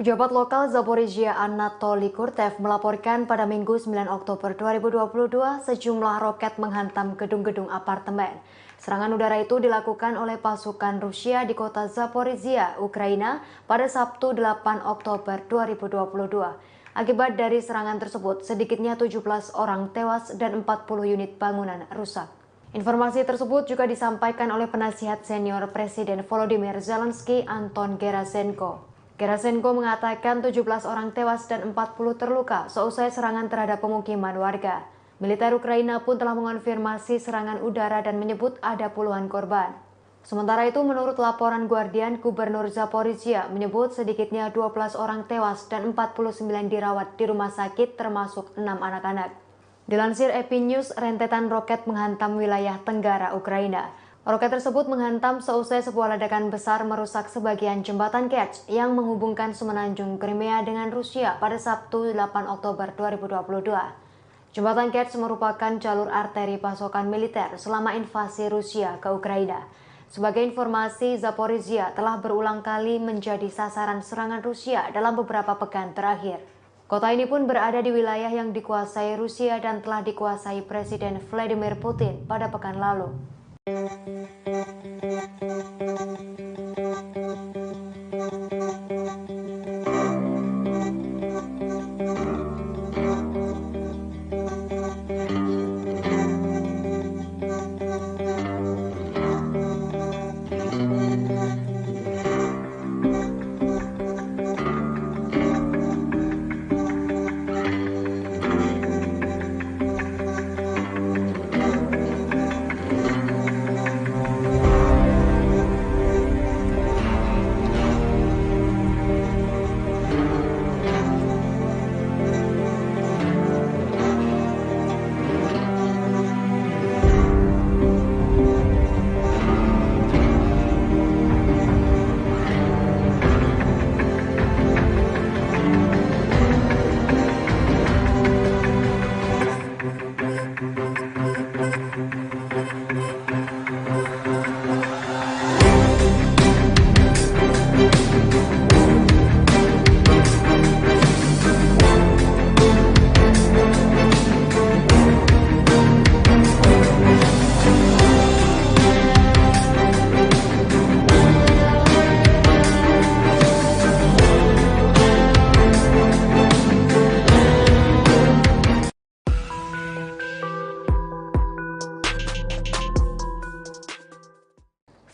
Pejabat lokal Zaporizhia Anatoly Kurtev melaporkan pada Minggu 9 Oktober 2022 sejumlah roket menghantam gedung-gedung apartemen. Serangan udara itu dilakukan oleh pasukan Rusia di kota Zaporizhia, Ukraina pada Sabtu 8 Oktober 2022. Akibat dari serangan tersebut, sedikitnya 17 orang tewas dan 40 unit bangunan rusak. Informasi tersebut juga disampaikan oleh penasihat senior Presiden Volodymyr Zelensky, Anton Gerasenko. Gerasenko mengatakan 17 orang tewas dan 40 terluka seusai serangan terhadap pemukiman warga. Militer Ukraina pun telah mengonfirmasi serangan udara dan menyebut ada puluhan korban. Sementara itu, menurut laporan Guardian, Gubernur Zaporizhia menyebut sedikitnya 12 orang tewas dan 49 dirawat di rumah sakit termasuk 6 anak-anak. Dilansir EP News, rentetan roket menghantam wilayah tenggara Ukraina. Roket tersebut menghantam seusai sebuah ledakan besar merusak sebagian jembatan Kerch yang menghubungkan semenanjung Crimea dengan Rusia pada Sabtu 8 Oktober 2022. Jembatan Kerch merupakan jalur arteri pasokan militer selama invasi Rusia ke Ukraina. Sebagai informasi, Zaporizhia telah berulang kali menjadi sasaran serangan Rusia dalam beberapa pekan terakhir. Kota ini pun berada di wilayah yang dikuasai Rusia dan telah dikuasai Presiden Vladimir Putin pada pekan lalu.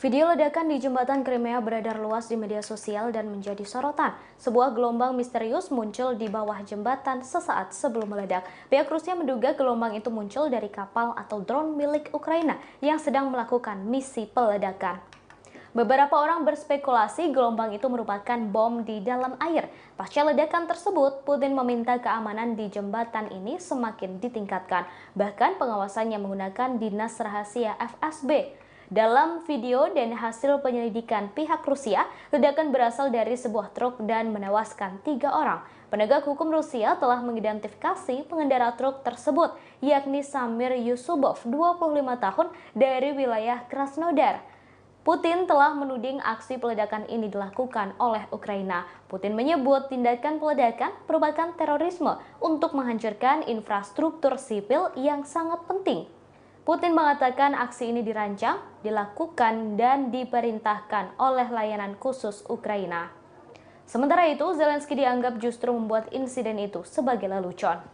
Video ledakan di jembatan Crimea beredar luas di media sosial dan menjadi sorotan. Sebuah gelombang misterius muncul di bawah jembatan sesaat sebelum meledak. Pihak Rusia menduga gelombang itu muncul dari kapal atau drone milik Ukraina yang sedang melakukan misi peledakan. Beberapa orang berspekulasi gelombang itu merupakan bom di dalam air. Pasca ledakan tersebut, Putin meminta keamanan di jembatan ini semakin ditingkatkan. Bahkan pengawasannya menggunakan dinas rahasia FSB. Dalam video dan hasil penyelidikan pihak Rusia, ledakan berasal dari sebuah truk dan menewaskan 3 orang. Penegak hukum Rusia telah mengidentifikasi pengendara truk tersebut, yakni Samir Yusubov, 25 tahun, dari wilayah Krasnodar. Putin telah menuding aksi peledakan ini dilakukan oleh Ukraina. Putin menyebut tindakan peledakan merupakan terorisme untuk menghancurkan infrastruktur sipil yang sangat penting. Putin mengatakan aksi ini dirancang, dilakukan, dan diperintahkan oleh layanan khusus Ukraina. Sementara itu, Zelensky dianggap justru membuat insiden itu sebagai lelucon.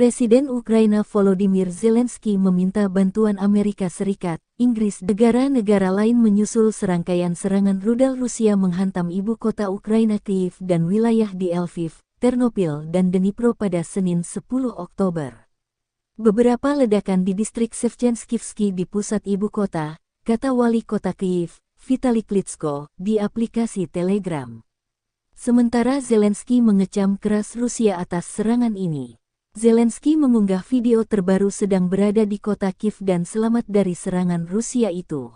Presiden Ukraina Volodymyr Zelensky meminta bantuan Amerika Serikat, Inggris, negara-negara lain menyusul serangkaian serangan rudal Rusia menghantam ibu kota Ukraina Kyiv dan wilayah di Lviv, Ternopil, dan Dnipro pada Senin 10 Oktober. Beberapa ledakan di distrik Shevchenskivsky di pusat ibu kota, kata wali kota Kyiv, Vitali Klitschko, di aplikasi Telegram. Sementara Zelensky mengecam keras Rusia atas serangan ini. Zelensky mengunggah video terbaru sedang berada di kota Kiev dan selamat dari serangan Rusia itu.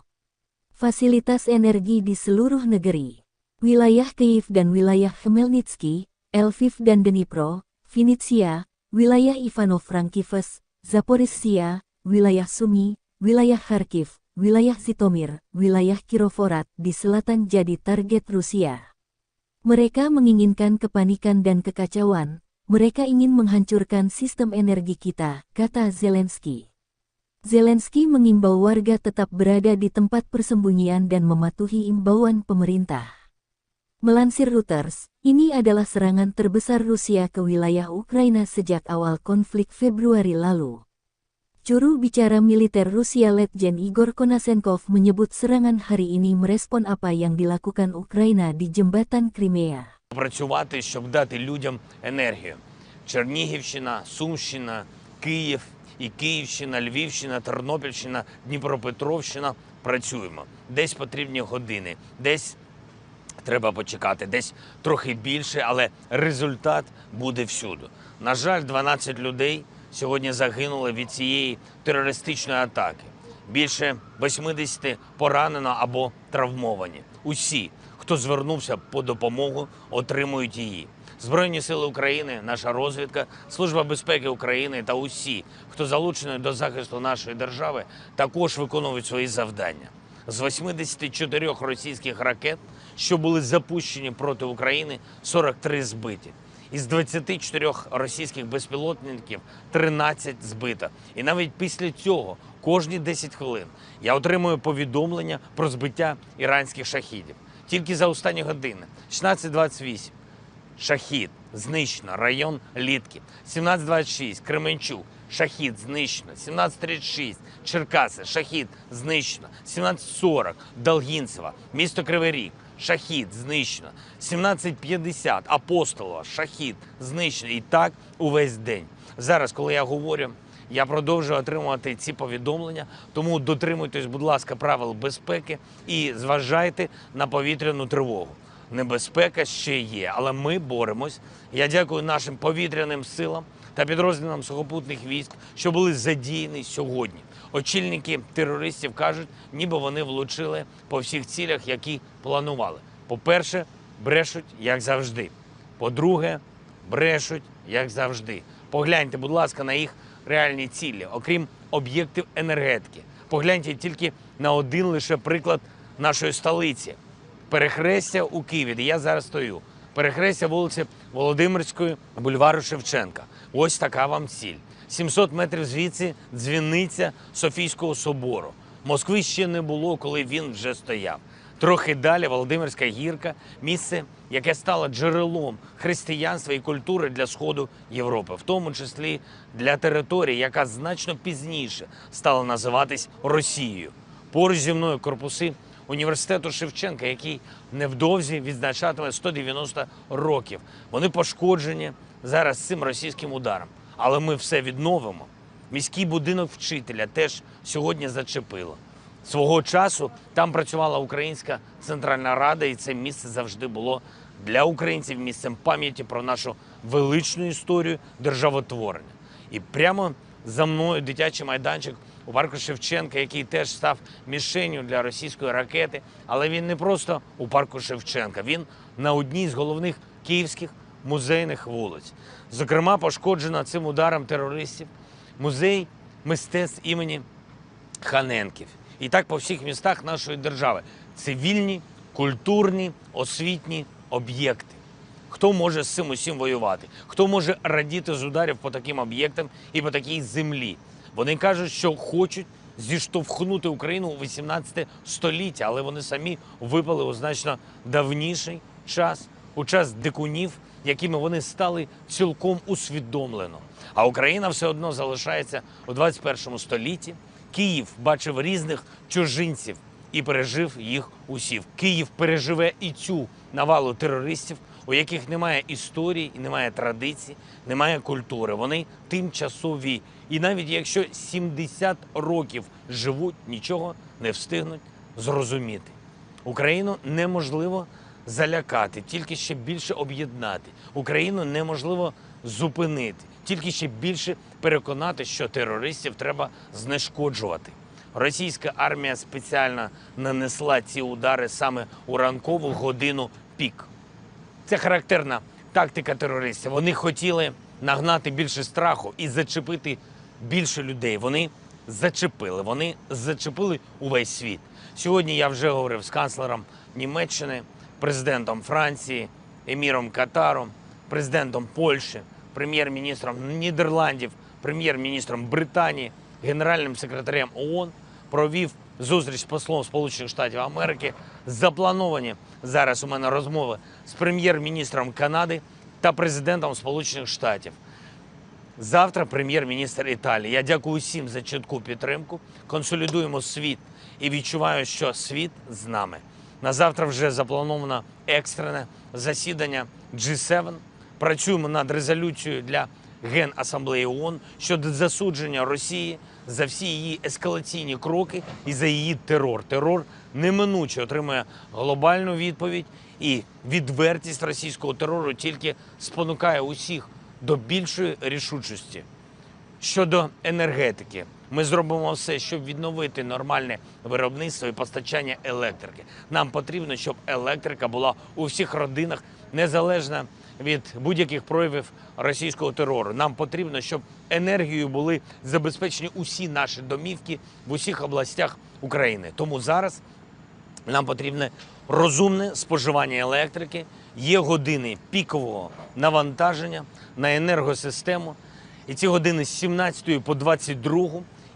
Fasilitas energi di seluruh negeri, wilayah Kyiv dan wilayah Khmelnytsky, Lviv dan Dnipro, Vinnytsia, wilayah Ivano-Frankivsk, Zaporizhzhia, wilayah Sumy, wilayah Kharkiv, wilayah Zhytomyr, wilayah Kirovohrad di selatan jadi target Rusia. Mereka menginginkan kepanikan dan kekacauan. Mereka ingin menghancurkan sistem energi kita, kata Zelensky. Zelensky mengimbau warga tetap berada di tempat persembunyian dan mematuhi imbauan pemerintah. Melansir Reuters, ini adalah serangan terbesar Rusia ke wilayah Ukraina sejak awal konflik Februari lalu. Juru bicara militer Rusia Letjen Igor Konashenkov menyebut serangan hari ini merespon apa yang dilakukan Ukraina di jembatan Crimea. Працювати, щоб дати людям енергію. Чернігівщина, Сумщина, Київ і Київщина, Львівщина, Тернопільщина, Дніпропетровщина – працюємо. Десь потрібні години, десь треба почекати, десь трохи більше, але результат буде всюди. На жаль, 12 людей сьогодні загинули від цієї терористичної атаки. Більше 80 поранено або травмовані. Усі, хто звернувся по допомогу, отримують її. Збройні сили України, наша розвідка, Служба безпеки України та усі, хто залучений до захисту нашої держави, також виконують свої завдання. З 84 російських ракет, що були запущені проти України, 43 збиті. Із 24 російських безпілотників 13 збито. І навіть після цього, кожні 10 хвилин, я отримую повідомлення про збиття іранських шахідів. Тільки за останні години. 16:28. Шахід. Знищено. Район Літки. 17:26. Кременчук. Шахід. Знищено. 17:36. Черкаси. Шахід. Знищено. 17:40. Долгінцево. Місто Кривий Ріг. Шахід. Знищено. 17:50. Апостолова. Шахід. Знищено. І так увесь день. Зараз, коли я говорю, я продовжую отримувати ці повідомлення, тому дотримуйтесь, будь ласка, правил безпеки і зважайте на повітряну тривогу. Небезпека ще є, але ми боремось. Я дякую нашим повітряним силам та підрозділам сухопутних військ, що були задіяні сьогодні. Очільники терористів кажуть, ніби вони влучили по всіх цілях, які планували. По-перше, брешуть, як завжди. По-друге, брешуть, як завжди. Погляньте, будь ласка, на їх реальні цілі, окрім об'єктів енергетики. Погляньте тільки на один лише приклад нашої столиці. Перехрестя у Києві, де я зараз стою. Перехрестя вулиці Володимирської, бульвару Шевченка. Ось така вам ціль. 700 метрів звідси дзвіниця Софійського собору. Москви ще не було, коли він вже стояв. Трохи далі Володимирська гірка – місце, яке стало джерелом християнства і культури для Сходу Європи, в тому числі для території, яка значно пізніше стала називатись Росією. Поруч зі мною корпуси університету Шевченка, який невдовзі відзначатиме 190 років. Вони пошкоджені зараз цим російським ударом, але ми все відновимо. Міський будинок вчителя теж сьогодні зачепило. Свого часу там працювала Українська Центральна Рада, і це місце завжди було для українців місцем пам'яті про нашу величну історію державотворення. І прямо за мною дитячий майданчик у парку Шевченка, який теж став мішенню для російської ракети. Але він не просто у парку Шевченка, він на одній з головних київських музейних вулиць. Зокрема, пошкоджено цим ударом терористів музей мистецтв імені Ханенків. І так по всіх містах нашої держави. Цивільні, культурні, освітні об'єкти. Хто може з цим усім воювати? Хто може радіти з ударів по таким об'єктам і по такій землі? Вони кажуть, що хочуть зіштовхнути Україну у 18 століття, але вони самі випали у значно давніший час, у час дикунів якими вони стали цілком усвідомлено. А Україна все одно залишається у 21 столітті. Київ бачив різних чужинців і пережив їх усіх. Київ переживе і цю навалу терористів, у яких немає історії, немає традицій, немає культури. Вони тимчасові. І навіть якщо 70 років живуть, нічого не встигнуть зрозуміти. Україну неможливо залякати, тільки ще більше об'єднати. Україну неможливо зупинити, тільки ще більше переконати, що терористів треба знешкоджувати. Російська армія спеціально нанесла ці удари саме у ранкову годину пік. Це характерна тактика терористів. Вони хотіли нагнати більше страху і зачепити більше людей. Вони зачепили увесь світ. Сьогодні я вже говорив з канцлером Німеччини, президентом Франції, еміром Катару, президентом Польщі, прем'єр-міністром Нідерландів, прем'єр-міністром Британії, генеральним секретарем ООН, провів зустріч з послом Сполучених Штатів Америки. Заплановані зараз у мене розмови з прем'єр-міністром Канади та президентом Сполучених Штатів. Завтра прем'єр-міністр Італії. Я дякую всім за чітку підтримку. Консолідуємо світ і відчуваю, що світ з нами. На завтра вже заплановано екстрене засідання G7. Працюємо над резолюцією для Генасамблеї ООН щодо засудження Росії за всі її ескалаційні кроки і за її терор. Терор неминуче отримує глобальну відповідь, і відвертість російського терору тільки спонукає усіх до більшої рішучості. Щодо енергетики, ми зробимо все, щоб відновити нормальне виробництво і постачання електрики. Нам потрібно, щоб електрика була у всіх родинах, незалежно від будь-яких проявів російського терору. Нам потрібно, щоб енергією були забезпечені усі наші домівки в усіх областях України. Тому зараз нам потрібне розумне споживання електрики, є години пікового навантаження на енергосистему. І ці години з 17 по 22,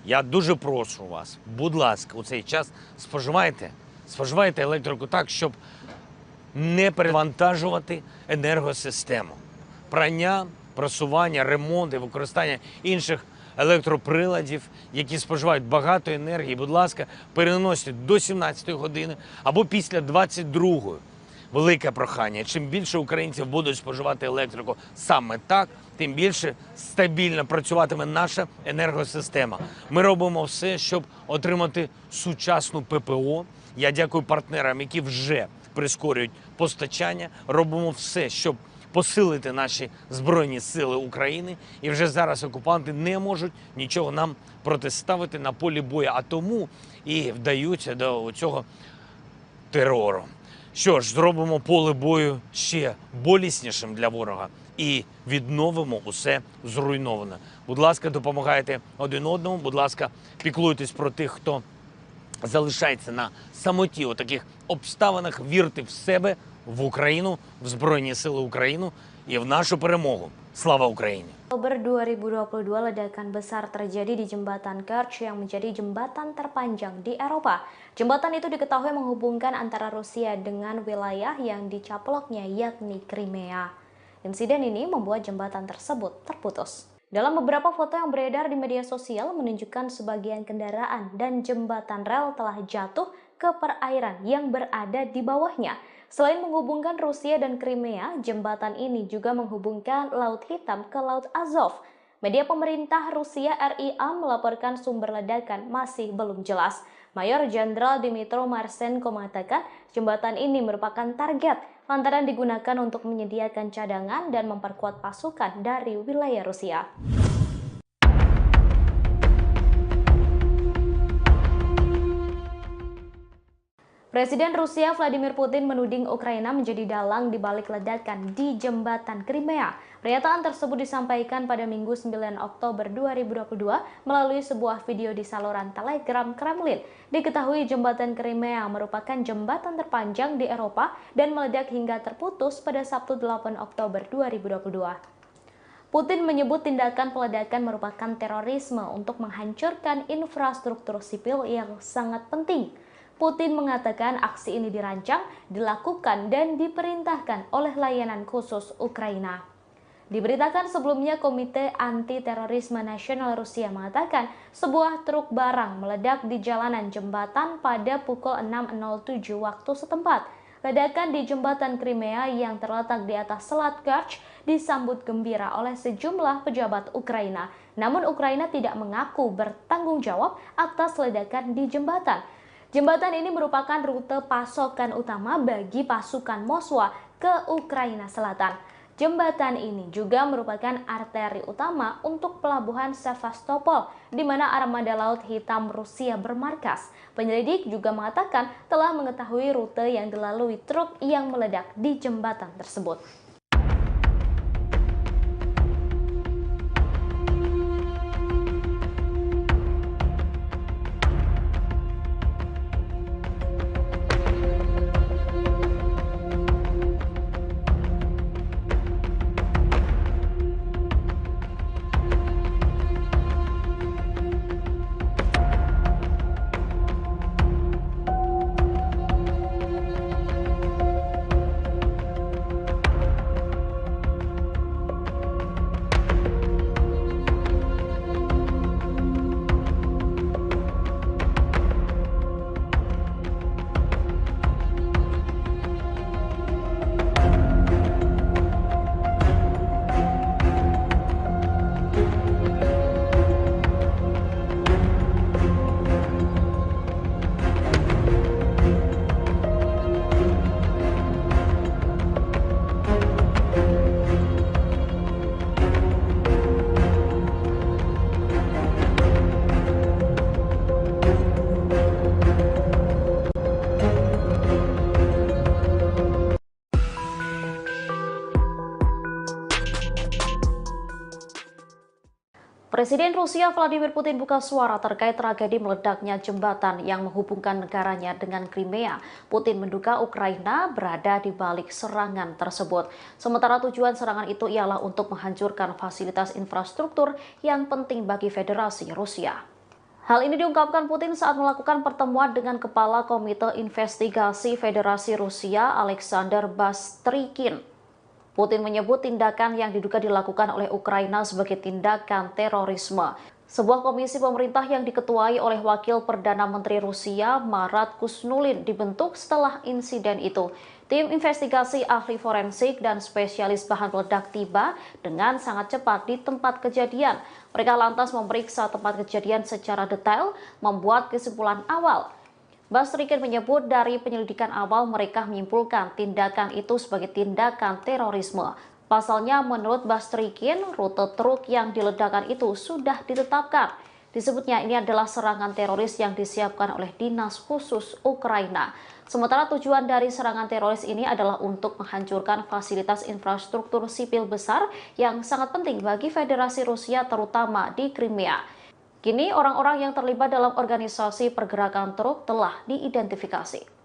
я дуже прошу вас, будь ласка, у цей час споживайте електрику так, щоб не перевантажувати енергосистему. Прання, просування, ремонт і використання інших електроприладів, які споживають багато енергії, будь ласка, переносьте до 17 години або після 22-ї. Велике прохання. Чим більше українців будуть споживати електрику саме так, тим більше стабільно працюватиме наша енергосистема. Ми робимо все, щоб отримати сучасну ППО. Я дякую партнерам, які вже прискорюють постачання. Робимо все, щоб посилити наші Збройні Сили України. І вже зараз окупанти не можуть нічого нам протиставити на полі бою, а тому і вдаються до цього терору. Що ж, зробимо поле бою ще боліснішим для ворога і відновимо усе зруйноване. Будь ласка, допомагайте один одному, будь ласка, піклуйтесь про тих, хто залишається на самоті у таких обставинах, вірте в себе, в Україну, в Збройні Сили України і в нашу перемогу. Слава Україні! Oktober 2022, ledakan besar terjadi di jembatan Kerch yang menjadi jembatan terpanjang di Eropa. Jembatan itu diketahui menghubungkan antara Rusia dengan wilayah yang dicaploknya, yakni Crimea. Insiden ini membuat jembatan tersebut terputus. Dalam beberapa foto yang beredar di media sosial menunjukkan sebagian kendaraan dan jembatan rel telah jatuh ke perairan yang berada di bawahnya. Selain menghubungkan Rusia dan Crimea, jembatan ini juga menghubungkan Laut Hitam ke Laut Azov. Media pemerintah Rusia RIA melaporkan sumber ledakan masih belum jelas. Mayor Jenderal Dmytro Marchenko mengatakan jembatan ini merupakan target lantaran digunakan untuk menyediakan cadangan dan memperkuat pasukan dari wilayah Rusia. Presiden Rusia Vladimir Putin menuding Ukraina menjadi dalang di balik ledakan di jembatan Crimea. Pernyataan tersebut disampaikan pada Minggu 9 Oktober 2022 melalui sebuah video di saluran Telegram Kremlin. Diketahui jembatan Crimea merupakan jembatan terpanjang di Eropa dan meledak hingga terputus pada Sabtu 8 Oktober 2022. Putin menyebut tindakan peledakan merupakan terorisme untuk menghancurkan infrastruktur sipil yang sangat penting. Putin mengatakan aksi ini dirancang, dilakukan, dan diperintahkan oleh layanan khusus Ukraina. Diberitakan sebelumnya, Komite Anti-Terorisme Nasional Rusia mengatakan sebuah truk barang meledak di jalanan jembatan pada pukul 6.07 waktu setempat. Ledakan di jembatan Crimea yang terletak di atas Selat Kerch disambut gembira oleh sejumlah pejabat Ukraina. Namun Ukraina tidak mengaku bertanggung jawab atas ledakan di jembatan. Jembatan ini merupakan rute pasokan utama bagi pasukan Moskwa ke Ukraina Selatan. Jembatan ini juga merupakan arteri utama untuk pelabuhan Sevastopol, di mana armada Laut Hitam Rusia bermarkas. Penyelidik juga mengatakan telah mengetahui rute yang dilalui truk yang meledak di jembatan tersebut. Presiden Rusia Vladimir Putin buka suara terkait tragedi meledaknya jembatan yang menghubungkan negaranya dengan Crimea. Putin menduga Ukraina berada di balik serangan tersebut. Sementara tujuan serangan itu ialah untuk menghancurkan fasilitas infrastruktur yang penting bagi Federasi Rusia. Hal ini diungkapkan Putin saat melakukan pertemuan dengan Kepala Komite Investigasi Federasi Rusia Alexander Bastrykin. Putin menyebut tindakan yang diduga dilakukan oleh Ukraina sebagai tindakan terorisme. Sebuah komisi pemerintah yang diketuai oleh Wakil Perdana Menteri Rusia Marat Kusnulin dibentuk setelah insiden itu. Tim investigasi ahli forensik dan spesialis bahan peledak tiba dengan sangat cepat di tempat kejadian. Mereka lantas memeriksa tempat kejadian secara detail, membuat kesimpulan awal. Bastrykin menyebut dari penyelidikan awal mereka menyimpulkan tindakan itu sebagai tindakan terorisme. Pasalnya menurut Bastrykin, rute truk yang diledakkan itu sudah ditetapkan. Disebutnya ini adalah serangan teroris yang disiapkan oleh Dinas Khusus Ukraina. Sementara tujuan dari serangan teroris ini adalah untuk menghancurkan fasilitas infrastruktur sipil besar yang sangat penting bagi Federasi Rusia terutama di Crimea. Kini orang-orang yang terlibat dalam organisasi pergerakan truk telah diidentifikasi.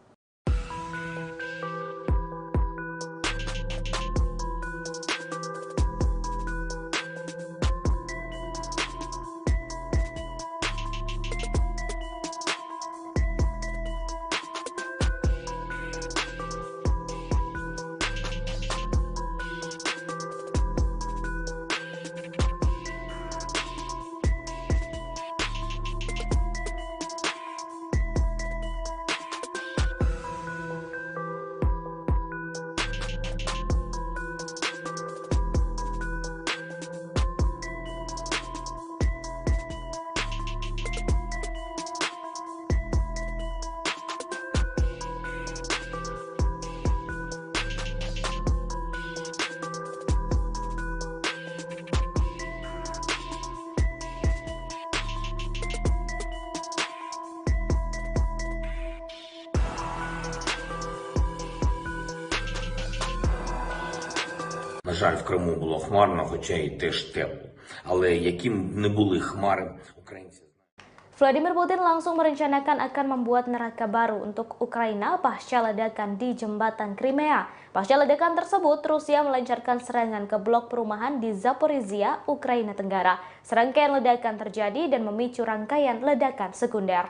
На жаль, в Криму було хмарно, хоча й теж тепло. Але яким б не були хмари, українці Vladimir Putin langsung merencanakan akan membuat neraka baru untuk Ukraina pasca ledakan di jembatan Crimea. Pasca ledakan tersebut, Rusia melancarkan serangan ke blok perumahan di Zaporizhia, Ukraina Tenggara. Serangkaian ledakan terjadi dan memicu rangkaian ledakan sekunder.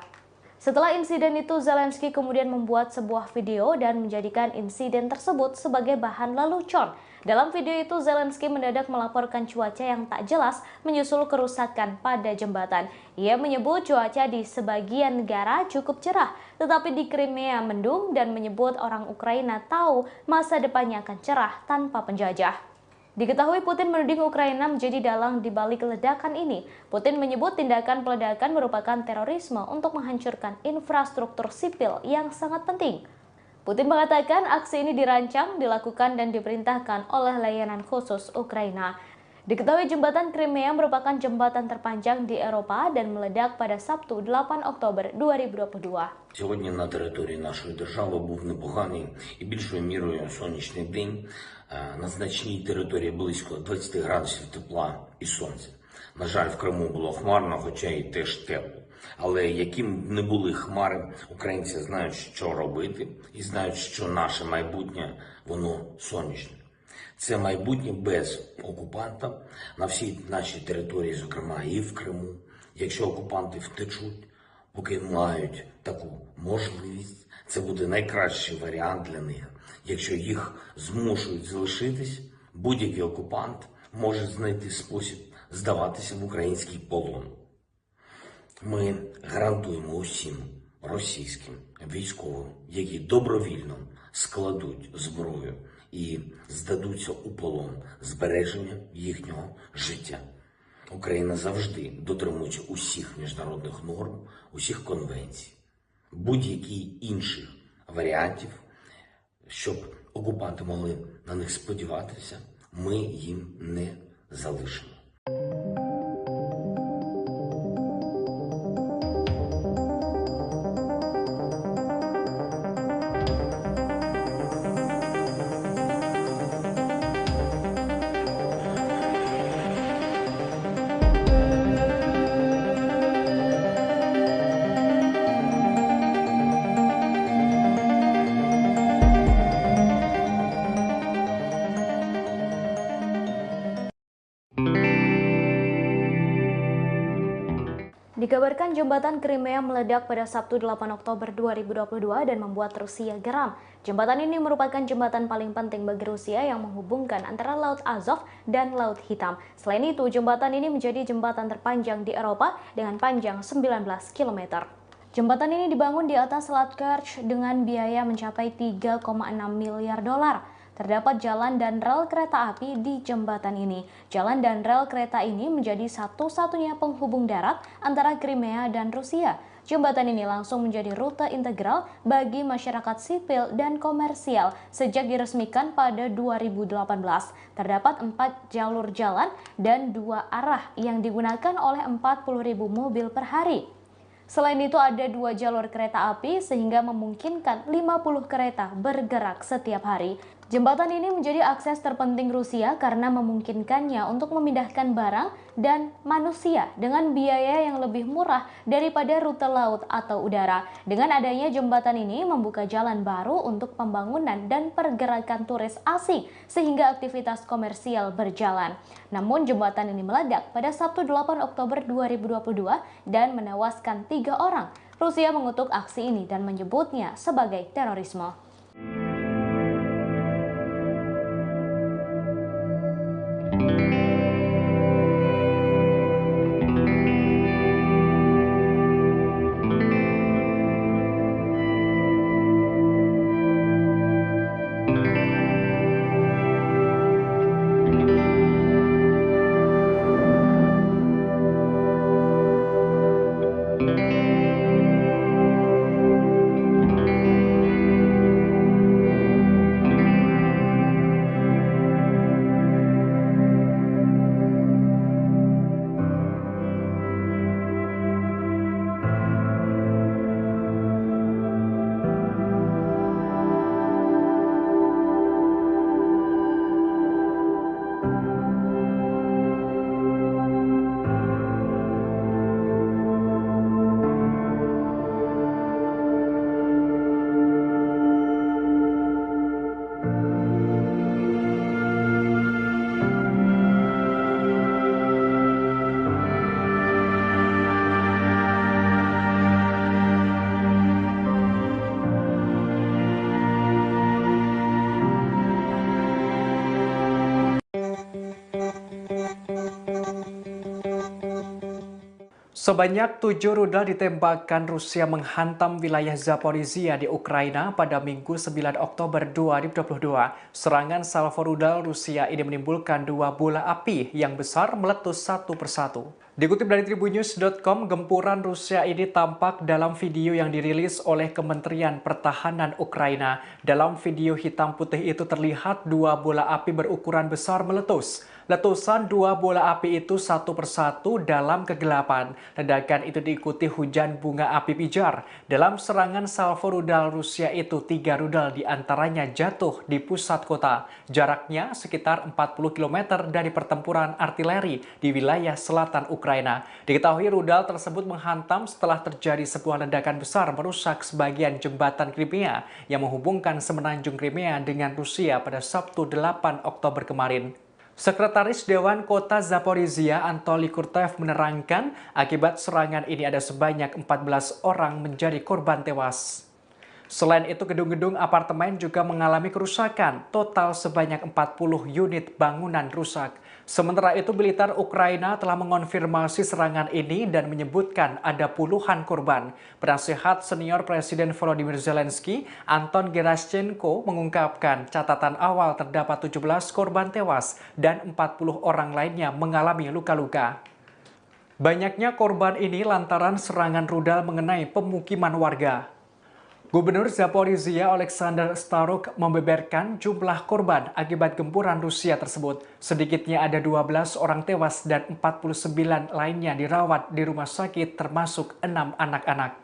Setelah insiden itu, Zelensky kemudian membuat sebuah video dan menjadikan insiden tersebut sebagai bahan lelucon. Dalam video itu, Zelensky mendadak melaporkan cuaca yang tak jelas menyusul kerusakan pada jembatan. Ia menyebut cuaca di sebagian negara cukup cerah, tetapi di Crimea mendung dan menyebut orang Ukraina tahu masa depannya akan cerah tanpa penjajah. Diketahui Putin menuding Ukraina menjadi dalang di balik ledakan ini. Putin menyebut tindakan peledakan merupakan terorisme untuk menghancurkan infrastruktur sipil yang sangat penting. Putin mengatakan aksi ini dirancang, dilakukan dan diperintahkan oleh layanan khusus Ukraina. Diketahui jembatan Crimea merupakan jembatan terpanjang di Eropa dan meledak pada Sabtu 8 Oktober 2022. Сьогодні на території нашої держави був непоганий і більшою мірою сонячний день. На значній території близько 20 градусів тепла і сонця. На жаль, в Криму було хмарно, хоча й теж тепло. Але яким б не були хмари, українці знають, що робити, і знають, що наше майбутнє, воно сонячне. Це майбутнє без окупанта на всій нашій території, зокрема і в Криму. Якщо окупанти втечуть, поки мають таку можливість, це буде найкращий варіант для них. Якщо їх змушують залишитись, будь-який окупант може знайти спосіб здаватися в український полон. Ми гарантуємо усім російським військовим, які добровільно складуть зброю і здадуться у полон, збереження їхнього життя. Україна завжди дотримується усіх міжнародних норм, усіх конвенцій. Будь-яких інших варіантів, щоб окупанти могли на них сподіватися, ми їм не залишимо. Dikabarkan jembatan Crimea meledak pada Sabtu 8 Oktober 2022 dan membuat Rusia geram. Jembatan ini merupakan jembatan paling penting bagi Rusia yang menghubungkan antara Laut Azov dan Laut Hitam. Selain itu, jembatan ini menjadi jembatan terpanjang di Eropa dengan panjang 19 km. Jembatan ini dibangun di atas Selat Kerch dengan biaya mencapai 3,6 miliar dolar. Terdapat jalan dan rel kereta api di jembatan ini. Jalan dan rel kereta ini menjadi satu-satunya penghubung darat antara Crimea dan Rusia. Jembatan ini langsung menjadi rute integral bagi masyarakat sipil dan komersial sejak diresmikan pada 2018. Terdapat 4 jalur jalan dan 2 arah yang digunakan oleh 40.000 mobil per hari. Selain itu ada 2 jalur kereta api sehingga memungkinkan 50 kereta bergerak setiap hari. Jembatan ini menjadi akses terpenting Rusia karena memungkinkannya untuk memindahkan barang dan manusia dengan biaya yang lebih murah daripada rute laut atau udara. Dengan adanya jembatan ini membuka jalan baru untuk pembangunan dan pergerakan turis asing sehingga aktivitas komersial berjalan. Namun jembatan ini meledak pada Sabtu 8 Oktober 2022 dan menewaskan 3 orang. Rusia mengutuk aksi ini dan menyebutnya sebagai terorisme. Sebanyak 7 rudal ditembakkan Rusia menghantam wilayah Zaporizhia di Ukraina pada Minggu 9 Oktober 2022. Serangan salvo rudal Rusia ini menimbulkan 2 bola api yang besar meletus satu persatu. Dikutip dari Tribunnews.com, gempuran Rusia ini tampak dalam video yang dirilis oleh Kementerian Pertahanan Ukraina. Dalam video hitam putih itu terlihat 2 bola api berukuran besar meletus. Letusan 2 bola api itu satu persatu dalam kegelapan. Ledakan itu diikuti hujan bunga api pijar. Dalam serangan salvo rudal Rusia itu, 3 rudal diantaranya jatuh di pusat kota. Jaraknya sekitar 40 km dari pertempuran artileri di wilayah selatan Ukraina. Diketahui rudal tersebut menghantam setelah terjadi sebuah ledakan besar merusak sebagian jembatan Crimea yang menghubungkan semenanjung Crimea dengan Rusia pada Sabtu 8 Oktober kemarin. Sekretaris Dewan Kota Zaporizhia Anatoly Kurtev menerangkan akibat serangan ini ada sebanyak 14 orang menjadi korban tewas. Selain itu, gedung-gedung apartemen juga mengalami kerusakan, total sebanyak 40 unit bangunan rusak. Sementara itu, militer Ukraina telah mengonfirmasi serangan ini dan menyebutkan ada puluhan korban. Penasehat senior Presiden Volodymyr Zelensky, Anton Gerashchenko, mengungkapkan catatan awal terdapat 17 korban tewas dan 40 orang lainnya mengalami luka-luka. Banyaknya korban ini lantaran serangan rudal mengenai pemukiman warga. Gubernur Zaporizhia Alexander Staruk membeberkan jumlah korban akibat gempuran Rusia tersebut. Sedikitnya ada 12 orang tewas dan 49 lainnya dirawat di rumah sakit termasuk 6 anak-anak.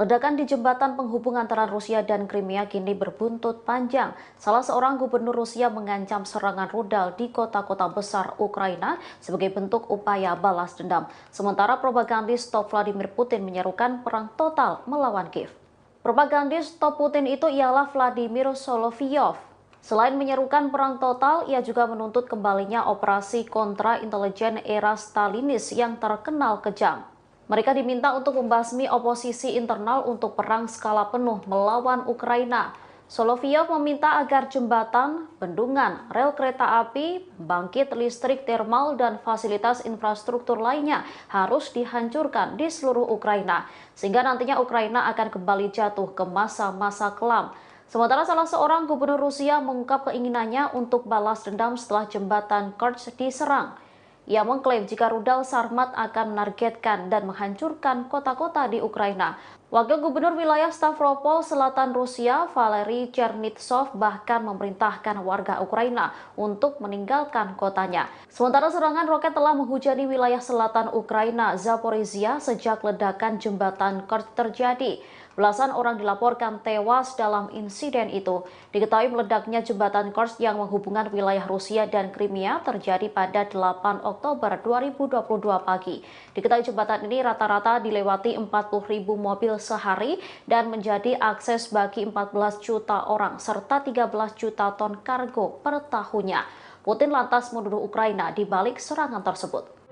Ledakan di jembatan penghubung antara Rusia dan Crimea kini berbuntut panjang. Salah seorang gubernur Rusia mengancam serangan rudal di kota-kota besar Ukraina sebagai bentuk upaya balas dendam. Sementara propagandis top Vladimir Putin menyerukan perang total melawan Kiev. Propagandis top Putin itu ialah Vladimir Solovyov. Selain menyerukan perang total, ia juga menuntut kembalinya operasi kontra intelijen era Stalinis yang terkenal kejam. Mereka diminta untuk membasmi oposisi internal untuk perang skala penuh melawan Ukraina. Solovyov meminta agar jembatan, bendungan, rel kereta api, bangkit listrik termal, dan fasilitas infrastruktur lainnya harus dihancurkan di seluruh Ukraina, sehingga nantinya Ukraina akan kembali jatuh ke masa-masa kelam. Sementara salah seorang gubernur Rusia mengungkap keinginannya untuk balas dendam setelah jembatan Kerch diserang. Ia mengklaim jika rudal Sarmat akan menargetkan dan menghancurkan kota-kota di Ukraina. Wakil Gubernur wilayah Stavropol Selatan Rusia, Valery Chernitsov, bahkan memerintahkan warga Ukraina untuk meninggalkan kotanya. Sementara serangan roket telah menghujani wilayah selatan Ukraina, Zaporizhia, sejak ledakan jembatan Kerch terjadi. Belasan orang dilaporkan tewas dalam insiden itu. Diketahui meledaknya jembatan Kerch yang menghubungkan wilayah Rusia dan Crimea terjadi pada 8 Oktober 2022 pagi. Diketahui jembatan ini rata-rata dilewati 40.000 mobil sehari dan menjadi akses bagi 14 juta orang serta 13 juta ton kargo per tahunnya. Putin lantas menuduh Ukraina di balik serangan tersebut.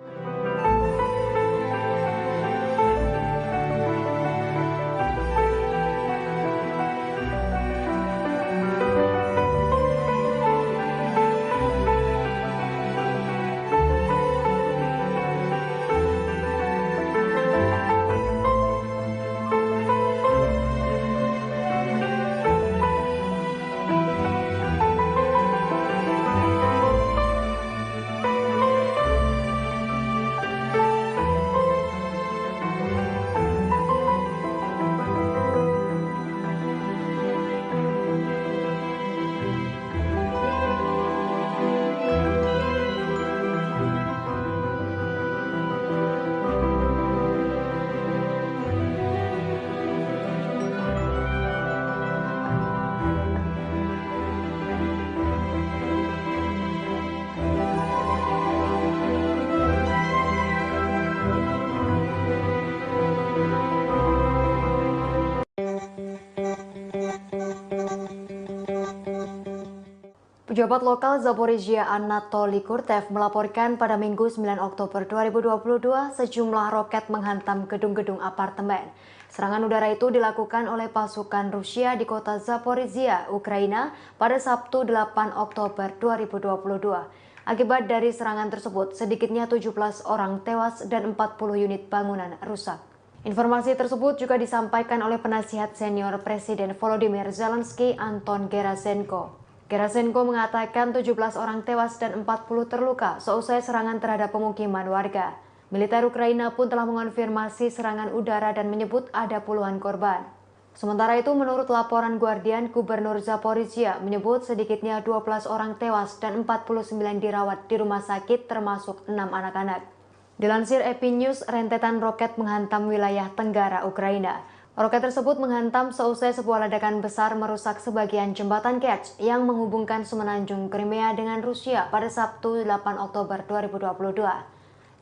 Pejabat lokal Zaporizhia Anatoly Kurtev melaporkan pada Minggu 9 Oktober 2022 sejumlah roket menghantam gedung-gedung apartemen. Serangan udara itu dilakukan oleh pasukan Rusia di kota Zaporizhia, Ukraina pada Sabtu 8 Oktober 2022. Akibat dari serangan tersebut, sedikitnya 17 orang tewas dan 40 unit bangunan rusak. Informasi tersebut juga disampaikan oleh penasihat senior Presiden Volodymyr Zelensky, Anton Gerasenko. Gerasenko mengatakan 17 orang tewas dan 40 terluka seusai serangan terhadap pemukiman warga. Militer Ukraina pun telah mengonfirmasi serangan udara dan menyebut ada puluhan korban. Sementara itu, menurut laporan Guardian, Gubernur Zaporizhia menyebut sedikitnya 12 orang tewas dan 49 dirawat di rumah sakit termasuk 6 anak-anak. Dilansir EP News, rentetan roket menghantam wilayah tenggara Ukraina. Roket tersebut menghantam seusai sebuah ledakan besar merusak sebagian jembatan Kerch yang menghubungkan semenanjung Crimea dengan Rusia pada Sabtu 8 Oktober 2022.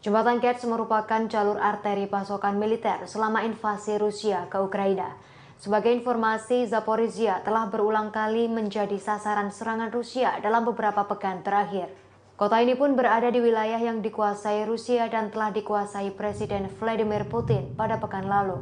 Jembatan Kerch merupakan jalur arteri pasokan militer selama invasi Rusia ke Ukraina. Sebagai informasi, Zaporizhia telah berulang kali menjadi sasaran serangan Rusia dalam beberapa pekan terakhir. Kota ini pun berada di wilayah yang dikuasai Rusia dan telah dikuasai Presiden Vladimir Putin pada pekan lalu.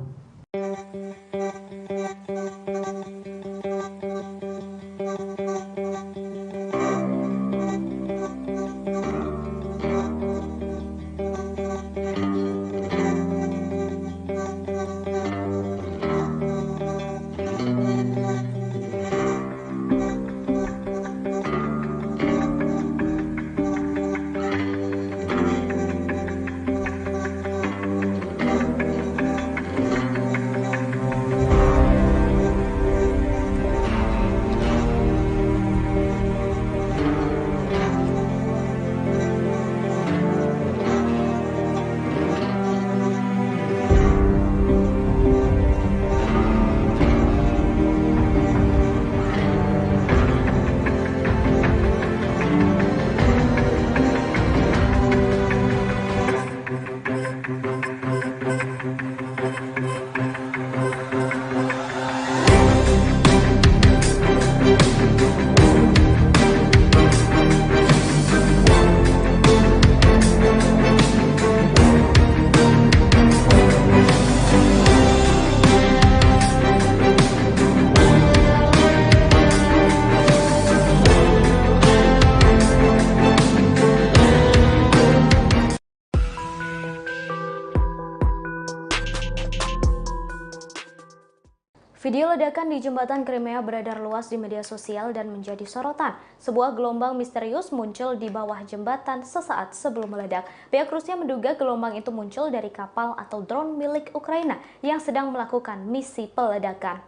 Video ledakan di jembatan Crimea beredar luas di media sosial dan menjadi sorotan. Sebuah gelombang misterius muncul di bawah jembatan sesaat sebelum meledak. Pihak Rusia menduga gelombang itu muncul dari kapal atau drone milik Ukraina yang sedang melakukan misi peledakan.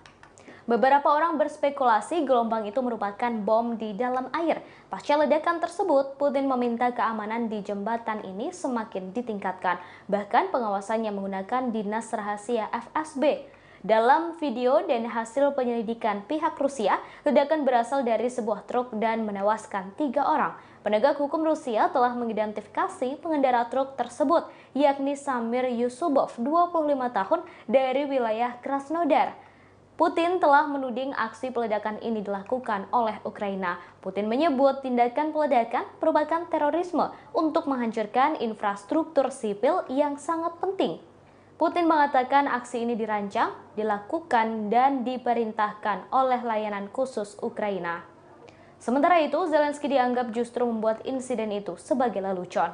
Beberapa orang berspekulasi gelombang itu merupakan bom di dalam air. Pasca ledakan tersebut, Putin meminta keamanan di jembatan ini semakin ditingkatkan. Bahkan pengawasannya menggunakan dinas rahasia FSB. Dalam video dan hasil penyelidikan pihak Rusia, ledakan berasal dari sebuah truk dan menewaskan 3 orang. Penegak hukum Rusia telah mengidentifikasi pengendara truk tersebut, yakni Samir Yusubov, 25 tahun, dari wilayah Krasnodar. Putin telah menuding aksi peledakan ini dilakukan oleh Ukraina. Putin menyebut tindakan peledakan merupakan terorisme untuk menghancurkan infrastruktur sipil yang sangat penting. Putin mengatakan aksi ini dirancang, dilakukan, dan diperintahkan oleh layanan khusus Ukraina. Sementara itu, Zelensky dianggap justru membuat insiden itu sebagai lelucon.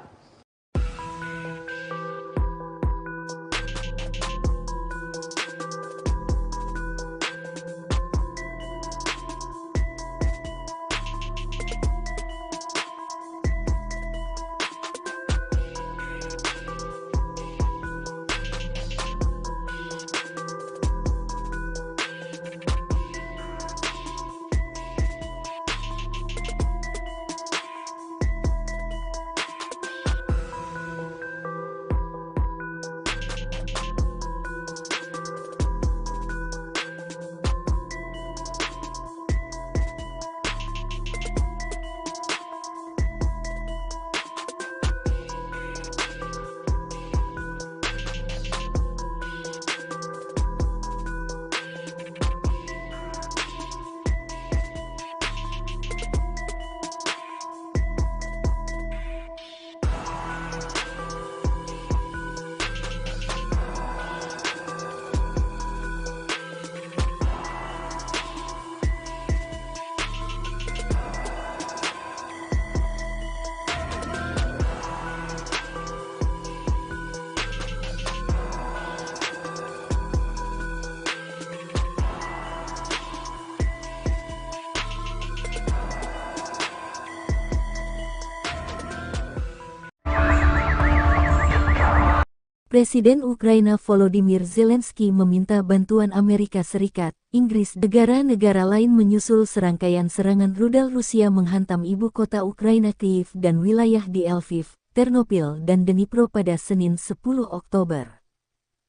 Presiden Ukraina Volodymyr Zelensky meminta bantuan Amerika Serikat, Inggris, negara-negara lain menyusul serangkaian serangan rudal Rusia menghantam ibu kota Ukraina Kyiv dan wilayah di Lviv, Ternopil, dan Dnipro pada Senin 10 Oktober.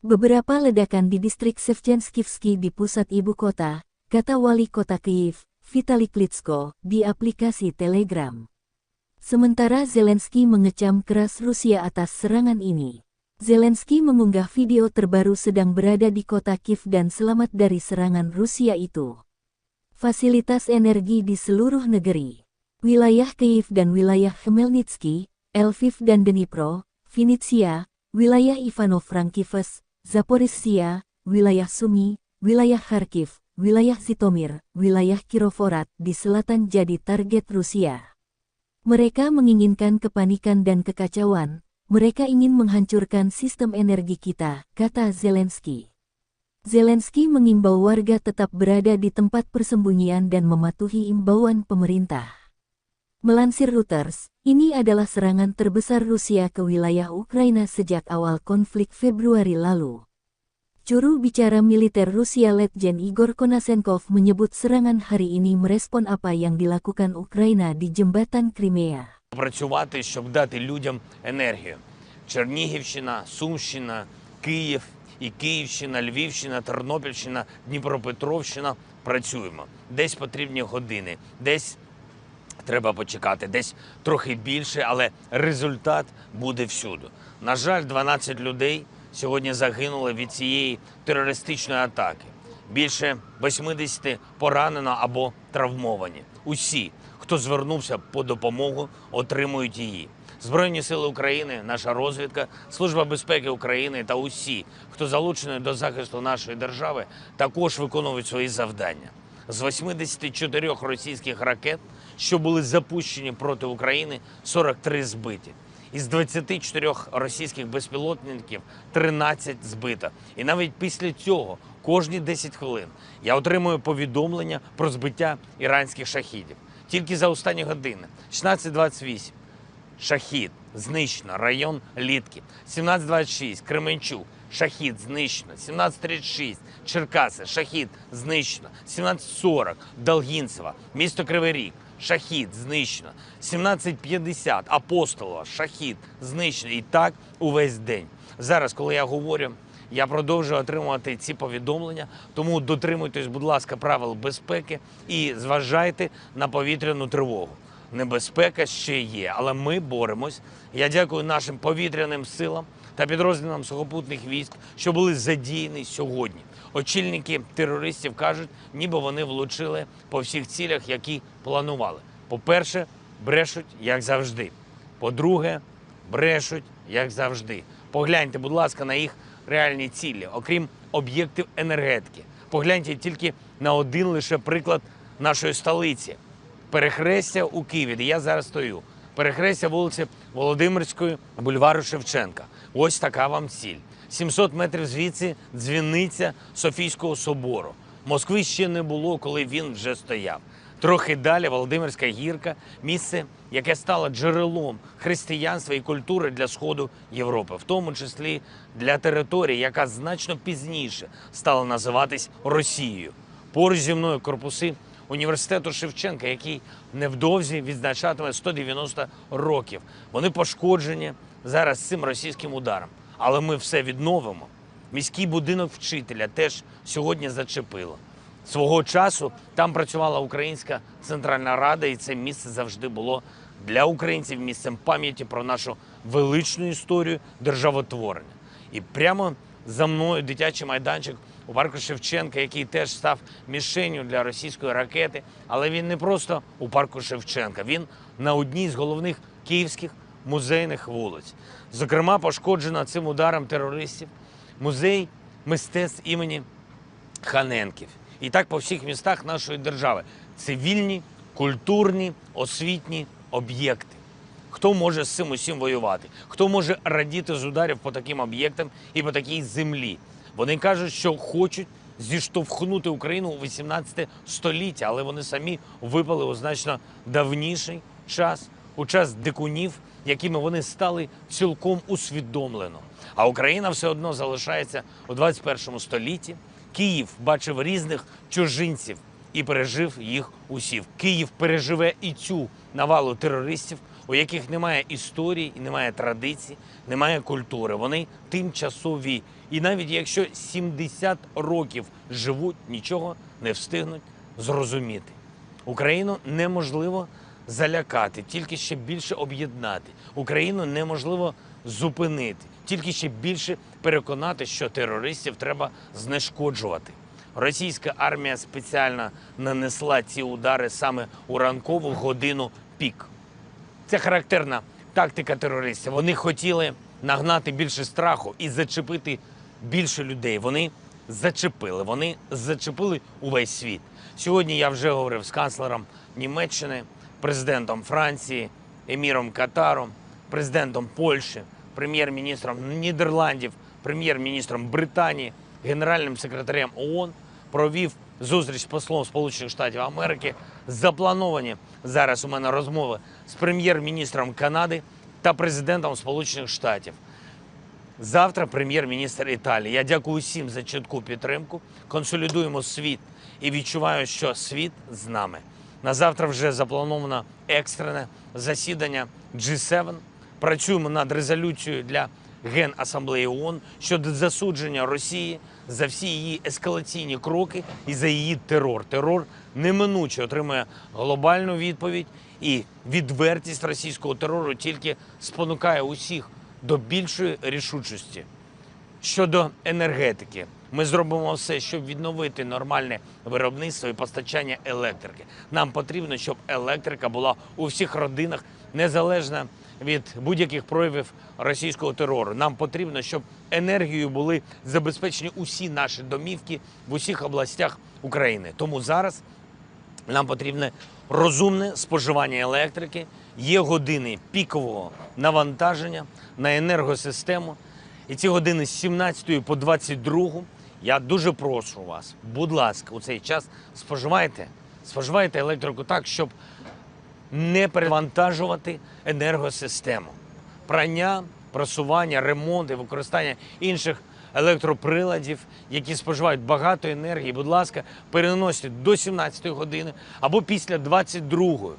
Beberapa ledakan di distrik Shevchenskivsky di pusat ibu kota, kata wali kota Kyiv, Vitali Klitschko, di aplikasi Telegram. Sementara Zelensky mengecam keras Rusia atas serangan ini. Zelensky mengunggah video terbaru sedang berada di kota Kiev dan selamat dari serangan Rusia itu. Fasilitas energi di seluruh negeri, wilayah Kyiv dan wilayah Khmelnytsky, Lviv dan Dnipro, Vinnytsia, wilayah Ivano-Frankivsk, Zaporizhzhia, wilayah Sumy, wilayah Kharkiv, wilayah Zhytomyr, wilayah Kirovohrad di selatan jadi target Rusia. Mereka menginginkan kepanikan dan kekacauan. Mereka ingin menghancurkan sistem energi kita, kata Zelensky. Zelensky mengimbau warga tetap berada di tempat persembunyian dan mematuhi imbauan pemerintah. Melansir Reuters, ini adalah serangan terbesar Rusia ke wilayah Ukraina sejak awal konflik Februari lalu. Juru bicara militer Rusia Letjen Igor Konashenkov menyebut serangan hari ini merespon apa yang dilakukan Ukraina di jembatan Crimea. Працювати, щоб дати людям енергію. Чернігівщина, Сумщина, Київ і Київщина, Львівщина, Тернопільщина, Дніпропетровщина – працюємо. Десь потрібні години, десь треба почекати, десь трохи більше, але результат буде всюди. На жаль, 12 людей сьогодні загинули від цієї терористичної атаки. Більше 80 поранено або травмовані. Усі, хто звернувся по допомогу, отримують її. Збройні сили України, наша розвідка, Служба безпеки України та усі, хто залучений до захисту нашої держави, також виконують свої завдання. З 84 російських ракет, що були запущені проти України, 43 збиті. Із 24 російських безпілотників 13 збито. І навіть після цього, кожні 10 хвилин, я отримую повідомлення про збиття іранських шахідів. Тільки за останні години. 16:28. Шахід. Знищено. Район Літки. 17:26. Кременчук. Шахід. Знищено. 17:36. Черкаси. Шахід. Знищено. 17:40. Долгінцево. Місто Кривий Ріг. Шахід. Знищено. 17:50. Апостолова. Шахід. Знищено. І так увесь день. Зараз, коли я говорю, я продовжую отримувати ці повідомлення, тому дотримуйтесь, будь ласка, правил безпеки і зважайте на повітряну тривогу. Небезпека ще є, але ми боремось. Я дякую нашим повітряним силам та підрозділам сухопутних військ, що були задіяні сьогодні. Очільники терористів кажуть, ніби вони влучили по всіх цілях, які планували. По-перше, брешуть, як завжди. По-друге, брешуть, як завжди. Погляньте, будь ласка, на їх реальні цілі, окрім об'єктів енергетики. Погляньте тільки на один лише приклад нашої столиці. Перехрестя у Києві, де я зараз стою. Перехрестя вулиці Володимирської, бульвару Шевченка. Ось така вам ціль. 700 метрів звідси дзвіниця Софійського собору. Москви ще не було, коли він вже стояв. Трохи далі Володимирська гірка – місце, яке стало джерелом християнства і культури для Сходу Європи, в тому числі для території, яка значно пізніше стала називатись Росією. Поруч зі мною корпуси університету Шевченка, який невдовзі відзначатиме 190 років. Вони пошкоджені зараз цим російським ударом, але ми все відновимо. Міський будинок вчителя теж сьогодні зачепило. Свого часу там працювала Українська Центральна Рада, і це місце завжди було для українців місцем пам'яті про нашу величну історію державотворення. І прямо за мною дитячий майданчик у парку Шевченка, який теж став мішенню для російської ракети, але він не просто у парку Шевченка, він на одній з головних київських музейних вулиць. Зокрема, пошкоджено цим ударом терористів музей мистецтв імені Ханенків. І так по всіх містах нашої держави. Цивільні, культурні, освітні об'єкти. Хто може з цим усім воювати? Хто може радіти з ударів по таким об'єктам і по такій землі? Вони кажуть, що хочуть зіштовхнути Україну у 18 століття, але вони самі випали у значно давніший час, у час дикунів, якими вони стали цілком усвідомлено. А Україна все одно залишається у 21 столітті. Київ бачив різних чужинців і пережив їх усіх. Київ переживе і цю навалу терористів, у яких немає історії, немає традицій, немає культури. Вони тимчасові. І навіть якщо 70 років живуть, нічого не встигнуть зрозуміти. Україну неможливо залякати, тільки ще більше об'єднати. Україну неможливо зупинити, тільки ще більше переконати, що терористів треба знешкоджувати. Російська армія спеціально нанесла ці удари саме у ранкову годину пік. Це характерна тактика терористів. Вони хотіли нагнати більше страху і зачепити більше людей. Вони зачепили увесь світ. Сьогодні я вже говорив з канцлером Німеччини, президентом Франції, еміром Катару, президентом Польщі, прем'єр-міністром Нідерландів, прем'єр-міністром Британії, генеральним секретарем ООН, провів зустріч з послом Сполучених Штатів Америки. Заплановані зараз у мене розмови з прем'єр-міністром Канади та президентом Сполучених Штатів. Завтра прем'єр-міністр Італії. Я дякую всім за чітку підтримку. Консолідуємо світ і відчуваю, що світ з нами. На завтра вже заплановано екстрене засідання G7. Працюємо над резолюцією для Генасамблеї ООН щодо засудження Росії за всі її ескалаційні кроки і за її терор. Терор неминуче отримує глобальну відповідь, і відвертість російського терору тільки спонукає усіх до більшої рішучості. Щодо енергетики, ми зробимо все, щоб відновити нормальне виробництво і постачання електрики. Нам потрібно, щоб електрика була у всіх родинах, незалежно від будь-яких проявів російського терору. Нам потрібно, щоб енергією були забезпечені усі наші домівки в усіх областях України. Тому зараз нам потрібне розумне споживання електрики, є години пікового навантаження на енергосистему. І ці години з 17 по 22, я дуже прошу вас, будь ласка, у цей час споживайте електрику так, щоб не перевантажувати енергосистему. Прання, прасування, ремонт і використання інших електроприладів, які споживають багато енергії, будь ласка, переносьте до 17 години або після 22-ї.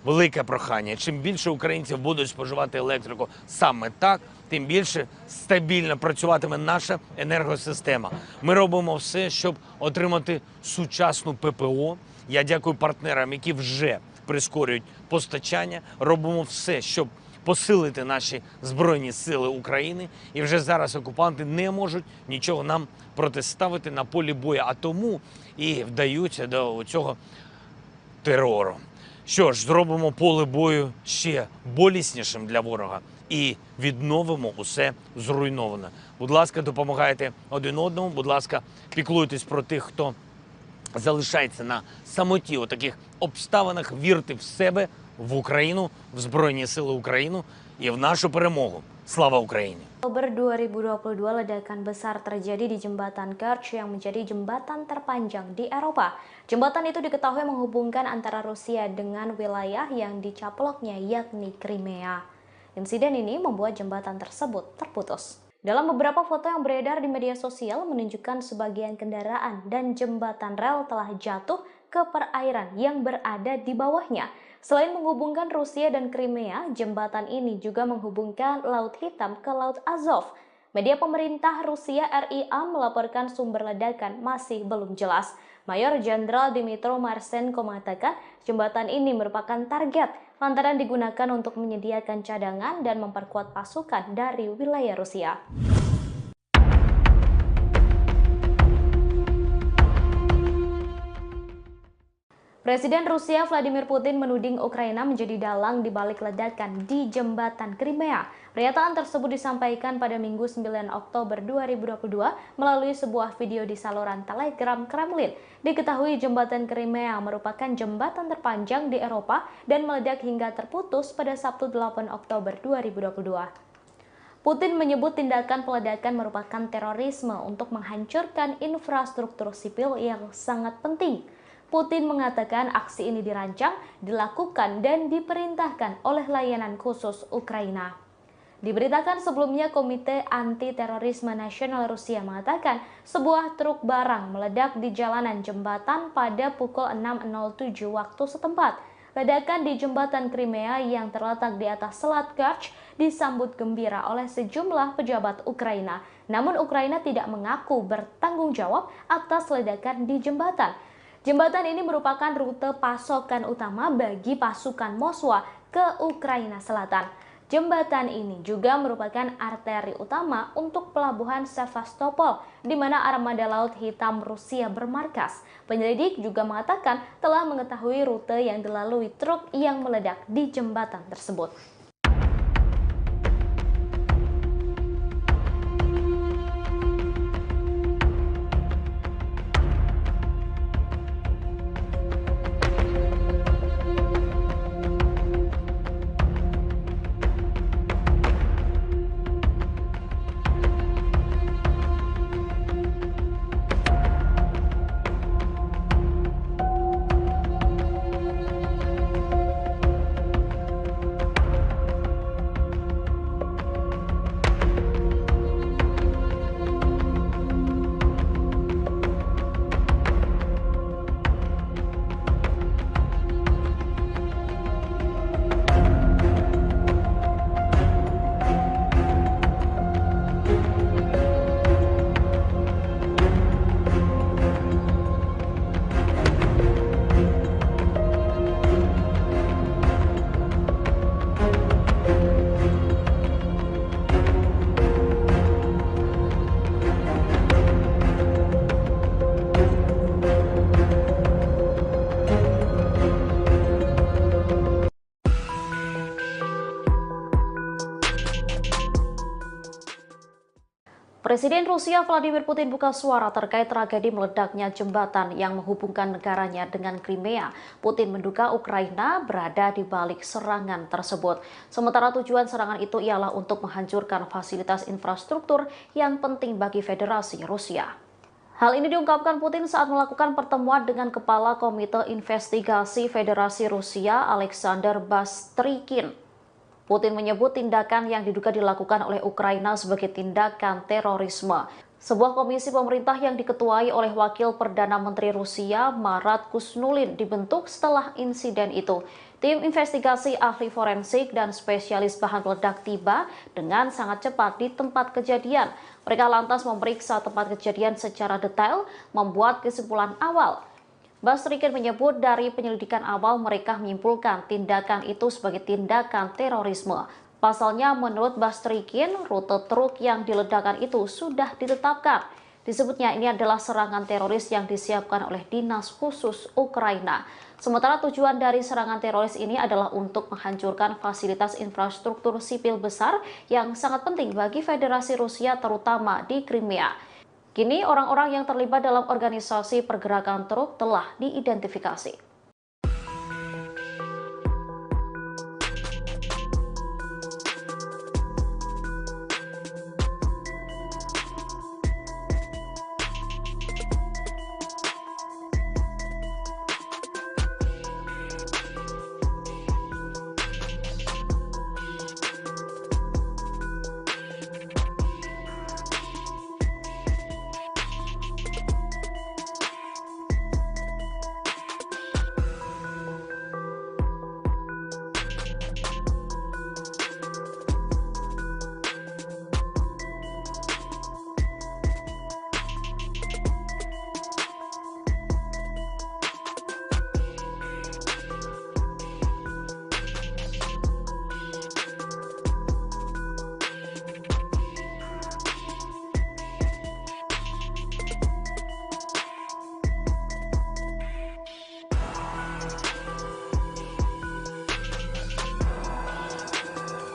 Велике прохання. Чим більше українців будуть споживати електрику саме так, тим більше стабільно працюватиме наша енергосистема. Ми робимо все, щоб отримати сучасну ППО. Я дякую партнерам, які вже прискорюють постачання. Робимо все, щоб посилити наші Збройні Сили України. І вже зараз окупанти не можуть нічого нам протиставити на полі бою, а тому і вдаються до цього терору. Що ж, зробимо поле бою ще боліснішим для ворога і відновимо усе зруйноване. Будь ласка, допомагайте один одному, будь ласка, піклуйтесь про тих, хто залишається на самоті у таких обставинах, вірте в себе, в Україну, в Збройні Сили України і в нашу перемогу. Слава Україні! Oktober 2022, ledakan besar terjadi di jembatan Kerch yang menjadi jembatan terpanjang di Eropa. Jembatan itu diketahui menghubungkan antara Rusia dengan wilayah yang dicaploknya, yakni Crimea. Insiden ini membuat jembatan tersebut terputus. Dalam beberapa foto yang beredar di media sosial menunjukkan sebagian kendaraan dan jembatan rel telah jatuh ke perairan yang berada di bawahnya. Selain menghubungkan Rusia dan Crimea, jembatan ini juga menghubungkan Laut Hitam ke Laut Azov. Media pemerintah Rusia RIA melaporkan sumber ledakan masih belum jelas. Mayor Jenderal Dmytro Marsenko mengatakan jembatan ini merupakan target lantaran digunakan untuk menyediakan cadangan dan memperkuat pasukan dari wilayah Rusia. Presiden Rusia Vladimir Putin menuding Ukraina menjadi dalang di balik ledakan di jembatan Crimea. Pernyataan tersebut disampaikan pada Minggu 9 Oktober 2022 melalui sebuah video di saluran Telegram Kremlin. Diketahui jembatan Crimea merupakan jembatan terpanjang di Eropa dan meledak hingga terputus pada Sabtu 8 Oktober 2022. Putin menyebut tindakan peledakan merupakan terorisme untuk menghancurkan infrastruktur sipil yang sangat penting. Putin mengatakan aksi ini dirancang, dilakukan, dan diperintahkan oleh layanan khusus Ukraina. Diberitakan sebelumnya, Komite Anti-Terorisme Nasional Rusia mengatakan sebuah truk barang meledak di jalanan jembatan pada pukul 6.07 waktu setempat. Ledakan di jembatan Crimea yang terletak di atas Selat Kerch disambut gembira oleh sejumlah pejabat Ukraina. Namun Ukraina tidak mengaku bertanggung jawab atas ledakan di jembatan. Jembatan ini merupakan rute pasokan utama bagi pasukan Moskwa ke Ukraina Selatan. Jembatan ini juga merupakan arteri utama untuk pelabuhan Sevastopol, di mana armada Laut Hitam Rusia bermarkas. Penyelidik juga mengatakan telah mengetahui rute yang dilalui truk yang meledak di jembatan tersebut. Presiden Rusia Vladimir Putin buka suara terkait tragedi meledaknya jembatan yang menghubungkan negaranya dengan Crimea. Putin menduga Ukraina berada di balik serangan tersebut. Sementara tujuan serangan itu ialah untuk menghancurkan fasilitas infrastruktur yang penting bagi Federasi Rusia. Hal ini diungkapkan Putin saat melakukan pertemuan dengan Kepala Komite Investigasi Federasi Rusia Alexander Bastrykin. Putin menyebut tindakan yang diduga dilakukan oleh Ukraina sebagai tindakan terorisme. Sebuah komisi pemerintah yang diketuai oleh Wakil Perdana Menteri Rusia Marat Kusnulin dibentuk setelah insiden itu. Tim investigasi ahli forensik dan spesialis bahan peledak tiba dengan sangat cepat di tempat kejadian. Mereka lantas memeriksa tempat kejadian secara detail, membuat kesimpulan awal. Bastrykin menyebut dari penyelidikan awal mereka menyimpulkan tindakan itu sebagai tindakan terorisme. Pasalnya menurut Bastrykin, rute truk yang diledakkan itu sudah ditetapkan. Disebutnya ini adalah serangan teroris yang disiapkan oleh Dinas Khusus Ukraina. Sementara tujuan dari serangan teroris ini adalah untuk menghancurkan fasilitas infrastruktur sipil besar yang sangat penting bagi Federasi Rusia terutama di Crimea. Kini orang-orang yang terlibat dalam organisasi pergerakan truk telah diidentifikasi.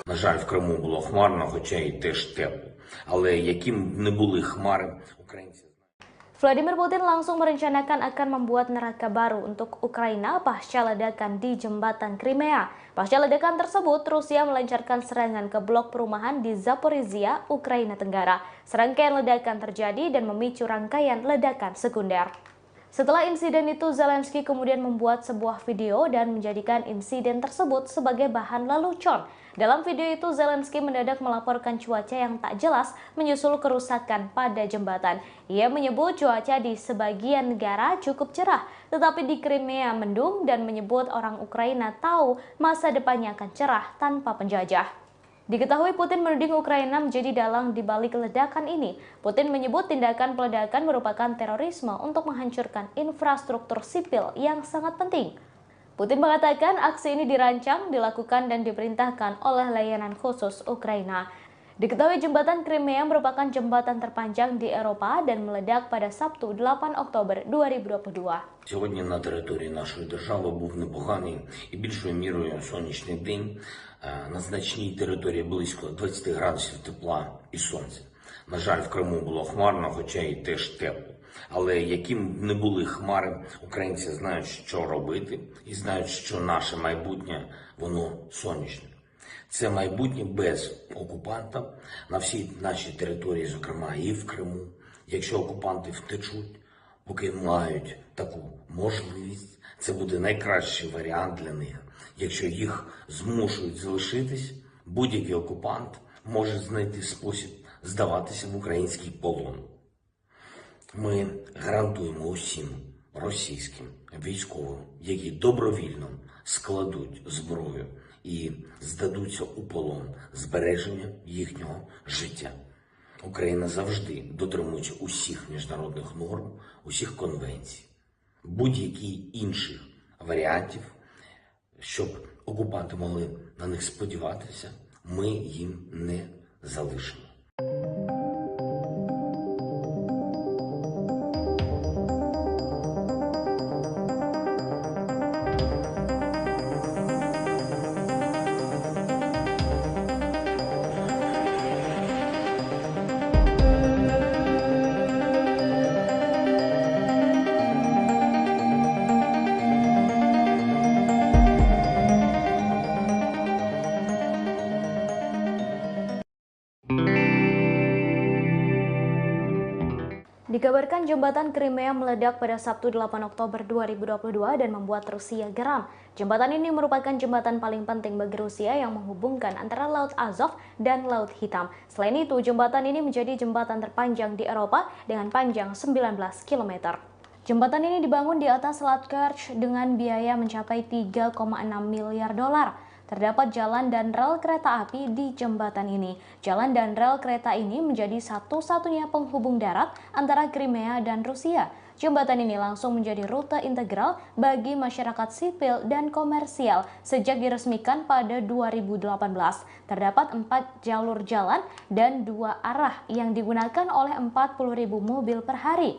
На жаль, в Криму було хмарно, хоча й теж тепло. Але яким б не були хмари, українці Vladimir Putin langsung merencanakan akan membuat neraka baru untuk Ukraina pasca ledakan di jembatan Crimea. Pasca ledakan tersebut, Rusia melancarkan serangan ke blok perumahan di Zaporizhia, Ukraina Tenggara. Serangkaian ledakan terjadi dan memicu rangkaian ledakan sekunder. Setelah insiden itu, Zelensky kemudian membuat sebuah video dan menjadikan insiden tersebut sebagai bahan lelucon. Dalam video itu, Zelensky mendadak melaporkan cuaca yang tak jelas menyusul kerusakan pada jembatan. Ia menyebut cuaca di sebagian negara cukup cerah, tetapi di Crimea mendung dan menyebut orang Ukraina tahu masa depannya akan cerah tanpa penjajah. Diketahui Putin menuding Ukraina menjadi dalang di balik ledakan ini. Putin menyebut tindakan peledakan merupakan terorisme untuk menghancurkan infrastruktur sipil yang sangat penting. Putin mengatakan aksi ini dirancang, dilakukan dan diperintahkan oleh layanan khusus Ukraina. Diketahui jembatan Crimea merupakan jembatan terpanjang di Eropa dan meledak pada Sabtu 8 Oktober 2022. Сьогодні на території нашої держави був непоганий і більшою мірою сонячний день. На значній території близько 20 градусів тепла і сонця. На жаль, в Криму було хмарно, хоча й теж тепло. Але яким б не були хмари, українці знають, що робити, і знають, що наше майбутнє, воно сонячне. Це майбутнє без окупанта на всій нашій території, зокрема і в Криму. Якщо окупанти втечуть, поки мають таку можливість, це буде найкращий варіант для них. Якщо їх змушують залишитись, будь-який окупант може знайти спосіб здаватися в український полон. Ми гарантуємо усім російським військовим, які добровільно складуть зброю і здадуться у полон, збереження їхнього життя. Україна завжди дотримується усіх міжнародних норм, усіх конвенцій. Будь-яких інших варіантів, щоб окупанти могли на них сподіватися, ми їм не залишимо. Dikabarkan jembatan Crimea meledak pada Sabtu 8 Oktober 2022 dan membuat Rusia geram. Jembatan ini merupakan jembatan paling penting bagi Rusia yang menghubungkan antara Laut Azov dan Laut Hitam. Selain itu, jembatan ini menjadi jembatan terpanjang di Eropa dengan panjang 19 km. Jembatan ini dibangun di atas Selat Kerch dengan biaya mencapai 3,6 miliar dolar. Terdapat jalan dan rel kereta api di jembatan ini. Jalan dan rel kereta ini menjadi satu-satunya penghubung darat antara Crimea dan Rusia. Jembatan ini langsung menjadi rute integral bagi masyarakat sipil dan komersial sejak diresmikan pada 2018. Terdapat 4 jalur jalan dan 2 arah yang digunakan oleh 40.000 mobil per hari.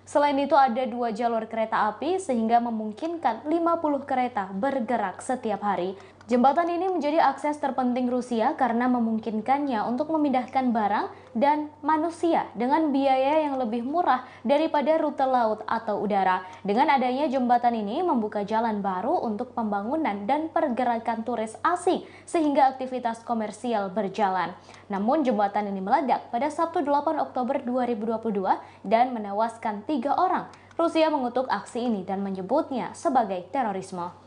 Selain itu ada 2 jalur kereta api sehingga memungkinkan 50 kereta bergerak setiap hari. Jembatan ini menjadi akses terpenting Rusia karena memungkinkannya untuk memindahkan barang dan manusia dengan biaya yang lebih murah daripada rute laut atau udara. Dengan adanya jembatan ini membuka jalan baru untuk pembangunan dan pergerakan turis asing sehingga aktivitas komersial berjalan. Namun jembatan ini meledak pada Sabtu 8 Oktober 2022 dan menewaskan 3 orang. Rusia mengutuk aksi ini dan menyebutnya sebagai terorisme.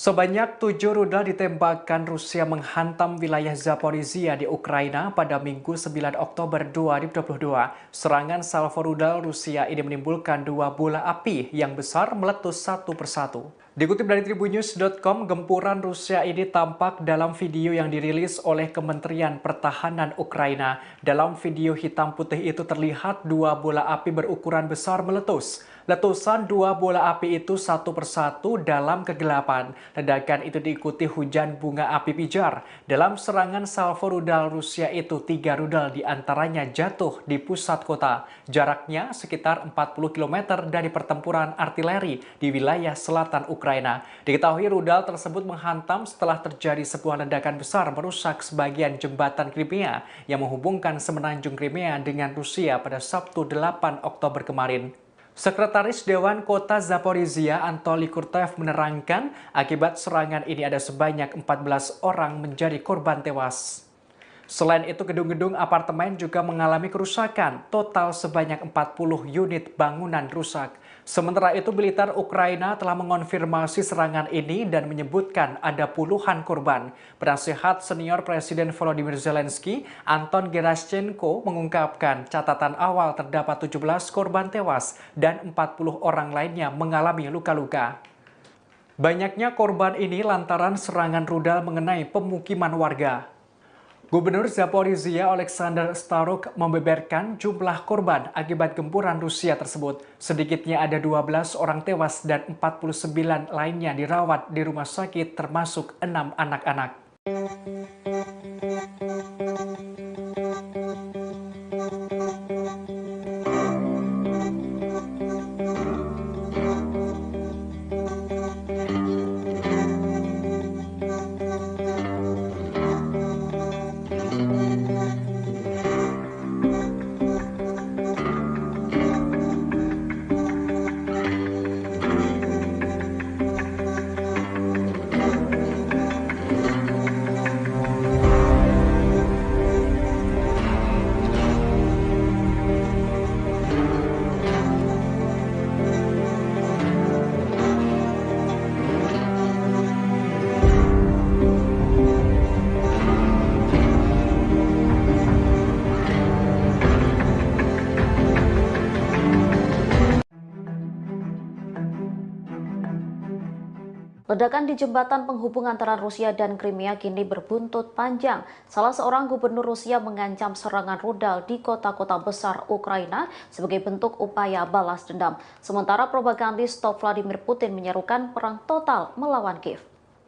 Sebanyak 7 rudal ditembakkan Rusia menghantam wilayah Zaporizhia di Ukraina pada Minggu 9 Oktober 2022. Serangan salvo rudal Rusia ini menimbulkan 2 bola api yang besar meletus satu persatu. Dikutip dari Tribunnews.com, gempuran Rusia ini tampak dalam video yang dirilis oleh Kementerian Pertahanan Ukraina. Dalam video hitam putih itu terlihat 2 bola api berukuran besar meletus. Letusan 2 bola api itu satu persatu dalam kegelapan. Ledakan itu diikuti hujan bunga api pijar. Dalam serangan salvo rudal Rusia itu, 3 rudal diantaranya jatuh di pusat kota. Jaraknya sekitar 40 km dari pertempuran artileri di wilayah selatan Ukraina. Diketahui rudal tersebut menghantam setelah terjadi sebuah ledakan besar merusak sebagian jembatan Crimea yang menghubungkan semenanjung Crimea dengan Rusia pada Sabtu 8 Oktober kemarin. Sekretaris Dewan Kota Zaporizhia Anatoly Kurtev menerangkan akibat serangan ini ada sebanyak 14 orang menjadi korban tewas. Selain itu, gedung-gedung apartemen juga mengalami kerusakan, total sebanyak 40 unit bangunan rusak. Sementara itu, militer Ukraina telah mengonfirmasi serangan ini dan menyebutkan ada puluhan korban. Penasihat senior Presiden Volodymyr Zelensky, Anton Gerashchenko, mengungkapkan catatan awal terdapat 17 korban tewas dan 40 orang lainnya mengalami luka-luka. Banyaknya korban ini lantaran serangan rudal mengenai pemukiman warga. Gubernur Zaporizhia Alexander Staruk membeberkan jumlah korban akibat gempuran Rusia tersebut. Sedikitnya ada 12 orang tewas dan 49 lainnya dirawat di rumah sakit termasuk 6 anak-anak. Ledakan di jembatan penghubung antara Rusia dan Crimea kini berbuntut panjang. Salah seorang gubernur Rusia mengancam serangan rudal di kota-kota besar Ukraina sebagai bentuk upaya balas dendam. Sementara propagandis top Vladimir Putin menyerukan perang total melawan Kiev.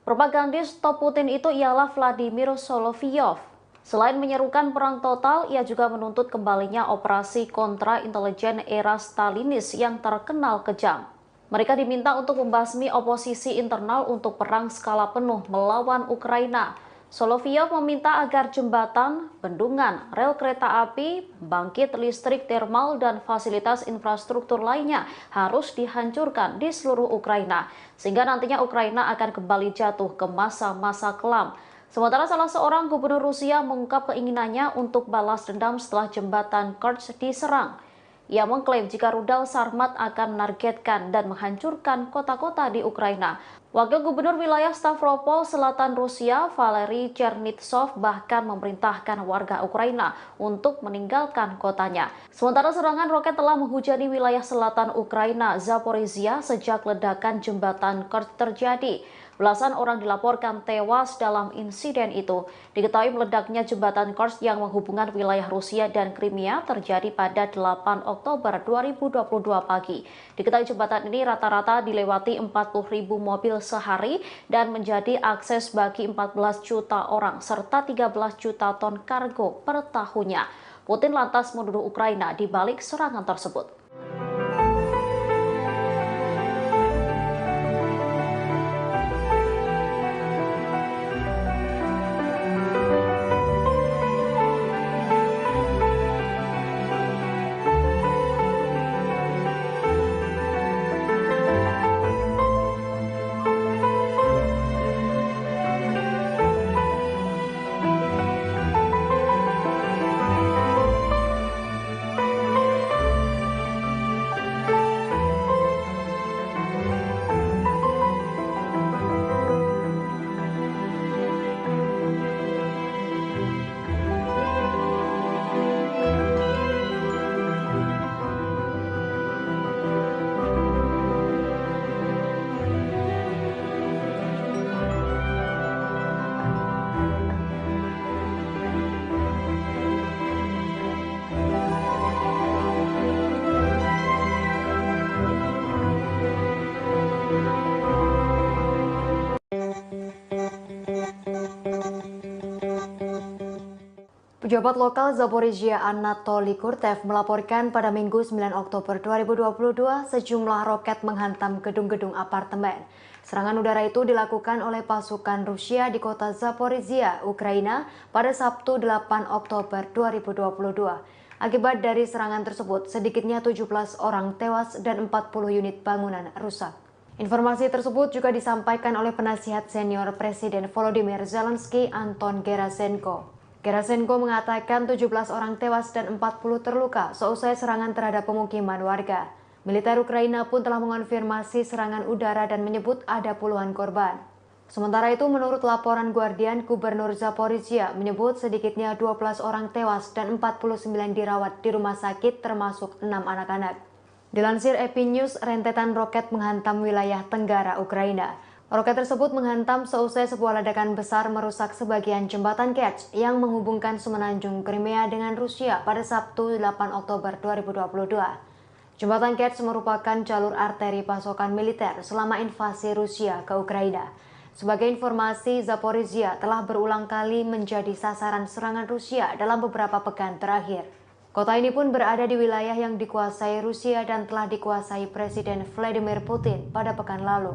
Propagandis top Putin itu ialah Vladimir Solovyov. Selain menyerukan perang total, ia juga menuntut kembalinya operasi kontra intelijen era Stalinis yang terkenal kejam. Mereka diminta untuk membasmi oposisi internal untuk perang skala penuh melawan Ukraina. Solovyov meminta agar jembatan, bendungan, rel kereta api, bangkit listrik termal, dan fasilitas infrastruktur lainnya harus dihancurkan di seluruh Ukraina, sehingga nantinya Ukraina akan kembali jatuh ke masa-masa kelam. Sementara salah seorang gubernur Rusia mengungkap keinginannya untuk balas dendam setelah jembatan Kerch diserang. Ia mengklaim jika rudal Sarmat akan menargetkan dan menghancurkan kota-kota di Ukraina. Wakil Gubernur wilayah Stavropol Selatan Rusia, Valery Chernitsov, bahkan memerintahkan warga Ukraina untuk meninggalkan kotanya. Sementara serangan roket telah menghujani wilayah selatan Ukraina, Zaporizhia, sejak ledakan jembatan Kerch terjadi. Belasan orang dilaporkan tewas dalam insiden itu. Diketahui meledaknya jembatan Kerch yang menghubungkan wilayah Rusia dan Crimea terjadi pada 8 Oktober 2022 pagi. Diketahui jembatan ini rata-rata dilewati 40.000 mobil sehari dan menjadi akses bagi 14 juta orang serta 13 juta ton kargo per tahunnya. Putin lantas menuduh Ukraina di balik serangan tersebut. Pejabat lokal Zaporizhia Anatoly Kurtev melaporkan pada Minggu 9 Oktober 2022 sejumlah roket menghantam gedung-gedung apartemen. Serangan udara itu dilakukan oleh pasukan Rusia di kota Zaporizhia, Ukraina pada Sabtu 8 Oktober 2022. Akibat dari serangan tersebut, sedikitnya 17 orang tewas dan 40 unit bangunan rusak. Informasi tersebut juga disampaikan oleh penasihat senior Presiden Volodymyr Zelensky, Anton Gerasenko. Gerasenko mengatakan 17 orang tewas dan 40 terluka seusai serangan terhadap pemukiman warga. Militer Ukraina pun telah mengonfirmasi serangan udara dan menyebut ada puluhan korban. Sementara itu, menurut laporan Guardian, Gubernur Zaporizhia menyebut sedikitnya 12 orang tewas dan 49 dirawat di rumah sakit termasuk 6 anak-anak. Dilansir EP News, rentetan roket menghantam wilayah tenggara Ukraina. Roket tersebut menghantam seusai sebuah ledakan besar merusak sebagian jembatan Kerch yang menghubungkan semenanjung Crimea dengan Rusia pada Sabtu 8 Oktober 2022. Jembatan Kerch merupakan jalur arteri pasokan militer selama invasi Rusia ke Ukraina. Sebagai informasi, Zaporizhia telah berulang kali menjadi sasaran serangan Rusia dalam beberapa pekan terakhir. Kota ini pun berada di wilayah yang dikuasai Rusia dan telah dikuasai Presiden Vladimir Putin pada pekan lalu.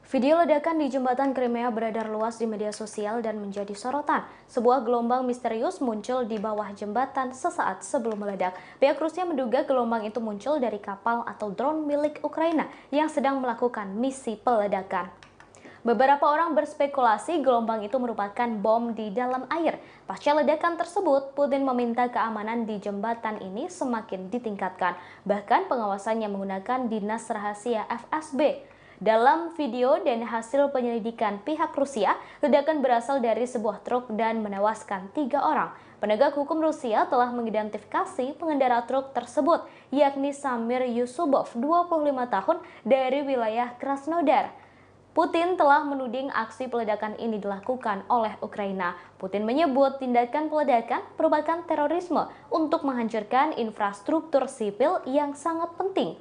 Video ledakan di jembatan Crimea beredar luas di media sosial dan menjadi sorotan. Sebuah gelombang misterius muncul di bawah jembatan sesaat sebelum meledak. Pihak Rusia menduga gelombang itu muncul dari kapal atau drone milik Ukraina yang sedang melakukan misi peledakan. Beberapa orang berspekulasi gelombang itu merupakan bom di dalam air. Pasca ledakan tersebut, Putin meminta keamanan di jembatan ini semakin ditingkatkan. Bahkan pengawasannya menggunakan dinas rahasia FSB. Dalam video dan hasil penyelidikan pihak Rusia, ledakan berasal dari sebuah truk dan menewaskan 3 orang. Penegak hukum Rusia telah mengidentifikasi pengendara truk tersebut, yakni Samir Yusubov, 25 tahun, dari wilayah Krasnodar. Putin telah menuding aksi peledakan ini dilakukan oleh Ukraina. Putin menyebut tindakan peledakan merupakan terorisme untuk menghancurkan infrastruktur sipil yang sangat penting.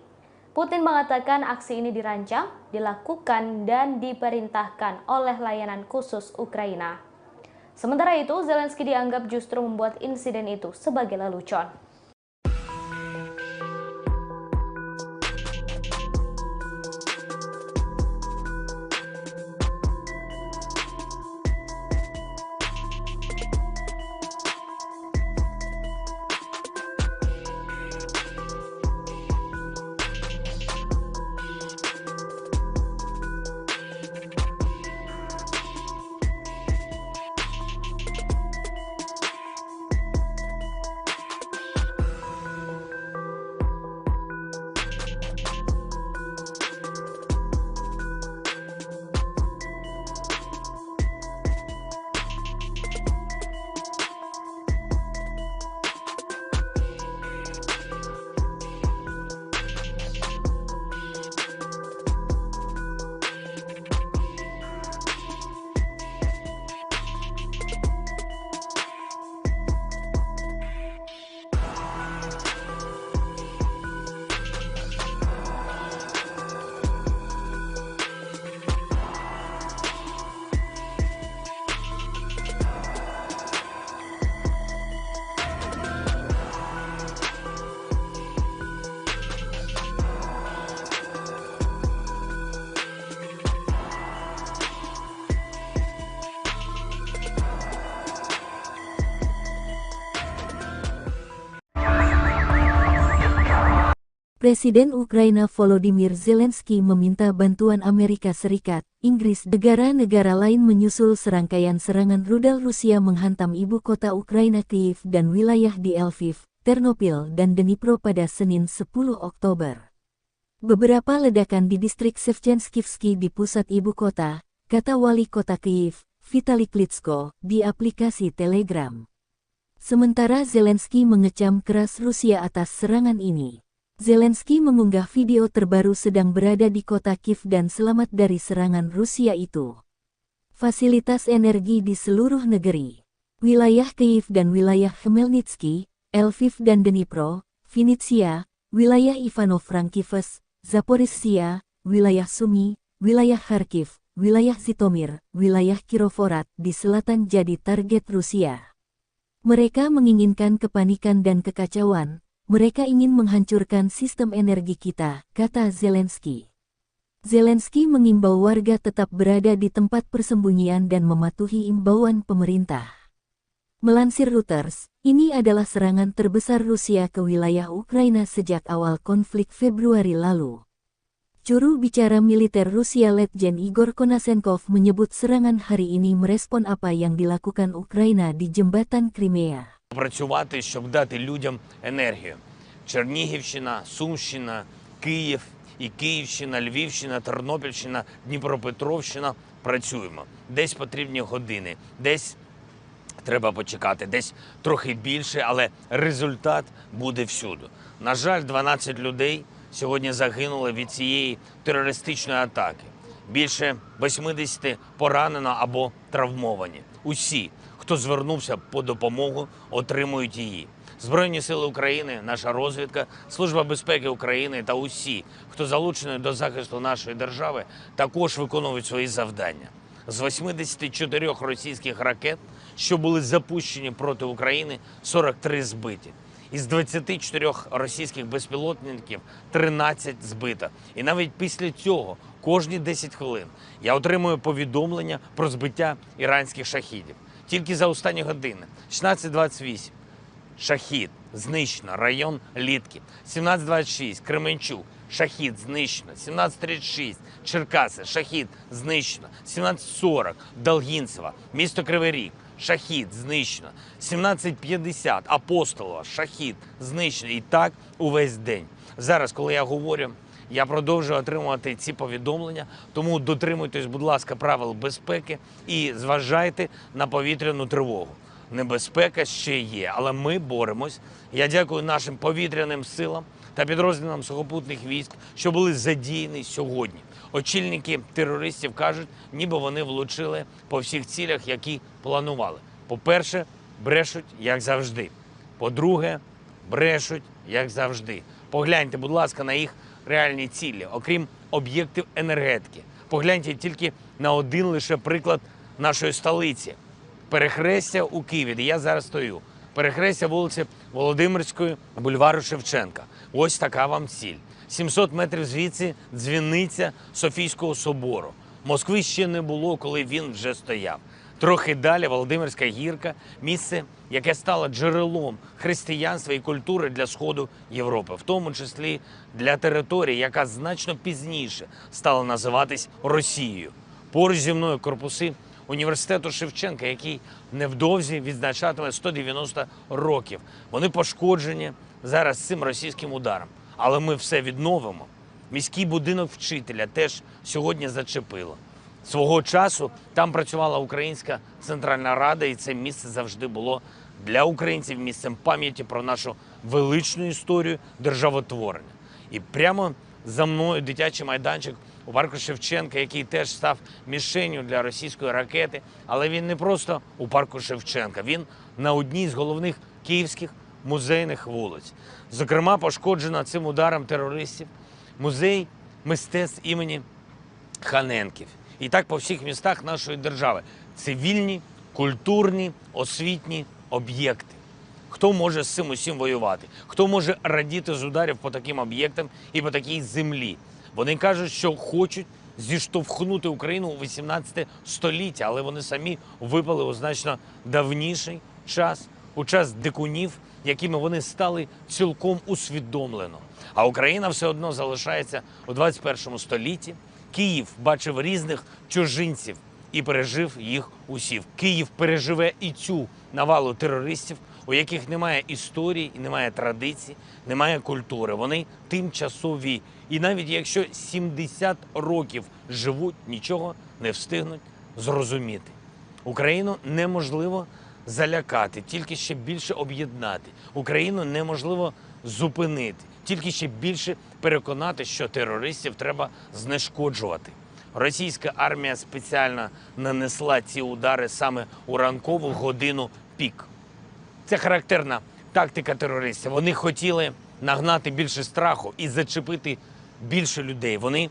Putin mengatakan aksi ini dirancang, dilakukan, dan diperintahkan oleh layanan khusus Ukraina. Sementara itu, Zelensky dianggap justru membuat insiden itu sebagai lelucon. Presiden Ukraina Volodymyr Zelensky meminta bantuan Amerika Serikat, Inggris, negara-negara lain menyusul serangkaian serangan rudal Rusia menghantam ibu kota Ukraina Kyiv dan wilayah di Lviv, Ternopil, dan Dnipro pada Senin 10 Oktober. Beberapa ledakan di distrik Shevchenskivsky di pusat ibu kota, kata wali kota Kyiv, Vitali Klitschko, di aplikasi Telegram. Sementara Zelensky mengecam keras Rusia atas serangan ini. Zelensky mengunggah video terbaru sedang berada di kota Kiev dan selamat dari serangan Rusia itu. Fasilitas energi di seluruh negeri, wilayah Kyiv dan wilayah Khmelnytsky, Lviv dan Dnipro, Vinnytsia, wilayah Ivano-Frankivsk, Zaporizhzhia, wilayah Sumy, wilayah Kharkiv, wilayah Zhytomyr, wilayah Kirovohrad di selatan jadi target Rusia. Mereka menginginkan kepanikan dan kekacauan. Mereka ingin menghancurkan sistem energi kita, kata Zelensky. Zelensky mengimbau warga tetap berada di tempat persembunyian dan mematuhi imbauan pemerintah. Melansir Reuters, ini adalah serangan terbesar Rusia ke wilayah Ukraina sejak awal konflik Februari lalu. Juru bicara militer Rusia Letjen Igor Konashenkov menyebut serangan hari ini merespon apa yang dilakukan Ukraina di jembatan Crimea. Працювати, щоб дати людям енергію. Чернігівщина, Сумщина, Київ і Київщина, Львівщина, Тернопільщина, Дніпропетровщина – працюємо. Десь потрібні години, десь треба почекати, десь трохи більше, але результат буде всюди. На жаль, 12 людей сьогодні загинули від цієї терористичної атаки. Більше 80 поранено або травмовані. Усі, хто звернувся по допомогу, отримують її. Збройні сили України, наша розвідка, Служба безпеки України та усі, хто залучений до захисту нашої держави, також виконують свої завдання. З 84 російських ракет, що були запущені проти України, 43 збиті. Із 24 російських безпілотників 13 збито. І навіть після цього, кожні 10 хвилин, я отримую повідомлення про збиття іранських шахідів. Тільки за останні години. 16:28. Шахід. Знищено. Район Літки. 17:26. Кременчук. Шахід. Знищено. 17:36. Черкаси. Шахід. Знищено. 17:40. Долгінцево. Місто Кривий Ріг. Шахід. Знищено. 17:50. Апостолова. Шахід. Знищено. І так увесь день. Зараз, коли я говорю, я продовжую отримувати ці повідомлення, тому дотримуйтесь, будь ласка, правил безпеки і зважайте на повітряну тривогу. Небезпека ще є, але ми боремось. Я дякую нашим повітряним силам та підрозділам сухопутних військ, що були задіяні сьогодні. Очільники терористів кажуть, ніби вони влучили по всіх цілях, які планували. По-перше, брешуть, як завжди. По-друге, брешуть, як завжди. Погляньте, будь ласка, на їх реальні цілі, окрім об'єктів енергетики. Погляньте тільки на один лише приклад нашої столиці. Перехрестя у Києві, де я зараз стою. Перехрестя вулиці Володимирської, бульвару Шевченка. Ось така вам ціль. 700 метрів звідси дзвіниця Софійського собору. Москви ще не було, коли він вже стояв. Трохи далі Володимирська гірка – місце, яке стало джерелом християнства і культури для Сходу Європи, в тому числі для території, яка значно пізніше стала називатись Росією. Поруч зі мною корпуси університету Шевченка, який невдовзі відзначатиме 190 років. Вони пошкоджені зараз цим російським ударом, але ми все відновимо. Міський будинок вчителя теж сьогодні зачепило. Свого часу там працювала Українська Центральна Рада, і це місце завжди було для українців місцем пам'яті про нашу величну історію державотворення. І прямо за мною дитячий майданчик у парку Шевченка, який теж став мішенню для російської ракети, але він не просто у парку Шевченка, він на одній з головних київських музейних вулиць. Зокрема, пошкоджено цим ударом терористів музей мистецтв імені Ханенків. І так по всіх містах нашої держави. Цивільні, культурні, освітні об'єкти. Хто може з цим усім воювати? Хто може радіти з ударів по таким об'єктам і по такій землі? Вони кажуть, що хочуть зіштовхнути Україну у 18 століття, але вони самі випали у значно давніший час, у час дикунів, якими вони стали цілком усвідомлено. А Україна все одно залишається у 21 столітті. Київ бачив різних чужинців і пережив їх усіх. Київ переживе і цю навалу терористів, у яких немає історії, немає традицій, немає культури. Вони тимчасові. І навіть якщо 70 років живуть, нічого не встигнуть зрозуміти. Україну неможливо залякати, тільки ще більше об'єднати. Україну неможливо зупинити, тільки ще більше переконати, що терористів треба знешкоджувати. Російська армія спеціально нанесла ці удари саме у ранкову годину пік. Це характерна тактика терористів. Вони хотіли нагнати більше страху і зачепити більше людей. Вони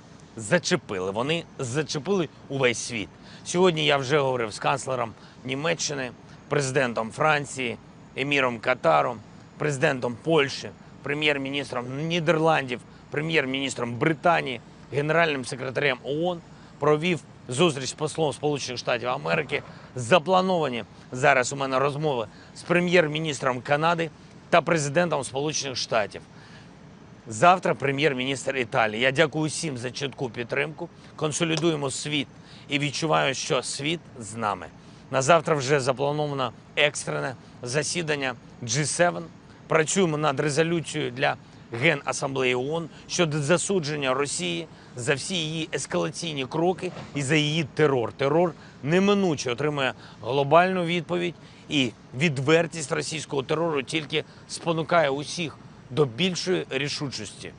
зачепили увесь світ. Сьогодні я вже говорив з канцлером Німеччини, президентом Франції, еміром Катару, президентом Польщі, прем'єр-міністром Нідерландів, прем'єр-міністром Британії, генеральним секретарем ООН, провів зустріч з послом Сполучених Штатів Америки. Заплановані зараз у мене розмови з прем'єр-міністром Канади та президентом Сполучених Штатів. Завтра прем'єр-міністр Італії. Я дякую всім за чітку підтримку. Консолідуємо світ і відчуваю, що світ з нами. На завтра вже заплановано екстрене засідання G7. Працюємо над резолюцією для Генасамблеї ООН щодо засудження Росії за всі її ескалаційні кроки і за її терор. Терор неминуче отримує глобальну відповідь, і відвертість російського терору тільки спонукає усіх до більшої рішучості.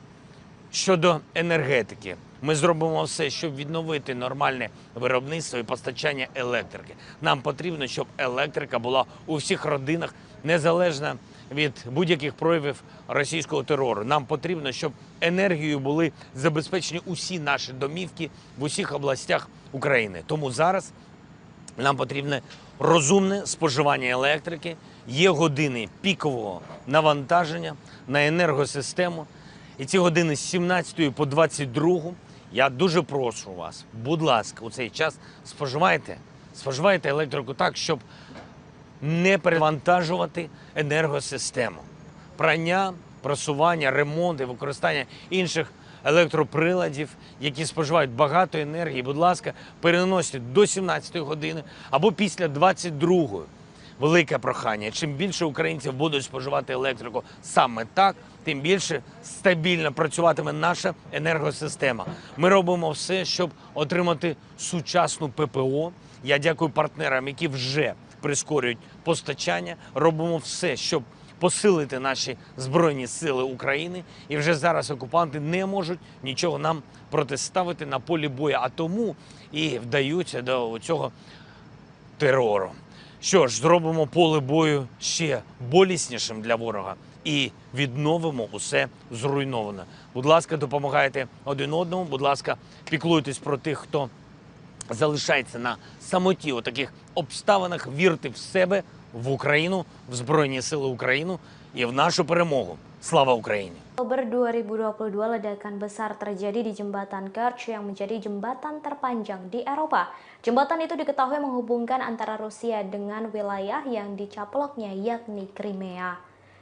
Щодо енергетики, ми зробимо все, щоб відновити нормальне виробництво і постачання електрики. Нам потрібно, щоб електрика була у всіх родинах, незалежно від будь-яких проявів російського терору. Нам потрібно, щоб енергією були забезпечені усі наші домівки в усіх областях України. Тому зараз нам потрібне розумне споживання електрики, є години пікового навантаження на енергосистему. І ці години з 17 по 22, я дуже прошу вас, будь ласка, у цей час споживайте електрику так, щоб не перевантажувати енергосистему. Прання, просування, ремонт і використання інших електроприладів, які споживають багато енергії, будь ласка, переносьте до 17 години або після 22-ї. Велике прохання. Чим більше українців будуть споживати електрику саме так, тим більше стабільно працюватиме наша енергосистема. Ми робимо все, щоб отримати сучасну ППО. Я дякую партнерам, які вже прискорюють постачання. Робимо все, щоб посилити наші Збройні Сили України. І вже зараз окупанти не можуть нічого нам протиставити на полі бою, а тому і вдаються до цього терору. Що ж, зробимо поле бою ще боліснішим для ворога і відновимо усе зруйноване. Будь ласка, допомагайте один одному, будь ласка, піклуйтесь про тих, хто залишається на самоті у таких обставинах, вірте в себе, в Україну, в Збройні Сили України і в нашу перемогу. Слава Україні! Oktober 2022, ledakan besar terjadi di jembatan Kerch yang menjadi jembatan terpanjang di Eropa. Jembatan itu diketahui menghubungkan antara Rusia dengan wilayah yang dicaploknya, yakni Crimea.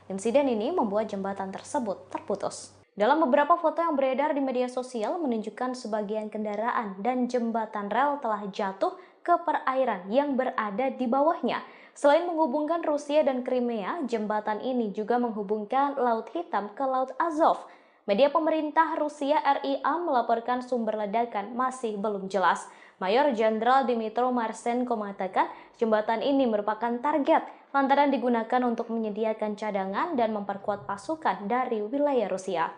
Insiden ini membuat jembatan tersebut terputus. Dalam beberapa foto yang beredar di media sosial menunjukkan sebagian kendaraan dan jembatan rel telah jatuh ke perairan yang berada di bawahnya. Selain menghubungkan Rusia dan Crimea, jembatan ini juga menghubungkan Laut Hitam ke Laut Azov. Media pemerintah Rusia RIA melaporkan sumber ledakan masih belum jelas. Mayor Jenderal Dmytro Marchenko mengatakan jembatan ini merupakan target lantaran digunakan untuk menyediakan cadangan dan memperkuat pasukan dari wilayah Rusia.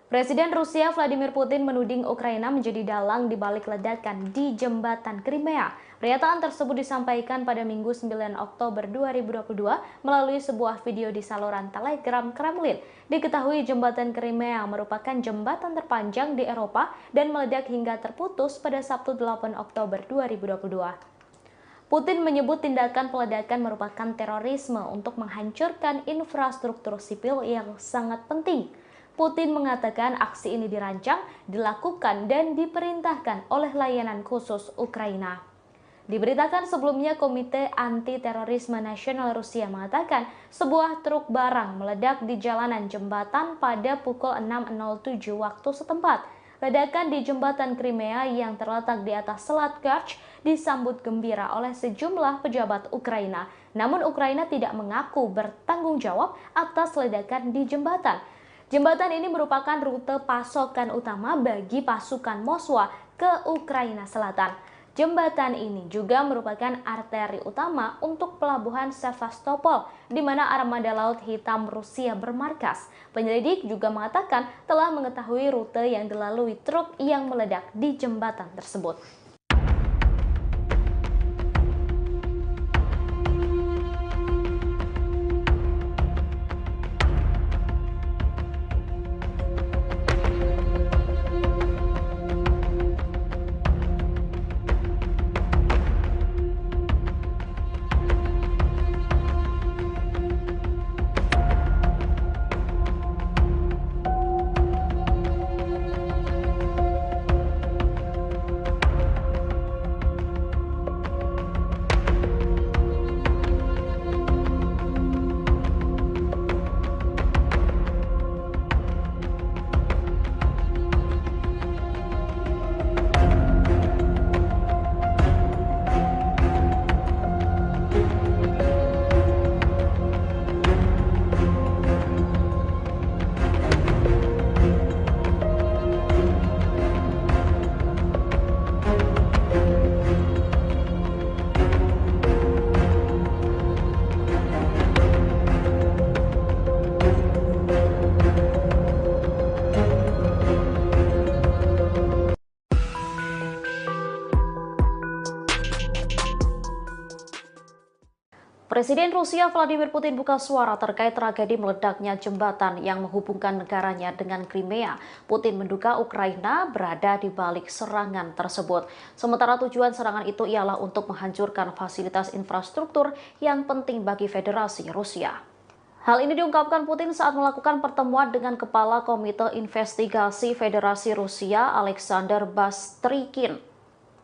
Presiden Rusia Vladimir Putin menuding Ukraina menjadi dalang di balik ledakan di jembatan Crimea. Pernyataan tersebut disampaikan pada Minggu 9 Oktober 2022 melalui sebuah video di saluran Telegram Kremlin. Diketahui jembatan Crimea merupakan jembatan terpanjang di Eropa dan meledak hingga terputus pada Sabtu 8 Oktober 2022. Putin menyebut tindakan peledakan merupakan terorisme untuk menghancurkan infrastruktur sipil yang sangat penting. Putin mengatakan aksi ini dirancang, dilakukan, dan diperintahkan oleh layanan khusus Ukraina. Diberitakan sebelumnya, Komite Anti-Terorisme Nasional Rusia mengatakan sebuah truk barang meledak di jalanan jembatan pada pukul 6.07 waktu setempat. Ledakan di jembatan Crimea yang terletak di atas Selat Kerch disambut gembira oleh sejumlah pejabat Ukraina. Namun Ukraina tidak mengaku bertanggung jawab atas ledakan di jembatan. Jembatan ini merupakan rute pasokan utama bagi pasukan Moskwa ke Ukraina Selatan. Jembatan ini juga merupakan arteri utama untuk pelabuhan Sevastopol, di mana armada Laut Hitam Rusia bermarkas. Penyelidik juga mengatakan telah mengetahui rute yang dilalui truk yang meledak di jembatan tersebut. Presiden Rusia Vladimir Putin buka suara terkait tragedi meledaknya jembatan yang menghubungkan negaranya dengan Crimea. Putin menduga Ukraina berada di balik serangan tersebut. Sementara tujuan serangan itu ialah untuk menghancurkan fasilitas infrastruktur yang penting bagi Federasi Rusia. Hal ini diungkapkan Putin saat melakukan pertemuan dengan Kepala Komite Investigasi Federasi Rusia Alexander Bastrykin.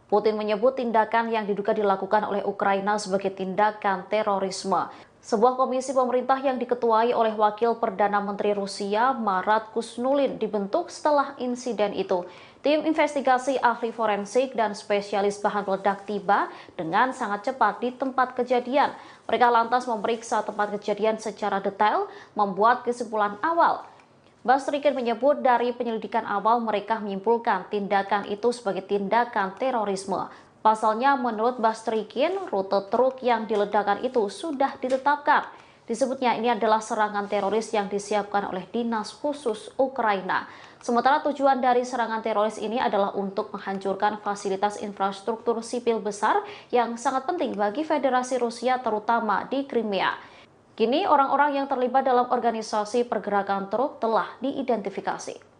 Putin menyebut tindakan yang diduga dilakukan oleh Ukraina sebagai tindakan terorisme. Sebuah komisi pemerintah yang diketuai oleh Wakil Perdana Menteri Rusia Marat Kusnulin dibentuk setelah insiden itu. Tim investigasi ahli forensik dan spesialis bahan peledak tiba dengan sangat cepat di tempat kejadian. Mereka lantas memeriksa tempat kejadian secara detail, membuat kesimpulan awal. Bastrykin menyebut dari penyelidikan awal mereka menyimpulkan tindakan itu sebagai tindakan terorisme. Pasalnya menurut Bastrykin, rute truk yang diledakkan itu sudah ditetapkan. Disebutnya ini adalah serangan teroris yang disiapkan oleh Dinas Khusus Ukraina. Sementara tujuan dari serangan teroris ini adalah untuk menghancurkan fasilitas infrastruktur sipil besar yang sangat penting bagi Federasi Rusia terutama di Crimea. Kini orang-orang yang terlibat dalam organisasi pergerakan truk telah diidentifikasi.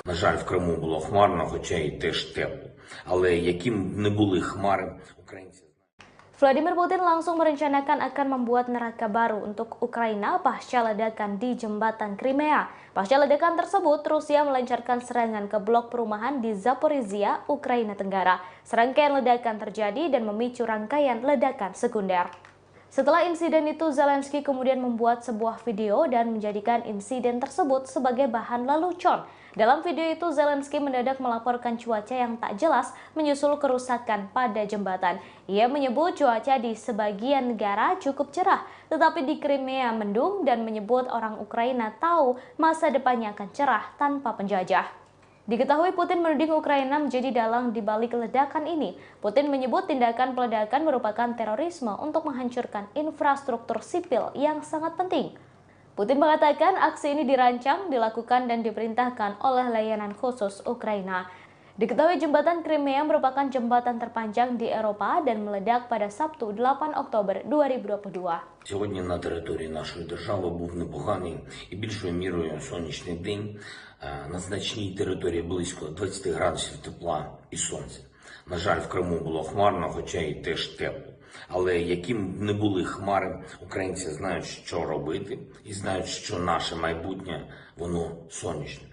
На жаль, в Криму було хмарно, хоча й теж тепло. Але яким б не були хмари, українці Vladimir Putin langsung merencanakan akan membuat neraka baru untuk Ukraina pasca ledakan di jembatan Crimea. Pasca ledakan tersebut, Rusia melancarkan serangan ke blok perumahan di Zaporizhia, Ukraina Tenggara. Serangkaian ledakan terjadi dan memicu rangkaian ledakan sekunder. Setelah insiden itu, Zelensky kemudian membuat sebuah video dan menjadikan insiden tersebut sebagai bahan lelucon. Dalam video itu, Zelensky mendadak melaporkan cuaca yang tak jelas menyusul kerusakan pada jembatan. Ia menyebut cuaca di sebagian negara cukup cerah, tetapi di Crimea mendung dan menyebut orang Ukraina tahu masa depannya akan cerah tanpa penjajah. Diketahui Putin menuding Ukraina menjadi dalang di balik ledakan ini. Putin menyebut tindakan peledakan merupakan terorisme untuk menghancurkan infrastruktur sipil yang sangat penting. Putin mengatakan aksi ini dirancang, dilakukan dan diperintahkan oleh layanan khusus Ukraina. Diketahui jembatan Crimea merupakan jembatan terpanjang di Eropa dan meledak pada Sabtu 8 Oktober 2022. Сьогодні на території нашої держави був непоганий і більшою мірою сонячний день. На значній території близько 20 градусів тепла і сонця. На жаль, в Криму було хмарно, хоча й теж тепло. Але яким б не були хмари, українці знають, що робити, і знають, що наше майбутнє, воно сонячне.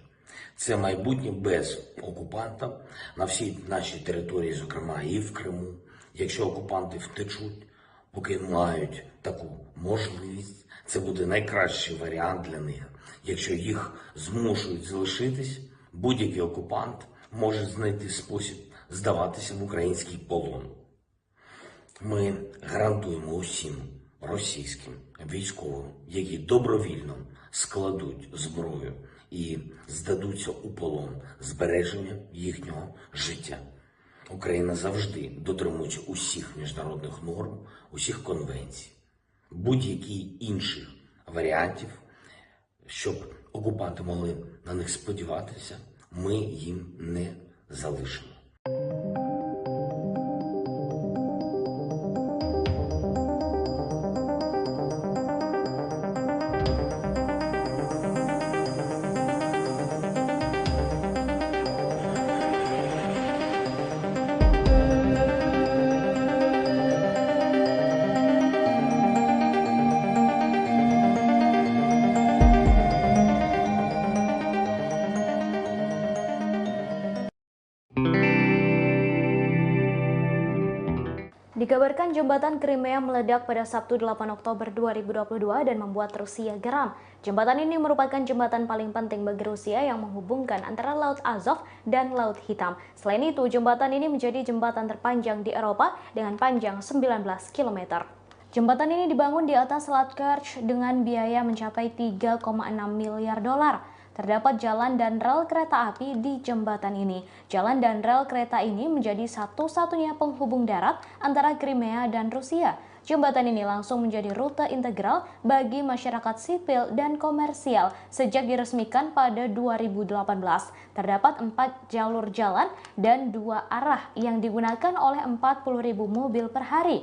Це майбутнє без окупанта на всій нашій території, зокрема і в Криму. Якщо окупанти втечуть, поки мають таку можливість, це буде найкращий варіант для них. Якщо їх змушують залишитись, будь-який окупант може знайти спосіб здаватися в український полон. Ми гарантуємо усім російським військовим, які добровільно складуть зброю і здадуться у полон, збереження їхнього життя. Україна завжди дотримується усіх міжнародних норм, усіх конвенцій. Будь-яких інших варіантів, щоб окупанти могли на них сподіватися, ми їм не залишимо. Dikabarkan jembatan Crimea meledak pada Sabtu 8 Oktober 2022 dan membuat Rusia geram. Jembatan ini merupakan jembatan paling penting bagi Rusia yang menghubungkan antara Laut Azov dan Laut Hitam. Selain itu, jembatan ini menjadi jembatan terpanjang di Eropa dengan panjang 19 km. Jembatan ini dibangun di atas Selat Kerch dengan biaya mencapai 3,6 miliar dolar. Terdapat jalan dan rel kereta api di jembatan ini. Jalan dan rel kereta ini menjadi satu-satunya penghubung darat antara Crimea dan Rusia. Jembatan ini langsung menjadi rute integral bagi masyarakat sipil dan komersial sejak diresmikan pada 2018. Terdapat 4 jalur jalan dan 2 arah yang digunakan oleh 40.000 mobil per hari.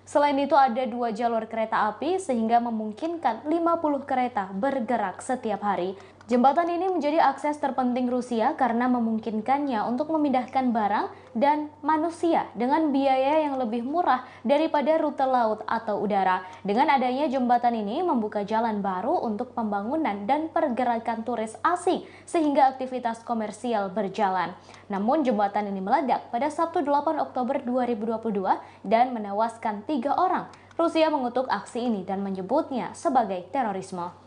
Selain itu ada 2 jalur kereta api sehingga memungkinkan 50 kereta bergerak setiap hari. Jembatan ini menjadi akses terpenting Rusia karena memungkinkannya untuk memindahkan barang dan manusia dengan biaya yang lebih murah daripada rute laut atau udara. Dengan adanya jembatan ini membuka jalan baru untuk pembangunan dan pergerakan turis asing sehingga aktivitas komersial berjalan. Namun jembatan ini meledak pada Sabtu 8 Oktober 2022 dan menewaskan 3 orang. Rusia mengutuk aksi ini dan menyebutnya sebagai terorisme.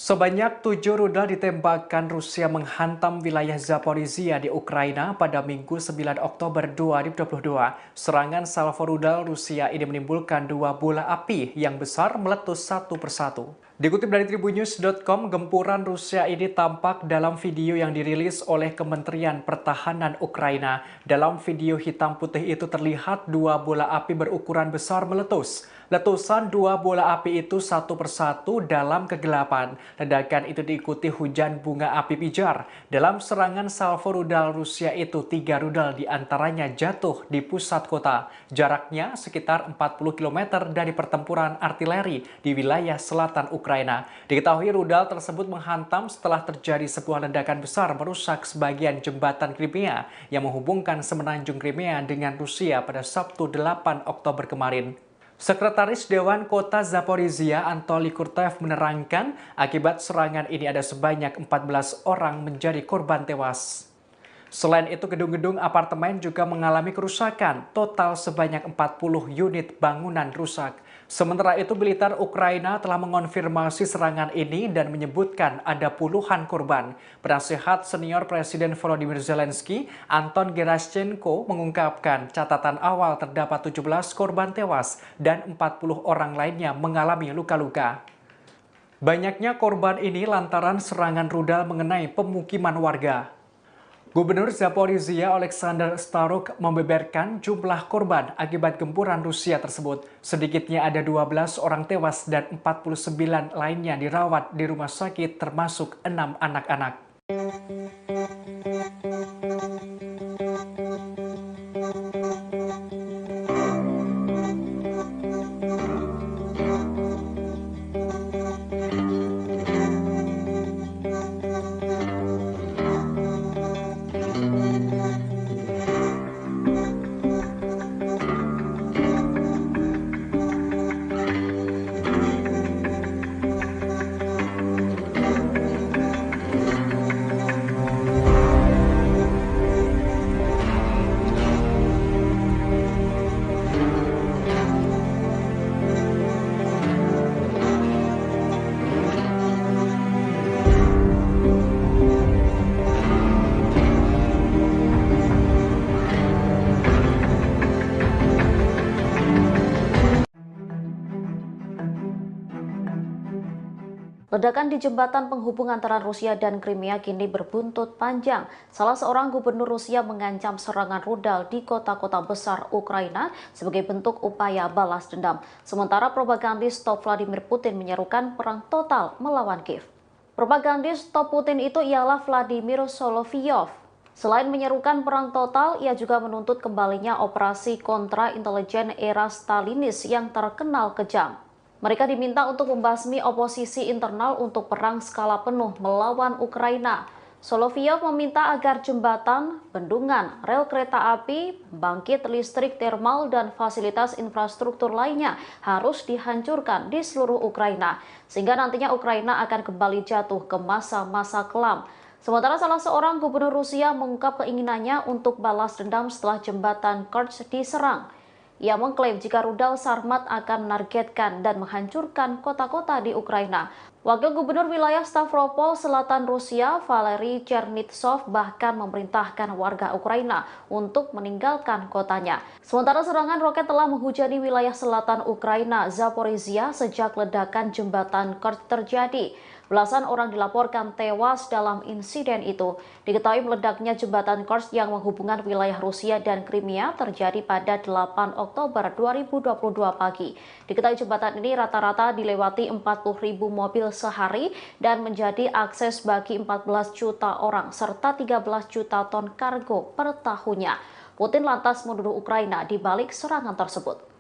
Sebanyak 7 rudal ditembakkan Rusia menghantam wilayah Zaporizhia di Ukraina pada Minggu 9 Oktober 2022. Serangan salvo rudal Rusia ini menimbulkan 2 bola api yang besar meletus satu persatu. Dikutip dari Tribunnews.com, gempuran Rusia ini tampak dalam video yang dirilis oleh Kementerian Pertahanan Ukraina. Dalam video hitam putih itu terlihat 2 bola api berukuran besar meletus. Letusan 2 bola api itu satu persatu dalam kegelapan. Ledakan itu diikuti hujan bunga api pijar. Dalam serangan salvo rudal Rusia itu, 3 rudal diantaranya jatuh di pusat kota. Jaraknya sekitar 40 km dari pertempuran artileri di wilayah selatan Ukraina. Diketahui rudal tersebut menghantam setelah terjadi sebuah ledakan besar merusak sebagian jembatan Crimea yang menghubungkan semenanjung Crimea dengan Rusia pada Sabtu 8 Oktober kemarin. Sekretaris Dewan Kota Zaporizhia Anatoly Kurtev menerangkan akibat serangan ini ada sebanyak 14 orang menjadi korban tewas. Selain itu, gedung-gedung apartemen juga mengalami kerusakan, total sebanyak 40 unit bangunan rusak. Sementara itu, militer Ukraina telah mengonfirmasi serangan ini dan menyebutkan ada puluhan korban. Penasehat senior Presiden Volodymyr Zelensky, Anton Gerashchenko, mengungkapkan catatan awal terdapat 17 korban tewas dan 40 orang lainnya mengalami luka-luka. Banyaknya korban ini lantaran serangan rudal mengenai pemukiman warga. Gubernur Zaporizhia Alexander Staruk membeberkan jumlah korban akibat gempuran Rusia tersebut. Sedikitnya ada 12 orang tewas dan 49 lainnya dirawat di rumah sakit termasuk 6 anak-anak. Ledakan di jembatan penghubung antara Rusia dan Crimea kini berbuntut panjang. Salah seorang gubernur Rusia mengancam serangan rudal di kota-kota besar Ukraina sebagai bentuk upaya balas dendam. Sementara propagandis top Vladimir Putin menyerukan perang total melawan Kiev. Propagandis top Putin itu ialah Vladimir Solovyov. Selain menyerukan perang total, ia juga menuntut kembalinya operasi kontra intelijen era Stalinis yang terkenal kejam. Mereka diminta untuk membasmi oposisi internal untuk perang skala penuh melawan Ukraina. Solovyov meminta agar jembatan, bendungan, rel kereta api, pembangkit listrik termal, dan fasilitas infrastruktur lainnya harus dihancurkan di seluruh Ukraina, sehingga nantinya Ukraina akan kembali jatuh ke masa-masa kelam. Sementara salah seorang gubernur Rusia mengungkap keinginannya untuk balas dendam setelah jembatan Kerch diserang. Ia mengklaim jika rudal Sarmat akan menargetkan dan menghancurkan kota-kota di Ukraina. Wakil Gubernur wilayah Stavropol Selatan Rusia, Valery Chernitsov, bahkan memerintahkan warga Ukraina untuk meninggalkan kotanya. Sementara serangan roket telah menghujani wilayah selatan Ukraina, Zaporizhia, sejak ledakan jembatan Kerch terjadi. Belasan orang dilaporkan tewas dalam insiden itu. Diketahui meledaknya jembatan Kerch yang menghubungkan wilayah Rusia dan Crimea terjadi pada 8 Oktober 2022 pagi. Diketahui jembatan ini rata-rata dilewati 40.000 mobil sehari dan menjadi akses bagi 14 juta orang serta 13 juta ton kargo per tahunnya. Putin lantas menuduh Ukraina di balik serangan tersebut.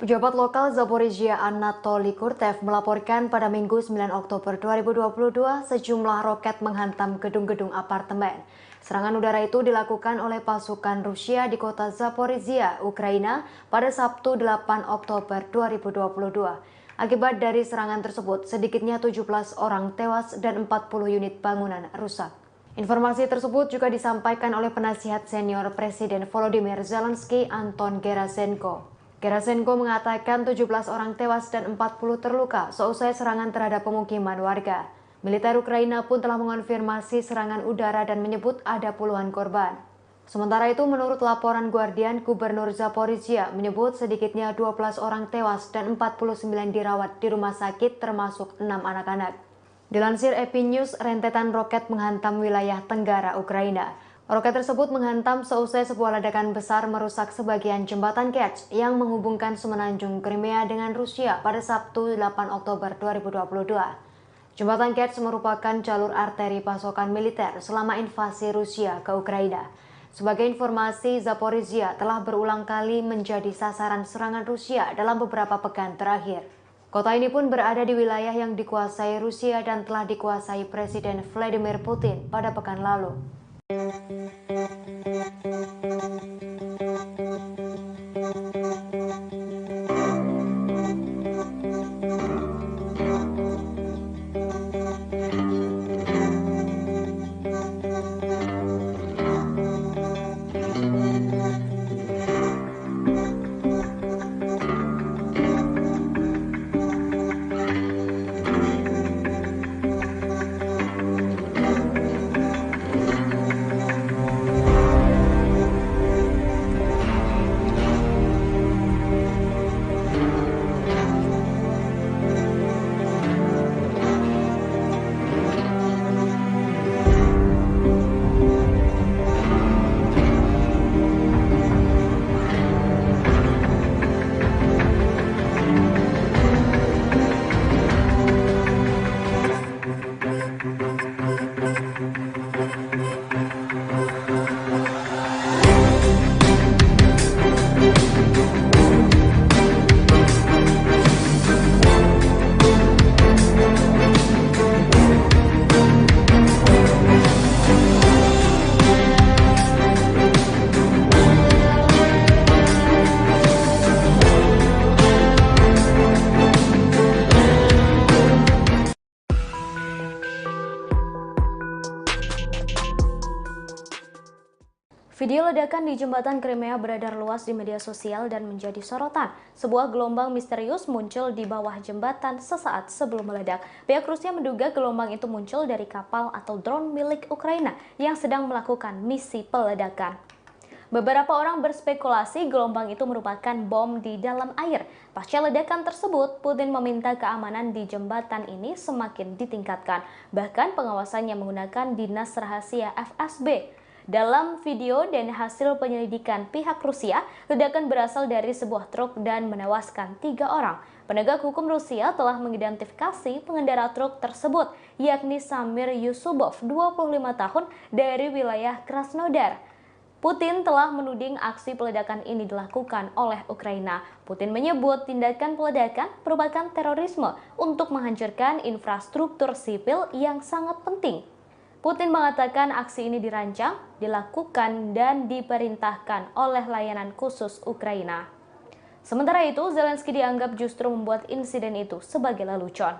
Pejabat lokal Zaporizhia Anatoly Kurtev melaporkan pada Minggu 9 Oktober 2022 sejumlah roket menghantam gedung-gedung apartemen. Serangan udara itu dilakukan oleh pasukan Rusia di kota Zaporizhia, Ukraina pada Sabtu 8 Oktober 2022. Akibat dari serangan tersebut, sedikitnya 17 orang tewas dan 40 unit bangunan rusak. Informasi tersebut juga disampaikan oleh penasihat senior Presiden Volodymyr Zelensky, Anton Gerasenko. Gerasenko mengatakan 17 orang tewas dan 40 terluka seusai serangan terhadap pemukiman warga. Militer Ukraina pun telah mengonfirmasi serangan udara dan menyebut ada puluhan korban. Sementara itu, menurut laporan Guardian, Gubernur Zaporizhia menyebut sedikitnya 12 orang tewas dan 49 dirawat di rumah sakit termasuk 6 anak-anak. Dilansir EP News, rentetan roket menghantam wilayah tenggara Ukraina. Roket tersebut menghantam seusai sebuah ledakan besar merusak sebagian jembatan Kerch yang menghubungkan semenanjung Crimea dengan Rusia pada Sabtu 8 Oktober 2022. Jembatan Kerch merupakan jalur arteri pasokan militer selama invasi Rusia ke Ukraina. Sebagai informasi, Zaporizhia telah berulang kali menjadi sasaran serangan Rusia dalam beberapa pekan terakhir. Kota ini pun berada di wilayah yang dikuasai Rusia dan telah dikuasai Presiden Vladimir Putin pada pekan lalu. Video ledakan di jembatan Crimea beredar luas di media sosial dan menjadi sorotan. Sebuah gelombang misterius muncul di bawah jembatan sesaat sebelum meledak. Pihak Rusia menduga gelombang itu muncul dari kapal atau drone milik Ukraina yang sedang melakukan misi peledakan. Beberapa orang berspekulasi gelombang itu merupakan bom di dalam air. Pasca ledakan tersebut, Putin meminta keamanan di jembatan ini semakin ditingkatkan. Bahkan pengawasannya menggunakan dinas rahasia FSB. Dalam video dan hasil penyelidikan pihak Rusia, ledakan berasal dari sebuah truk dan menewaskan 3 orang. Penegak hukum Rusia telah mengidentifikasi pengendara truk tersebut, yakni Samir Yusubov, 25 tahun, dari wilayah Krasnodar. Putin telah menuding aksi peledakan ini dilakukan oleh Ukraina. Putin menyebut tindakan peledakan merupakan terorisme untuk menghancurkan infrastruktur sipil yang sangat penting. Putin mengatakan aksi ini dirancang, dilakukan, dan diperintahkan oleh layanan khusus Ukraina. Sementara itu, Zelensky dianggap justru membuat insiden itu sebagai lelucon.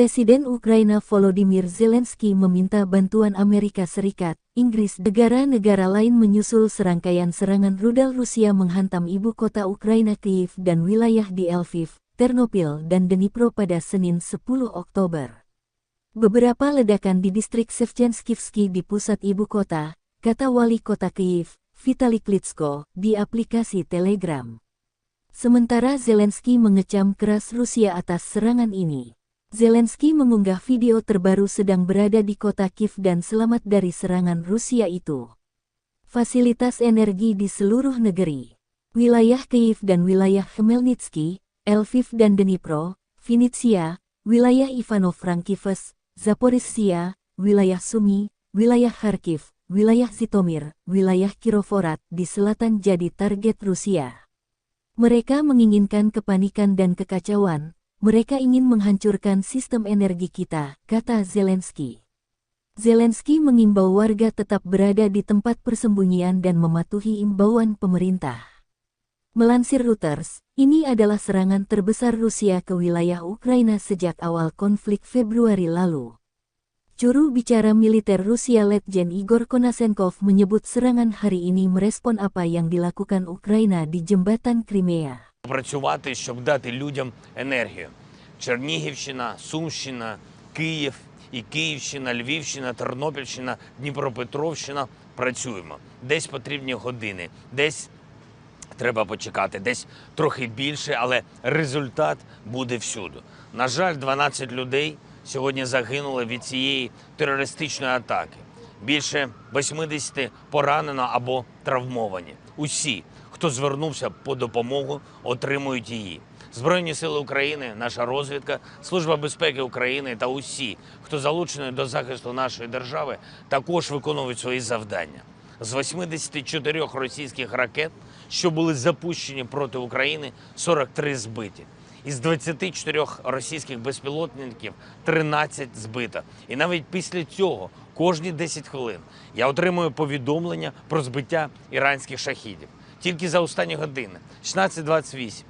Presiden Ukraina Volodymyr Zelensky meminta bantuan Amerika Serikat, Inggris, negara-negara lain menyusul serangkaian serangan rudal Rusia menghantam ibu kota Ukraina Kyiv dan wilayah di Lviv, Ternopil, dan Dnipro pada Senin 10 Oktober. Beberapa ledakan di distrik Shevchenskivsky di pusat ibu kota, kata wali kota Kyiv, Vitali Klitschko, di aplikasi Telegram. Sementara Zelensky mengecam keras Rusia atas serangan ini. Zelensky mengunggah video terbaru sedang berada di kota Kyiv dan selamat dari serangan Rusia itu. Fasilitas energi di seluruh negeri, wilayah Kyiv dan wilayah Khmelnytsky, Lviv dan Dnipro, Vinnytsia, wilayah Ivano-Frankivsk, Zaporizhzhia, wilayah Sumy, wilayah Kharkiv, wilayah Zhytomyr, wilayah Kirovohrad di selatan jadi target Rusia. Mereka menginginkan kepanikan dan kekacauan. Mereka ingin menghancurkan sistem energi kita, kata Zelensky. Zelensky mengimbau warga tetap berada di tempat persembunyian dan mematuhi imbauan pemerintah. Melansir Reuters, ini adalah serangan terbesar Rusia ke wilayah Ukraina sejak awal konflik Februari lalu. Juru bicara militer Rusia Letjen Igor Konashenkov menyebut serangan hari ini merespon apa yang dilakukan Ukraina di jembatan Crimea. Працювати, щоб дати людям енергію. Чернігівщина, Сумщина, Київ і Київщина, Львівщина, Тернопільщина, Дніпропетровщина – працюємо. Десь потрібні години, десь треба почекати, десь трохи більше, але результат буде всюди. На жаль, 12 людей сьогодні загинули від цієї терористичної атаки. Більше 80 поранено або травмовані. Усі, хто звернувся по допомогу, отримують її. Збройні сили України, наша розвідка, Служба безпеки України та усі, хто залучений до захисту нашої держави, також виконують свої завдання. З 84 російських ракет, що були запущені проти України, 43 збиті. Із 24 російських безпілотників 13 збито. І навіть після цього, кожні 10 хвилин, я отримую повідомлення про збиття іранських шахідів. Тільки за останні години. 16:28.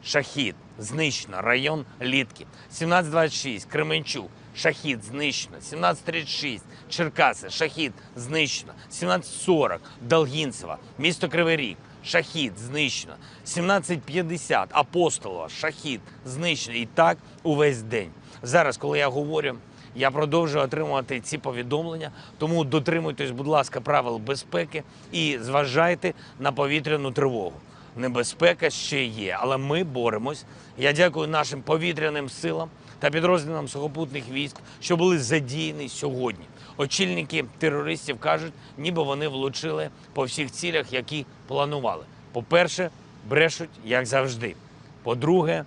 Шахід. Знищено. Район Літки. 17:26. Кременчук. Шахід. Знищено. 17:36. Черкаси. Шахід. Знищено. 17:40. Долгінцево. Місто Кривий Ріг. Шахід. Знищено. 17:50. Апостолова. Шахід. Знищено. І так увесь день. Зараз, коли я говорю, я продовжую отримувати ці повідомлення, тому дотримуйтесь, будь ласка, правил безпеки і зважайте на повітряну тривогу. Небезпека ще є, але ми боремось. Я дякую нашим повітряним силам та підрозділам сухопутних військ, що були задіяні сьогодні. Очільники терористів кажуть, ніби вони влучили по всіх цілях, які планували. По-перше, брешуть, як завжди. По-друге,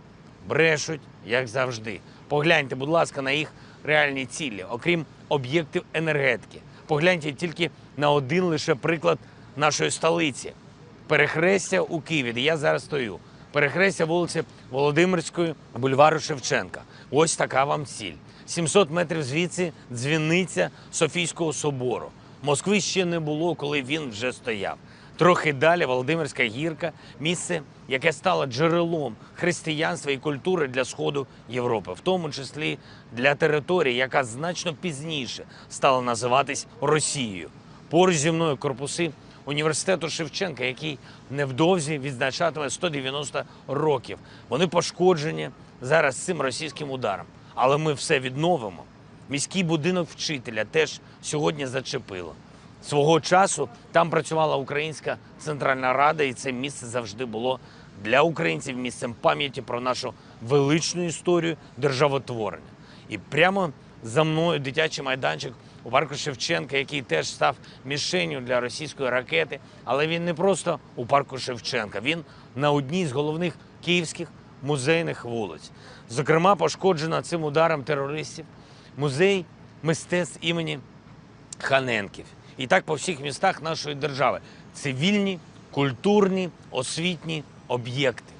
брешуть, як завжди. Погляньте, будь ласка, на їх реальні цілі, окрім об'єктів енергетики. Погляньте тільки на один лише приклад нашої столиці. Перехрестя у Києві, де я зараз стою. Перехрестя вулиці Володимирської, бульвару Шевченка. Ось така вам ціль. 700 метрів звідси дзвіниця Софійського собору. Москви ще не було, коли він вже стояв. Трохи далі Володимирська гірка – місце, яке стало джерелом християнства і культури для Сходу Європи, в тому числі для території, яка значно пізніше стала називатись Росією. Поруч зі мною корпуси університету Шевченка, який невдовзі відзначатиме 190 років. Вони пошкоджені зараз цим російським ударом. Але ми все відновимо. Міський будинок вчителя теж сьогодні зачепило. Свого часу там працювала Українська Центральна Рада, і це місце завжди було для українців місцем пам'яті про нашу величну історію державотворення. І прямо за мною дитячий майданчик у парку Шевченка, який теж став мішенню для російської ракети. Але він не просто у парку Шевченка, він на одній з головних київських музейних вулиць. Зокрема, пошкоджено цим ударом терористів музей мистецтв імені Ханенків. І так по всіх містах нашої держави. Цивільні, культурні, освітні об'єкти.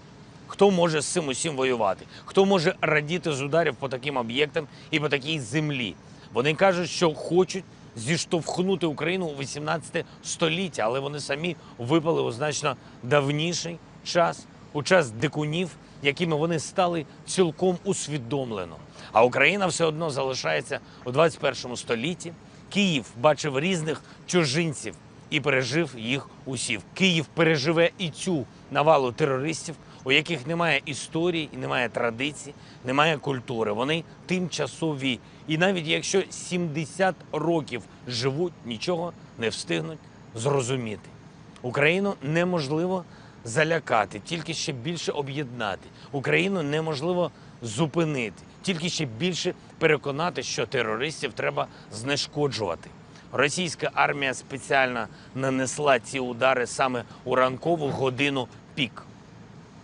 Хто може з цим усім воювати? Хто може радіти з ударів по таким об'єктам і по такій землі? Вони кажуть, що хочуть зіштовхнути Україну у 18 століття, але вони самі випали у значно давніший час, у час дикунів, якими вони стали цілком усвідомлено. А Україна все одно залишається у 21 столітті. Київ бачив різних чужинців і пережив їх усіх. Київ переживе і цю навалу терористів, у яких немає історії, немає традицій, немає культури. Вони тимчасові. І навіть якщо 70 років живуть, нічого не встигнуть зрозуміти. Україну неможливо залякати, тільки ще більше об'єднати. Україну неможливо зупинити, тільки ще більше переконати, що терористів треба знешкоджувати. Російська армія спеціально нанесла ці удари саме у ранкову годину пік.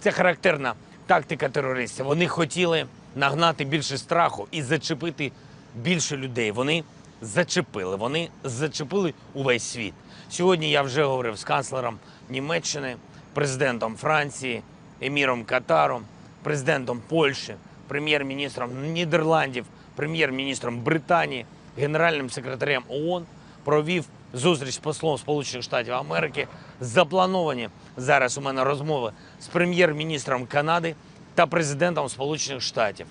Це характерна тактика терористів. Вони хотіли нагнати більше страху і зачепити більше людей. Вони зачепили увесь світ. Сьогодні я вже говорив з канцлером Німеччини, президентом Франції, еміром Катару, президентом Польщі, прем'єр-міністром Нідерландів, прем'єр-міністром Британії, генеральним секретарем ООН, провів зустріч з послом Сполучених Штатів Америки. Заплановані зараз у мене розмови з прем'єр-міністром Канади та президентом Сполучених Штатів.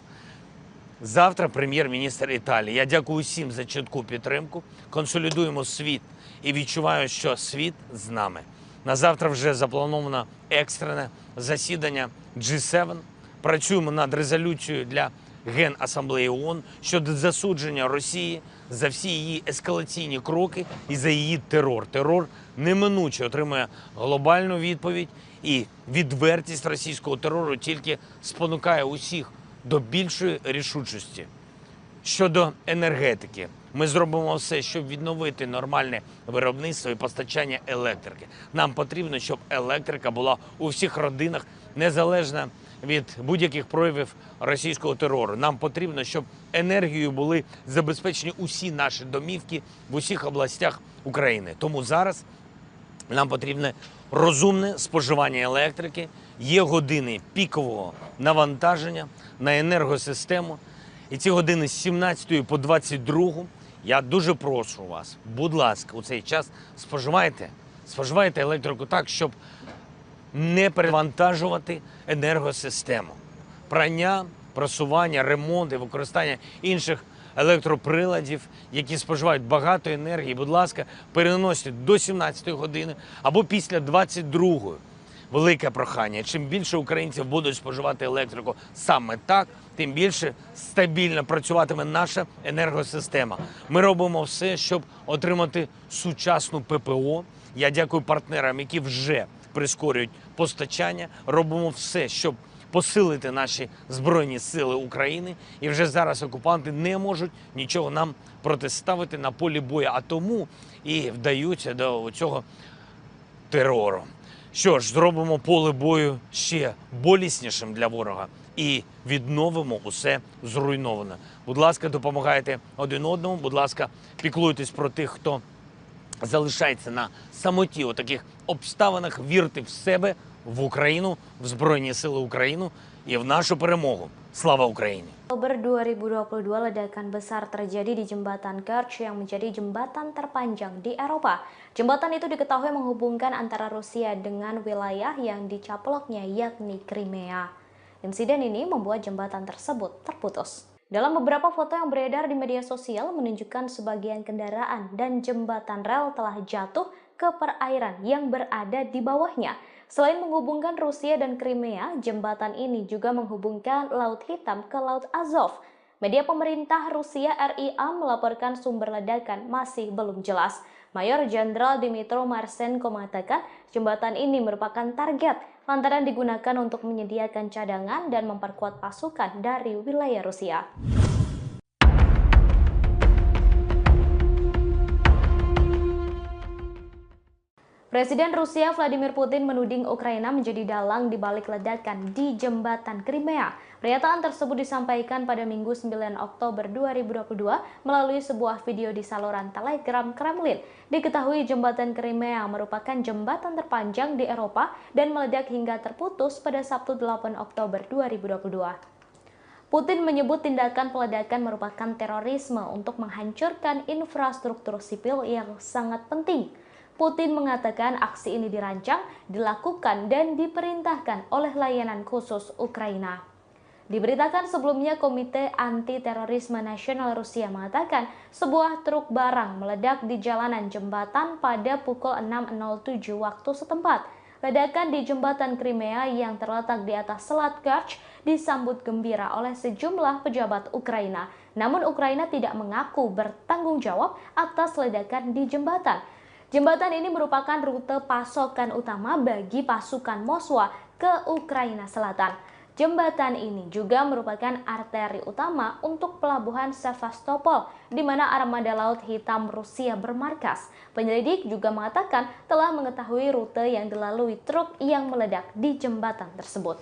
Завтра прем'єр-міністр Італії. Я дякую усім за чітку підтримку. Консолідуємо світ і відчуваю, що світ з нами. На завтра вже заплановано екстрене засідання G7. Працюємо над резолюцією для Генасамблеї ООН щодо засудження Росії за всі її ескалаційні кроки і за її терор. Терор неминуче отримує глобальну відповідь, і відвертість російського терору тільки спонукає усіх до більшої рішучості. Щодо енергетики, ми зробимо все, щоб відновити нормальне виробництво і постачання електрики. Нам потрібно, щоб електрика була у всіх родинах, незалежно від будь-яких проявів російського терору. Нам потрібно, щоб енергією були забезпечені усі наші домівки в усіх областях України. Тому зараз нам потрібне розумне споживання електрики, є години пікового навантаження на енергосистему. І ці години з 17 по 22 я дуже прошу вас, будь ласка, у цей час споживайте електрику так, щоб не перевантажувати енергосистему. Прання, просування, ремонт і використання інших електроприладів, які споживають багато енергії, будь ласка, переносять до 17 години або після 22-ї. Велике прохання. Чим більше українців будуть споживати електрику саме так, тим більше стабільно працюватиме наша енергосистема. Ми робимо все, щоб отримати сучасну ППО. Я дякую партнерам, які вже прискорюють постачання. Робимо все, щоб посилити наші Збройні Сили України. І вже зараз окупанти не можуть нічого нам протиставити на полі бою, а тому і вдаються до цього терору. Що ж, зробимо поле бою ще боліснішим для ворога і відновимо усе зруйноване. Будь ласка, допомагайте один одному, будь ласка, піклуйтесь про тих, хто залишається на самоті у таких обставинах, вірте в себе, в Україну, в Збройні Сили України і в нашу перемогу. Слава Україні! Oktober 2022, ledakan besar terjadi di jembatan Kerch yang menjadi jembatan terpanjang di Eropa. Jembatan itu diketahui menghubungkan antara Rusia dengan wilayah yang dicaploknya, yakni Crimea. Insiden ini membuat jembatan tersebut terputus. Dalam beberapa foto yang beredar di media sosial menunjukkan sebagian kendaraan dan jembatan rel telah jatuh ke perairan yang berada di bawahnya. Selain menghubungkan Rusia dan Crimea, jembatan ini juga menghubungkan Laut Hitam ke Laut Azov. Media pemerintah Rusia RIA melaporkan sumber ledakan masih belum jelas. Mayor Jenderal Dmytro Marsenko mengatakan jembatan ini merupakan target lantaran digunakan untuk menyediakan cadangan dan memperkuat pasukan dari wilayah Rusia. Presiden Rusia Vladimir Putin menuding Ukraina menjadi dalang di balik ledakan di jembatan Crimea. Pernyataan tersebut disampaikan pada Minggu 9 Oktober 2022 melalui sebuah video di saluran Telegram Kremlin. Diketahui jembatan Crimea merupakan jembatan terpanjang di Eropa dan meledak hingga terputus pada Sabtu 8 Oktober 2022. Putin menyebut tindakan peledakan merupakan terorisme untuk menghancurkan infrastruktur sipil yang sangat penting. Putin mengatakan aksi ini dirancang, dilakukan, dan diperintahkan oleh layanan khusus Ukraina. Diberitakan sebelumnya, Komite Anti-Terorisme Nasional Rusia mengatakan sebuah truk barang meledak di jalanan jembatan pada pukul 6.07 waktu setempat. Ledakan di jembatan Crimea yang terletak di atas Selat Kerch disambut gembira oleh sejumlah pejabat Ukraina. Namun Ukraina tidak mengaku bertanggung jawab atas ledakan di jembatan. Jembatan ini merupakan rute pasokan utama bagi pasukan Moskwa ke Ukraina Selatan. Jembatan ini juga merupakan arteri utama untuk pelabuhan Sevastopol, di mana armada Laut Hitam Rusia bermarkas. Penyelidik juga mengatakan telah mengetahui rute yang dilalui truk yang meledak di jembatan tersebut.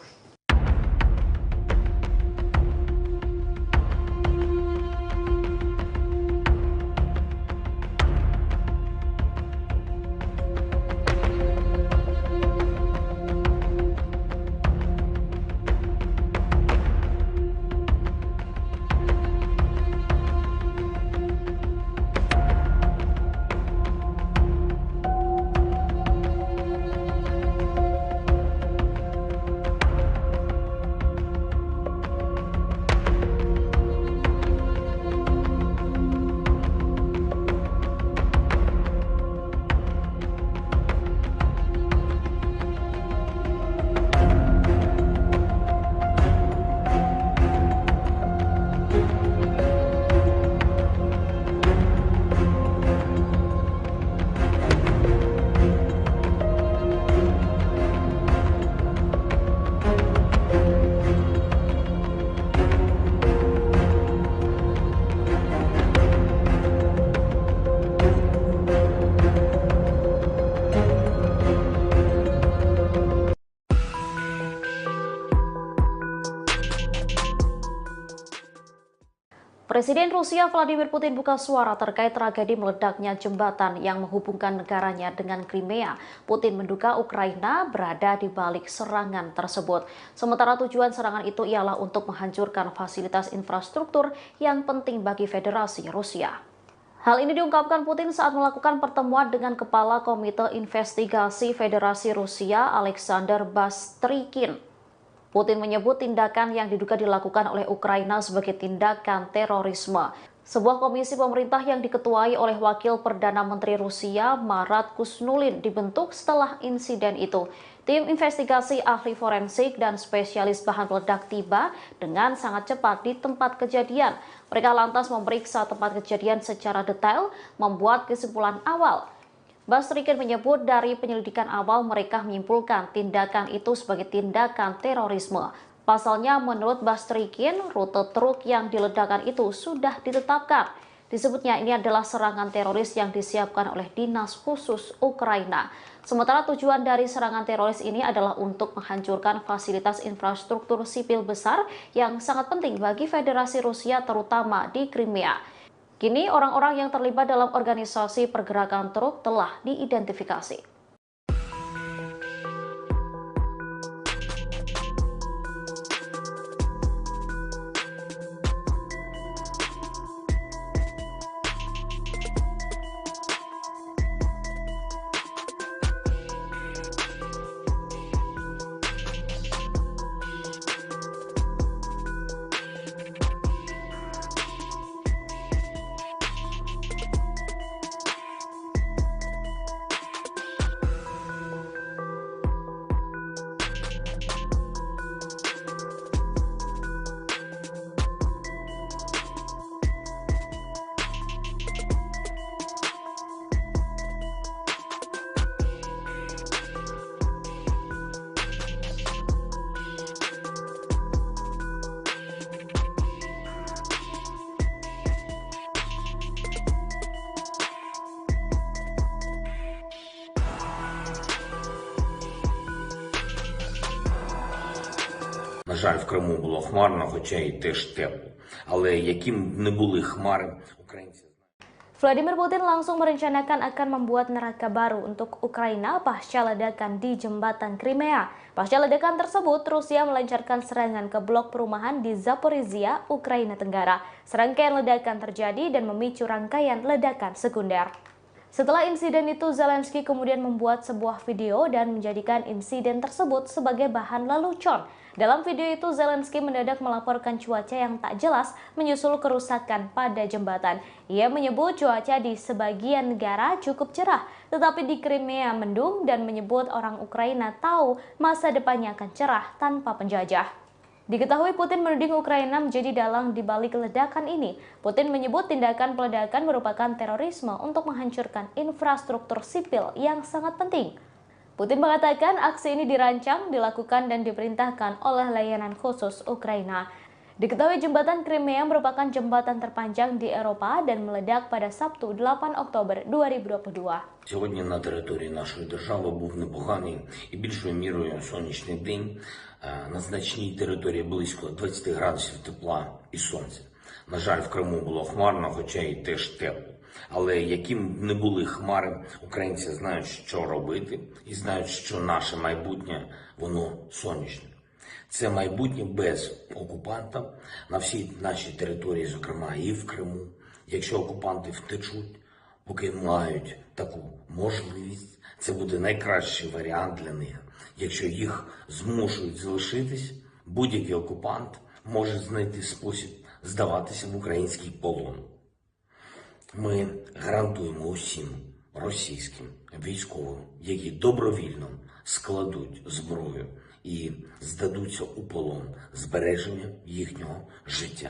Presiden Rusia Vladimir Putin buka suara terkait tragedi meledaknya jembatan yang menghubungkan negaranya dengan Crimea. Putin menduga Ukraina berada di balik serangan tersebut. Sementara tujuan serangan itu ialah untuk menghancurkan fasilitas infrastruktur yang penting bagi Federasi Rusia. Hal ini diungkapkan Putin saat melakukan pertemuan dengan Kepala Komite Investigasi Federasi Rusia Alexander Bastrykin. Putin menyebut tindakan yang diduga dilakukan oleh Ukraina sebagai tindakan terorisme. Sebuah komisi pemerintah yang diketuai oleh Wakil Perdana Menteri Rusia Marat Kusnulin dibentuk setelah insiden itu. Tim investigasi ahli forensik dan spesialis bahan peledak tiba dengan sangat cepat di tempat kejadian. Mereka lantas memeriksa tempat kejadian secara detail, membuat kesimpulan awal. Bastrykin menyebut dari penyelidikan awal mereka menyimpulkan tindakan itu sebagai tindakan terorisme. Pasalnya menurut Bastrykin, rute truk yang diledakkan itu sudah ditetapkan. Disebutnya ini adalah serangan teroris yang disiapkan oleh Dinas Khusus Ukraina. Sementara tujuan dari serangan teroris ini adalah untuk menghancurkan fasilitas infrastruktur sipil besar yang sangat penting bagi Federasi Rusia terutama di Crimea. Kini orang-orang yang terlibat dalam organisasi pergerakan truk telah diidentifikasi. На жаль, в Криму було хмарно, хоча й теж тепло. Але яким б не були хмари, українці Vladimir Putin langsung merencanakan akan membuat neraka baru untuk Ukraina pasca ledakan di jembatan Crimea. Pasca ledakan tersebut, Rusia melancarkan serangan ke blok perumahan di Zaporizhia, Ukraina Tenggara. Serangkaian ledakan terjadi dan memicu rangkaian ledakan sekunder. Setelah insiden itu, Zelensky kemudian membuat sebuah video dan menjadikan insiden tersebut sebagai bahan lelucon. Dalam video itu, Zelensky mendadak melaporkan cuaca yang tak jelas menyusul kerusakan pada jembatan. Ia menyebut cuaca di sebagian negara cukup cerah, tetapi di Crimea mendung dan menyebut orang Ukraina tahu masa depannya akan cerah tanpa penjajah. Diketahui Putin menuding Ukraina menjadi dalang di balik ledakan ini. Putin menyebut tindakan peledakan merupakan terorisme untuk menghancurkan infrastruktur sipil yang sangat penting. Putin mengatakan aksi ini dirancang, dilakukan dan diperintahkan oleh layanan khusus Ukraina. Diketahui jembatan Crimea merupakan jembatan terpanjang di Eropa dan meledak pada Sabtu 8 Oktober 2022. Сьогодні на території нашої держави був непоганий і більшою мірою сонячний день. На значній території близько 20 градусів тепла і сонця. На жаль, в Криму було хмарно, хоча й теж тепло. Але яким б не були хмари, українці знають, що робити і знають, що наше майбутнє, воно сонячне. Це майбутнє без окупанта на всій нашій території, зокрема і в Криму. Якщо окупанти втечуть, поки мають таку можливість, це буде найкращий варіант для них. Якщо їх змушують залишитись, будь-який окупант може знайти спосіб здаватися в український полон. Ми гарантуємо усім російським військовим, які добровільно складуть зброю і здадуться у полон, збереження їхнього життя.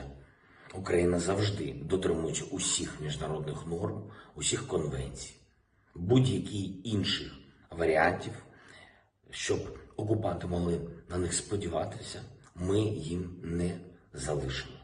Україна завжди дотримується усіх міжнародних норм, усіх конвенцій, будь-яких інших варіантів, щоб окупанти могли на них сподіватися, ми їм не залишимо.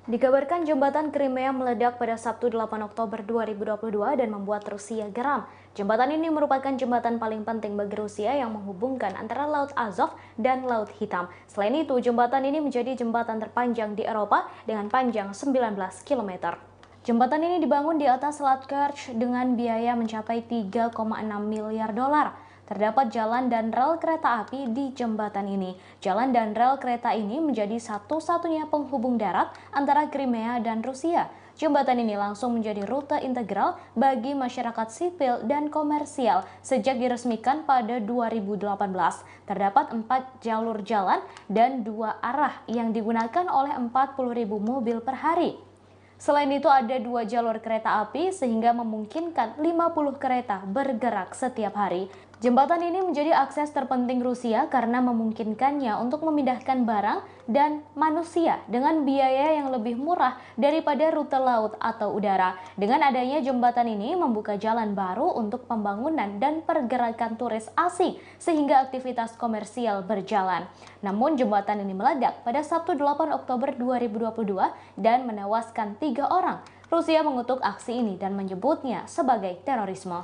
Dikabarkan jembatan Crimea meledak pada Sabtu 8 Oktober 2022 dan membuat Rusia geram. Jembatan ini merupakan jembatan paling penting bagi Rusia yang menghubungkan antara Laut Azov dan Laut Hitam. Selain itu, jembatan ini menjadi jembatan terpanjang di Eropa dengan panjang 19 km. Jembatan ini dibangun di atas Selat Kerch dengan biaya mencapai 3,6 miliar dolar. Terdapat jalan dan rel kereta api di jembatan ini. Jalan dan rel kereta ini menjadi satu-satunya penghubung darat antara Crimea dan Rusia. Jembatan ini langsung menjadi rute integral bagi masyarakat sipil dan komersial sejak diresmikan pada 2018. Terdapat 4 jalur jalan dan 2 arah yang digunakan oleh 40.000 mobil per hari. Selain itu ada 2 jalur kereta api sehingga memungkinkan 50 kereta bergerak setiap hari. Jembatan ini menjadi akses terpenting Rusia karena memungkinkannya untuk memindahkan barang dan manusia dengan biaya yang lebih murah daripada rute laut atau udara. Dengan adanya jembatan ini membuka jalan baru untuk pembangunan dan pergerakan turis asing sehingga aktivitas komersial berjalan. Namun jembatan ini meledak pada Sabtu 8 Oktober 2022 dan menewaskan 3 orang. Rusia mengutuk aksi ini dan menyebutnya sebagai terorisme.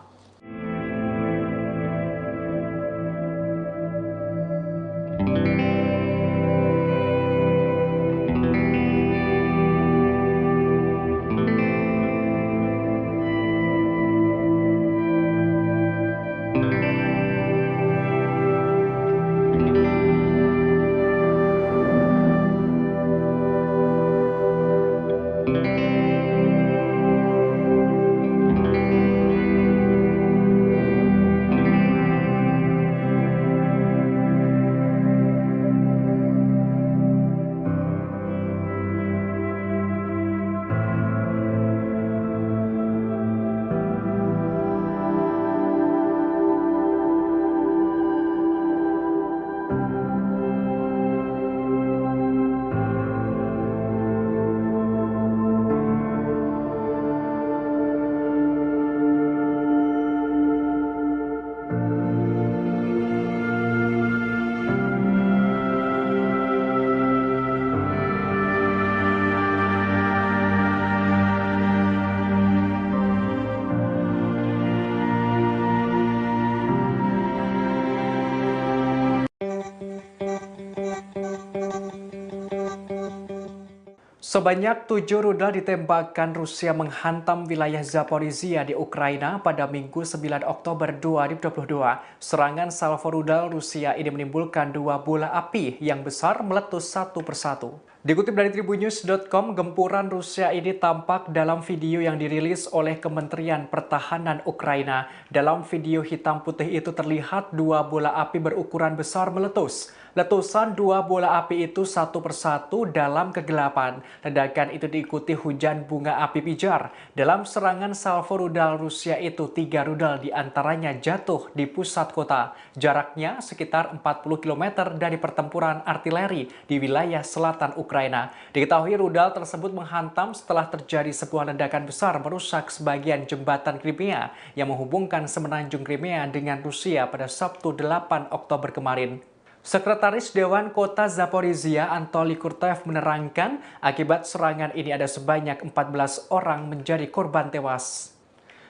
Sebanyak 7 rudal ditembakkan Rusia menghantam wilayah Zaporizhia di Ukraina pada Minggu 9 Oktober 2022. Serangan salvo rudal Rusia ini menimbulkan 2 bola api yang besar meletus satu persatu. Dikutip dari Tribunnews.com, gempuran Rusia ini tampak dalam video yang dirilis oleh Kementerian Pertahanan Ukraina. Dalam video hitam putih itu terlihat 2 bola api berukuran besar meletus. Letusan 2 bola api itu satu persatu dalam kegelapan. Ledakan itu diikuti hujan bunga api pijar. Dalam serangan salvo rudal Rusia itu, 3 rudal diantaranya jatuh di pusat kota. Jaraknya sekitar 40 km dari pertempuran artileri di wilayah selatan Ukraina. Diketahui rudal tersebut menghantam setelah terjadi sebuah ledakan besar merusak sebagian jembatan Crimea yang menghubungkan semenanjung Crimea dengan Rusia pada Sabtu 8 Oktober kemarin. Sekretaris Dewan Kota Zaporizhia Anatoly Kurtev menerangkan akibat serangan ini ada sebanyak 14 orang menjadi korban tewas.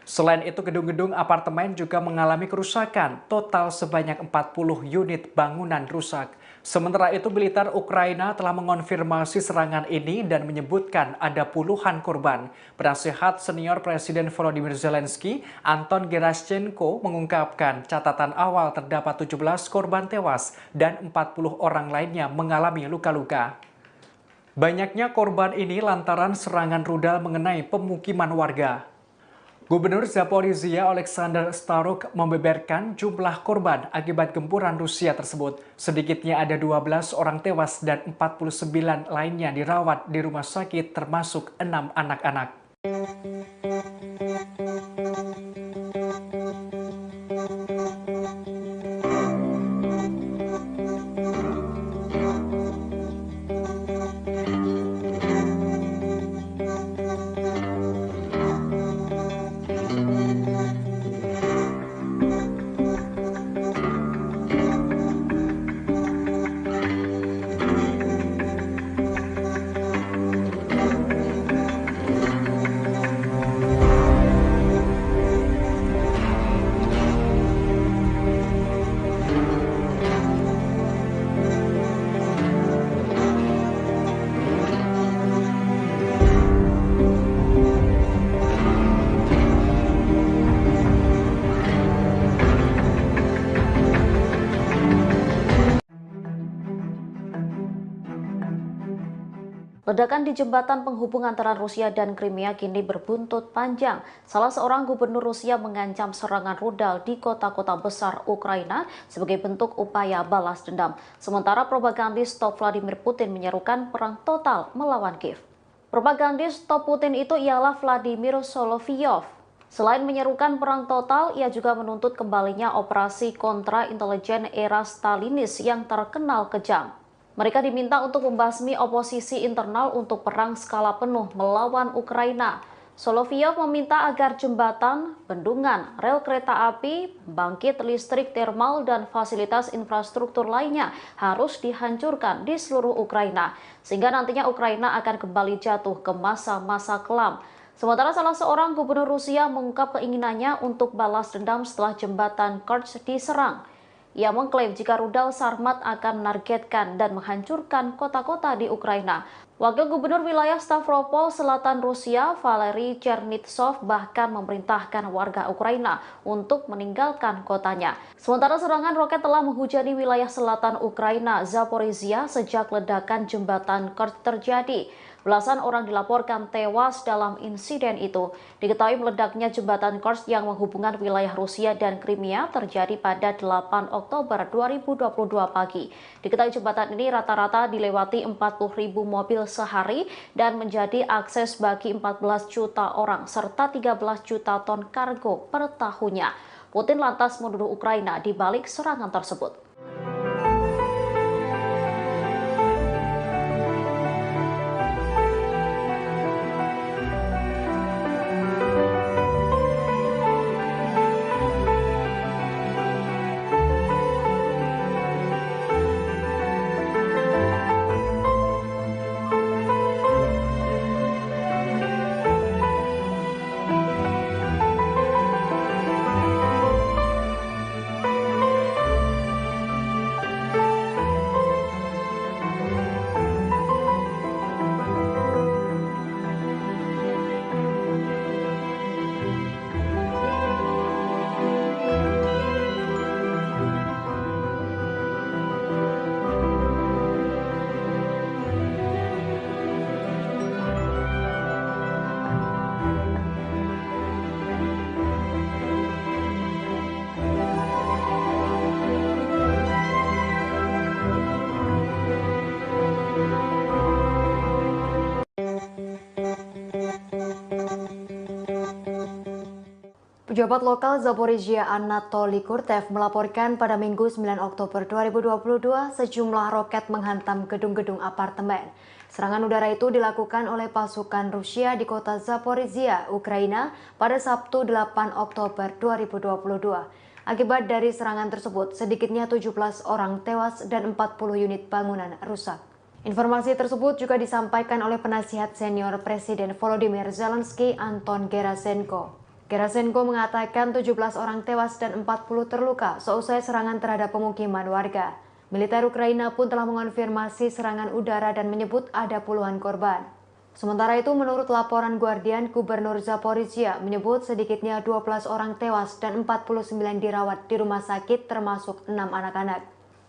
Selain itu, gedung-gedung apartemen juga mengalami kerusakan. Total sebanyak 40 unit bangunan rusak. Sementara itu, militer Ukraina telah mengonfirmasi serangan ini dan menyebutkan ada puluhan korban. Penasehat senior Presiden Volodymyr Zelensky, Anton Gerashchenko, mengungkapkan catatan awal terdapat 17 korban tewas dan 40 orang lainnya mengalami luka-luka. Banyaknya korban ini lantaran serangan rudal mengenai pemukiman warga. Gubernur Zaporizhia Alexander Staruk membeberkan jumlah korban akibat gempuran Rusia tersebut. Sedikitnya ada 12 orang tewas dan 49 lainnya dirawat di rumah sakit termasuk 6 anak-anak. Ledakan di jembatan penghubung antara Rusia dan Crimea kini berbuntut panjang. Salah seorang gubernur Rusia mengancam serangan rudal di kota-kota besar Ukraina sebagai bentuk upaya balas dendam. Sementara propagandis top Vladimir Putin menyerukan perang total melawan Kiev. Propagandis top Putin itu ialah Vladimir Solovyov. Selain menyerukan perang total, ia juga menuntut kembalinya operasi kontra intelijen era Stalinis yang terkenal kejam. Mereka diminta untuk membasmi oposisi internal untuk perang skala penuh melawan Ukraina. Solovyov meminta agar jembatan, bendungan, rel kereta api, bangkit listrik termal, dan fasilitas infrastruktur lainnya harus dihancurkan di seluruh Ukraina, sehingga nantinya Ukraina akan kembali jatuh ke masa-masa kelam. Sementara salah seorang gubernur Rusia mengungkap keinginannya untuk balas dendam setelah jembatan Kerch diserang. Ia mengklaim jika rudal Sarmat akan menargetkan dan menghancurkan kota-kota di Ukraina. Wakil Gubernur wilayah Stavropol Selatan Rusia, Valery Chernitsov, bahkan memerintahkan warga Ukraina untuk meninggalkan kotanya. Sementara serangan roket telah menghujani wilayah selatan Ukraina, Zaporizhia, sejak ledakan jembatan Kerch terjadi. Belasan orang dilaporkan tewas dalam insiden itu. Diketahui meledaknya jembatan Kerch yang menghubungkan wilayah Rusia dan Crimea terjadi pada 8 Oktober 2022 pagi. Diketahui jembatan ini rata-rata dilewati 40.000 mobil sehari dan menjadi akses bagi 14 juta orang serta 13 juta ton kargo per tahunnya. Putin lantas menuduh Ukraina di balik serangan tersebut. Pejabat lokal Zaporizhia Anatoly Kurtev melaporkan pada Minggu 9 Oktober 2022 sejumlah roket menghantam gedung-gedung apartemen. Serangan udara itu dilakukan oleh pasukan Rusia di kota Zaporizhia, Ukraina pada Sabtu 8 Oktober 2022. Akibat dari serangan tersebut, sedikitnya 17 orang tewas dan 40 unit bangunan rusak. Informasi tersebut juga disampaikan oleh penasihat senior Presiden Volodymyr Zelensky, Anton Gerasenko. Gerasenko mengatakan 17 orang tewas dan 40 terluka seusai serangan terhadap pemukiman warga. Militer Ukraina pun telah mengonfirmasi serangan udara dan menyebut ada puluhan korban. Sementara itu, menurut laporan Guardian, Gubernur Zaporizhia menyebut sedikitnya 12 orang tewas dan 49 dirawat di rumah sakit termasuk 6 anak-anak.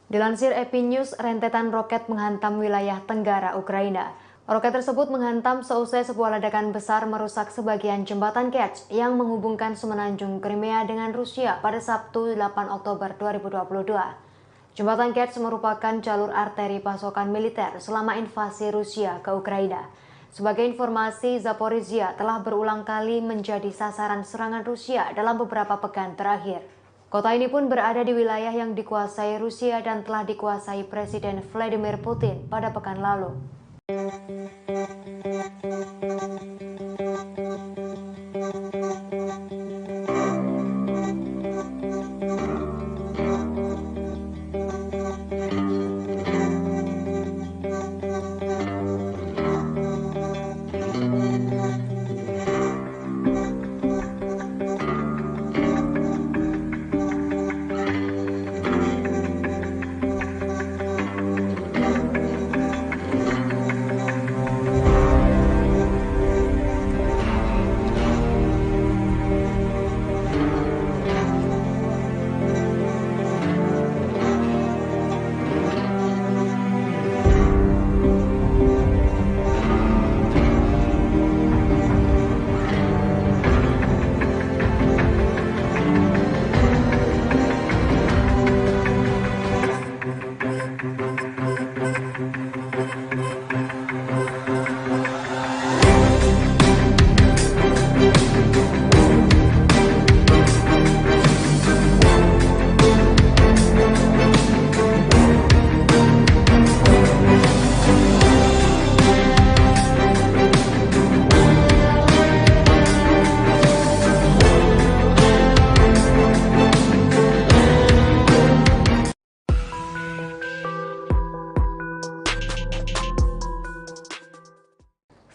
Dilansir AP News, rentetan roket menghantam wilayah tenggara Ukraina. Roket tersebut menghantam seusai sebuah ledakan besar merusak sebagian jembatan Kerch yang menghubungkan semenanjung Crimea dengan Rusia pada Sabtu 8 Oktober 2022. Jembatan Kerch merupakan jalur arteri pasokan militer selama invasi Rusia ke Ukraina. Sebagai informasi, Zaporizhia telah berulang kali menjadi sasaran serangan Rusia dalam beberapa pekan terakhir. Kota ini pun berada di wilayah yang dikuasai Rusia dan telah dikuasai Presiden Vladimir Putin pada pekan lalu.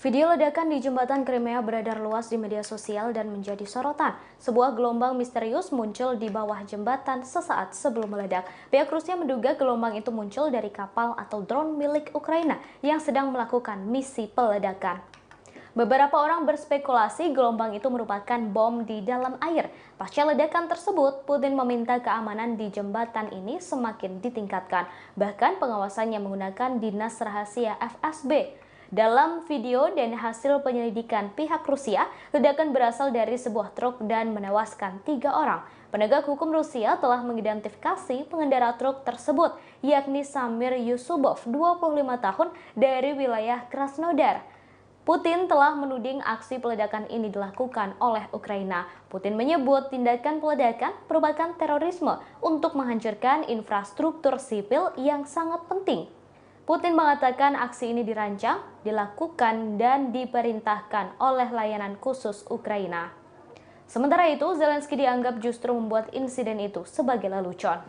Video ledakan di jembatan Crimea beredar luas di media sosial dan menjadi sorotan. Sebuah gelombang misterius muncul di bawah jembatan sesaat sebelum meledak. Pihak Rusia menduga gelombang itu muncul dari kapal atau drone milik Ukraina yang sedang melakukan misi peledakan. Beberapa orang berspekulasi gelombang itu merupakan bom di dalam air. Pasca ledakan tersebut, Putin meminta keamanan di jembatan ini semakin ditingkatkan. Bahkan pengawasannya menggunakan dinas rahasia FSB. Dalam video dan hasil penyelidikan pihak Rusia, ledakan berasal dari sebuah truk dan menewaskan 3 orang. Penegak hukum Rusia telah mengidentifikasi pengendara truk tersebut, yakni Samir Yusubov, 25 tahun, dari wilayah Krasnodar. Putin telah menuding aksi peledakan ini dilakukan oleh Ukraina. Putin menyebut tindakan peledakan merupakan terorisme untuk menghancurkan infrastruktur sipil yang sangat penting. Putin mengatakan aksi ini dirancang, dilakukan, dan diperintahkan oleh layanan khusus Ukraina. Sementara itu, Zelensky dianggap justru membuat insiden itu sebagai lelucon.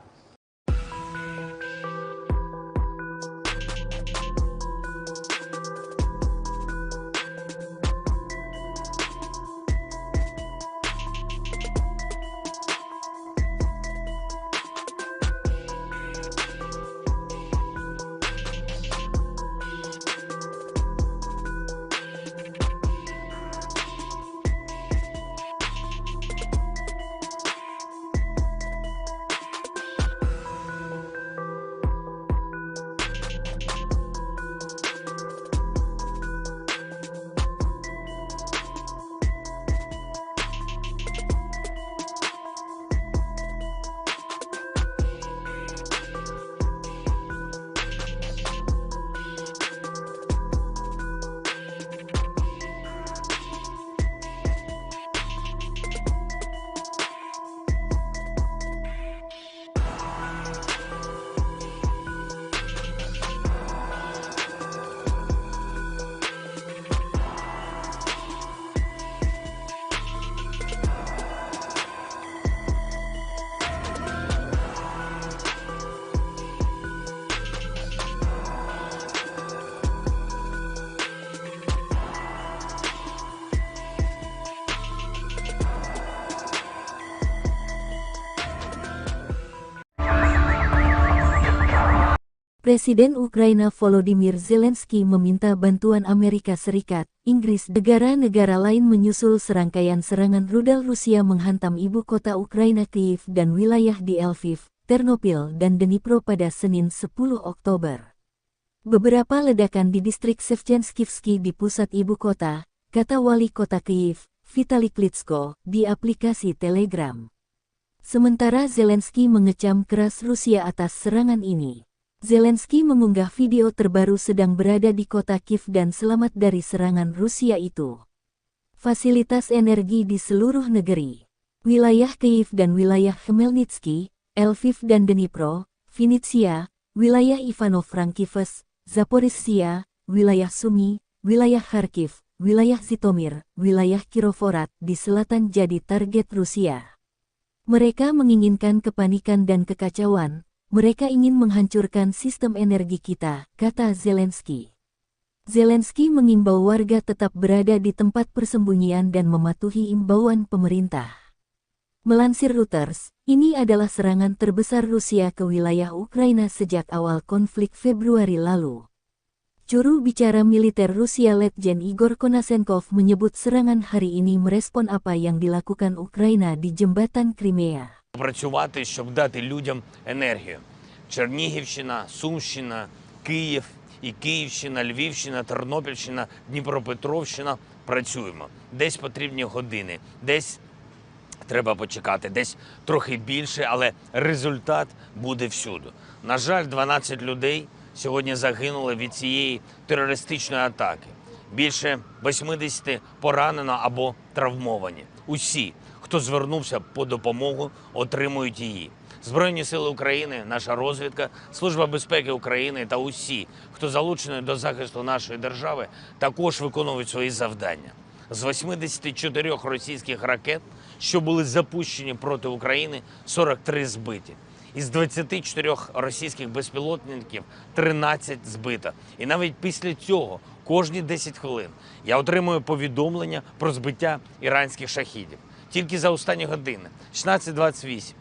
Presiden Ukraina Volodymyr Zelensky meminta bantuan Amerika Serikat, Inggris, negara-negara lain menyusul serangkaian serangan rudal Rusia menghantam ibu kota Ukraina Kyiv dan wilayah di Lviv, Ternopil dan Dnipro pada Senin 10 Oktober. Beberapa ledakan di distrik Shevchenskivsky di pusat ibu kota, kata wali kota Kyiv, Vitali Klitschko, di aplikasi Telegram. Sementara Zelensky mengecam keras Rusia atas serangan ini. Zelensky mengunggah video terbaru sedang berada di kota Kyiv dan selamat dari serangan Rusia itu. Fasilitas energi di seluruh negeri, wilayah Kyiv dan wilayah Khmelnytsky, Lviv dan Dnipro, Vinnytsia, wilayah Ivano-Frankivsk, Zaporizhzhia, wilayah Sumy, wilayah Kharkiv, wilayah Zhytomyr, wilayah Kirovohrad di selatan jadi target Rusia. Mereka menginginkan kepanikan dan kekacauan. Mereka ingin menghancurkan sistem energi kita, kata Zelensky. Zelensky mengimbau warga tetap berada di tempat persembunyian dan mematuhi imbauan pemerintah. Melansir Reuters, ini adalah serangan terbesar Rusia ke wilayah Ukraina sejak awal konflik Februari lalu. Juru bicara militer Rusia Letjen Igor Konashenkov menyebut serangan hari ini merespon apa yang dilakukan Ukraina di jembatan Crimea. Працювати, щоб дати людям енергію. Чернігівщина, Сумщина, Київ і Київщина, Львівщина, Тернопільщина, Дніпропетровщина – працюємо. Десь потрібні години, десь треба почекати, десь трохи більше, але результат буде всюди. На жаль, 12 людей сьогодні загинули від цієї терористичної атаки. Більше 80 поранено або травмовані. Усі, хто звернувся по допомогу, отримують її. Збройні сили України, наша розвідка, Служба безпеки України та усі, хто залучений до захисту нашої держави, також виконують свої завдання. З 84 російських ракет, що були запущені проти України, 43 збиті. Із 24 російських безпілотників 13 збито. І навіть після цього, кожні 10 хвилин, я отримую повідомлення про збиття іранських шахідів. Тільки за останні години. 16:28.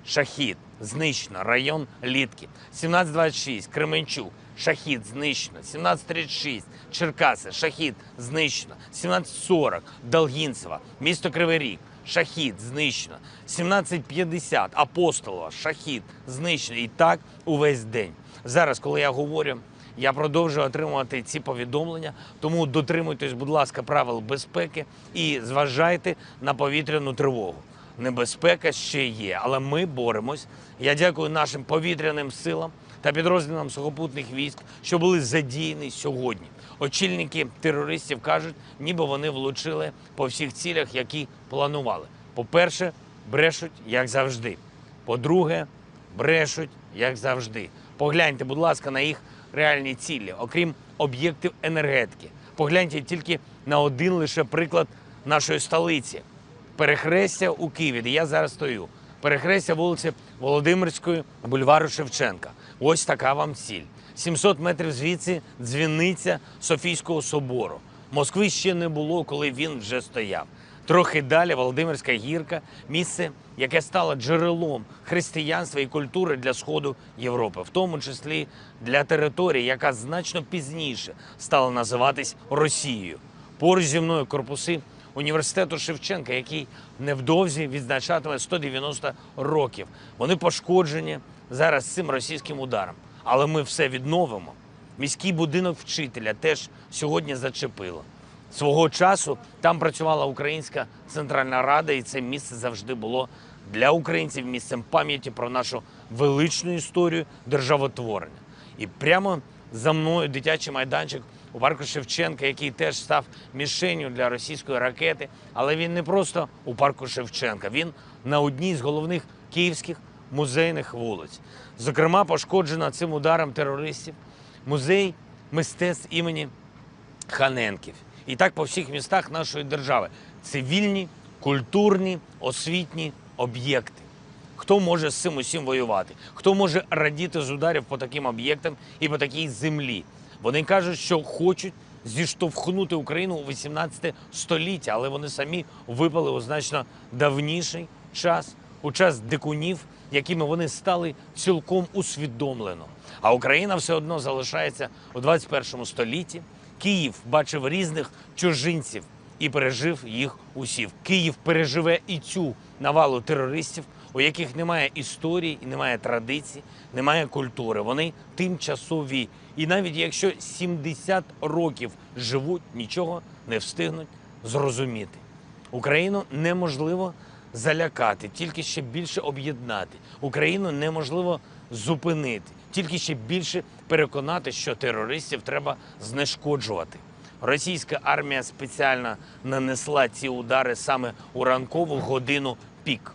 Шахід. Знищено. Район Літки. 17:26. Кременчук. Шахід. Знищено. 17:36. Черкаси. Шахід. Знищено. 17:40. Долгінцево. Місто Кривий Ріг. Шахід. Знищено. 17:50. Апостолова. Шахід. Знищено. І так увесь день. Зараз, коли я говорю, я продовжую отримувати ці повідомлення, тому дотримуйтесь, будь ласка, правил безпеки і зважайте на повітряну тривогу. Небезпека ще є, але ми боремось. Я дякую нашим повітряним силам та підрозділам сухопутних військ, що були задіяні сьогодні. Очільники терористів кажуть, ніби вони влучили по всіх цілях, які планували. По-перше, брешуть, як завжди. По-друге, брешуть, як завжди. Погляньте, будь ласка, на їх реальні цілі, окрім об'єктів енергетики. Погляньте тільки на один лише приклад нашої столиці. Перехрестя у Києві, де я зараз стою. Перехрестя вулиці Володимирської, бульвару Шевченка. Ось така вам ціль. 700 метрів звідси дзвіниця Софійського собору. Москви ще не було, коли він вже стояв. Трохи далі Володимирська гірка – місце, яке стало джерелом християнства і культури для Сходу Європи, в тому числі для території, яка значно пізніше стала називатись Росією. Поруч зі мною корпуси університету Шевченка, який невдовзі відзначатиме 190 років. Вони пошкоджені зараз цим російським ударом, але ми все відновимо. Міський будинок вчителя теж сьогодні зачепило. Свого часу там працювала Українська Центральна Рада, і це місце завжди було для українців місцем пам'яті про нашу величну історію державотворення. І прямо за мною дитячий майданчик у парку Шевченка, який теж став мішенню для російської ракети. Але він не просто у парку Шевченка, він на одній з головних київських музейних вулиць. Зокрема, пошкоджено цим ударом терористів музей мистецтв імені Ханенків. І так по всіх містах нашої держави. Цивільні, культурні, освітні об'єкти. Хто може з цим усім воювати? Хто може радіти з ударів по таким об'єктам і по такій землі? Вони кажуть, що хочуть зіштовхнути Україну у 18 століття, але вони самі випали у значно давніший час, у час дикунів якими вони стали цілком усвідомлено. А Україна все одно залишається у 21 столітті. Київ бачив різних чужинців і пережив їх усіх. Київ переживе і цю навалу терористів, у яких немає історії, немає традицій, немає культури. Вони тимчасові. І навіть якщо 70 років живуть, нічого не встигнуть зрозуміти. Україну неможливо залякати, тільки ще більше об'єднати. Україну неможливо зупинити, тільки ще більше переконати, що терористів треба знешкоджувати. Російська армія спеціально нанесла ці удари саме у ранкову годину пік.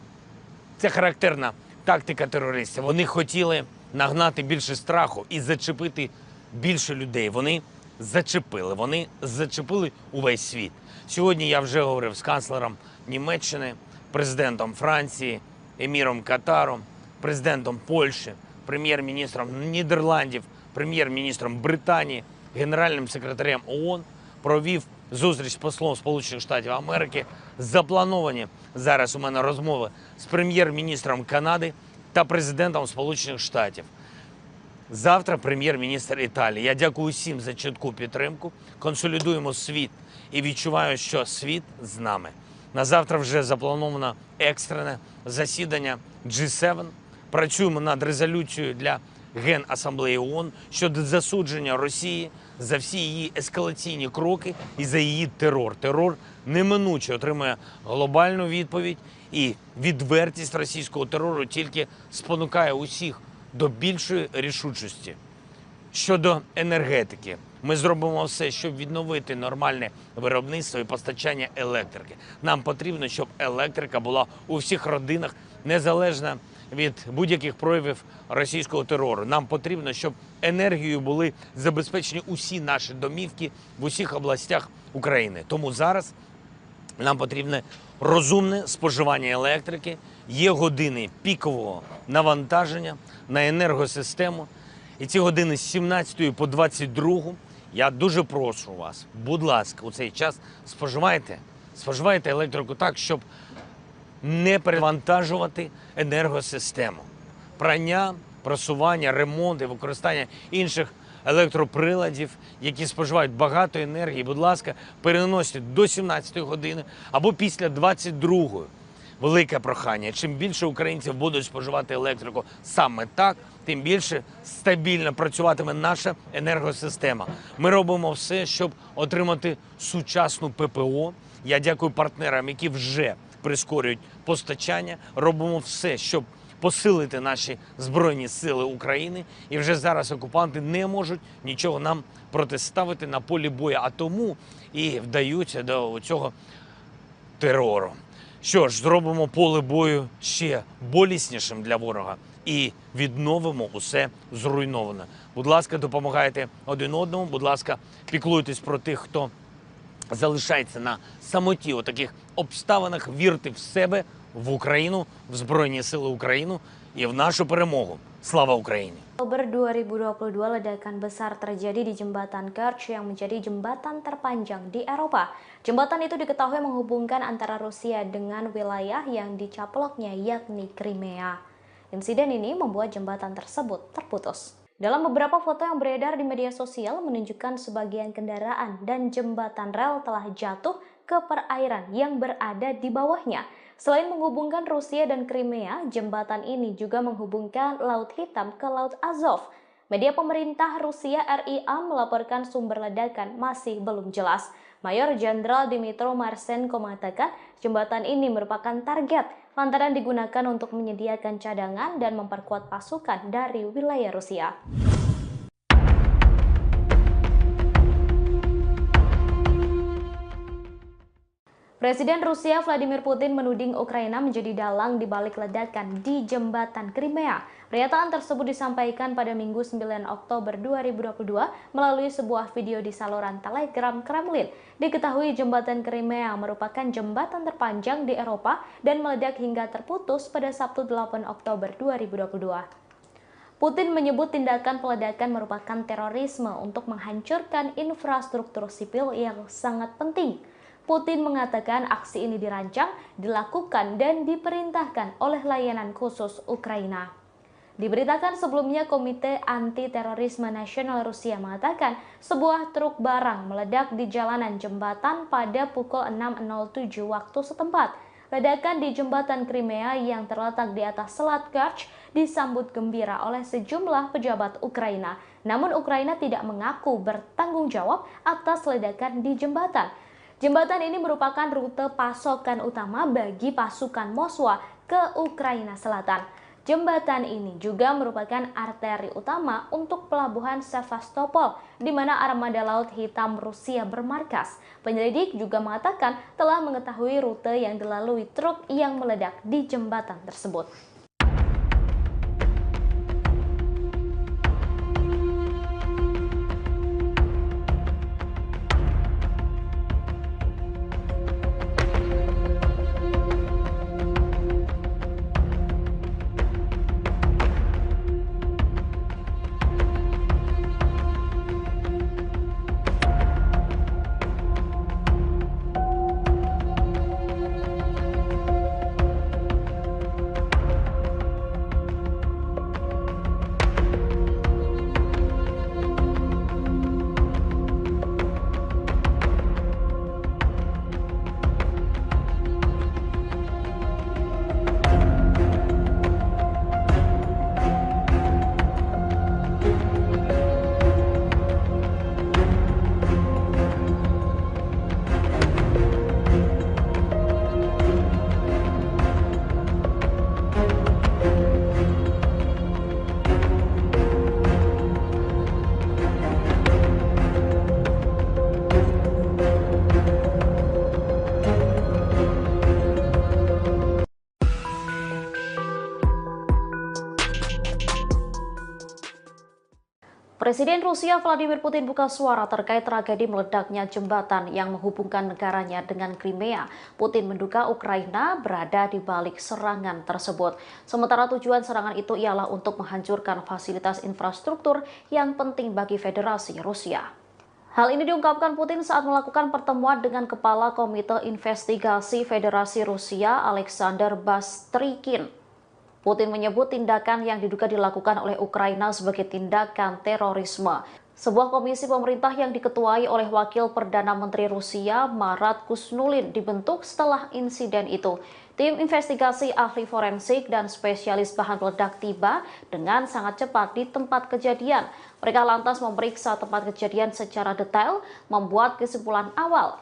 Це характерна тактика терористів. Вони хотіли нагнати більше страху і зачепити більше людей. Вони зачепили увесь світ. Сьогодні я вже говорив з канцлером Німеччини, президентом Франції, еміром Катару, президентом Польщі, прем'єр-міністром Нідерландів, прем'єр-міністром Британії, генеральним секретарем ООН, провів зустріч з послом Сполучених Штатів Америки. Заплановані зараз у мене розмови з прем'єр-міністром Канади та президентом Сполучених Штатів. Завтра прем'єр-міністр Італії. Я дякую усім за чітку підтримку. Консолідуємо світ і відчуваю, що світ з нами. На завтра вже заплановано екстрене засідання G7. Працюємо над резолюцією для Генасамблеї ООН щодо засудження Росії за всі її ескалаційні кроки і за її терор. Терор неминуче отримує глобальну відповідь, і відвертість російського терору тільки спонукає усіх до більшої рішучості. Щодо енергетики, ми зробимо все, щоб відновити нормальне виробництво і постачання електрики. Нам потрібно, щоб електрика була у всіх родинах, незалежно від будь-яких проявів російського терору. Нам потрібно, щоб енергією були забезпечені усі наші домівки в усіх областях України. Тому зараз нам потрібне розумне споживання електрики, є години пікового навантаження на енергосистему. І ці години з 17 по 22 я дуже прошу вас, будь ласка, у цей час споживайте електрику так, щоб не перевантажувати енергосистему. Прання, просування, ремонт і використання інших електроприладів, які споживають багато енергії, будь ласка, переносять до 17 години або після 22-ї. Велике прохання. Чим більше українців будуть споживати електрику саме так, тим більше стабільно працюватиме наша енергосистема. Ми робимо все, щоб отримати сучасну ППО. Я дякую партнерам, які вже прискорюють постачання. Робимо все, щоб посилити наші Збройні Сили України. І вже зараз окупанти не можуть нічого нам протиставити на полі бою, а тому і вдаються до цього терору. Що ж, зробимо поле бою ще боліснішим для ворога і відновимо усе зруйноване. Будь ласка, допомагайте один одному, будь ласка, піклуйтесь про тих, хто залишається на самоті у таких обставинах, вірте в себе, в Україну, в Збройні Сили України і в нашу перемогу. Слава Україні! Oktober 2022, ledakan besar terjadi di jembatan Kerch yang menjadi jembatan terpanjang di Eropa. Jembatan itu diketahui menghubungkan antara Rusia dengan wilayah yang dicaploknya, yakni Crimea. Insiden ini membuat jembatan tersebut terputus. Dalam beberapa foto yang beredar di media sosial menunjukkan sebagian kendaraan dan jembatan rel telah jatuh ke perairan yang berada di bawahnya. Selain menghubungkan Rusia dan Crimea, jembatan ini juga menghubungkan Laut Hitam ke Laut Azov. Media pemerintah Rusia RIA melaporkan sumber ledakan masih belum jelas. Mayor Jenderal Dmytro Marsenko mengatakan jembatan ini merupakan target lantaran digunakan untuk menyediakan cadangan dan memperkuat pasukan dari wilayah Rusia. Presiden Rusia Vladimir Putin menuding Ukraina menjadi dalang di balik ledakan di jembatan Crimea. Pernyataan tersebut disampaikan pada Minggu 9 Oktober 2022 melalui sebuah video di saluran Telegram Kremlin. Diketahui jembatan Crimea merupakan jembatan terpanjang di Eropa dan meledak hingga terputus pada Sabtu 8 Oktober 2022. Putin menyebut tindakan peledakan merupakan terorisme untuk menghancurkan infrastruktur sipil yang sangat penting. Putin mengatakan aksi ini dirancang, dilakukan, dan diperintahkan oleh layanan khusus Ukraina. Diberitakan sebelumnya, Komite Anti-Terorisme Nasional Rusia mengatakan sebuah truk barang meledak di jalanan jembatan pada pukul 6.07 waktu setempat. Ledakan di jembatan Crimea yang terletak di atas Selat Kerch disambut gembira oleh sejumlah pejabat Ukraina. Namun Ukraina tidak mengaku bertanggung jawab atas ledakan di jembatan. Jembatan ini merupakan rute pasokan utama bagi pasukan Moskwa ke Ukraina Selatan. Jembatan ini juga merupakan arteri utama untuk pelabuhan Sevastopol, di mana armada Laut Hitam Rusia bermarkas. Penyelidik juga mengatakan telah mengetahui rute yang dilalui truk yang meledak di jembatan tersebut. Presiden Rusia Vladimir Putin buka suara terkait tragedi meledaknya jembatan yang menghubungkan negaranya dengan Crimea. Putin menduga Ukraina berada di balik serangan tersebut. Sementara tujuan serangan itu ialah untuk menghancurkan fasilitas infrastruktur yang penting bagi Federasi Rusia. Hal ini diungkapkan Putin saat melakukan pertemuan dengan Kepala Komite Investigasi Federasi Rusia Alexander Bastrykin. Putin menyebut tindakan yang diduga dilakukan oleh Ukraina sebagai tindakan terorisme. Sebuah komisi pemerintah yang diketuai oleh Wakil Perdana Menteri Rusia Marat Kusnulin dibentuk setelah insiden itu. Tim investigasi ahli forensik dan spesialis bahan peledak tiba dengan sangat cepat di tempat kejadian. Mereka lantas memeriksa tempat kejadian secara detail, membuat kesimpulan awal.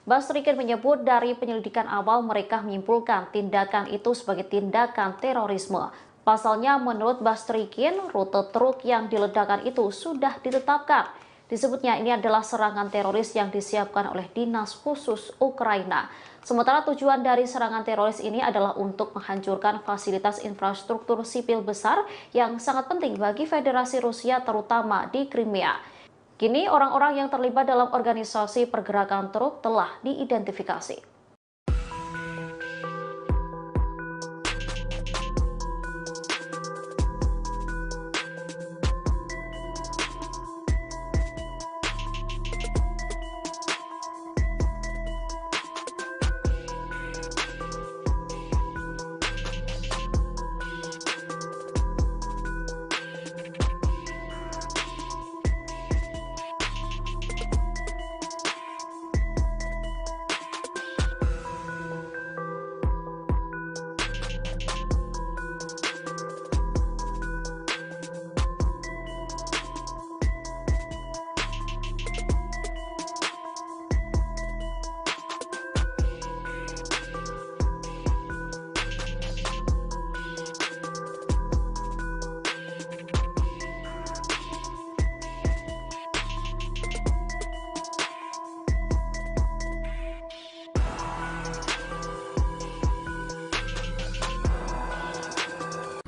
Bastrykin menyebut dari penyelidikan awal mereka menyimpulkan tindakan itu sebagai tindakan terorisme. Pasalnya menurut Bastrykin, rute truk yang diledakkan itu sudah ditetapkan. Disebutnya ini adalah serangan teroris yang disiapkan oleh Dinas Khusus Ukraina. Sementara tujuan dari serangan teroris ini adalah untuk menghancurkan fasilitas infrastruktur sipil besar yang sangat penting bagi Federasi Rusia terutama di Crimea. Kini orang-orang yang terlibat dalam organisasi pergerakan truk telah diidentifikasi.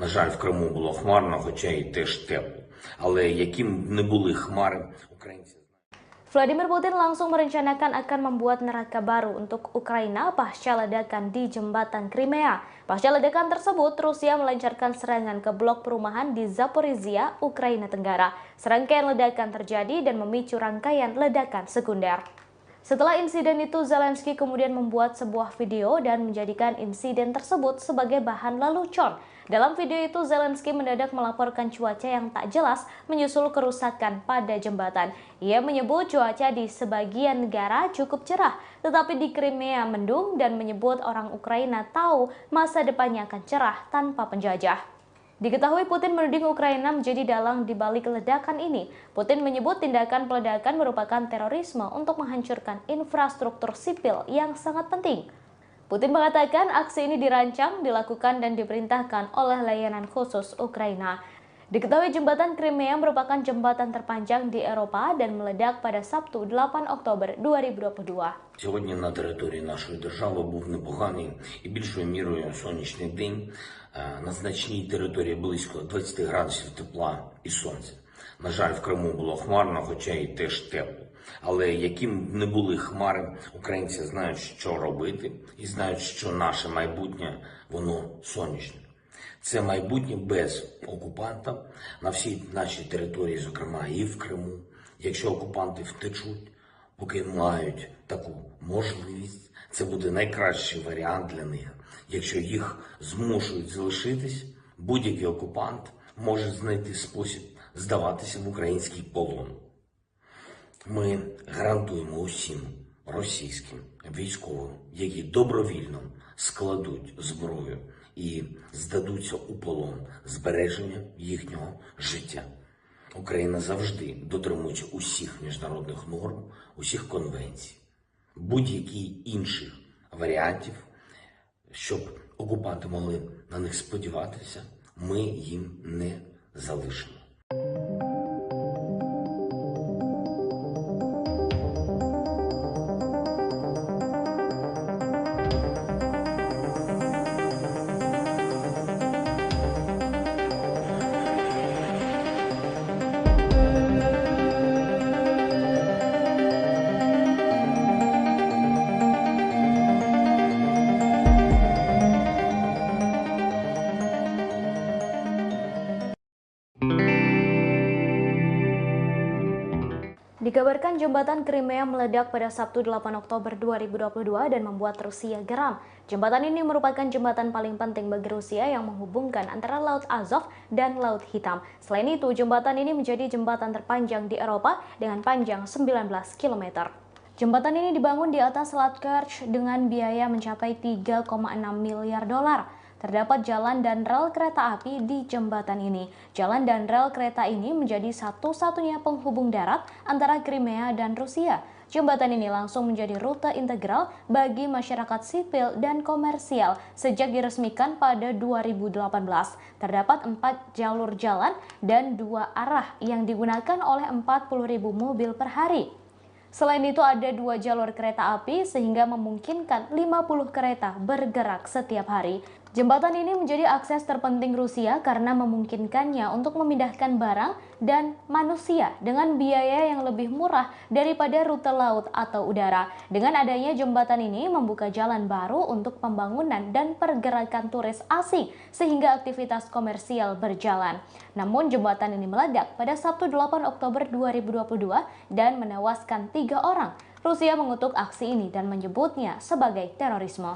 На жаль, в Криму було хмарно, хоча й теж тепло. Але яким б не були хмари, українці Vladimir Putin langsung merencanakan akan membuat neraka baru untuk Ukraina pasca ledakan di jembatan Crimea. Pasca ledakan tersebut, Rusia melancarkan serangan ke blok perumahan di Zaporizhia, Ukraina Tenggara. Serangkaian ledakan terjadi dan memicu rangkaian ledakan sekunder. Setelah insiden itu, Zelensky kemudian membuat sebuah video dan menjadikan insiden tersebut sebagai bahan lelucon. Dalam video itu, Zelensky mendadak melaporkan cuaca yang tak jelas menyusul kerusakan pada jembatan. Ia menyebut cuaca di sebagian negara cukup cerah, tetapi di Crimea mendung dan menyebut orang Ukraina tahu masa depannya akan cerah tanpa penjajah. Diketahui Putin menuding Ukraina menjadi dalang di balik ledakan ini. Putin menyebut tindakan peledakan merupakan terorisme untuk menghancurkan infrastruktur sipil yang sangat penting. Putin mengatakan aksi ini dirancang, dilakukan dan diperintahkan oleh layanan khusus Ukraina. Diketahui jembatan Crimea merupakan jembatan terpanjang di Eropa dan meledak pada Sabtu 8 Oktober 2022. Сьогодні на території нашої держави був непоганий і більшою мірою сонячний день. На значній території близько 20 градусів тепла і сонця. На жаль, в Криму було хмарно, хоча й теж тепло. Але яким б не були хмари, українці знають, що робити і знають, що наше майбутнє, воно сонячне. Це майбутнє без окупанта на всій нашій території, зокрема і в Криму. Якщо окупанти втечуть, поки мають таку можливість, це буде найкращий варіант для них. Якщо їх змушують залишитись, будь-який окупант може знайти спосіб здаватися в український полон. Ми гарантуємо усім російським військовим, які добровільно складуть зброю і здадуться у полон, збереження їхнього життя. Україна завжди дотримується усіх міжнародних норм, усіх конвенцій, будь-яких інших варіантів, щоб окупанти могли на них сподіватися, ми їм не залишимо. Dikabarkan jembatan Crimea meledak pada Sabtu 8 Oktober 2022 dan membuat Rusia geram. Jembatan ini merupakan jembatan paling penting bagi Rusia yang menghubungkan antara Laut Azov dan Laut Hitam. Selain itu, jembatan ini menjadi jembatan terpanjang di Eropa dengan panjang 19 km. Jembatan ini dibangun di atas Selat Kerch dengan biaya mencapai 3,6 miliar dolar. Terdapat jalan dan rel kereta api di jembatan ini. Jalan dan rel kereta ini menjadi satu-satunya penghubung darat antara Crimea dan Rusia. Jembatan ini langsung menjadi rute integral bagi masyarakat sipil dan komersial sejak diresmikan pada 2018. Terdapat 4 jalur jalan dan 2 arah yang digunakan oleh 40.000 mobil per hari. Selain itu ada 2 jalur kereta api sehingga memungkinkan 50 kereta bergerak setiap hari. Jembatan ini menjadi akses terpenting Rusia karena memungkinkannya untuk memindahkan barang dan manusia dengan biaya yang lebih murah daripada rute laut atau udara. Dengan adanya jembatan ini membuka jalan baru untuk pembangunan dan pergerakan turis asing sehingga aktivitas komersial berjalan. Namun jembatan ini meledak pada Sabtu 8 Oktober 2022 dan menewaskan 3 orang. Rusia mengutuk aksi ini dan menyebutnya sebagai terorisme.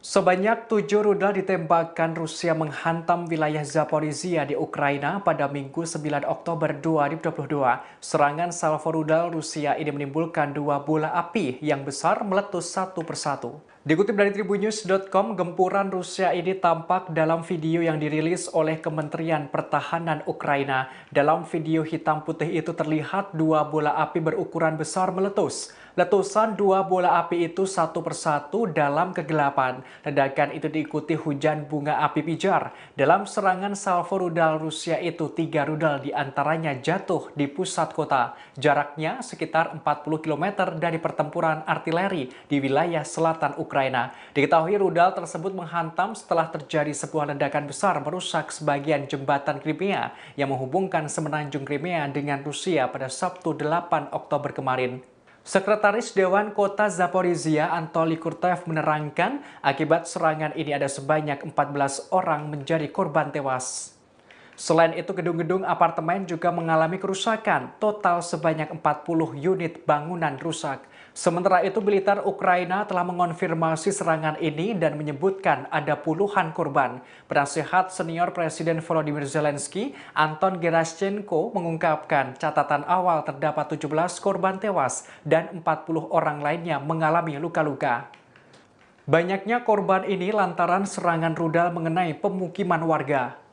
Sebanyak 7 rudal ditembakkan Rusia menghantam wilayah Zaporizhia di Ukraina pada Minggu 9 Oktober 2022. Serangan salvo rudal Rusia ini menimbulkan 2 bola api yang besar meletus satu persatu. Dikutip dari Tribunnews.com, gempuran Rusia ini tampak dalam video yang dirilis oleh Kementerian Pertahanan Ukraina. Dalam video hitam putih itu terlihat 2 bola api berukuran besar meletus. Letusan 2 bola api itu satu persatu dalam kegelapan. Ledakan itu diikuti hujan bunga api pijar. Dalam serangan salvo rudal Rusia itu, 3 rudal diantaranya jatuh di pusat kota. Jaraknya sekitar 40 km dari pertempuran artileri di wilayah selatan Ukraina. Diketahui rudal tersebut menghantam setelah terjadi sebuah ledakan besar merusak sebagian jembatan Crimea yang menghubungkan semenanjung Crimea dengan Rusia pada Sabtu 8 Oktober kemarin. Sekretaris Dewan Kota Zaporizhia Anatoly Kurtev menerangkan akibat serangan ini ada sebanyak 14 orang menjadi korban tewas. Selain itu, gedung-gedung apartemen juga mengalami kerusakan, total sebanyak 40 unit bangunan rusak. Sementara itu, militer Ukraina telah mengonfirmasi serangan ini dan menyebutkan ada puluhan korban. Penasehat senior Presiden Volodymyr Zelensky, Anton Gerashchenko, mengungkapkan catatan awal terdapat 17 korban tewas dan 40 orang lainnya mengalami luka-luka. Banyaknya korban ini lantaran serangan rudal mengenai pemukiman warga.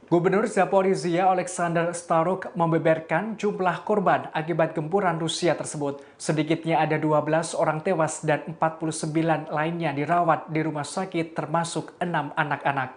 Gubernur Zaporizhia Alexander Staruk membeberkan jumlah korban akibat gempuran Rusia tersebut. Sedikitnya ada 12 orang tewas dan 49 lainnya dirawat di rumah sakit termasuk 6 anak-anak.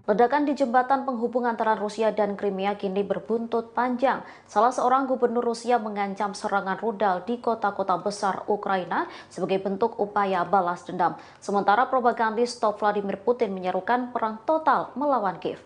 Ledakan di jembatan penghubung antara Rusia dan Crimea kini berbuntut panjang. Salah seorang gubernur Rusia mengancam serangan rudal di kota-kota besar Ukraina sebagai bentuk upaya balas dendam. Sementara propagandis top Vladimir Putin menyerukan perang total melawan Kiev.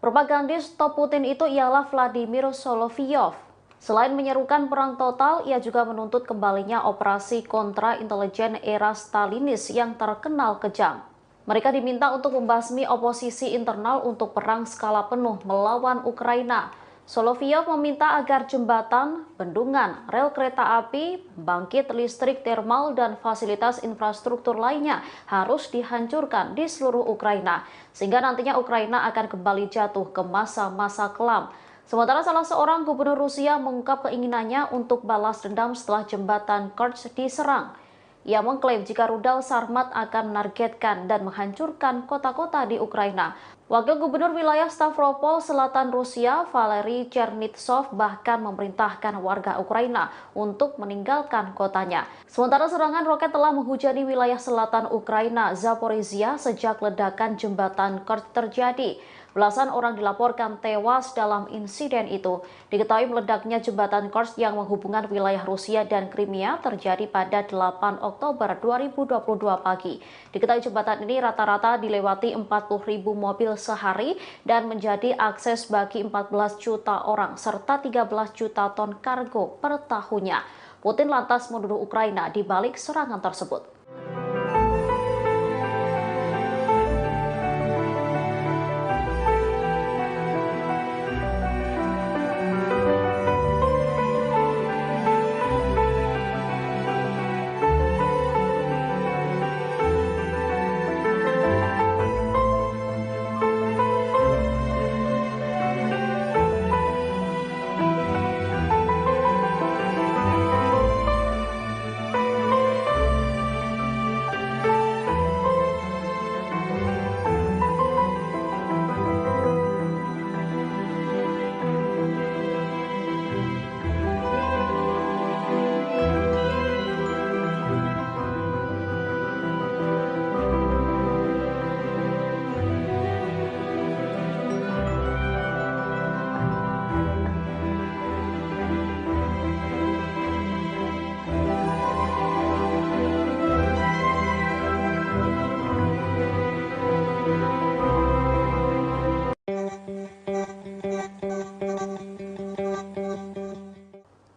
Propagandis top Putin itu ialah Vladimir Solovyov. Selain menyerukan perang total, ia juga menuntut kembalinya operasi kontra intelijen era Stalinis yang terkenal kejam. Mereka diminta untuk membasmi oposisi internal untuk perang skala penuh melawan Ukraina. Solovyov meminta agar jembatan, bendungan, rel kereta api, bangkit listrik termal, dan fasilitas infrastruktur lainnya harus dihancurkan di seluruh Ukraina, sehingga nantinya Ukraina akan kembali jatuh ke masa-masa kelam. Sementara salah seorang gubernur Rusia mengungkap keinginannya untuk balas dendam setelah jembatan Kerch diserang. Ia mengklaim jika rudal Sarmat akan menargetkan dan menghancurkan kota-kota di Ukraina. Wakil Gubernur wilayah Stavropol Selatan Rusia, Valery Chernitsov, bahkan memerintahkan warga Ukraina untuk meninggalkan kotanya. Sementara serangan roket telah menghujani wilayah selatan Ukraina, Zaporizhia, sejak ledakan jembatan Kerch terjadi. Belasan orang dilaporkan tewas dalam insiden itu. Diketahui meledaknya jembatan Kerch yang menghubungkan wilayah Rusia dan Crimea terjadi pada 8 Oktober 2022 pagi. Diketahui jembatan ini rata-rata dilewati 40.000 mobil sehari dan menjadi akses bagi 14 juta orang serta 13 juta ton kargo per tahunnya. Putin lantas menuduh Ukraina di balik serangan tersebut.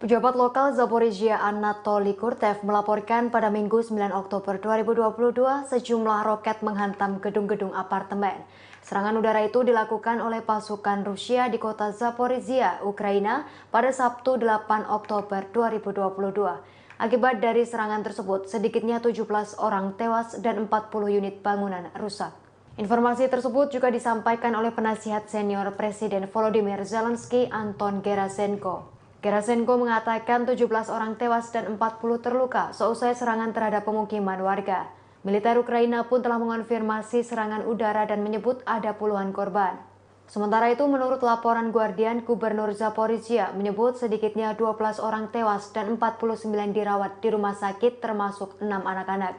Pejabat lokal Zaporizhia Anatoly Kurtev melaporkan pada Minggu 9 Oktober 2022 sejumlah roket menghantam gedung-gedung apartemen. Serangan udara itu dilakukan oleh pasukan Rusia di kota Zaporizhia, Ukraina pada Sabtu 8 Oktober 2022. Akibat dari serangan tersebut, sedikitnya 17 orang tewas dan 40 unit bangunan rusak. Informasi tersebut juga disampaikan oleh penasihat senior Presiden Volodymyr Zelensky, Anton Gerasenko. Gerasenko mengatakan 17 orang tewas dan 40 terluka seusai serangan terhadap pemukiman warga. Militer Ukraina pun telah mengonfirmasi serangan udara dan menyebut ada puluhan korban. Sementara itu, menurut laporan Guardian, Gubernur Zaporizhia menyebut sedikitnya 12 orang tewas dan 49 dirawat di rumah sakit termasuk 6 anak-anak.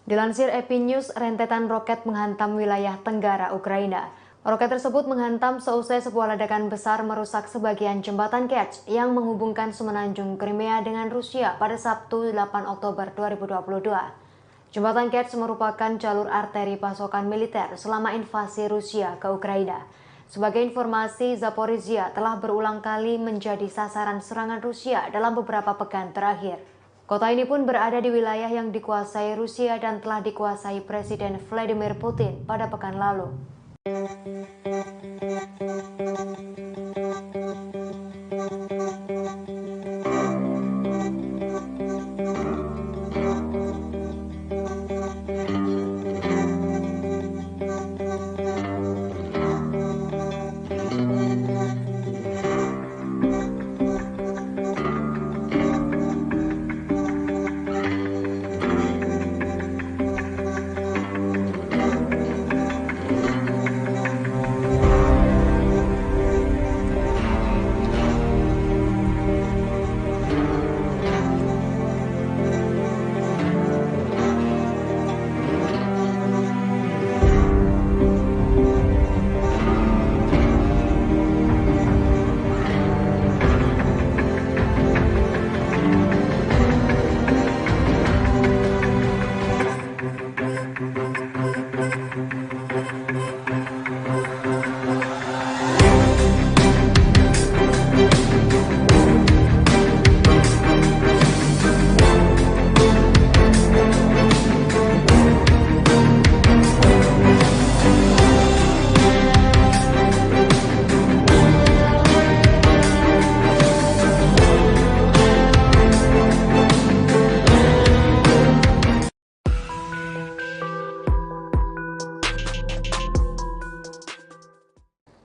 Dilansir AP News, rentetan roket menghantam wilayah tenggara Ukraina. Roket tersebut menghantam seusai sebuah ledakan besar merusak sebagian jembatan Kerch yang menghubungkan semenanjung Crimea dengan Rusia pada Sabtu 8 Oktober 2022. Jembatan Kerch merupakan jalur arteri pasokan militer selama invasi Rusia ke Ukraina. Sebagai informasi, Zaporizhia telah berulang kali menjadi sasaran serangan Rusia dalam beberapa pekan terakhir. Kota ini pun berada di wilayah yang dikuasai Rusia dan telah dikuasai Presiden Vladimir Putin pada pekan lalu.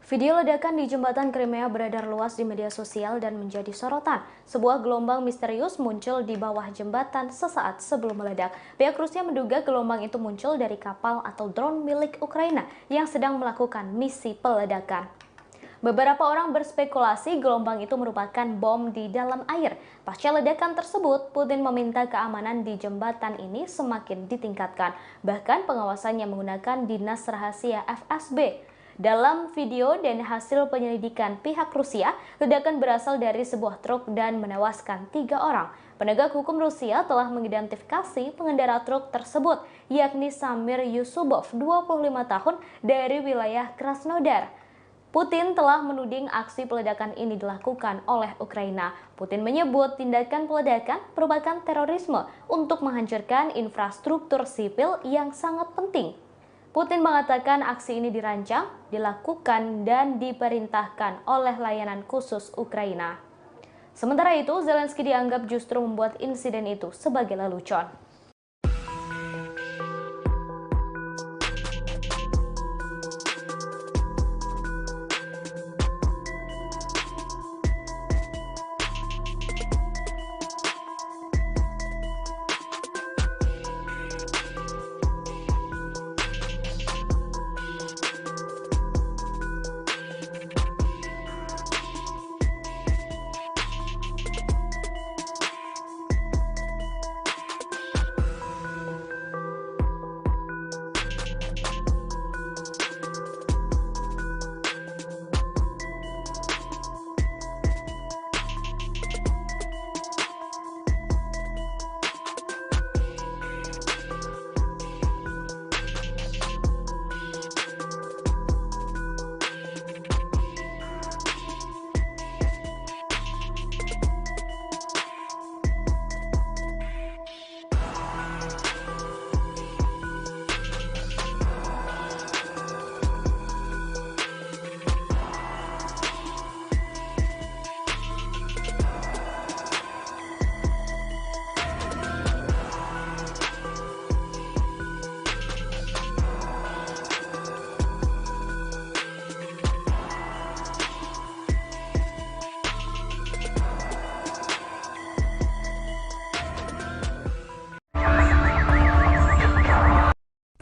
Video ledakan di jembatan Crimea beredar luas di media sosial dan menjadi sorotan. Sebuah gelombang misterius muncul di bawah jembatan sesaat sebelum meledak. Pihak Rusia menduga gelombang itu muncul dari kapal atau drone milik Ukraina yang sedang melakukan misi peledakan. Beberapa orang berspekulasi gelombang itu merupakan bom di dalam air. Pasca ledakan tersebut, Putin meminta keamanan di jembatan ini semakin ditingkatkan. Bahkan pengawasannya menggunakan dinas rahasia FSB. Dalam video dan hasil penyelidikan pihak Rusia, ledakan berasal dari sebuah truk dan menewaskan 3 orang. Penegak hukum Rusia telah mengidentifikasi pengendara truk tersebut, yakni Samir Yusubov, 25 tahun, dari wilayah Krasnodar. Putin telah menuding aksi peledakan ini dilakukan oleh Ukraina. Putin menyebut tindakan peledakan merupakan terorisme untuk menghancurkan infrastruktur sipil yang sangat penting. Putin mengatakan aksi ini dirancang, dilakukan, dan diperintahkan oleh layanan khusus Ukraina. Sementara itu, Zelensky dianggap justru membuat insiden itu sebagai lelucon.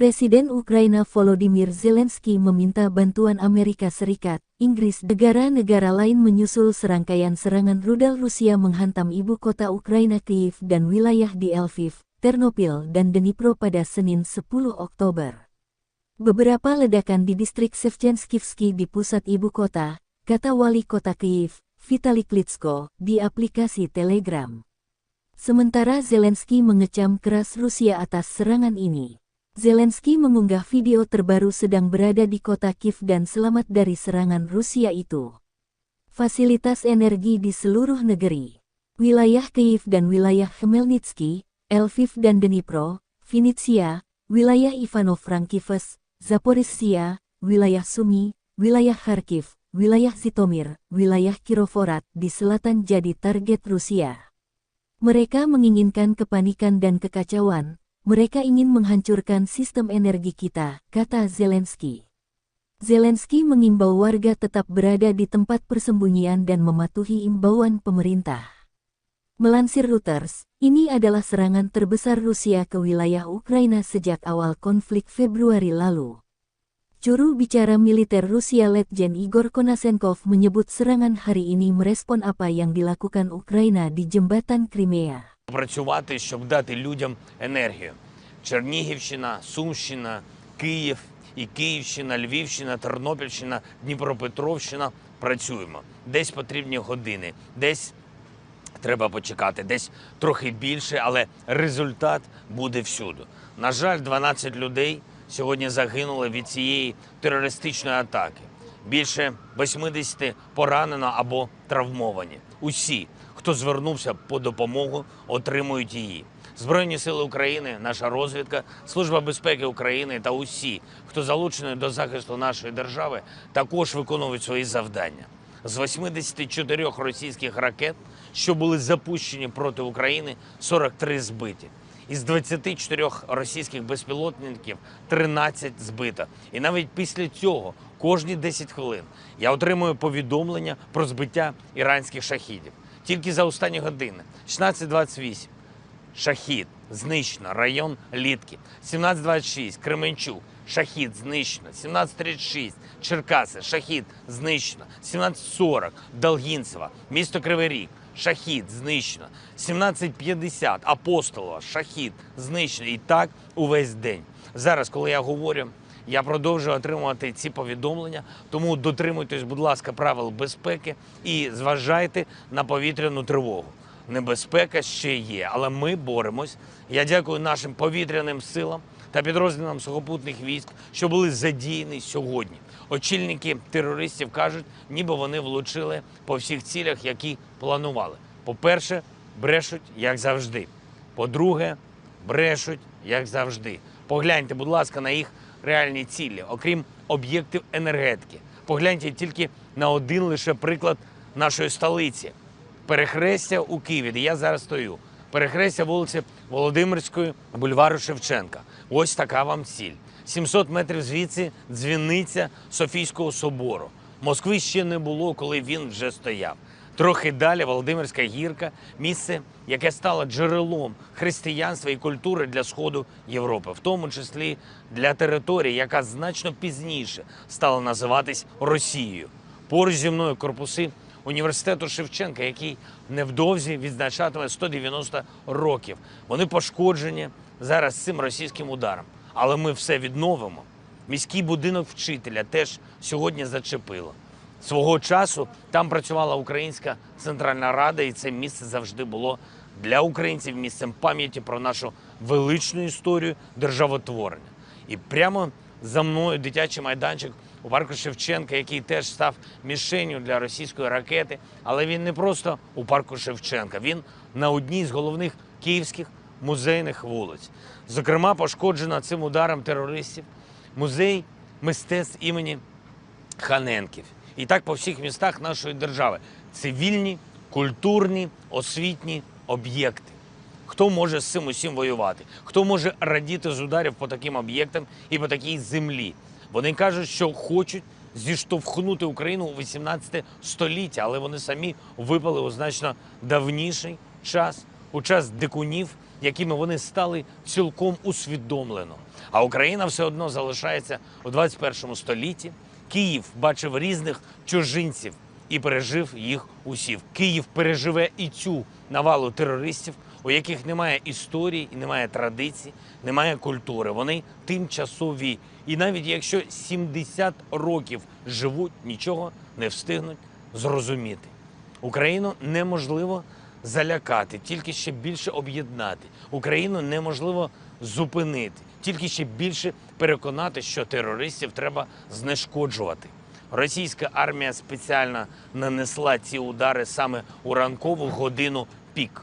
Presiden Ukraina Volodymyr Zelensky meminta bantuan Amerika Serikat, Inggris, negara-negara lain menyusul serangkaian serangan rudal Rusia menghantam ibu kota Ukraina Kyiv dan wilayah di Lviv, Ternopil, dan Dnipro pada Senin 10 Oktober. Beberapa ledakan di distrik Shevchenskivsky di pusat ibu kota, kata wali kota Kyiv, Vitali Klitschko, di aplikasi Telegram. Sementara Zelensky mengecam keras Rusia atas serangan ini. Zelensky mengunggah video terbaru sedang berada di kota Kyiv dan selamat dari serangan Rusia itu. Fasilitas energi di seluruh negeri, wilayah Kyiv dan wilayah Khmelnytsky, Lviv dan Dnipro, Vinnytsia, wilayah Ivano-Frankivsk, Zaporizhzhia, wilayah Sumy, wilayah Kharkiv, wilayah Zhytomyr, wilayah Kirovohrad di selatan jadi target Rusia. Mereka menginginkan kepanikan dan kekacauan. Mereka ingin menghancurkan sistem energi kita, kata Zelensky. Zelensky mengimbau warga tetap berada di tempat persembunyian dan mematuhi imbauan pemerintah. Melansir Reuters, ini adalah serangan terbesar Rusia ke wilayah Ukraina sejak awal konflik Februari lalu. Juru bicara militer Rusia Letjen Igor Konashenkov menyebut serangan hari ini merespon apa yang dilakukan Ukraina di jembatan Crimea. Працювати, щоб дати людям енергію. Чернігівщина, Сумщина, Київ і Київщина, Львівщина, Тернопільщина, Дніпропетровщина – працюємо. Десь потрібні години, десь треба почекати, десь трохи більше, але результат буде всюди. На жаль, 12 людей сьогодні загинули від цієї терористичної атаки. Більше 80 поранено або травмовані. Усі, хто звернувся по допомогу, отримують її. Збройні сили України, наша розвідка, Служба безпеки України та усі, хто залучений до захисту нашої держави, також виконують свої завдання. З 84 російських ракет, що були запущені проти України, 43 збиті. Із 24 російських безпілотників 13 збито. І навіть після цього, кожні 10 хвилин, я отримую повідомлення про збиття іранських шахідів. Тільки за останні години. 16:28. Шахід. Знищено. Район Літки. 17:26. Кременчук. Шахід. Знищено. 17:36. Черкаси. Шахід. Знищено. 17:40. Долгінцево. Місто Кривий Ріг. Шахід. Знищено. 17:50. Апостолова. Шахід. Знищено. І так увесь день. Зараз, коли я говорю, я продовжую отримувати ці повідомлення, тому дотримуйтесь, будь ласка, правил безпеки і зважайте на повітряну тривогу. Небезпека ще є, але ми боремось. Я дякую нашим повітряним силам та підрозділам сухопутних військ, що були задіяні сьогодні. Очільники терористів кажуть, ніби вони влучили по всіх цілях, які планували. По-перше, брешуть, як завжди. По-друге, брешуть, як завжди. Погляньте, будь ласка, на їх реальні цілі, окрім об'єктів енергетики. Погляньте тільки на один лише приклад нашої столиці. Перехрестя у Києві, де я зараз стою. Перехрестя вулиці Володимирської, бульвару Шевченка. Ось така вам ціль. 700 метрів звідси дзвіниця Софійського собору. Москви ще не було, коли він вже стояв. Трохи далі Володимирська гірка – місце, яке стало джерелом християнства і культури для Сходу Європи, в тому числі для території, яка значно пізніше стала називатись Росією. Поруч зі мною корпуси університету Шевченка, який невдовзі відзначатиме 190 років. Вони пошкоджені зараз цим російським ударом, але ми все відновимо. Міський будинок вчителя теж сьогодні зачепило. Свого часу там працювала Українська Центральна Рада, і це місце завжди було для українців місцем пам'яті про нашу величну історію державотворення. І прямо за мною дитячий майданчик у парку Шевченка, який теж став мішенню для російської ракети. Але він не просто у парку Шевченка, він на одній з головних київських музейних вулиць. Зокрема, пошкоджено цим ударом терористів музей мистецтв імені Ханенків. І так по всіх містах нашої держави. Цивільні, культурні, освітні об'єкти. Хто може з цим усім воювати? Хто може радіти з ударів по таким об'єктам і по такій землі? Вони кажуть, що хочуть зіштовхнути Україну у 18 століття, але вони самі випали у значно давніший час, у час дикунів якими вони стали цілком усвідомлено. А Україна все одно залишається у 21 столітті. Київ бачив різних чужинців і пережив їх усіх. Київ переживе і цю навалу терористів, у яких немає історії, немає традицій, немає культури. Вони тимчасові. І навіть якщо 70 років живуть, нічого не встигнуть зрозуміти. Україну неможливо залякати, тільки ще більше об'єднати. Україну неможливо зупинити, тільки ще більше переконати, що терористів треба знешкоджувати. Російська армія спеціально нанесла ці удари саме у ранкову годину пік.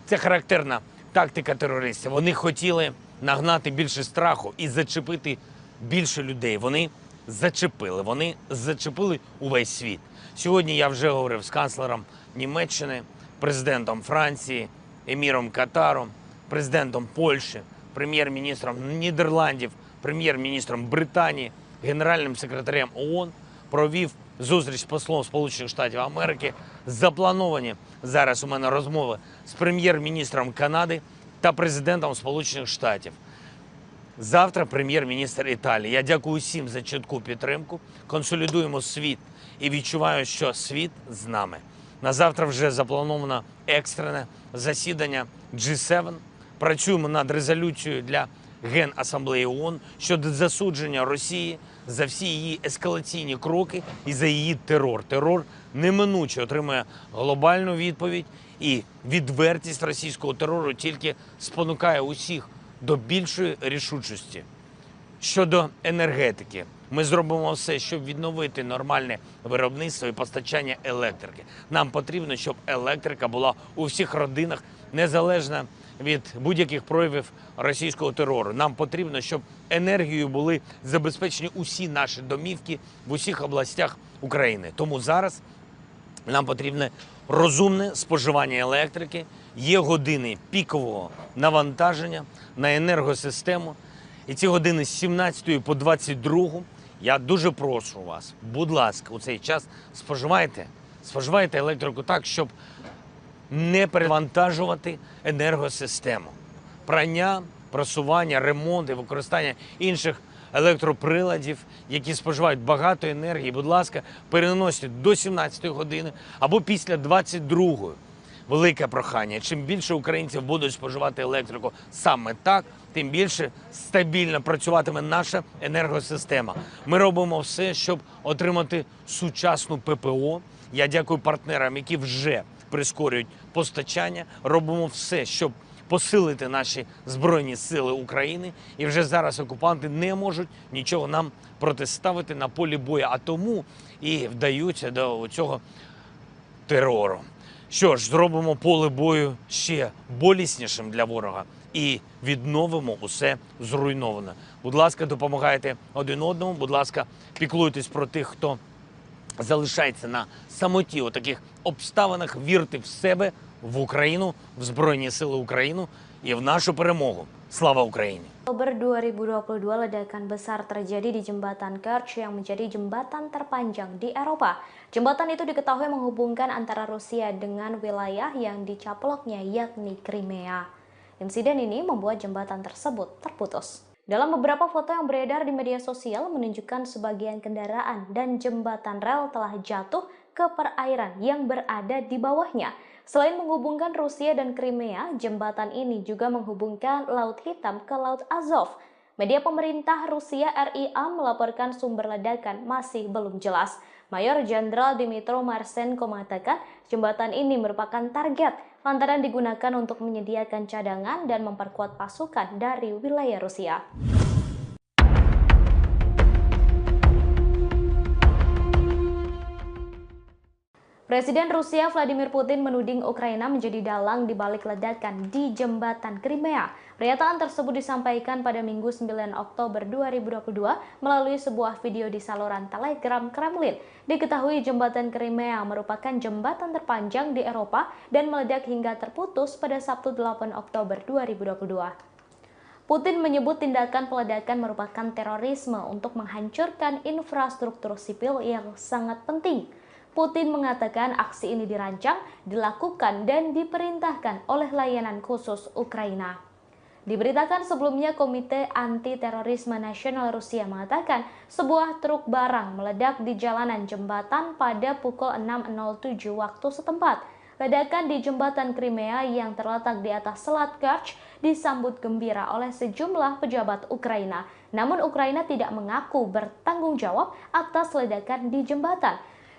Це характерна тактика терористів. Вони хотіли нагнати більше страху і зачепити більше людей. Вони зачепили увесь світ. Сьогодні я вже говорив з канцлером Німеччини, президентом Франції, еміром Катару, президентом Польщі, прем'єр-міністром Нідерландів, прем'єр-міністром Британії, генеральним секретарем ООН, провів зустріч з послом Сполучених Штатів Америки. Заплановані зараз у мене розмови з прем'єр-міністром Канади та президентом Сполучених Штатів. Завтра прем'єр-міністр Італії. Я дякую усім за чітку підтримку. Консолідуємо світ і відчуваю, що світ з нами. На завтра вже заплановано екстрене засідання G7. Працюємо над резолюцією для Генасамблеї ООН щодо засудження Росії за всі її ескалаційні кроки і за її терор. Терор неминуче отримує глобальну відповідь, і відвертість російського терору тільки спонукає усіх до більшої рішучості. Щодо енергетики, ми зробимо все, щоб відновити нормальне виробництво і постачання електрики. Нам потрібно, щоб електрика була у всіх родинах, незалежно від будь-яких проявів російського терору. Нам потрібно, щоб енергією були забезпечені усі наші домівки в усіх областях України. Тому зараз нам потрібне розумне споживання електрики, є години пікового навантаження на енергосистему. І ці години з 17 по 22 я дуже прошу вас, будь ласка, у цей час споживайте електрику так, щоб не перевантажувати енергосистему. Прання, просування, ремонт і використання інших електроприладів, які споживають багато енергії, будь ласка, переносять до 17 години або після 22-ї. Велике прохання. Чим більше українців будуть споживати електрику саме так, тим більше стабільно працюватиме наша енергосистема. Ми робимо все, щоб отримати сучасну ППО. Я дякую партнерам, які вже прискорюють постачання. Робимо все, щоб посилити наші Збройні Сили України. І вже зараз окупанти не можуть нічого нам протиставити на полі бою, а тому і вдаються до цього терору. Що ж, зробимо поле бою ще боліснішим для ворога і відновимо усе зруйноване. Будь ласка, допомагайте один одному, будь ласка, піклуйтесь про тих, хто залишається на самоті у таких обставинах, вірте в себе, в Україну, в Збройні Сили України і в нашу перемогу. Слава Україні! Oktober 2022, ledakan besar terjadi di jembatan Kerch yang menjadi jembatan terpanjang di Eropa. Jembatan itu diketahui menghubungkan antara Rusia dengan wilayah yang dicaploknya, yakni Crimea. Insiden ini membuat jembatan tersebut terputus. Dalam beberapa foto yang beredar di media sosial menunjukkan sebagian kendaraan dan jembatan rel telah jatuh ke perairan yang berada di bawahnya. Selain menghubungkan Rusia dan Crimea, jembatan ini juga menghubungkan Laut Hitam ke Laut Azov. Media pemerintah Rusia RIA melaporkan sumber ledakan masih belum jelas. Mayor Jenderal Dmytro Marsenko mengatakan jembatan ini merupakan target lantaran digunakan untuk menyediakan cadangan dan memperkuat pasukan dari wilayah Rusia. Presiden Rusia Vladimir Putin menuding Ukraina menjadi dalang di balik ledakan di jembatan Crimea. Pernyataan tersebut disampaikan pada Minggu 9 Oktober 2022 melalui sebuah video di saluran Telegram Kremlin. Diketahui jembatan Crimea merupakan jembatan terpanjang di Eropa dan meledak hingga terputus pada Sabtu 8 Oktober 2022. Putin menyebut tindakan peledakan merupakan terorisme untuk menghancurkan infrastruktur sipil yang sangat penting. Putin mengatakan aksi ini dirancang, dilakukan, dan diperintahkan oleh layanan khusus Ukraina. Diberitakan sebelumnya, Komite Anti-Terorisme Nasional Rusia mengatakan sebuah truk barang meledak di jalanan jembatan pada pukul 6.07 waktu setempat. Ledakan di jembatan Crimea yang terletak di atas Selat Kerch disambut gembira oleh sejumlah pejabat Ukraina. Namun Ukraina tidak mengaku bertanggung jawab atas ledakan di jembatan.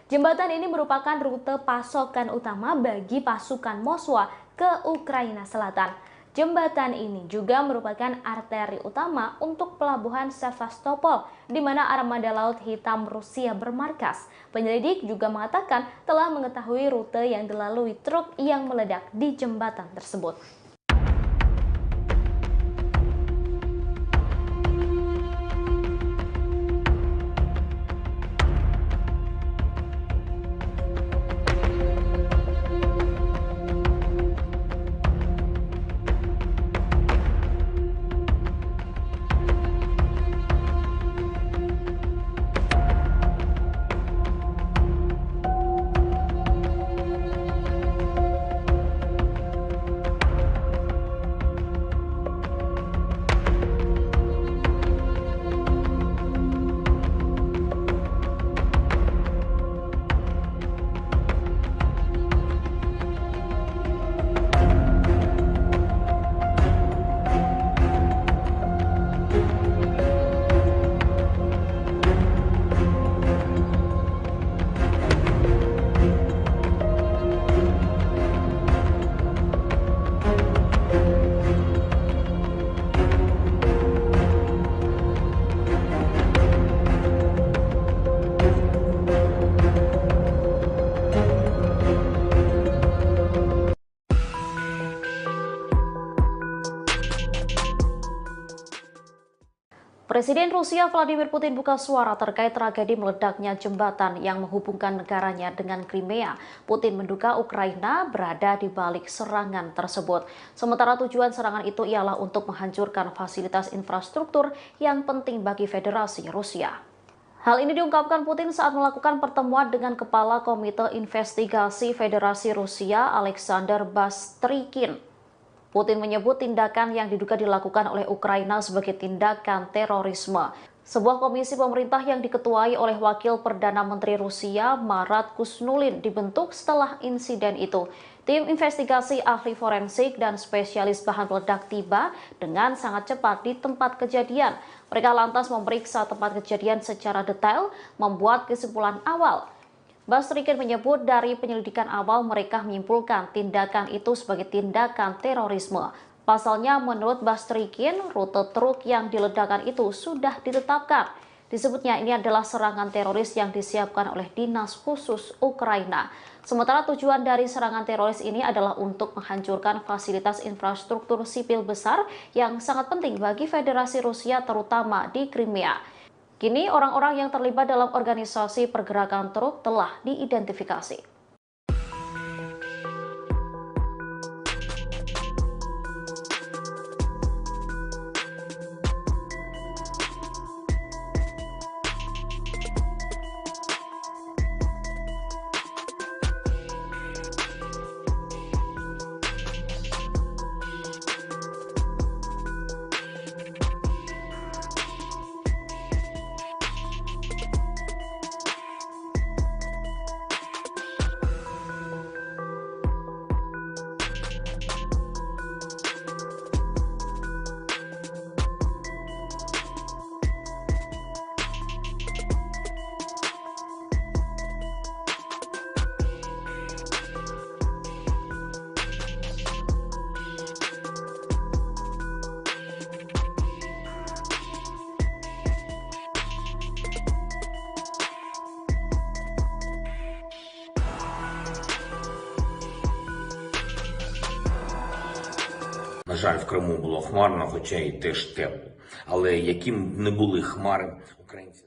Jembatan ini merupakan rute pasokan utama bagi pasukan Moskwa ke Ukraina Selatan. Jembatan ini juga merupakan arteri utama untuk pelabuhan Sevastopol, di mana armada Laut Hitam Rusia bermarkas. Penyelidik juga mengatakan telah mengetahui rute yang dilalui truk yang meledak di jembatan tersebut. Presiden Rusia Vladimir Putin buka suara terkait tragedi meledaknya jembatan yang menghubungkan negaranya dengan Crimea. Putin menduga Ukraina berada di balik serangan tersebut. Sementara tujuan serangan itu ialah untuk menghancurkan fasilitas infrastruktur yang penting bagi Federasi Rusia. Hal ini diungkapkan Putin saat melakukan pertemuan dengan Kepala Komite Investigasi Federasi Rusia Alexander Bastrykin. Putin menyebut tindakan yang diduga dilakukan oleh Ukraina sebagai tindakan terorisme. Sebuah komisi pemerintah yang diketuai oleh Wakil Perdana Menteri Rusia Marat Kusnulin dibentuk setelah insiden itu. Tim investigasi ahli forensik dan spesialis bahan peledak tiba dengan sangat cepat di tempat kejadian. Mereka lantas memeriksa tempat kejadian secara detail, membuat kesimpulan awal. Bastrykin menyebut dari penyelidikan awal mereka menyimpulkan tindakan itu sebagai tindakan terorisme. Pasalnya menurut Bastrykin, rute truk yang diledakkan itu sudah ditetapkan. Disebutnya ini adalah serangan teroris yang disiapkan oleh Dinas Khusus Ukraina. Sementara tujuan dari serangan teroris ini adalah untuk menghancurkan fasilitas infrastruktur sipil besar yang sangat penting bagi Federasi Rusia terutama di Crimea. Kini orang-orang yang terlibat dalam organisasi pergerakan truk telah diidentifikasi. На жаль, в Криму було хмарно, хоча й теж тепло. Але яким б не були хмари, українці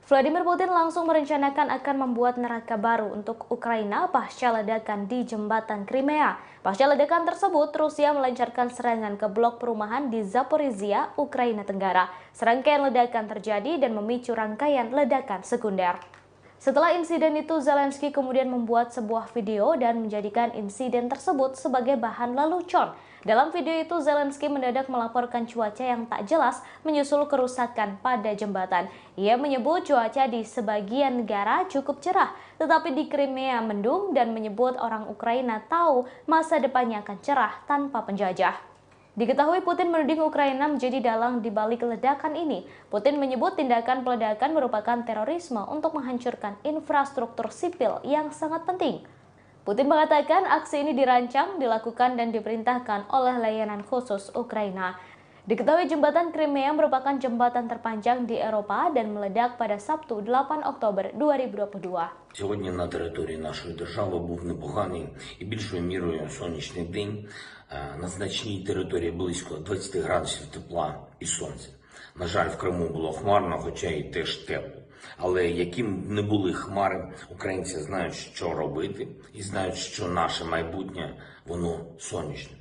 Vladimir Putin langsung merencanakan akan membuat neraka baru untuk Ukraina pasca ledakan di jembatan Crimea. Pasca ledakan tersebut, Rusia melancarkan serangan ke blok perumahan di Zaporizhia, Ukraina Tenggara. Serangkaian ledakan terjadi dan memicu rangkaian ledakan sekunder. Setelah insiden itu, Zelensky kemudian membuat sebuah video dan menjadikan insiden tersebut sebagai bahan lelucon. Dalam video itu, Zelensky mendadak melaporkan cuaca yang tak jelas menyusul kerusakan pada jembatan. Ia menyebut cuaca di sebagian negara cukup cerah, tetapi di Crimea mendung dan menyebut orang Ukraina tahu masa depannya akan cerah tanpa penjajah. Diketahui Putin menuding Ukraina menjadi dalang di balik ledakan ini. Putin menyebut tindakan peledakan merupakan terorisme untuk menghancurkan infrastruktur sipil yang sangat penting. Putin mengatakan aksi ini dirancang, dilakukan dan diperintahkan oleh layanan khusus Ukraina. Diketahui jembatan Crimea merupakan jembatan terpanjang di Eropa dan meledak pada Sabtu 8 Oktober 2022. Сьогодні на території нашої держави був непоганий і більшою мірою сонячний день. На значній території близько 20 градусів тепла і сонця. На жаль, в Криму було хмарно, хоча й теж тепло. Але яким б не були хмари, українці знають, що робити і знають, що наше майбутнє, воно сонячне.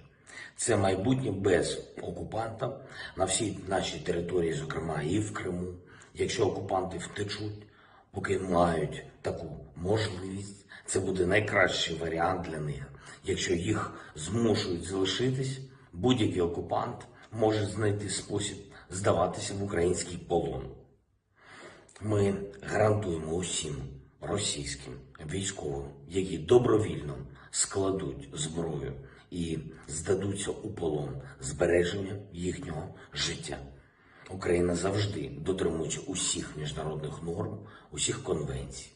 Це майбутнє без окупанта на всій нашій території, зокрема і в Криму. Якщо окупанти втечуть, поки мають таку можливість, це буде найкращий варіант для них. Якщо їх змушують залишитись, будь-який окупант може знайти спосіб здаватися в український полон. Ми гарантуємо усім російським військовим, які добровільно складуть зброю і здадуться у полон, збереження їхнього життя. Україна завжди дотримується усіх міжнародних норм, усіх конвенцій,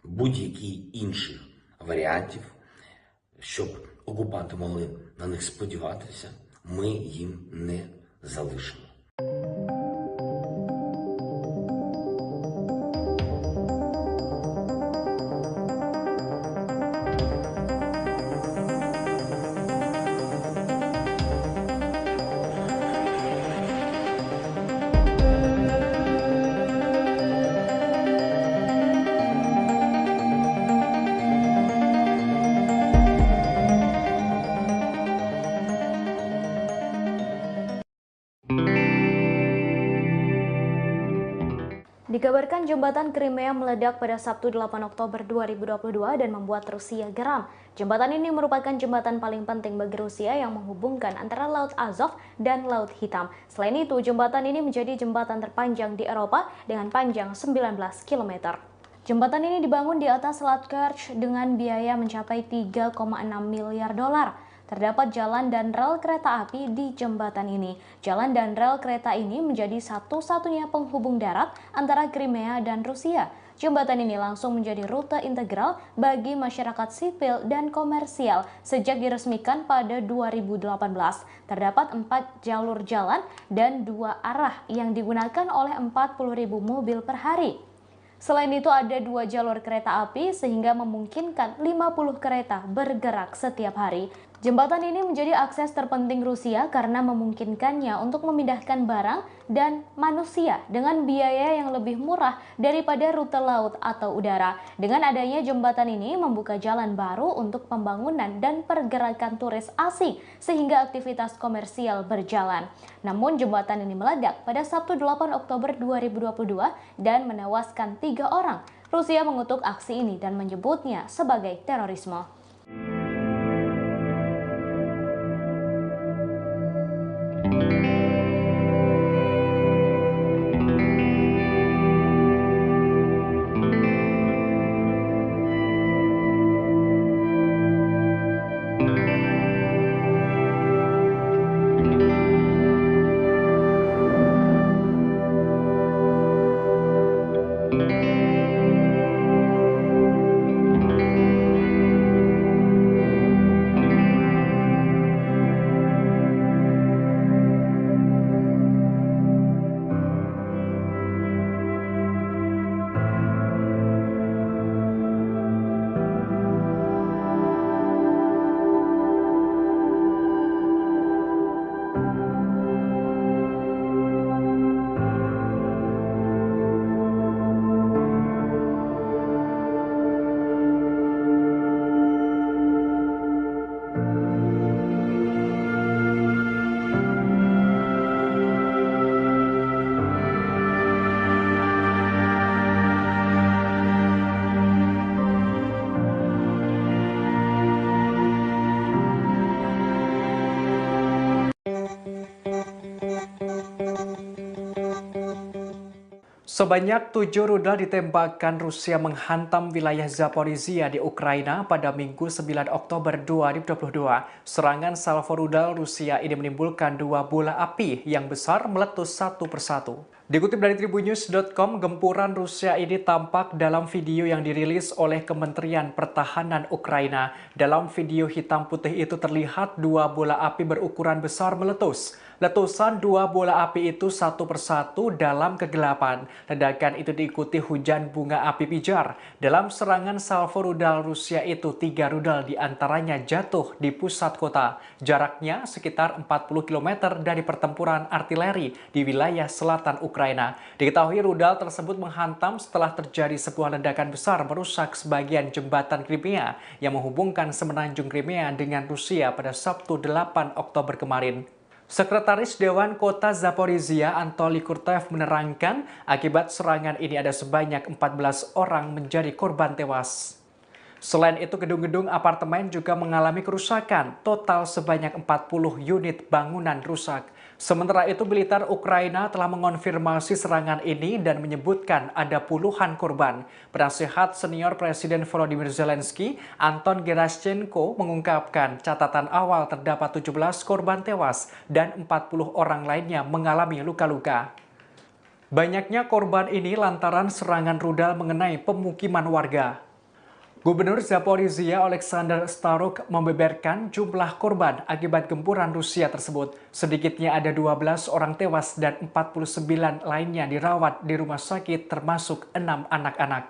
будь-яких інших варіантів, щоб окупанти могли на них сподіватися, ми їм не залишимо. Dikabarkan jembatan Crimea meledak pada Sabtu 8 Oktober 2022 dan membuat Rusia geram. Jembatan ini merupakan jembatan paling penting bagi Rusia yang menghubungkan antara Laut Azov dan Laut Hitam. Selain itu, jembatan ini menjadi jembatan terpanjang di Eropa dengan panjang 19 km. Jembatan ini dibangun di atas Selat Kerch dengan biaya mencapai 3,6 miliar dolar. Terdapat jalan dan rel kereta api di jembatan ini. Jalan dan rel kereta ini menjadi satu-satunya penghubung darat antara Crimea dan Rusia. Jembatan ini langsung menjadi rute integral bagi masyarakat sipil dan komersial sejak diresmikan pada 2018. Terdapat 4 jalur jalan dan 2 arah yang digunakan oleh 40.000 mobil per hari. Selain itu ada 2 jalur kereta api sehingga memungkinkan 50 kereta bergerak setiap hari. Jembatan ini menjadi akses terpenting Rusia karena memungkinkannya untuk memindahkan barang dan manusia dengan biaya yang lebih murah daripada rute laut atau udara. Dengan adanya jembatan ini membuka jalan baru untuk pembangunan dan pergerakan turis asing sehingga aktivitas komersial berjalan. Namun jembatan ini meledak pada Sabtu 8 Oktober 2022 dan menewaskan 3 orang. Rusia mengutuk aksi ini dan menyebutnya sebagai terorisme. Sebanyak 7 rudal ditembakkan Rusia menghantam wilayah Zaporizhia di Ukraina pada Minggu 9 Oktober 2022. Serangan salvo rudal Rusia ini menimbulkan 2 bola api yang besar meletus satu persatu. Dikutip dari Tribunnews.com, gempuran Rusia ini tampak dalam video yang dirilis oleh Kementerian Pertahanan Ukraina. Dalam video hitam putih itu terlihat 2 bola api berukuran besar meletus. Letusan 2 bola api itu satu persatu dalam kegelapan. Ledakan itu diikuti hujan bunga api pijar. Dalam serangan salvo rudal Rusia itu, 3 rudal diantaranya jatuh di pusat kota. Jaraknya sekitar 40 km dari pertempuran artileri di wilayah selatan Ukraina. Diketahui rudal tersebut menghantam setelah terjadi sebuah ledakan besar merusak sebagian jembatan Crimea yang menghubungkan semenanjung Crimea dengan Rusia pada Sabtu 8 Oktober kemarin. Sekretaris Dewan Kota Zaporizhia Anatoly Kurtev menerangkan akibat serangan ini ada sebanyak 14 orang menjadi korban tewas. Selain itu, gedung-gedung apartemen juga mengalami kerusakan. Total sebanyak 40 unit bangunan rusak. Sementara itu, militer Ukraina telah mengonfirmasi serangan ini dan menyebutkan ada puluhan korban. Penasehat senior Presiden Volodymyr Zelensky, Anton Gerashchenko, mengungkapkan catatan awal terdapat 17 korban tewas dan 40 orang lainnya mengalami luka-luka. Banyaknya korban ini lantaran serangan rudal mengenai pemukiman warga. Gubernur Zaporizhia Alexander Staruk membeberkan jumlah korban akibat gempuran Rusia tersebut. Sedikitnya ada 12 orang tewas dan 49 lainnya dirawat di rumah sakit termasuk 6 anak-anak.